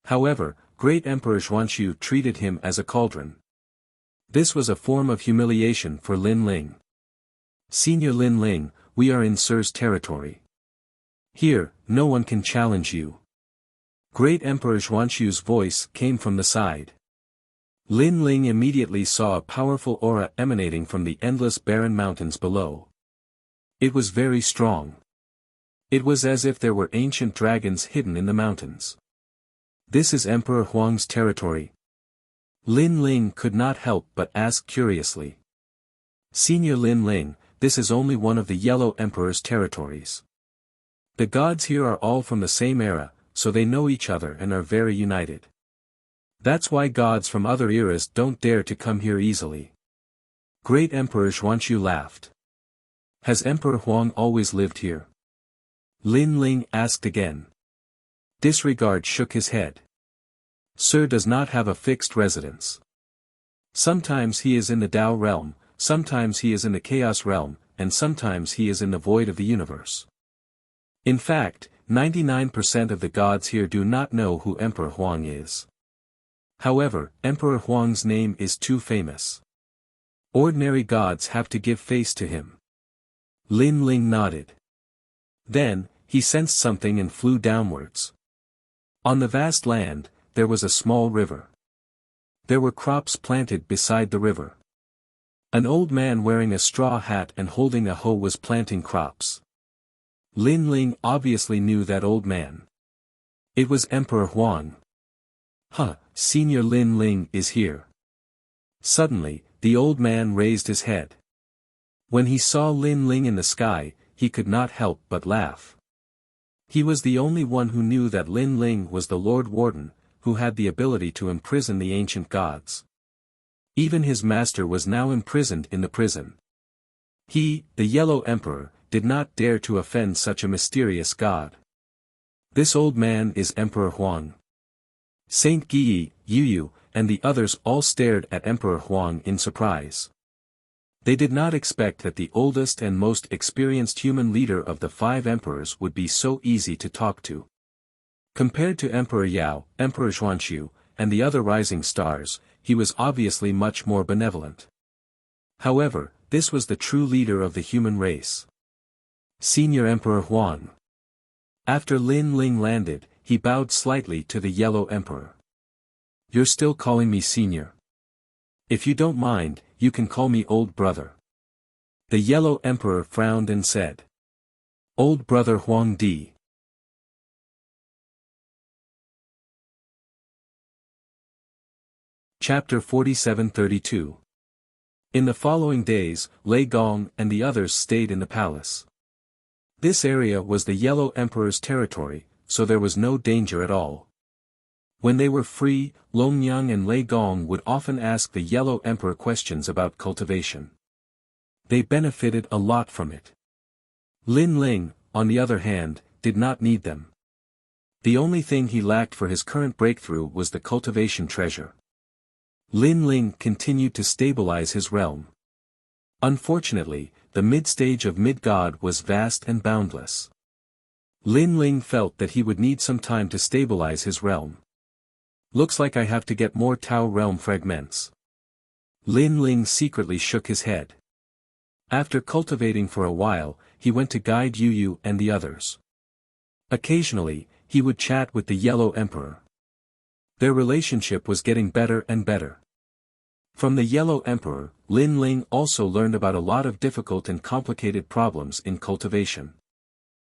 However, great Emperor Xuanxu treated him as a cauldron. This was a form of humiliation for Lin Ling. "Senior Lin Ling, we are in Sir's territory. Here, no one can challenge you." Great Emperor Xuanxu's voice came from the side. Lin Ling immediately saw a powerful aura emanating from the endless barren mountains below. It was very strong. It was as if there were ancient dragons hidden in the mountains. "This is Emperor Huang's territory?" Lin Ling could not help but ask curiously. "Senior Lin Ling, this is only one of the Yellow Emperor's territories. The gods here are all from the same era, so they know each other and are very united. That's why gods from other eras don't dare to come here easily." Great Emperor Xuanxu laughed. "Has Emperor Huang always lived here?" Lin Ling asked again. Disregard shook his head. "Sir does not have a fixed residence. Sometimes he is in the Tao realm, sometimes he is in the Chaos realm, and sometimes he is in the void of the universe. In fact, 99% of the gods here do not know who Emperor Huang is. However, Emperor Huang's name is too famous. Ordinary gods have to give face to him." Lin Ling nodded. Then, he sensed something and flew downwards. On the vast land, there was a small river. There were crops planted beside the river. An old man wearing a straw hat and holding a hoe was planting crops. Lin Ling obviously knew that old man. It was Emperor Huang. "Huh, Senior Lin Ling is here." Suddenly, the old man raised his head. When he saw Lin Ling in the sky, he could not help but laugh. He was the only one who knew that Lin Ling was the Lord Warden, who had the ability to imprison the ancient gods. Even his master was now imprisoned in the prison. He, the Yellow Emperor, did not dare to offend such a mysterious god. "This old man is Emperor Huang." Saint Guyi, Yu, and the others all stared at Emperor Huang in surprise. They did not expect that the oldest and most experienced human leader of the 5 emperors would be so easy to talk to. Compared to Emperor Yao, Emperor Xuanxu, and the other rising stars, he was obviously much more benevolent. However, this was the true leader of the human race. "Senior Emperor Huang." After Lin Ling landed, he bowed slightly to the Yellow Emperor. "You're still calling me senior? If you don't mind, you can call me old brother." The Yellow Emperor frowned and said. "Old brother Huang Di." Chapter 47-32. In the following days, Lei Gong and the others stayed in the palace. This area was the Yellow Emperor's territory, so there was no danger at all. When they were free, Longyang and Lei Gong would often ask the Yellow Emperor questions about cultivation. They benefited a lot from it. Lin Ling, on the other hand, did not need them. The only thing he lacked for his current breakthrough was the cultivation treasure. Lin Ling continued to stabilize his realm. Unfortunately, the mid-stage of Mid-God was vast and boundless. Lin Ling felt that he would need some time to stabilize his realm. "Looks like I have to get more Tao realm fragments." Lin Ling secretly shook his head. After cultivating for a while, he went to guide Yu and the others. Occasionally, he would chat with the Yellow Emperor. Their relationship was getting better and better. From the Yellow Emperor, Lin Ling also learned about a lot of difficult and complicated problems in cultivation.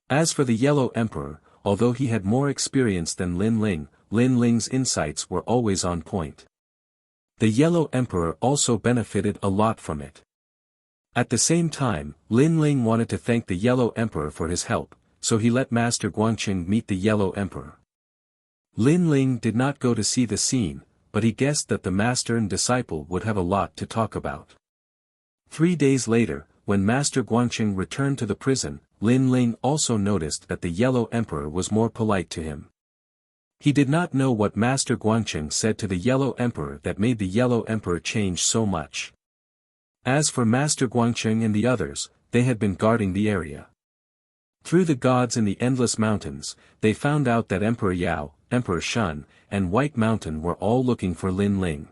As for the Yellow Emperor, although he had more experience than Lin Ling's insights were always on point. The Yellow Emperor also benefited a lot from it. At the same time, Lin Ling wanted to thank the Yellow Emperor for his help, so he let Master Guangqing meet the Yellow Emperor. Lin Ling did not go to see the scene, but he guessed that the master and disciple would have a lot to talk about. 3 days later, when Master Guangqing returned to the prison, Lin Ling also noticed that the Yellow Emperor was more polite to him. He did not know what Master Guangqing said to the Yellow Emperor that made the Yellow Emperor change so much. As for Master Guangqing and the others, they had been guarding the area. Through the gods in the endless mountains, they found out that Emperor Yao, Emperor Shun, and White Mountain were all looking for Lin Ling.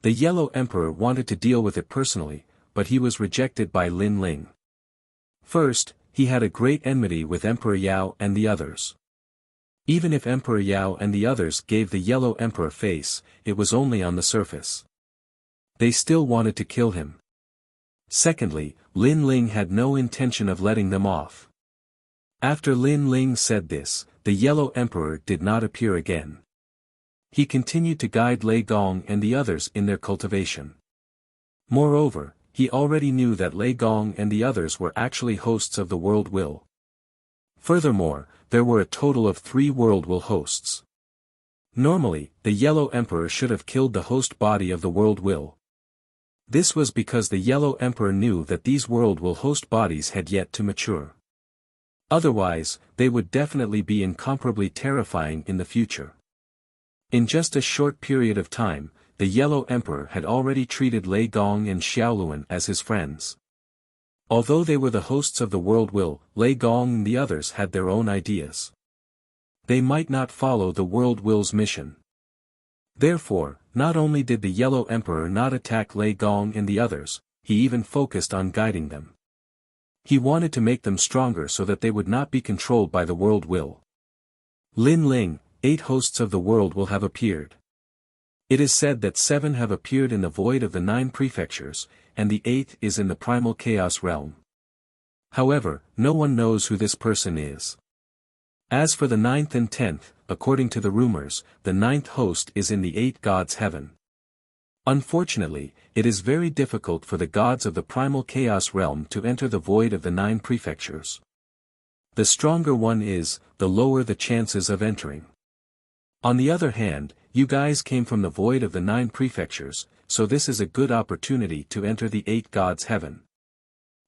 The Yellow Emperor wanted to deal with it personally, but he was rejected by Lin Ling. First, he had a great enmity with Emperor Yao and the others. Even if Emperor Yao and the others gave the Yellow Emperor face, it was only on the surface. They still wanted to kill him. Secondly, Lin Ling had no intention of letting them off. After Lin Ling said this, the Yellow Emperor did not appear again. He continued to guide Lei Gong and the others in their cultivation. Moreover, he already knew that Lei Gong and the others were actually hosts of the World Will. Furthermore, there were a total of 3 World Will hosts. Normally, the Yellow Emperor should have killed the host body of the World Will. This was because the Yellow Emperor knew that these World Will host bodies had yet to mature. Otherwise, they would definitely be incomparably terrifying in the future. In just a short period of time, the Yellow Emperor had already treated Lei Gong and Xiaoluan as his friends. Although they were the hosts of the World Will, Lei Gong and the others had their own ideas. They might not follow the World Will's mission. Therefore, not only did the Yellow Emperor not attack Lei Gong and the others, he even focused on guiding them. He wanted to make them stronger so that they would not be controlled by the World Will. Lin Ling, 8 hosts of the World Will have appeared. It is said that 7 have appeared in the void of the 9 prefectures, and the 8th is in the primal chaos realm. However, no one knows who this person is. As for the 9th and 10th, according to the rumors, the 9th host is in the 8 gods' heaven. Unfortunately, it is very difficult for the gods of the primal chaos realm to enter the void of the 9 prefectures. The stronger one is, the lower the chances of entering. On the other hand, you guys came from the void of the 9 prefectures, so this is a good opportunity to enter the 8 gods' heaven.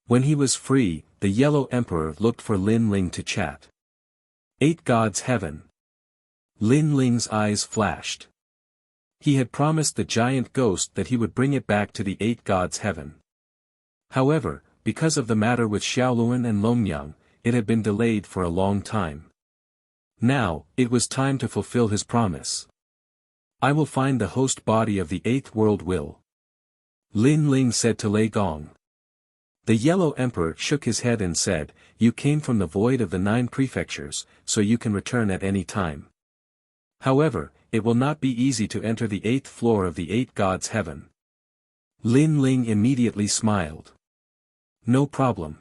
When he was free, the Yellow Emperor looked for Lin Ling to chat. 8 gods' heaven. Lin Ling's eyes flashed. He had promised the giant ghost that he would bring it back to the 8 gods' heaven. However, because of the matter with Xiaoluan and Longyang, it had been delayed for a long time. Now, it was time to fulfill his promise. I will find the host body of the 8th World Will. Lin Ling said to Lei Gong. The Yellow Emperor shook his head and said, "You came from the void of the 9 prefectures, so you can return at any time. However, it will not be easy to enter the 8th floor of the 8 gods' heaven." Lin Ling immediately smiled. "No problem.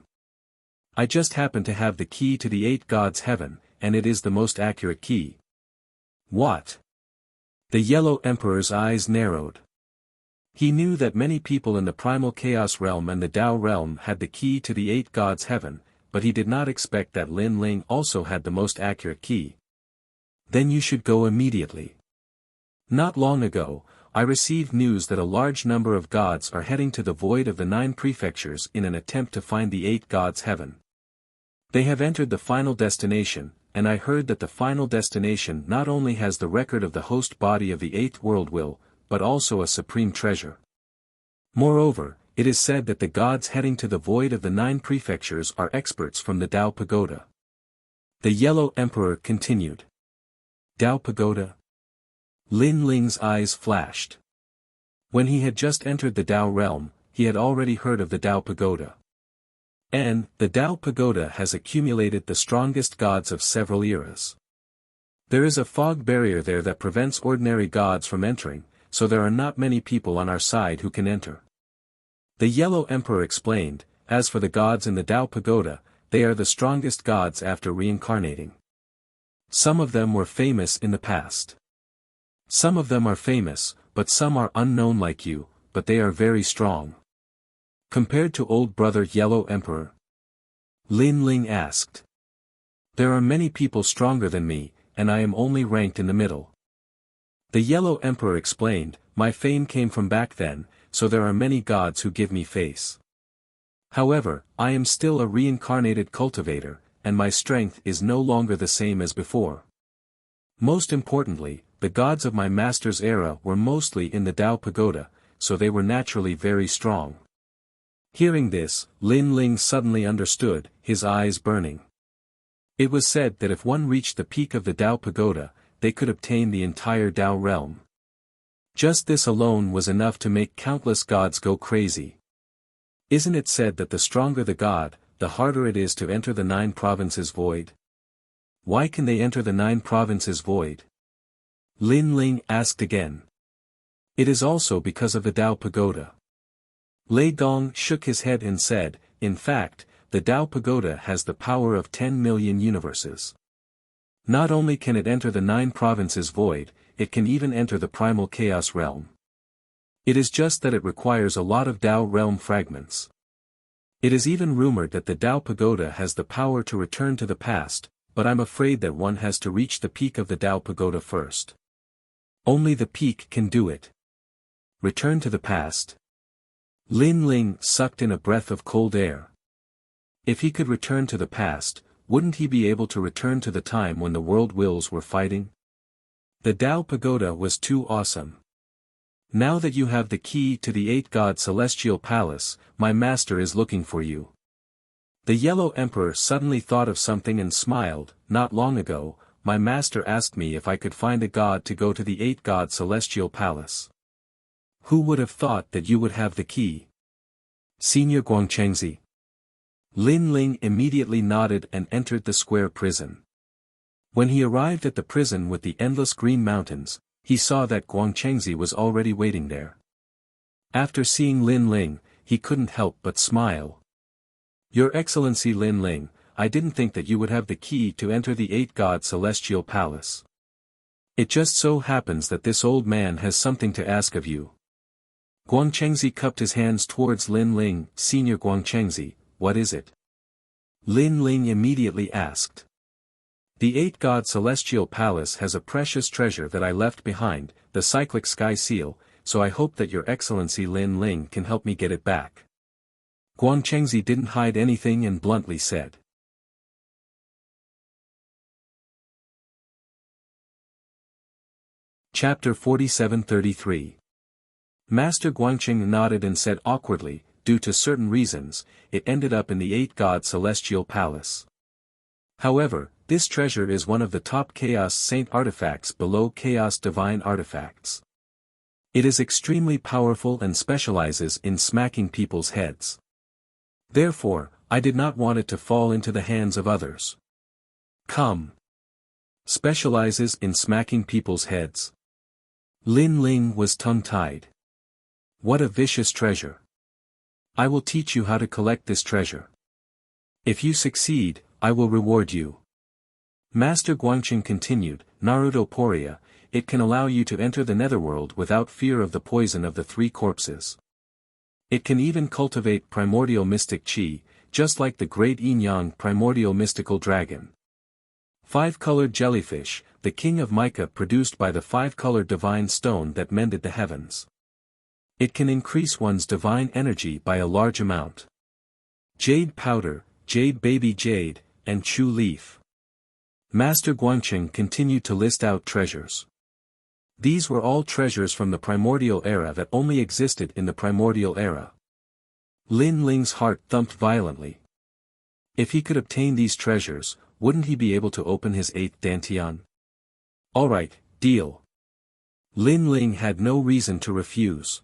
I just happen to have the key to the 8 gods' heaven, and it is the most accurate key." "What?" The Yellow Emperor's eyes narrowed. He knew that many people in the primal chaos realm and the Tao realm had the key to the 8 gods' heaven, but he did not expect that Lin Ling also had the most accurate key. "Then you should go immediately. Not long ago, I received news that a large number of gods are heading to the void of the 9 prefectures in an attempt to find the 8 gods' heaven. They have entered the final destination, and I heard that the final destination not only has the record of the host body of the 8th World Will, but also a supreme treasure. Moreover, it is said that the gods heading to the void of the 9 prefectures are experts from the Tao Pagoda." The Yellow Emperor continued. "Tao Pagoda?" Lin Ling's eyes flashed. When he had just entered the Tao realm, he had already heard of the Tao Pagoda. And, the Tao Pagoda has accumulated the strongest gods of several eras. There is a fog barrier there that prevents ordinary gods from entering, so there are not many people on our side who can enter. The Yellow Emperor explained, "As for the gods in the Tao Pagoda, they are the strongest gods after reincarnating. Some of them were famous in the past. Some of them are famous, but some are unknown like you, but they are very strong." "Compared to old brother Yellow Emperor?" Lin Ling asked. "There are many people stronger than me, and I am only ranked in the middle." The Yellow Emperor explained, "My fame came from back then, so there are many gods who give me face. However, I am still a reincarnated cultivator, and my strength is no longer the same as before. Most importantly, the gods of my master's era were mostly in the Tao Pagoda, so they were naturally very strong." Hearing this, Lin Ling suddenly understood, his eyes burning. It was said that if one reached the peak of the Tao Pagoda, they could obtain the entire Tao realm. Just this alone was enough to make countless gods go crazy. Isn't it said that the stronger the god, the harder it is to enter the 9 provinces void? Why can they enter the 9 provinces void? Lin Ling asked again. It is also because of the Tao Pagoda. Lei Gong shook his head and said, in fact, the Tao Pagoda has the power of 10 million universes. Not only can it enter the 9 provinces void, it can even enter the primal chaos realm. It is just that it requires a lot of Tao realm fragments. It is even rumored that the Tao Pagoda has the power to return to the past, but I'm afraid that one has to reach the peak of the Tao Pagoda first. Only the peak can do it. Return to the past. Lin Ling sucked in a breath of cold air. If he could return to the past, wouldn't he be able to return to the time when the world wills were fighting? The Tao Pagoda was too awesome. Now that you have the key to the 8-god celestial palace, my master is looking for you. The Yellow Emperor suddenly thought of something and smiled. Not long ago, my master asked me if I could find a god to go to the 8-god celestial palace. Who would have thought that you would have the key? Senior Guangchengzi. Lin Ling immediately nodded and entered the square prison. When he arrived at the prison with the endless green mountains, he saw that Guangchengzi was already waiting there. After seeing Lin Ling, he couldn't help but smile. Your Excellency Lin Ling, I didn't think that you would have the key to enter the 8-god celestial palace. It just so happens that this old man has something to ask of you. Guangchengzi cupped his hands towards Lin Ling. Senior Guangchengzi, what is it? Lin Ling immediately asked. The 8-god celestial palace has a precious treasure that I left behind, the cyclic sky seal, so I hope that your Excellency Lin Ling can help me get it back. Guangchengzi didn't hide anything and bluntly said. Chapter 47-33. Master Guangcheng nodded and said awkwardly, due to certain reasons, it ended up in the 8-god celestial palace. However, this treasure is one of the top Chaos Saint artifacts below Chaos Divine artifacts. It is extremely powerful and specializes in smacking people's heads. Therefore, I did not want it to fall into the hands of others. Come. Specializes in smacking people's heads. Lin Ling was tongue-tied. What a vicious treasure. I will teach you how to collect this treasure. If you succeed, I will reward you. Master Guangcheng continued, Naruto Poria, it can allow you to enter the netherworld without fear of the poison of the 3 corpses. It can even cultivate primordial mystic chi, just like the great Yin-Yang primordial mystical dragon. 5-colored jellyfish, the king of mica produced by the 5-colored divine stone that mended the heavens. It can increase one's divine energy by a large amount. Jade powder, jade baby jade, and chu leaf. Master Guangcheng continued to list out treasures. These were all treasures from the primordial era that only existed in the primordial era. Lin Ling's heart thumped violently. If he could obtain these treasures, wouldn't he be able to open his 8th dantian? Alright, deal. Lin Ling had no reason to refuse.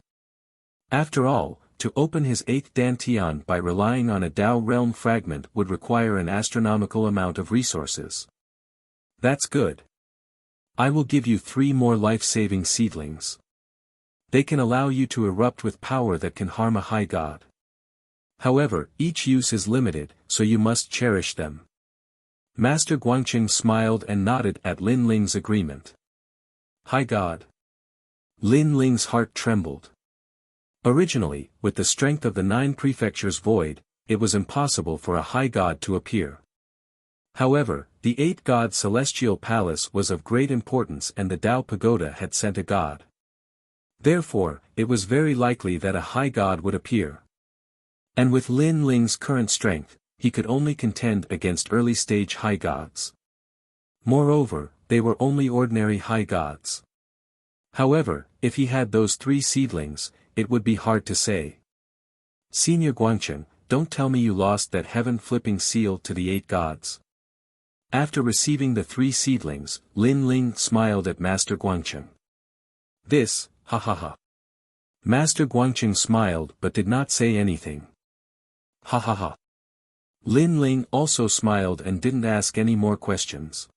After all, to open his 8th dantian by relying on a Tao realm fragment would require an astronomical amount of resources. That's good. I will give you 3 more life-saving seedlings. They can allow you to erupt with power that can harm a high god. However, each use is limited, so you must cherish them. Master Guangcheng smiled and nodded at Lin Ling's agreement. High god. Lin Ling's heart trembled. Originally, with the strength of the 9 prefectures void, it was impossible for a high god to appear. However, the 8-god celestial palace was of great importance and the Tao Pagoda had sent a god. Therefore, it was very likely that a high god would appear. And with Lin Ling's current strength, he could only contend against early-stage high gods. Moreover, they were only ordinary high gods. However, if he had those 3 seedlings, it would be hard to say. Senior Guangcheng, don't tell me you lost that heaven-flipping seal to the 8 gods. After receiving the 3 seedlings, Lin Ling smiled at Master Guangcheng. This, ha ha ha. Master Guangcheng smiled but did not say anything. Ha ha ha. Lin Ling also smiled and didn't ask any more questions.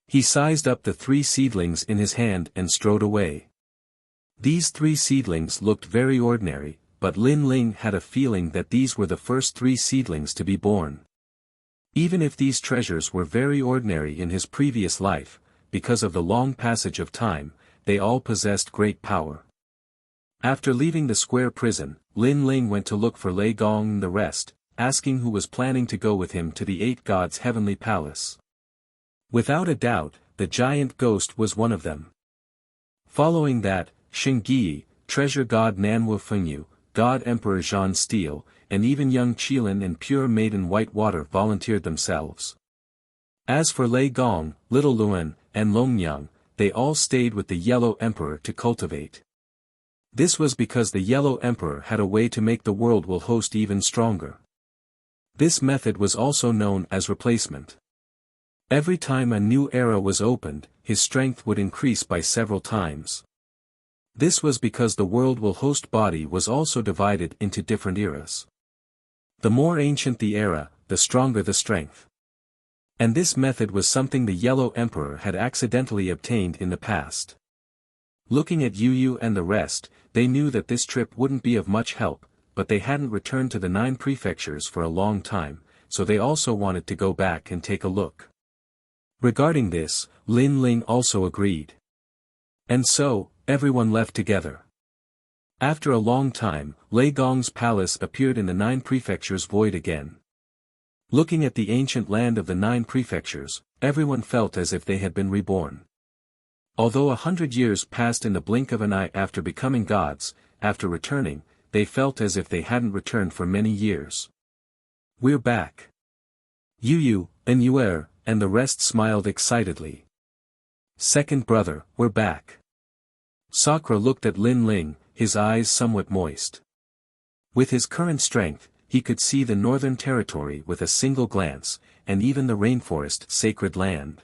He sized up the 3 seedlings in his hand and strode away. These 3 seedlings looked very ordinary, but Lin Ling had a feeling that these were the first 3 seedlings to be born. Even if these treasures were very ordinary in his previous life, because of the long passage of time, they all possessed great power. After leaving the square prison, Lin Ling went to look for Lei Gong and the rest, asking who was planning to go with him to the 8 gods' heavenly palace. Without a doubt, the giant ghost was one of them. Following that, Shengyi, treasure god Nanwu Fengyu, god emperor Zhan Steel, and even young Qilin and pure maiden Whitewater volunteered themselves. As for Lei Gong, little Luan, and Longyang, they all stayed with the Yellow Emperor to cultivate. This was because the Yellow Emperor had a way to make the world will host even stronger. This method was also known as replacement. Every time a new era was opened, his strength would increase by several times. This was because the world will host body was also divided into different eras. The more ancient the era, the stronger the strength. And this method was something the Yellow Emperor had accidentally obtained in the past. Looking at Yu Yu and the rest, they knew that this trip wouldn't be of much help, but they hadn't returned to the 9 prefectures for a long time, so they also wanted to go back and take a look. Regarding this, Lin Ling also agreed. And so, everyone left together. After a long time, Lei Gong's palace appeared in the 9 prefectures void again. Looking at the ancient land of the 9 prefectures, everyone felt as if they had been reborn. Although 100 years passed in the blink of an eye after becoming gods, after returning, they felt as if they hadn't returned for many years. We're back. Yu Yu, and Yuer, and the rest smiled excitedly. Second brother, we're back. Sakura looked at Lin Ling, his eyes somewhat moist. With his current strength, he could see the northern territory with a single glance, and even the rainforest sacred land.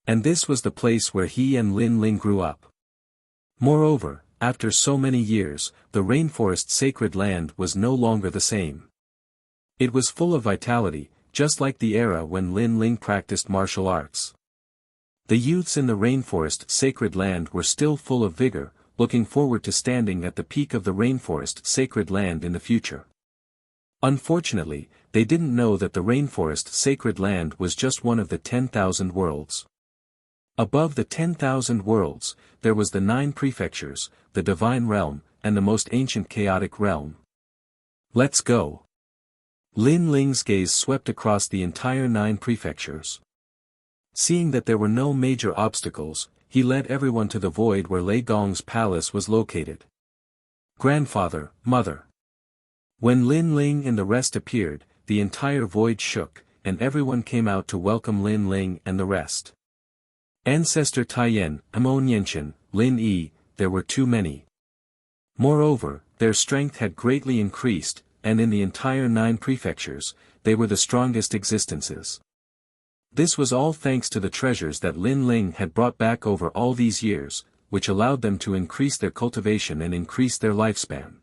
And this was the place where he and Lin Ling grew up. Moreover, after so many years, the rainforest sacred land was no longer the same. It was full of vitality, just like the era when Lin Ling practiced martial arts. The youths in the rainforest sacred land were still full of vigor, looking forward to standing at the peak of the rainforest sacred land in the future. Unfortunately, they didn't know that the rainforest sacred land was just one of the 10,000 worlds. Above the 10,000 worlds, there was the 9 prefectures, the divine realm, and the most ancient chaotic realm. Let's go. Lin Ling's gaze swept across the entire 9 prefectures. Seeing that there were no major obstacles, he led everyone to the void where Lei Gong's palace was located. Grandfather, mother. When Lin Ling and the rest appeared, the entire void shook, and everyone came out to welcome Lin Ling and the rest. Ancestor Taiyan, Amon Yenshin, Lin Yi, there were too many. Moreover, their strength had greatly increased, and in the entire 9 prefectures, they were the strongest existences. This was all thanks to the treasures that Lin Ling had brought back over all these years, which allowed them to increase their cultivation and increase their lifespan.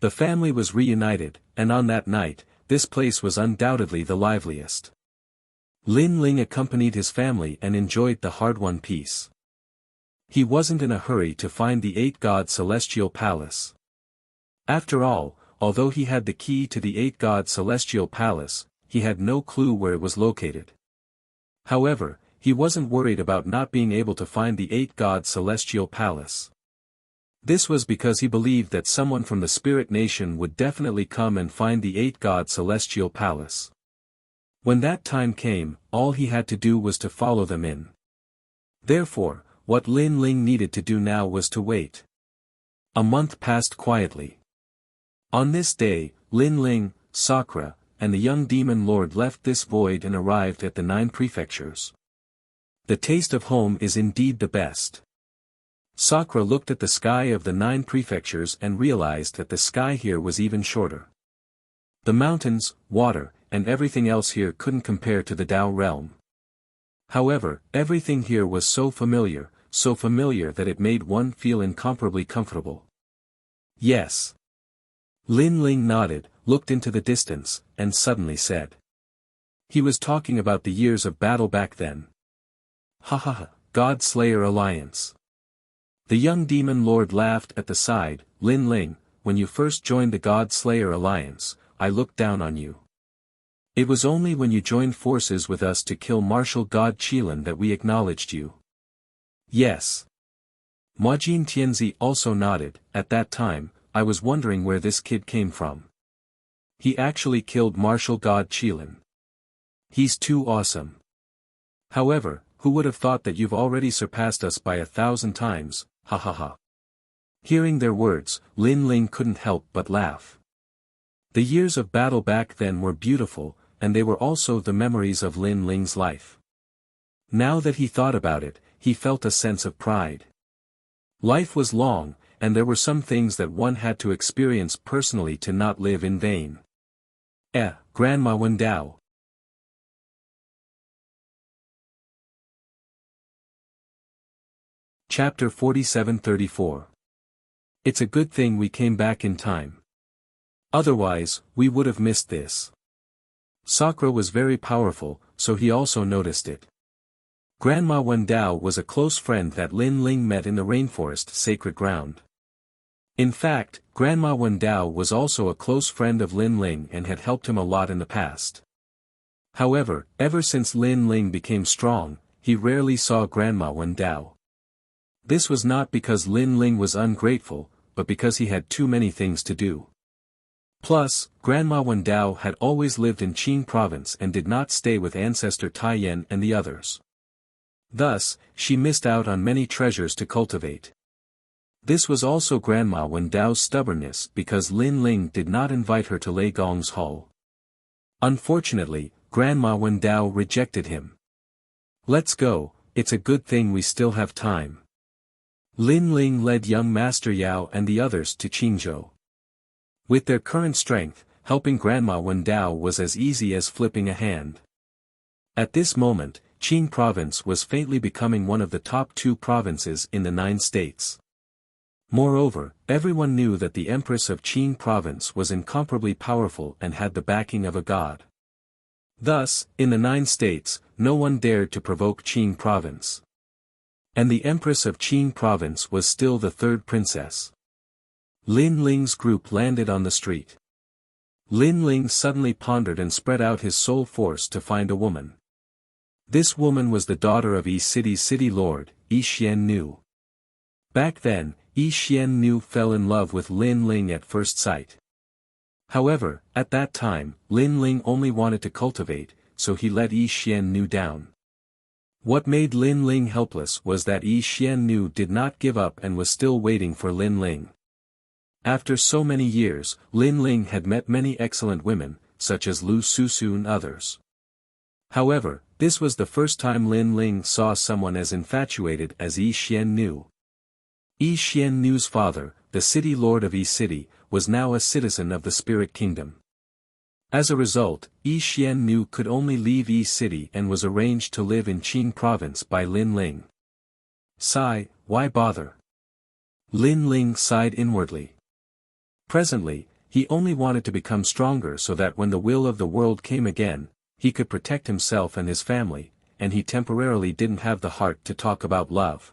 The family was reunited, and on that night, this place was undoubtedly the liveliest. Lin Ling accompanied his family and enjoyed the hard-won peace. He wasn't in a hurry to find the 8-god celestial palace. After all, although he had the key to the 8-god celestial palace, he had no clue where it was located. However, he wasn't worried about not being able to find the 8-god celestial palace. This was because he believed that someone from the spirit nation would definitely come and find the 8-god celestial palace. When that time came, all he had to do was to follow them in. Therefore, what Lin Ling needed to do now was to wait. A month passed quietly. On this day, Lin Ling, Sakura, and the young demon lord left this void and arrived at the 9 prefectures. The taste of home is indeed the best. Sakura looked at the sky of the 9 prefectures and realized that the sky here was even shorter. The mountains, water, and everything else here couldn't compare to the Tao realm. However, everything here was so familiar that it made one feel incomparably comfortable. Yes. Lin Ling nodded, looked into the distance, and suddenly said. He was talking about the years of battle back then. Ha ha ha, God Slayer Alliance. The young demon lord laughed at the side. Lin Ling, when you first joined the God Slayer Alliance, I looked down on you. It was only when you joined forces with us to kill martial god Qilin that we acknowledged you. Yes. Muajin Tianzi also nodded. At that time, I was wondering where this kid came from. He actually killed martial god Qilin. He's too awesome. However, who would have thought that you've already surpassed us by 1,000 times, ha ha ha. Hearing their words, Lin Ling couldn't help but laugh. The years of battle back then were beautiful, and they were also the memories of Lin Ling's life. Now that he thought about it, he felt a sense of pride. Life was long, and there were some things that one had to experience personally to not live in vain. Grandma Wendao. Chapter 47-34. It's a good thing we came back in time. Otherwise, we would have missed this. Sakura was very powerful, so he also noticed it. Grandma Wendao was a close friend that Lin Ling met in the rainforest sacred ground. In fact, Grandma Wendao was also a close friend of Lin Ling and had helped him a lot in the past. However, ever since Lin Ling became strong, he rarely saw Grandma Wendao. This was not because Lin Ling was ungrateful, but because he had too many things to do. Plus, Grandma Wendao had always lived in Qing province and did not stay with ancestor Taiyan and the others. Thus, she missed out on many treasures to cultivate. This was also Grandma Wendao's stubbornness because Lin Ling did not invite her to Lei Gong's hall. Unfortunately, Grandma Wendao rejected him. Let's go, it's a good thing we still have time. Lin Ling led young Master Yao and the others to Qingzhou. With their current strength, helping Grandma Wendao was as easy as flipping a hand. At this moment, Qing province was faintly becoming one of the top 2 provinces in the 9 states. Moreover, everyone knew that the Empress of Qing province was incomparably powerful and had the backing of a god. Thus, in the 9 states, no one dared to provoke Qing province. And the Empress of Qing province was still the 3rd princess. Lin Ling's group landed on the street. Lin Ling suddenly pondered and spread out his soul force to find a woman. This woman was the daughter of Yi City's city lord, Yi Xiannu. Back then, Yi Xiannu fell in love with Lin Ling at first sight. However, at that time, Lin Ling only wanted to cultivate, so he let Yi Xiannu down. What made Lin Ling helpless was that Yi Xiannu did not give up and was still waiting for Lin Ling. After so many years, Lin Ling had met many excellent women, such as Lu Susu and others. However, this was the first time Lin Ling saw someone as infatuated as Yi Xiannu. Yi Xiannu's father, the city lord of Yi City, was now a citizen of the Spirit Kingdom. As a result, Yi Xiannu could only leave Yi City and was arranged to live in Qing province by Lin Ling. Sigh, why bother? Lin Ling sighed inwardly. Presently, he only wanted to become stronger so that when the will of the world came again, he could protect himself and his family, and he temporarily didn't have the heart to talk about love.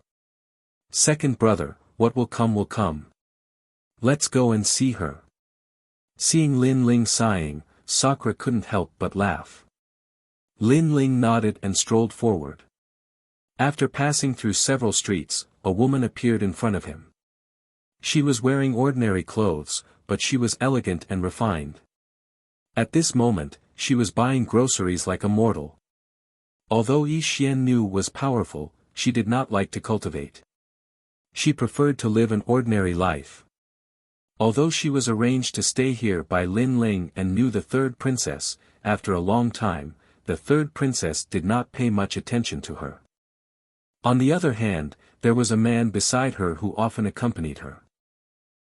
Second brother, what will come will come. Let's go and see her. Seeing Lin Ling sighing, Sakura couldn't help but laugh. Lin Ling nodded and strolled forward. After passing through several streets, a woman appeared in front of him. She was wearing ordinary clothes, but she was elegant and refined. At this moment, she was buying groceries like a mortal. Although Yi Xiannu was powerful, she did not like to cultivate. She preferred to live an ordinary life. Although she was arranged to stay here by Lin Ling and knew the 3rd princess, after a long time, the 3rd princess did not pay much attention to her. On the other hand, there was a man beside her who often accompanied her.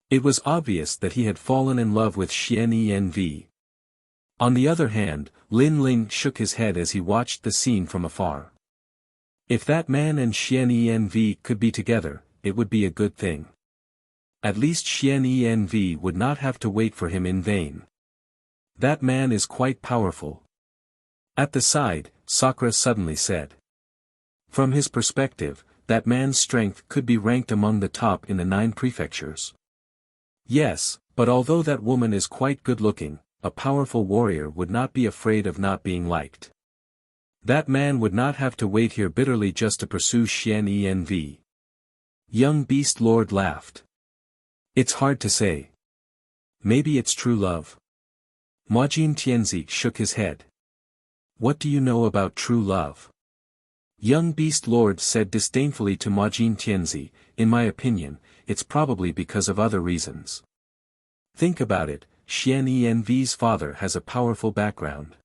It was obvious that he had fallen in love with Xian Env. On the other hand, Lin Ling shook his head as he watched the scene from afar. If that man and Xian Env could be together, it would be a good thing. At least Xian Env would not have to wait for him in vain. That man is quite powerful. At the side, Sakura suddenly said. From his perspective, that man's strength could be ranked among the top in the 9 prefectures. Yes, but although that woman is quite good-looking, a powerful warrior would not be afraid of not being liked. That man would not have to wait here bitterly just to pursue Xian Env. Young Beast Lord laughed. It's hard to say. Maybe it's true love. Majin Tianzi shook his head. What do you know about true love? Young Beast Lord said disdainfully to Majin Tianzi, in my opinion, it's probably because of other reasons. Think about it, Xian Env's father has a powerful background.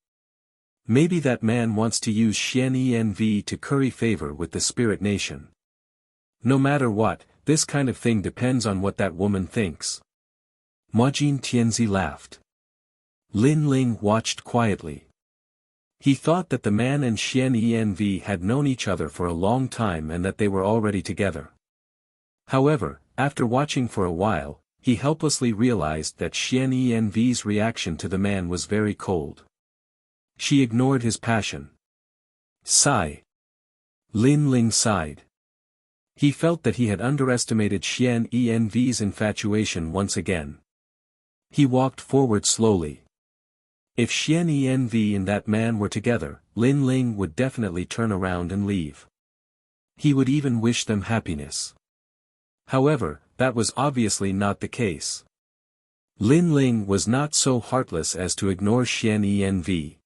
Maybe that man wants to use Xian Env to curry favor with the spirit nation. No matter what, this kind of thing depends on what that woman thinks. Majin Tianzi laughed. Lin Ling watched quietly. He thought that the man and Xian Env had known each other for a long time and that they were already together. However, after watching for a while, he helplessly realized that Xian Env's reaction to the man was very cold. She ignored his passion. Sigh. Lin Ling sighed. He felt that he had underestimated Xian Env's infatuation once again. He walked forward slowly. If Xian Env and that man were together, Lin Ling would definitely turn around and leave. He would even wish them happiness. However, that was obviously not the case. Lin Ling was not so heartless as to ignore Xian Env.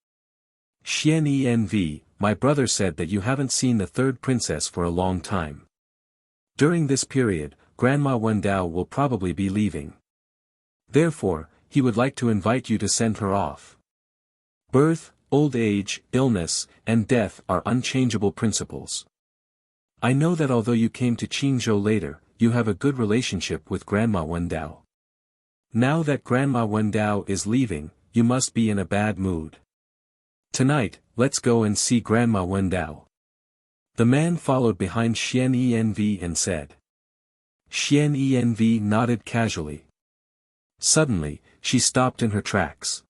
Xian Env, my brother said that you haven't seen the 3rd princess for a long time. During this period, Grandma Wendao will probably be leaving. Therefore, he would like to invite you to send her off. Birth, old age, illness, and death are unchangeable principles. I know that although you came to Qingzhou later, you have a good relationship with Grandma Wendao. Now that Grandma Wendao is leaving, you must be in a bad mood. Tonight, let's go and see Grandma Wendao. The man followed behind Xian Env and said. Xian Env nodded casually. Suddenly, she stopped in her tracks.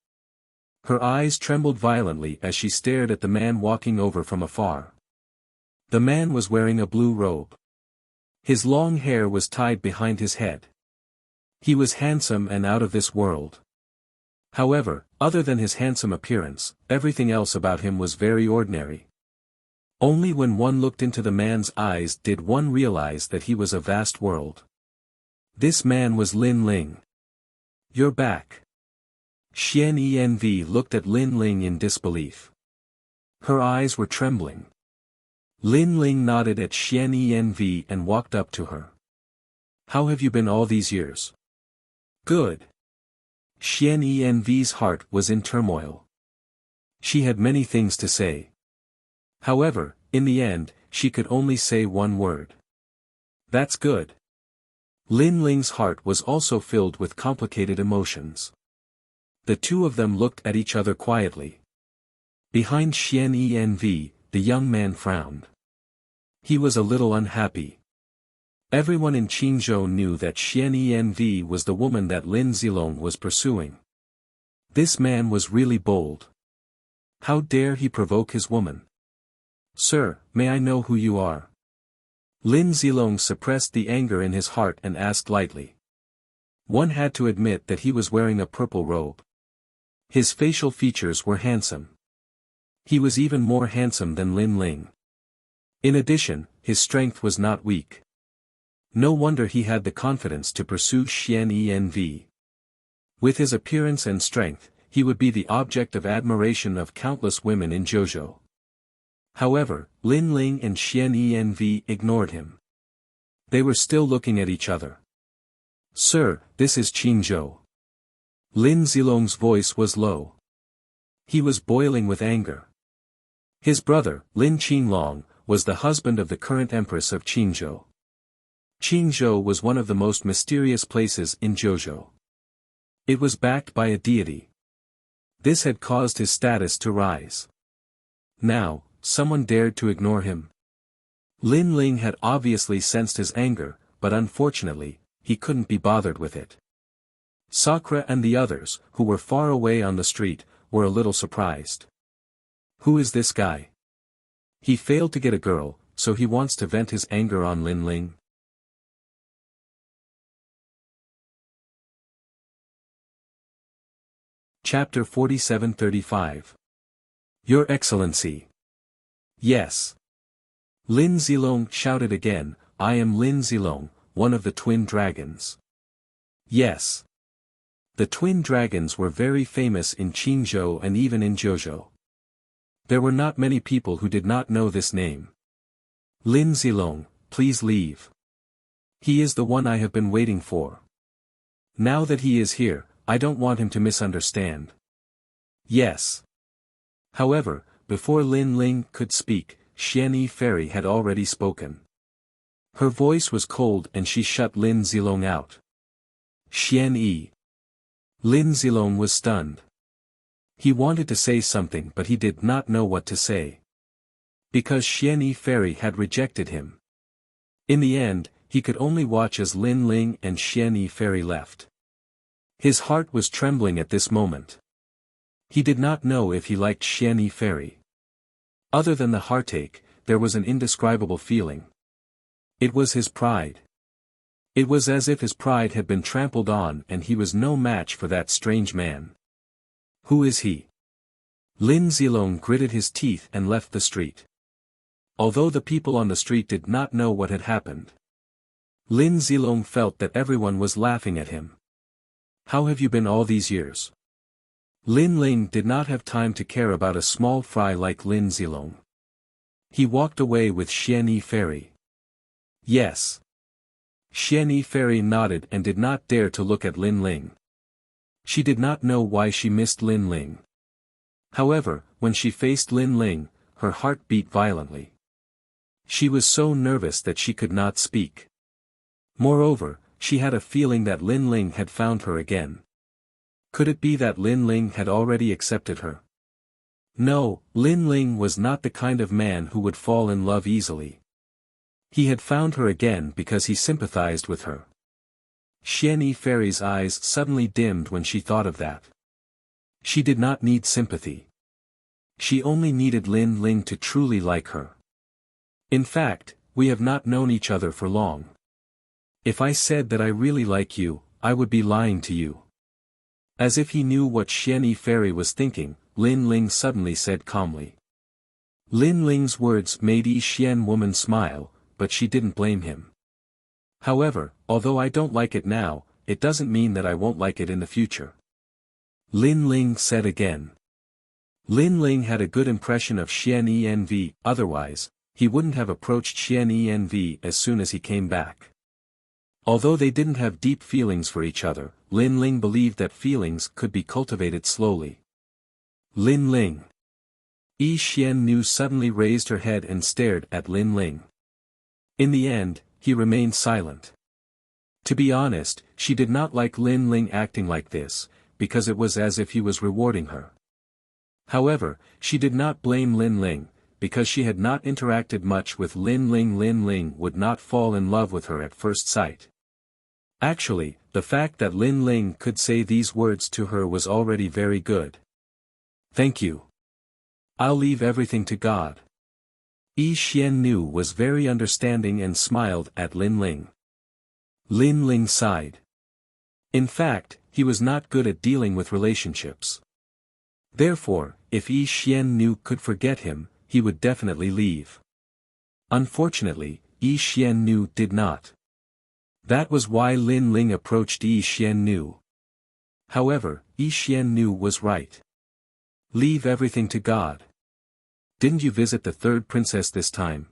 Her eyes trembled violently as she stared at the man walking over from afar. The man was wearing a blue robe. His long hair was tied behind his head. He was handsome and out of this world. However, other than his handsome appearance, everything else about him was very ordinary. Only when one looked into the man's eyes did one realize that he was a vast world. This man was Lin Ling. You're back. Xian Env looked at Lin Ling in disbelief. Her eyes were trembling. Lin Ling nodded at Xian Env and walked up to her. How have you been all these years? Good. Xian Env's heart was in turmoil. She had many things to say. However, in the end, she could only say one word. That's good. Lin Ling's heart was also filled with complicated emotions. The two of them looked at each other quietly. Behind Xian Env, the young man frowned. He was a little unhappy. Everyone in Qingzhou knew that Xian Env was the woman that Lin Zilong was pursuing. This man was really bold. How dare he provoke his woman? Sir, may I know who you are? Lin Zilong suppressed the anger in his heart and asked lightly. One had to admit that he was wearing a purple robe. His facial features were handsome. He was even more handsome than Lin Ling. In addition, his strength was not weak. No wonder he had the confidence to pursue Xian Env. With his appearance and strength, he would be the object of admiration of countless women in Zhozhou. However, Lin Ling and Xian Env ignored him. They were still looking at each other. Sir, this is Qingzhou. Lin Zilong's voice was low. He was boiling with anger. His brother, Lin Qinglong, was the husband of the current empress of Qingzhou. Qingzhou was one of the most mysterious places in Zhozhou. It was backed by a deity. This had caused his status to rise. Now, someone dared to ignore him. Lin Ling had obviously sensed his anger, but unfortunately, he couldn't be bothered with it. Sakura and the others, who were far away on the street, were a little surprised. Who is this guy? He failed to get a girl, so he wants to vent his anger on Lin Ling. Chapter 47-35. Your Excellency. Yes. Lin Zilong shouted again, I am Lin Zilong, one of the twin dragons. Yes. The twin dragons were very famous in Qingzhou and even in Zhouzhou. There were not many people who did not know this name. Lin Zilong, please leave. He is the one I have been waiting for. Now that he is here, I don't want him to misunderstand. Yes. However, before Lin Ling could speak, Xianyi Fairy had already spoken. Her voice was cold and she shut Lin Zilong out. Xianyi. Lin Zilong was stunned. He wanted to say something but he did not know what to say. Because Xianyi Fairy had rejected him. In the end, he could only watch as Lin Ling and Xianyi Fairy left. His heart was trembling at this moment. He did not know if he liked Xianyi Fairy. Other than the heartache, there was an indescribable feeling. It was his pride. It was as if his pride had been trampled on and he was no match for that strange man. Who is he? Lin Zilong gritted his teeth and left the street. Although the people on the street did not know what had happened. Lin Zilong felt that everyone was laughing at him. How have you been all these years? Lin Ling did not have time to care about a small fry like Lin Zilong. He walked away with Xianyi Fairy. Yes. Xianyi Fairy nodded and did not dare to look at Lin Ling. She did not know why she missed Lin Ling. However, when she faced Lin Ling, her heart beat violently. She was so nervous that she could not speak. Moreover, she had a feeling that Lin Ling had found her again. Could it be that Lin Ling had already accepted her? No, Lin Ling was not the kind of man who would fall in love easily. He had found her again because he sympathized with her. Xianyi Fairy's eyes suddenly dimmed when she thought of that. She did not need sympathy. She only needed Lin Ling to truly like her. In fact, we have not known each other for long. If I said that I really like you, I would be lying to you. As if he knew what Xianyi Fairy was thinking, Lin Ling suddenly said calmly. Lin Ling's words made Yi Xian woman smile, but she didn't blame him. However, although I don't like it now, it doesn't mean that I won't like it in the future. Lin Ling said again. Lin Ling had a good impression of Xianyi Nv, otherwise, he wouldn't have approached Xianyi Nv as soon as he came back. Although they didn't have deep feelings for each other, Lin Ling believed that feelings could be cultivated slowly. Lin Ling. Yi Xian Nu suddenly raised her head and stared at Lin Ling. In the end, he remained silent. To be honest, she did not like Lin Ling acting like this, because it was as if he was rewarding her. However, she did not blame Lin Ling, because she had not interacted much with Lin Ling. Lin Ling would not fall in love with her at first sight. Actually, the fact that Lin Ling could say these words to her was already very good. Thank you. I'll leave everything to God. Yi Xian Nu was very understanding and smiled at Lin Ling. Lin Ling sighed. In fact, he was not good at dealing with relationships. Therefore, if Yi Xian Nu could forget him, he would definitely leave. Unfortunately, Yi Xian Nu did not. That was why Lin Ling approached Yi Xian Nu. However, Yi Xian Nu was right. Leave everything to God. Didn't you visit the third princess this time?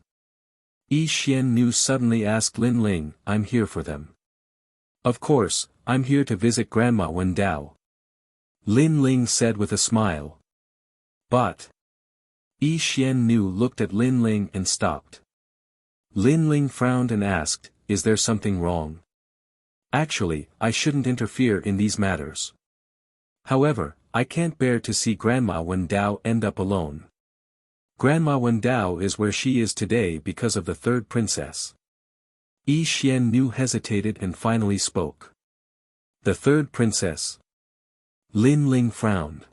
Yi Xian Nu suddenly asked Lin Ling. I'm here for them. Of course, I'm here to visit Grandma Wen Dao. Lin Ling said with a smile. But. Yi Xian Nu looked at Lin Ling and stopped. Lin Ling frowned and asked, is there something wrong? Actually, I shouldn't interfere in these matters. However, I can't bear to see Grandma Wendao end up alone. Grandma Wendao is where she is today because of the third princess. Yi Xiannu hesitated and finally spoke. The third princess. Lin Ling frowned.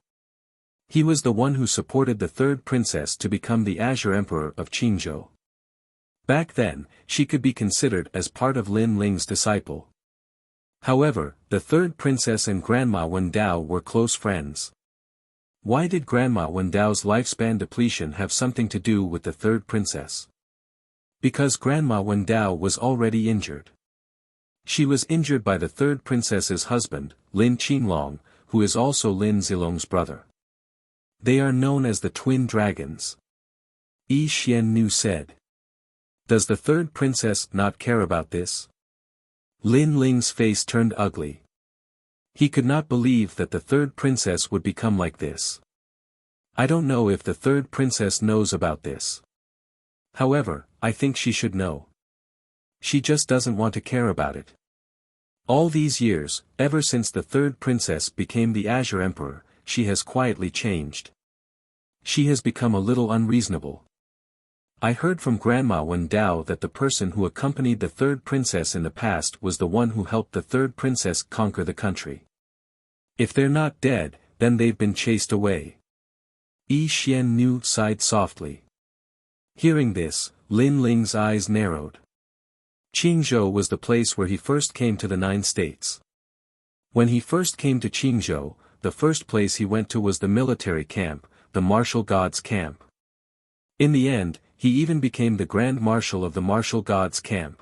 He was the one who supported the third princess to become the Azure Emperor of Qingzhou. Back then, she could be considered as part of Lin Ling's disciple. However, the third princess and Grandma Wendao were close friends. Why did Grandma Wendao's lifespan depletion have something to do with the third princess? Because Grandma Wendao was already injured. She was injured by the third princess's husband, Lin Qinglong, who is also Lin Zilong's brother. They are known as the twin dragons. Yi Xiannu said. Does the third princess not care about this? Lin Ling's face turned ugly. He could not believe that the third princess would become like this. I don't know if the third princess knows about this. However, I think she should know. She just doesn't want to care about it. All these years, ever since the third princess became the Azure Emperor, she has quietly changed. She has become a little unreasonable. I heard from Grandma Wendao that the person who accompanied the third princess in the past was the one who helped the third princess conquer the country. If they're not dead, then they've been chased away. Yi Xiannu sighed softly. Hearing this, Lin Ling's eyes narrowed. Qingzhou was the place where he first came to the 9 states. When he first came to Qingzhou, the first place he went to was the military camp, the martial gods' camp. In the end, he even became the Grand Marshal of the martial gods' camp.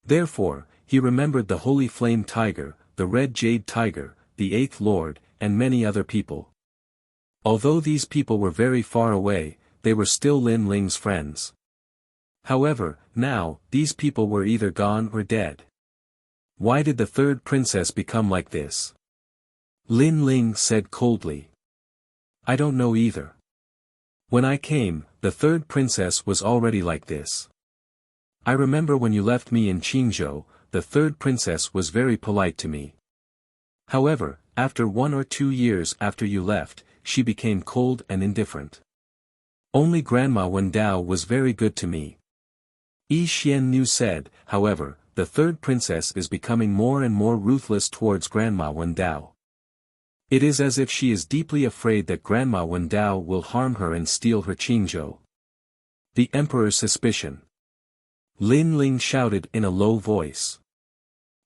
Therefore, he remembered the Holy Flame Tiger, the Red Jade Tiger, the Eighth Lord, and many other people. Although these people were very far away, they were still Lin Ling's friends. However, now, these people were either gone or dead. Why did the third princess become like this? Lin Ling said coldly. I don't know either. When I came, the third princess was already like this. I remember when you left me in Qingzhou, the third princess was very polite to me. However, after 1 or 2 years after you left, she became cold and indifferent. Only Grandma Wendao was very good to me. Yi Xiannu said, however, the third princess is becoming more and more ruthless towards Grandma Wendao. It is as if she is deeply afraid that Grandma Wendao will harm her and steal her Qingzhou. The Emperor's suspicion. Lin Ling shouted in a low voice.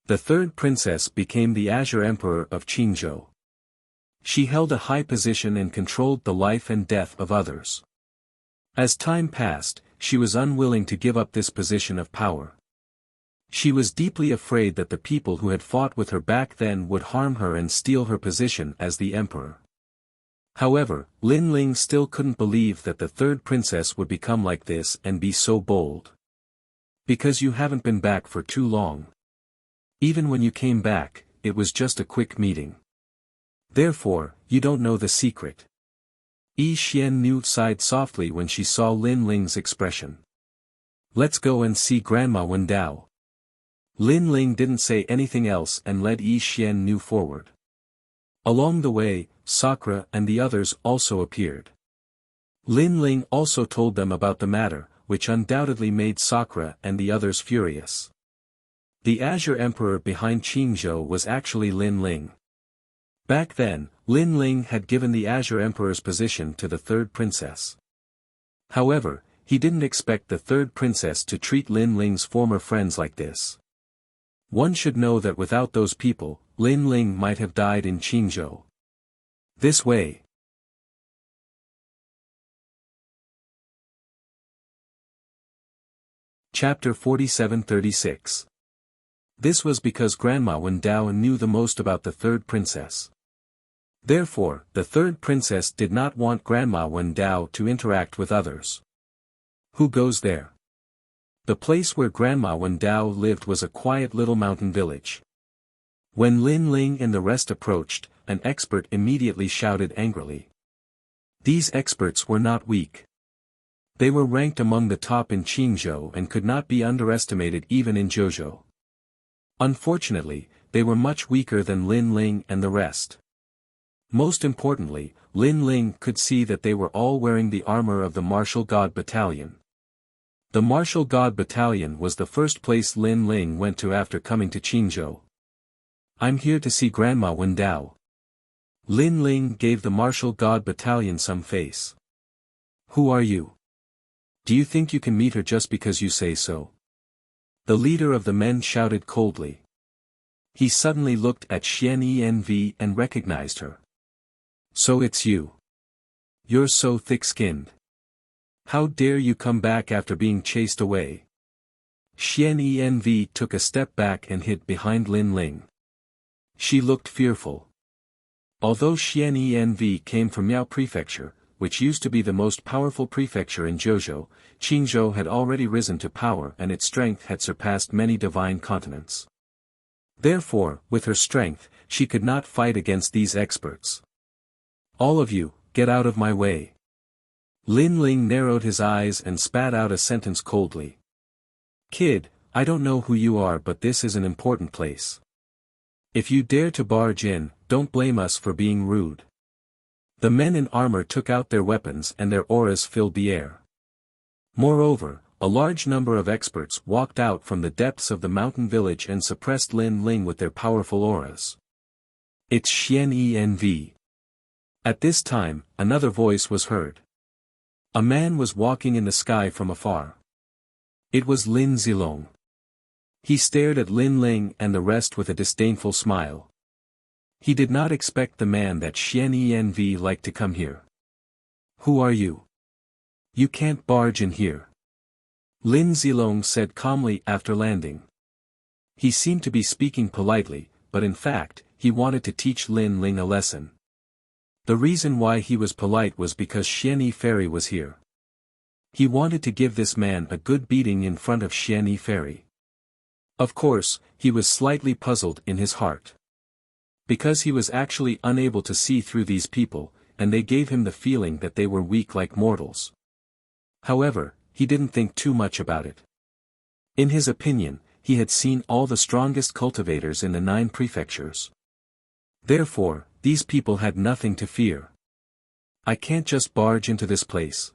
The third princess became the Azure Emperor of Qingzhou. She held a high position and controlled the life and death of others. As time passed, she was unwilling to give up this position of power. She was deeply afraid that the people who had fought with her back then would harm her and steal her position as the emperor. However, Lin Ling still couldn't believe that the third princess would become like this and be so bold. Because you haven't been back for too long. Even when you came back, it was just a quick meeting. Therefore, you don't know the secret. Yi Xiannu sighed softly when she saw Lin Ling's expression. Let's go and see Grandma Wendao. Lin Ling didn't say anything else and led Yi Xiannu forward. Along the way, Sakura and the others also appeared. Lin Ling also told them about the matter, which undoubtedly made Sakura and the others furious. The Azure Emperor behind Qingzhou was actually Lin Ling. Back then, Lin Ling had given the Azure Emperor's position to the third princess. However, he didn't expect the third princess to treat Lin Ling's former friends like this. One should know that without those people, Lin Ling might have died in Qingzhou. This way. Chapter 47-36. This was because Grandma Wendao knew the most about the third princess. Therefore, the third princess did not want Grandma Wendao to interact with others. Who goes there? The place where Grandma Wendao lived was a quiet little mountain village. When Lin Ling and the rest approached, an expert immediately shouted angrily. These experts were not weak. They were ranked among the top in Qingzhou and could not be underestimated even in Zhouzhou. Unfortunately, they were much weaker than Lin Ling and the rest. Most importantly, Lin Ling could see that they were all wearing the armor of the Martial God Battalion. The Martial God Battalion was the first place Lin Ling went to after coming to Qingzhou. "I'm here to see Grandma Wendao." Lin Ling gave the Martial God Battalion some face. "Who are you? Do you think you can meet her just because you say so?" The leader of the men shouted coldly. He suddenly looked at Xian Env and recognized her. "So it's you. You're so thick-skinned. How dare you come back after being chased away?" Xian Env took a step back and hid behind Lin Ling. She looked fearful. Although Xian Env came from Miao Prefecture, which used to be the most powerful prefecture in Zhouzhou, Qingzhou had already risen to power and its strength had surpassed many divine continents. Therefore, with her strength, she could not fight against these experts. "All of you, get out of my way." Lin Ling narrowed his eyes and spat out a sentence coldly. "Kid, I don't know who you are, but this is an important place. If you dare to barge in, don't blame us for being rude." The men in armor took out their weapons and their auras filled the air. Moreover, a large number of experts walked out from the depths of the mountain village and suppressed Lin Ling with their powerful auras. "It's Xian Env." At this time, another voice was heard. A man was walking in the sky from afar. It was Lin Zilong. He stared at Lin Ling and the rest with a disdainful smile. He did not expect the man that Xian Env liked to come here. "Who are you? You can't barge in here," Lin Zilong said calmly after landing. He seemed to be speaking politely, but in fact, he wanted to teach Lin Ling a lesson. The reason why he was polite was because Xian Fairy was here. He wanted to give this man a good beating in front of Xian Fairy. Of course, he was slightly puzzled in his heart. Because he was actually unable to see through these people, and they gave him the feeling that they were weak like mortals. However, he didn't think too much about it. In his opinion, he had seen all the strongest cultivators in the 9 prefectures. Therefore, these people had nothing to fear. "I can't just barge into this place.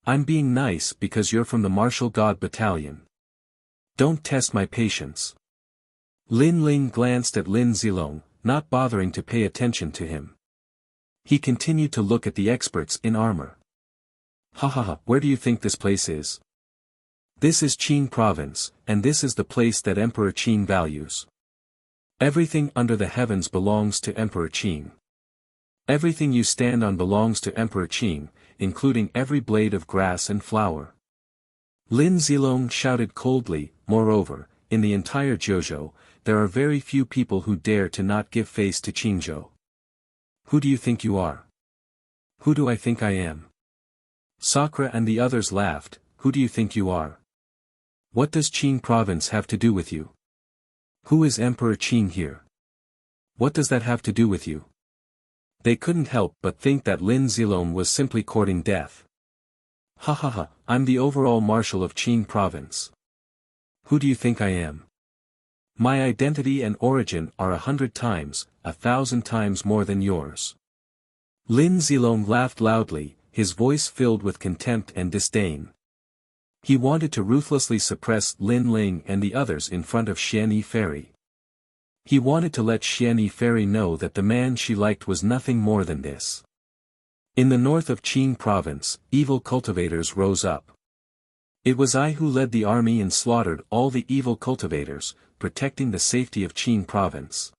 I'm being nice because you're from the Martial God Battalion. Don't test my patience." Lin Ling glanced at Lin Zilong, not bothering to pay attention to him. He continued to look at the experts in armor. "Ha ha ha, where do you think this place is? This is Qing Province, and this is the place that Emperor Qing values. Everything under the heavens belongs to Emperor Qing. Everything you stand on belongs to Emperor Qing, including every blade of grass and flower." Lin Zilong shouted coldly. Moreover, in the entire Zhouzhou, there are very few people who dare to not give face to Qingzhou. "Who do you think you are?" "Who do I think I am?" Sakura and the others laughed. "Who do you think you are? What does Qing Province have to do with you? Who is Emperor Qing here? What does that have to do with you?" They couldn't help but think that Lin Zilong was simply courting death. "Ha ha ha, I'm the overall marshal of Qing Province. Who do you think I am? My identity and origin are 100 times, 1,000 times more than yours." Lin Zilong laughed loudly, his voice filled with contempt and disdain. He wanted to ruthlessly suppress Lin Ling and the others in front of Xian Fairy. He wanted to let Xian Fairy know that the man she liked was nothing more than this. In the north of Qing Province, evil cultivators rose up. It was I who led the army and slaughtered all the evil cultivators, protecting the safety of Qing Province.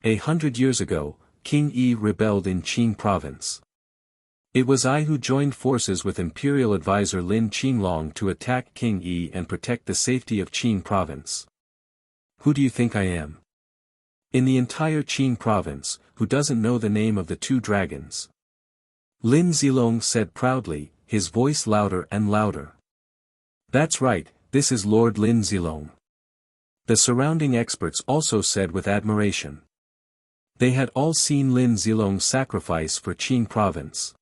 100 years ago, King Yi rebelled in Qing Province. It was I who joined forces with Imperial advisor Lin Qinglong to attack King Yi and protect the safety of Qing Province. Who do you think I am? In the entire Qing Province, who doesn't know the name of the 2 dragons? Lin Zilong said proudly, his voice louder and louder. That's right, this is Lord Lin Zilong. The surrounding experts also said with admiration. They had all seen Lin Zilong sacrifice for Qing Province.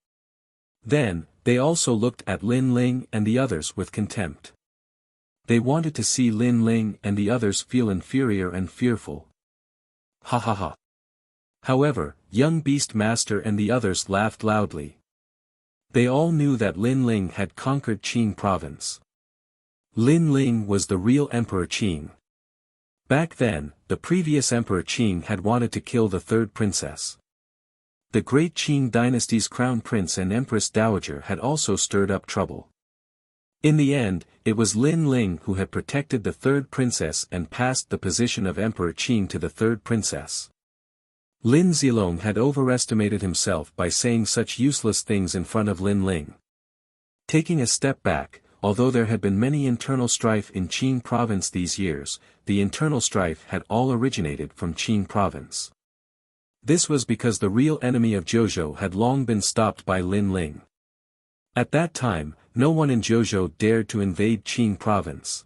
Then, they also looked at Lin Ling and the others with contempt. They wanted to see Lin Ling and the others feel inferior and fearful. Ha ha ha. However, young beast master and the others laughed loudly. They all knew that Lin Ling had conquered Qing province. Lin Ling was the real Emperor Qing. Back then, the previous Emperor Qing had wanted to kill the third princess. The great Qing dynasty's crown prince and Empress Dowager had also stirred up trouble. In the end, it was Lin Ling who had protected the third princess and passed the position of Emperor Qing to the third princess. Lin Zilong had overestimated himself by saying such useless things in front of Lin Ling. Taking a step back, although there had been many internal strife in Qing province these years, the internal strife had all originated from Qing province. This was because the real enemy of Zhou had long been stopped by Lin Ling. At that time, no one in Zhou dared to invade Qing province.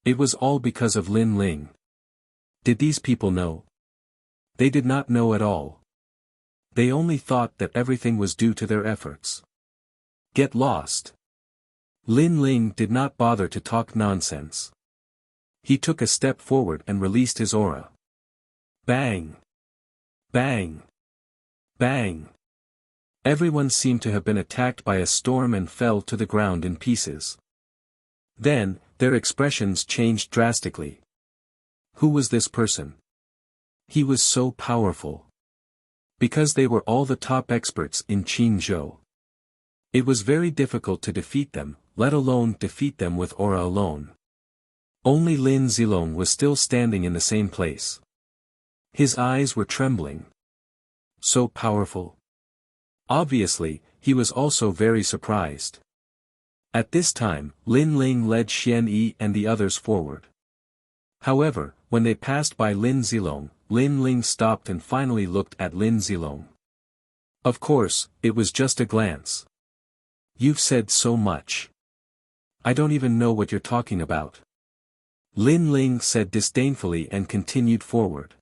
It was all because of Lin Ling. Did these people know? They did not know at all. They only thought that everything was due to their efforts. Get lost. Lin Ling did not bother to talk nonsense. He took a step forward and released his aura. Bang! Bang! Bang! Everyone seemed to have been attacked by a storm and fell to the ground in pieces. Then, their expressions changed drastically. Who was this person? He was so powerful. Because they were all the top experts in Qingzhou. It was very difficult to defeat them, let alone defeat them with aura alone. Only Lin Zilong was still standing in the same place. His eyes were trembling. So powerful. Obviously, he was also very surprised. At this time, Lin Ling led Xian Yi and the others forward. However, when they passed by Lin Zilong, Lin Ling stopped and finally looked at Lin Zilong. Of course, it was just a glance. You've said so much. I don't even know what you're talking about. Lin Ling said disdainfully and continued forward.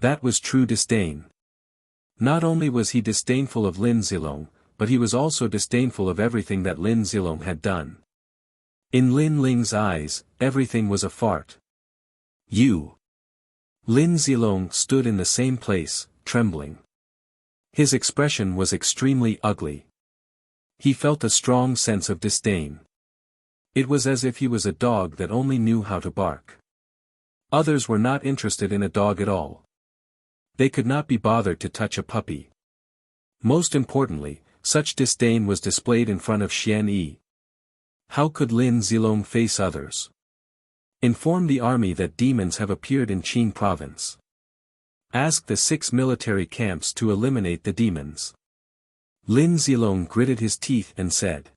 That was true disdain. Not only was he disdainful of Lin Zilong, but he was also disdainful of everything that Lin Zilong had done. In Lin Ling's eyes, everything was a fart. You. Lin Zilong stood in the same place, trembling. His expression was extremely ugly. He felt a strong sense of disdain. It was as if he was a dog that only knew how to bark. Others were not interested in a dog at all. They could not be bothered to touch a puppy. Most importantly, such disdain was displayed in front of Xian Yi. How could Lin Zilong face others? Inform the army that demons have appeared in Qing province. Ask the 6 military camps to eliminate the demons. Lin Zilong gritted his teeth and said.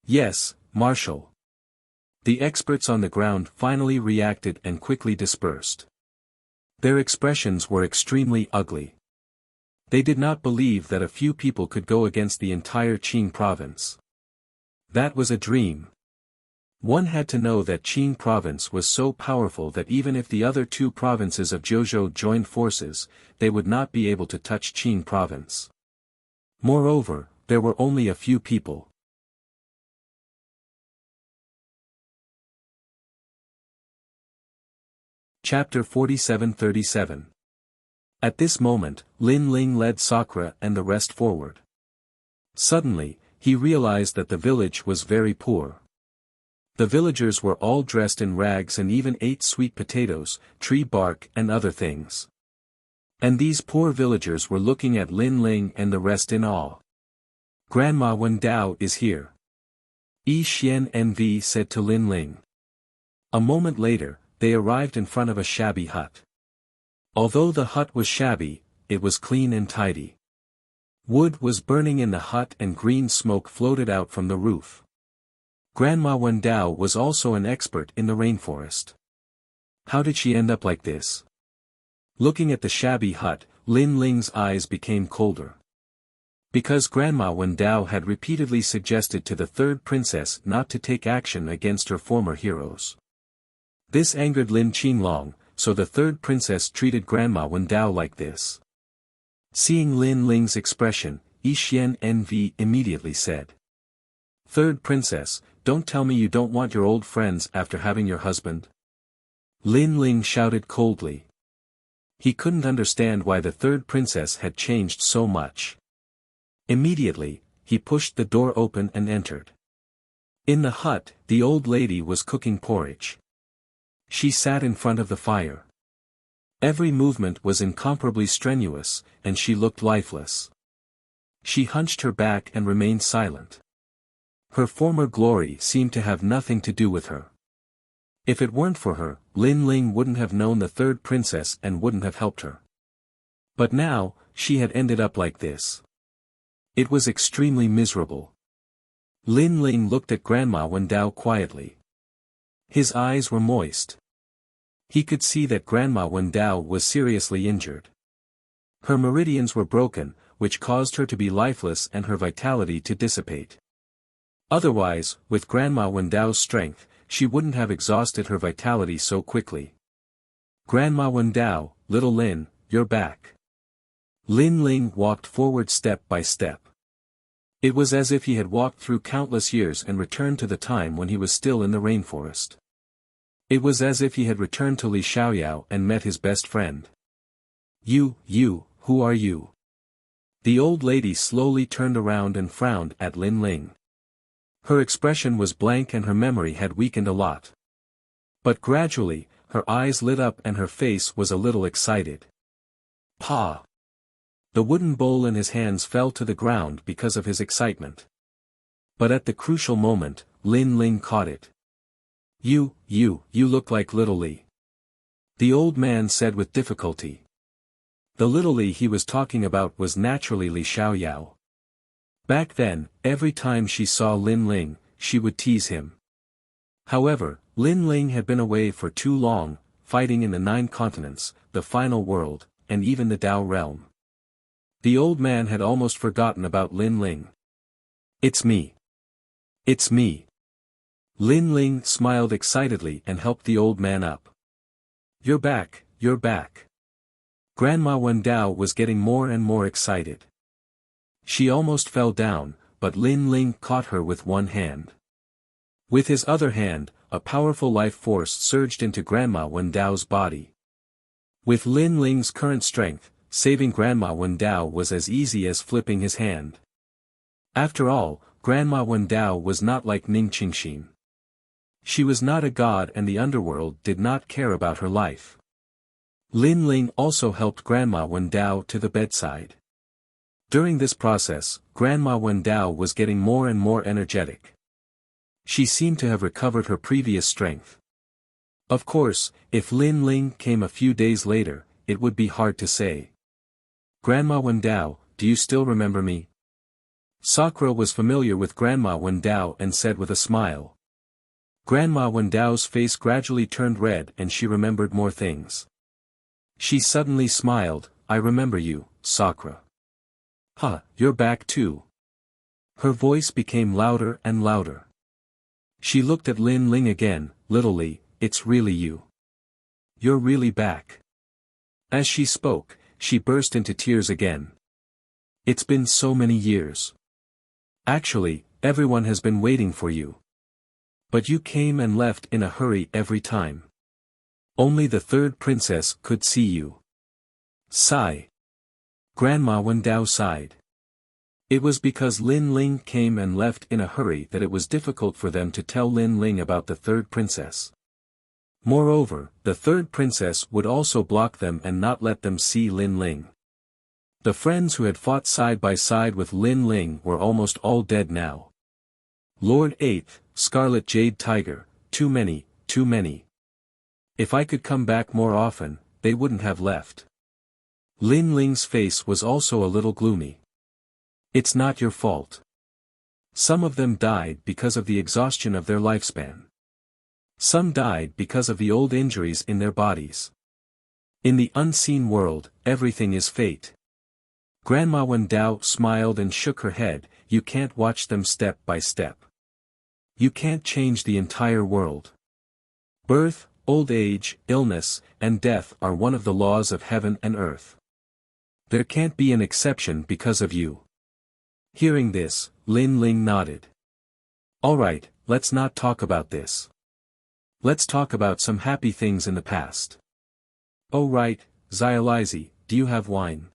Yes, Marshal. The experts on the ground finally reacted and quickly dispersed. Their expressions were extremely ugly. They did not believe that a few people could go against the entire Qing province. That was a dream. One had to know that Qing province was so powerful that even if the other 2 provinces of Zhou joined forces, they would not be able to touch Qing province. Moreover, there were only a few people. Chapter 47-37. At this moment, Lin Ling led Sakura and the rest forward. Suddenly, he realized that the village was very poor. The villagers were all dressed in rags and even ate sweet potatoes, tree bark and other things. And these poor villagers were looking at Lin Ling and the rest in awe. Grandma Wen Dao is here. Yi Xian Nv said to Lin Ling. A moment later, they arrived in front of a shabby hut. Although the hut was shabby, it was clean and tidy. Wood was burning in the hut and green smoke floated out from the roof. Grandma Wen Dao was also an expert in the rainforest. How did she end up like this? Looking at the shabby hut, Lin Ling's eyes became colder. Because Grandma Wen Dao had repeatedly suggested to the third princess not to take action against her former heroes. This angered Lin Qinglong, so the third princess treated Grandma Wen Dao like this. Seeing Lin Ling's expression, Yi Xian Nv immediately said. Third princess, don't tell me you don't want your old friends after having your husband. Lin Ling shouted coldly. He couldn't understand why the third princess had changed so much. Immediately, he pushed the door open and entered. In the hut, the old lady was cooking porridge. She sat in front of the fire. Every movement was incomparably strenuous, and she looked lifeless. She hunched her back and remained silent. Her former glory seemed to have nothing to do with her. If it weren't for her, Lin Ling wouldn't have known the third princess and wouldn't have helped her. But now, she had ended up like this. It was extremely miserable. Lin Ling looked at Grandma Wendao quietly. His eyes were moist. He could see that Grandma Wendao was seriously injured. Her meridians were broken, which caused her to be lifeless and her vitality to dissipate. Otherwise, with Grandma Wendao's strength, she wouldn't have exhausted her vitality so quickly. Grandma Wendao, little Lin, you're back. Lin Ling walked forward step by step. It was as if he had walked through countless years and returned to the time when he was still in the rainforest. It was as if he had returned to Li Xiaoyao and met his best friend. You, who are you? The old lady slowly turned around and frowned at Lin Ling. Her expression was blank and her memory had weakened a lot. But gradually, her eyes lit up and her face was a little excited. Pa! The wooden bowl in his hands fell to the ground because of his excitement. But at the crucial moment, Lin Ling caught it. You look like little Li. The old man said with difficulty. The little Li he was talking about was naturally Li Xiaoyao. Back then, every time she saw Lin Ling, she would tease him. However, Lin Ling had been away for too long, fighting in the 9 continents, the final world, and even the Dao realm. The old man had almost forgotten about Lin Ling. It's me. It's me. Lin Ling smiled excitedly and helped the old man up. You're back, you're back. Grandma Wendao was getting more and more excited. She almost fell down, but Lin Ling caught her with one hand. With his other hand, a powerful life force surged into Grandma Wendao's body. With Lin Ling's current strength, saving Grandma Wendao was as easy as flipping his hand. After all, Grandma Wendao was not like Ning Qingxin. She was not a god and the underworld did not care about her life. Lin Ling also helped Grandma Wendao to the bedside. During this process, Grandma Wendao was getting more and more energetic. She seemed to have recovered her previous strength. Of course, if Lin Ling came a few days later, it would be hard to say. Grandma Wendao, do you still remember me? Sakura was familiar with Grandma Wendao and said with a smile. Grandma Wendao's face gradually turned red and she remembered more things. She suddenly smiled, I remember you, Sakura. Huh, you're back too. Her voice became louder and louder. She looked at Lin Ling again, little Li, it's really you. You're really back. As she spoke, she burst into tears again. It's been so many years. Actually, everyone has been waiting for you. But you came and left in a hurry every time. Only the third princess could see you. Sigh. Grandma Wendao sighed. It was because Lin Ling came and left in a hurry that it was difficult for them to tell Lin Ling about the third princess. Moreover, the third princess would also block them and not let them see Lin Ling. The friends who had fought side by side with Lin Ling were almost all dead now. Lord 8th, Scarlet Jade Tiger, too many, too many. If I could come back more often, they wouldn't have left. Lin Ling's face was also a little gloomy. It's not your fault. Some of them died because of the exhaustion of their lifespan. Some died because of the old injuries in their bodies. In the unseen world, everything is fate. Grandma Wendao smiled and shook her head, you can't watch them step by step. You can't change the entire world. Birth, old age, illness, and death are one of the laws of heaven and earth. There can't be an exception because of you. Hearing this, Lin Ling nodded. Alright, let's not talk about this. Let's talk about some happy things in the past. Oh right, Xializi, do you have wine?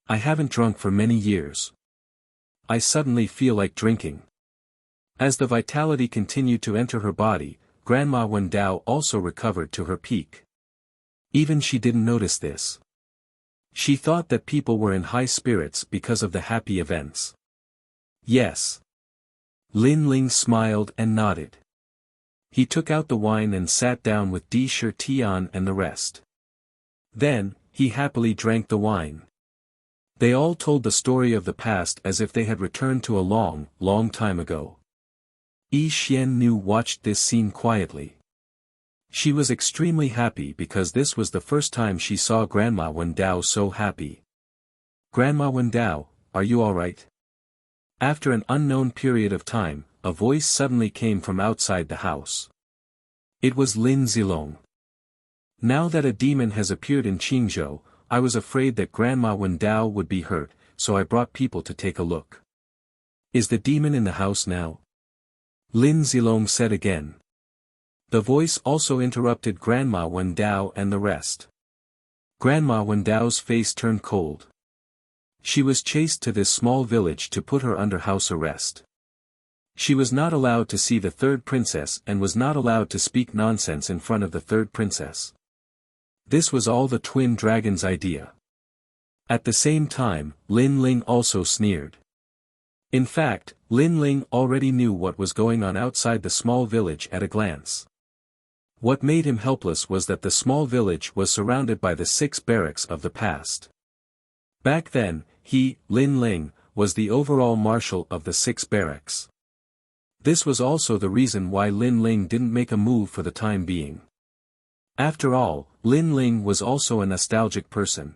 I haven't drunk for many years. I suddenly feel like drinking. As the vitality continued to enter her body, Grandma Wendao also recovered to her peak. Even she didn't notice this. She thought that people were in high spirits because of the happy events. Yes. Lin Ling smiled and nodded. He took out the wine and sat down with Di Shi Tian and the rest. Then, he happily drank the wine. They all told the story of the past as if they had returned to a long, long time ago. Yi Xian Nu watched this scene quietly. She was extremely happy because this was the first time she saw Grandma Wendao so happy. Grandma Wendao, are you alright? After an unknown period of time, a voice suddenly came from outside the house. It was Lin Zilong. Now that a demon has appeared in Qingzhou, I was afraid that Grandma Wendao would be hurt, so I brought people to take a look. Is the demon in the house now? Lin Zilong said again. The voice also interrupted Grandma Wendao and the rest. Grandma Wendao's face turned cold. She was chased to this small village to put her under house arrest. She was not allowed to see the third princess and was not allowed to speak nonsense in front of the third princess. This was all the twin dragon's idea. At the same time, Lin Ling also sneered. In fact, Lin Ling already knew what was going on outside the small village at a glance. What made him helpless was that the small village was surrounded by the 6 barracks of the past. Back then, he, Lin Ling, was the overall marshal of the 6 barracks. This was also the reason why Lin Ling didn't make a move for the time being. After all, Lin Ling was also a nostalgic person.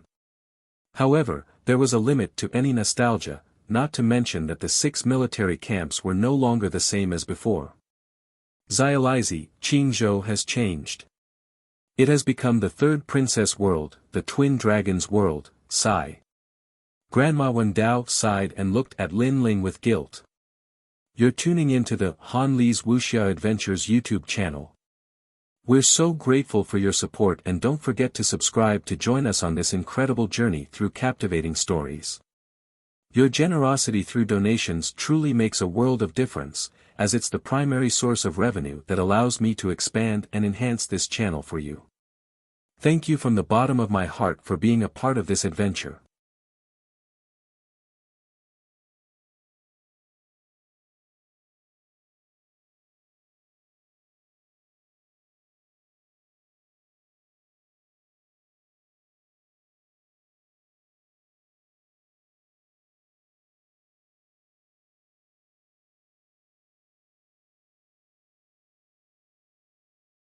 However, there was a limit to any nostalgia, not to mention that the 6 military camps were no longer the same as before. Xializi, Qingzhou has changed. It has become the third princess world, the twin dragons world, sigh. Grandma Wendao sighed and looked at Lin Ling with guilt. You're tuning into the Han Li's Wuxia Adventures YouTube channel. We're so grateful for your support and don't forget to subscribe to join us on this incredible journey through captivating stories. Your generosity through donations truly makes a world of difference, as it's the primary source of revenue that allows me to expand and enhance this channel for you. Thank you from the bottom of my heart for being a part of this adventure.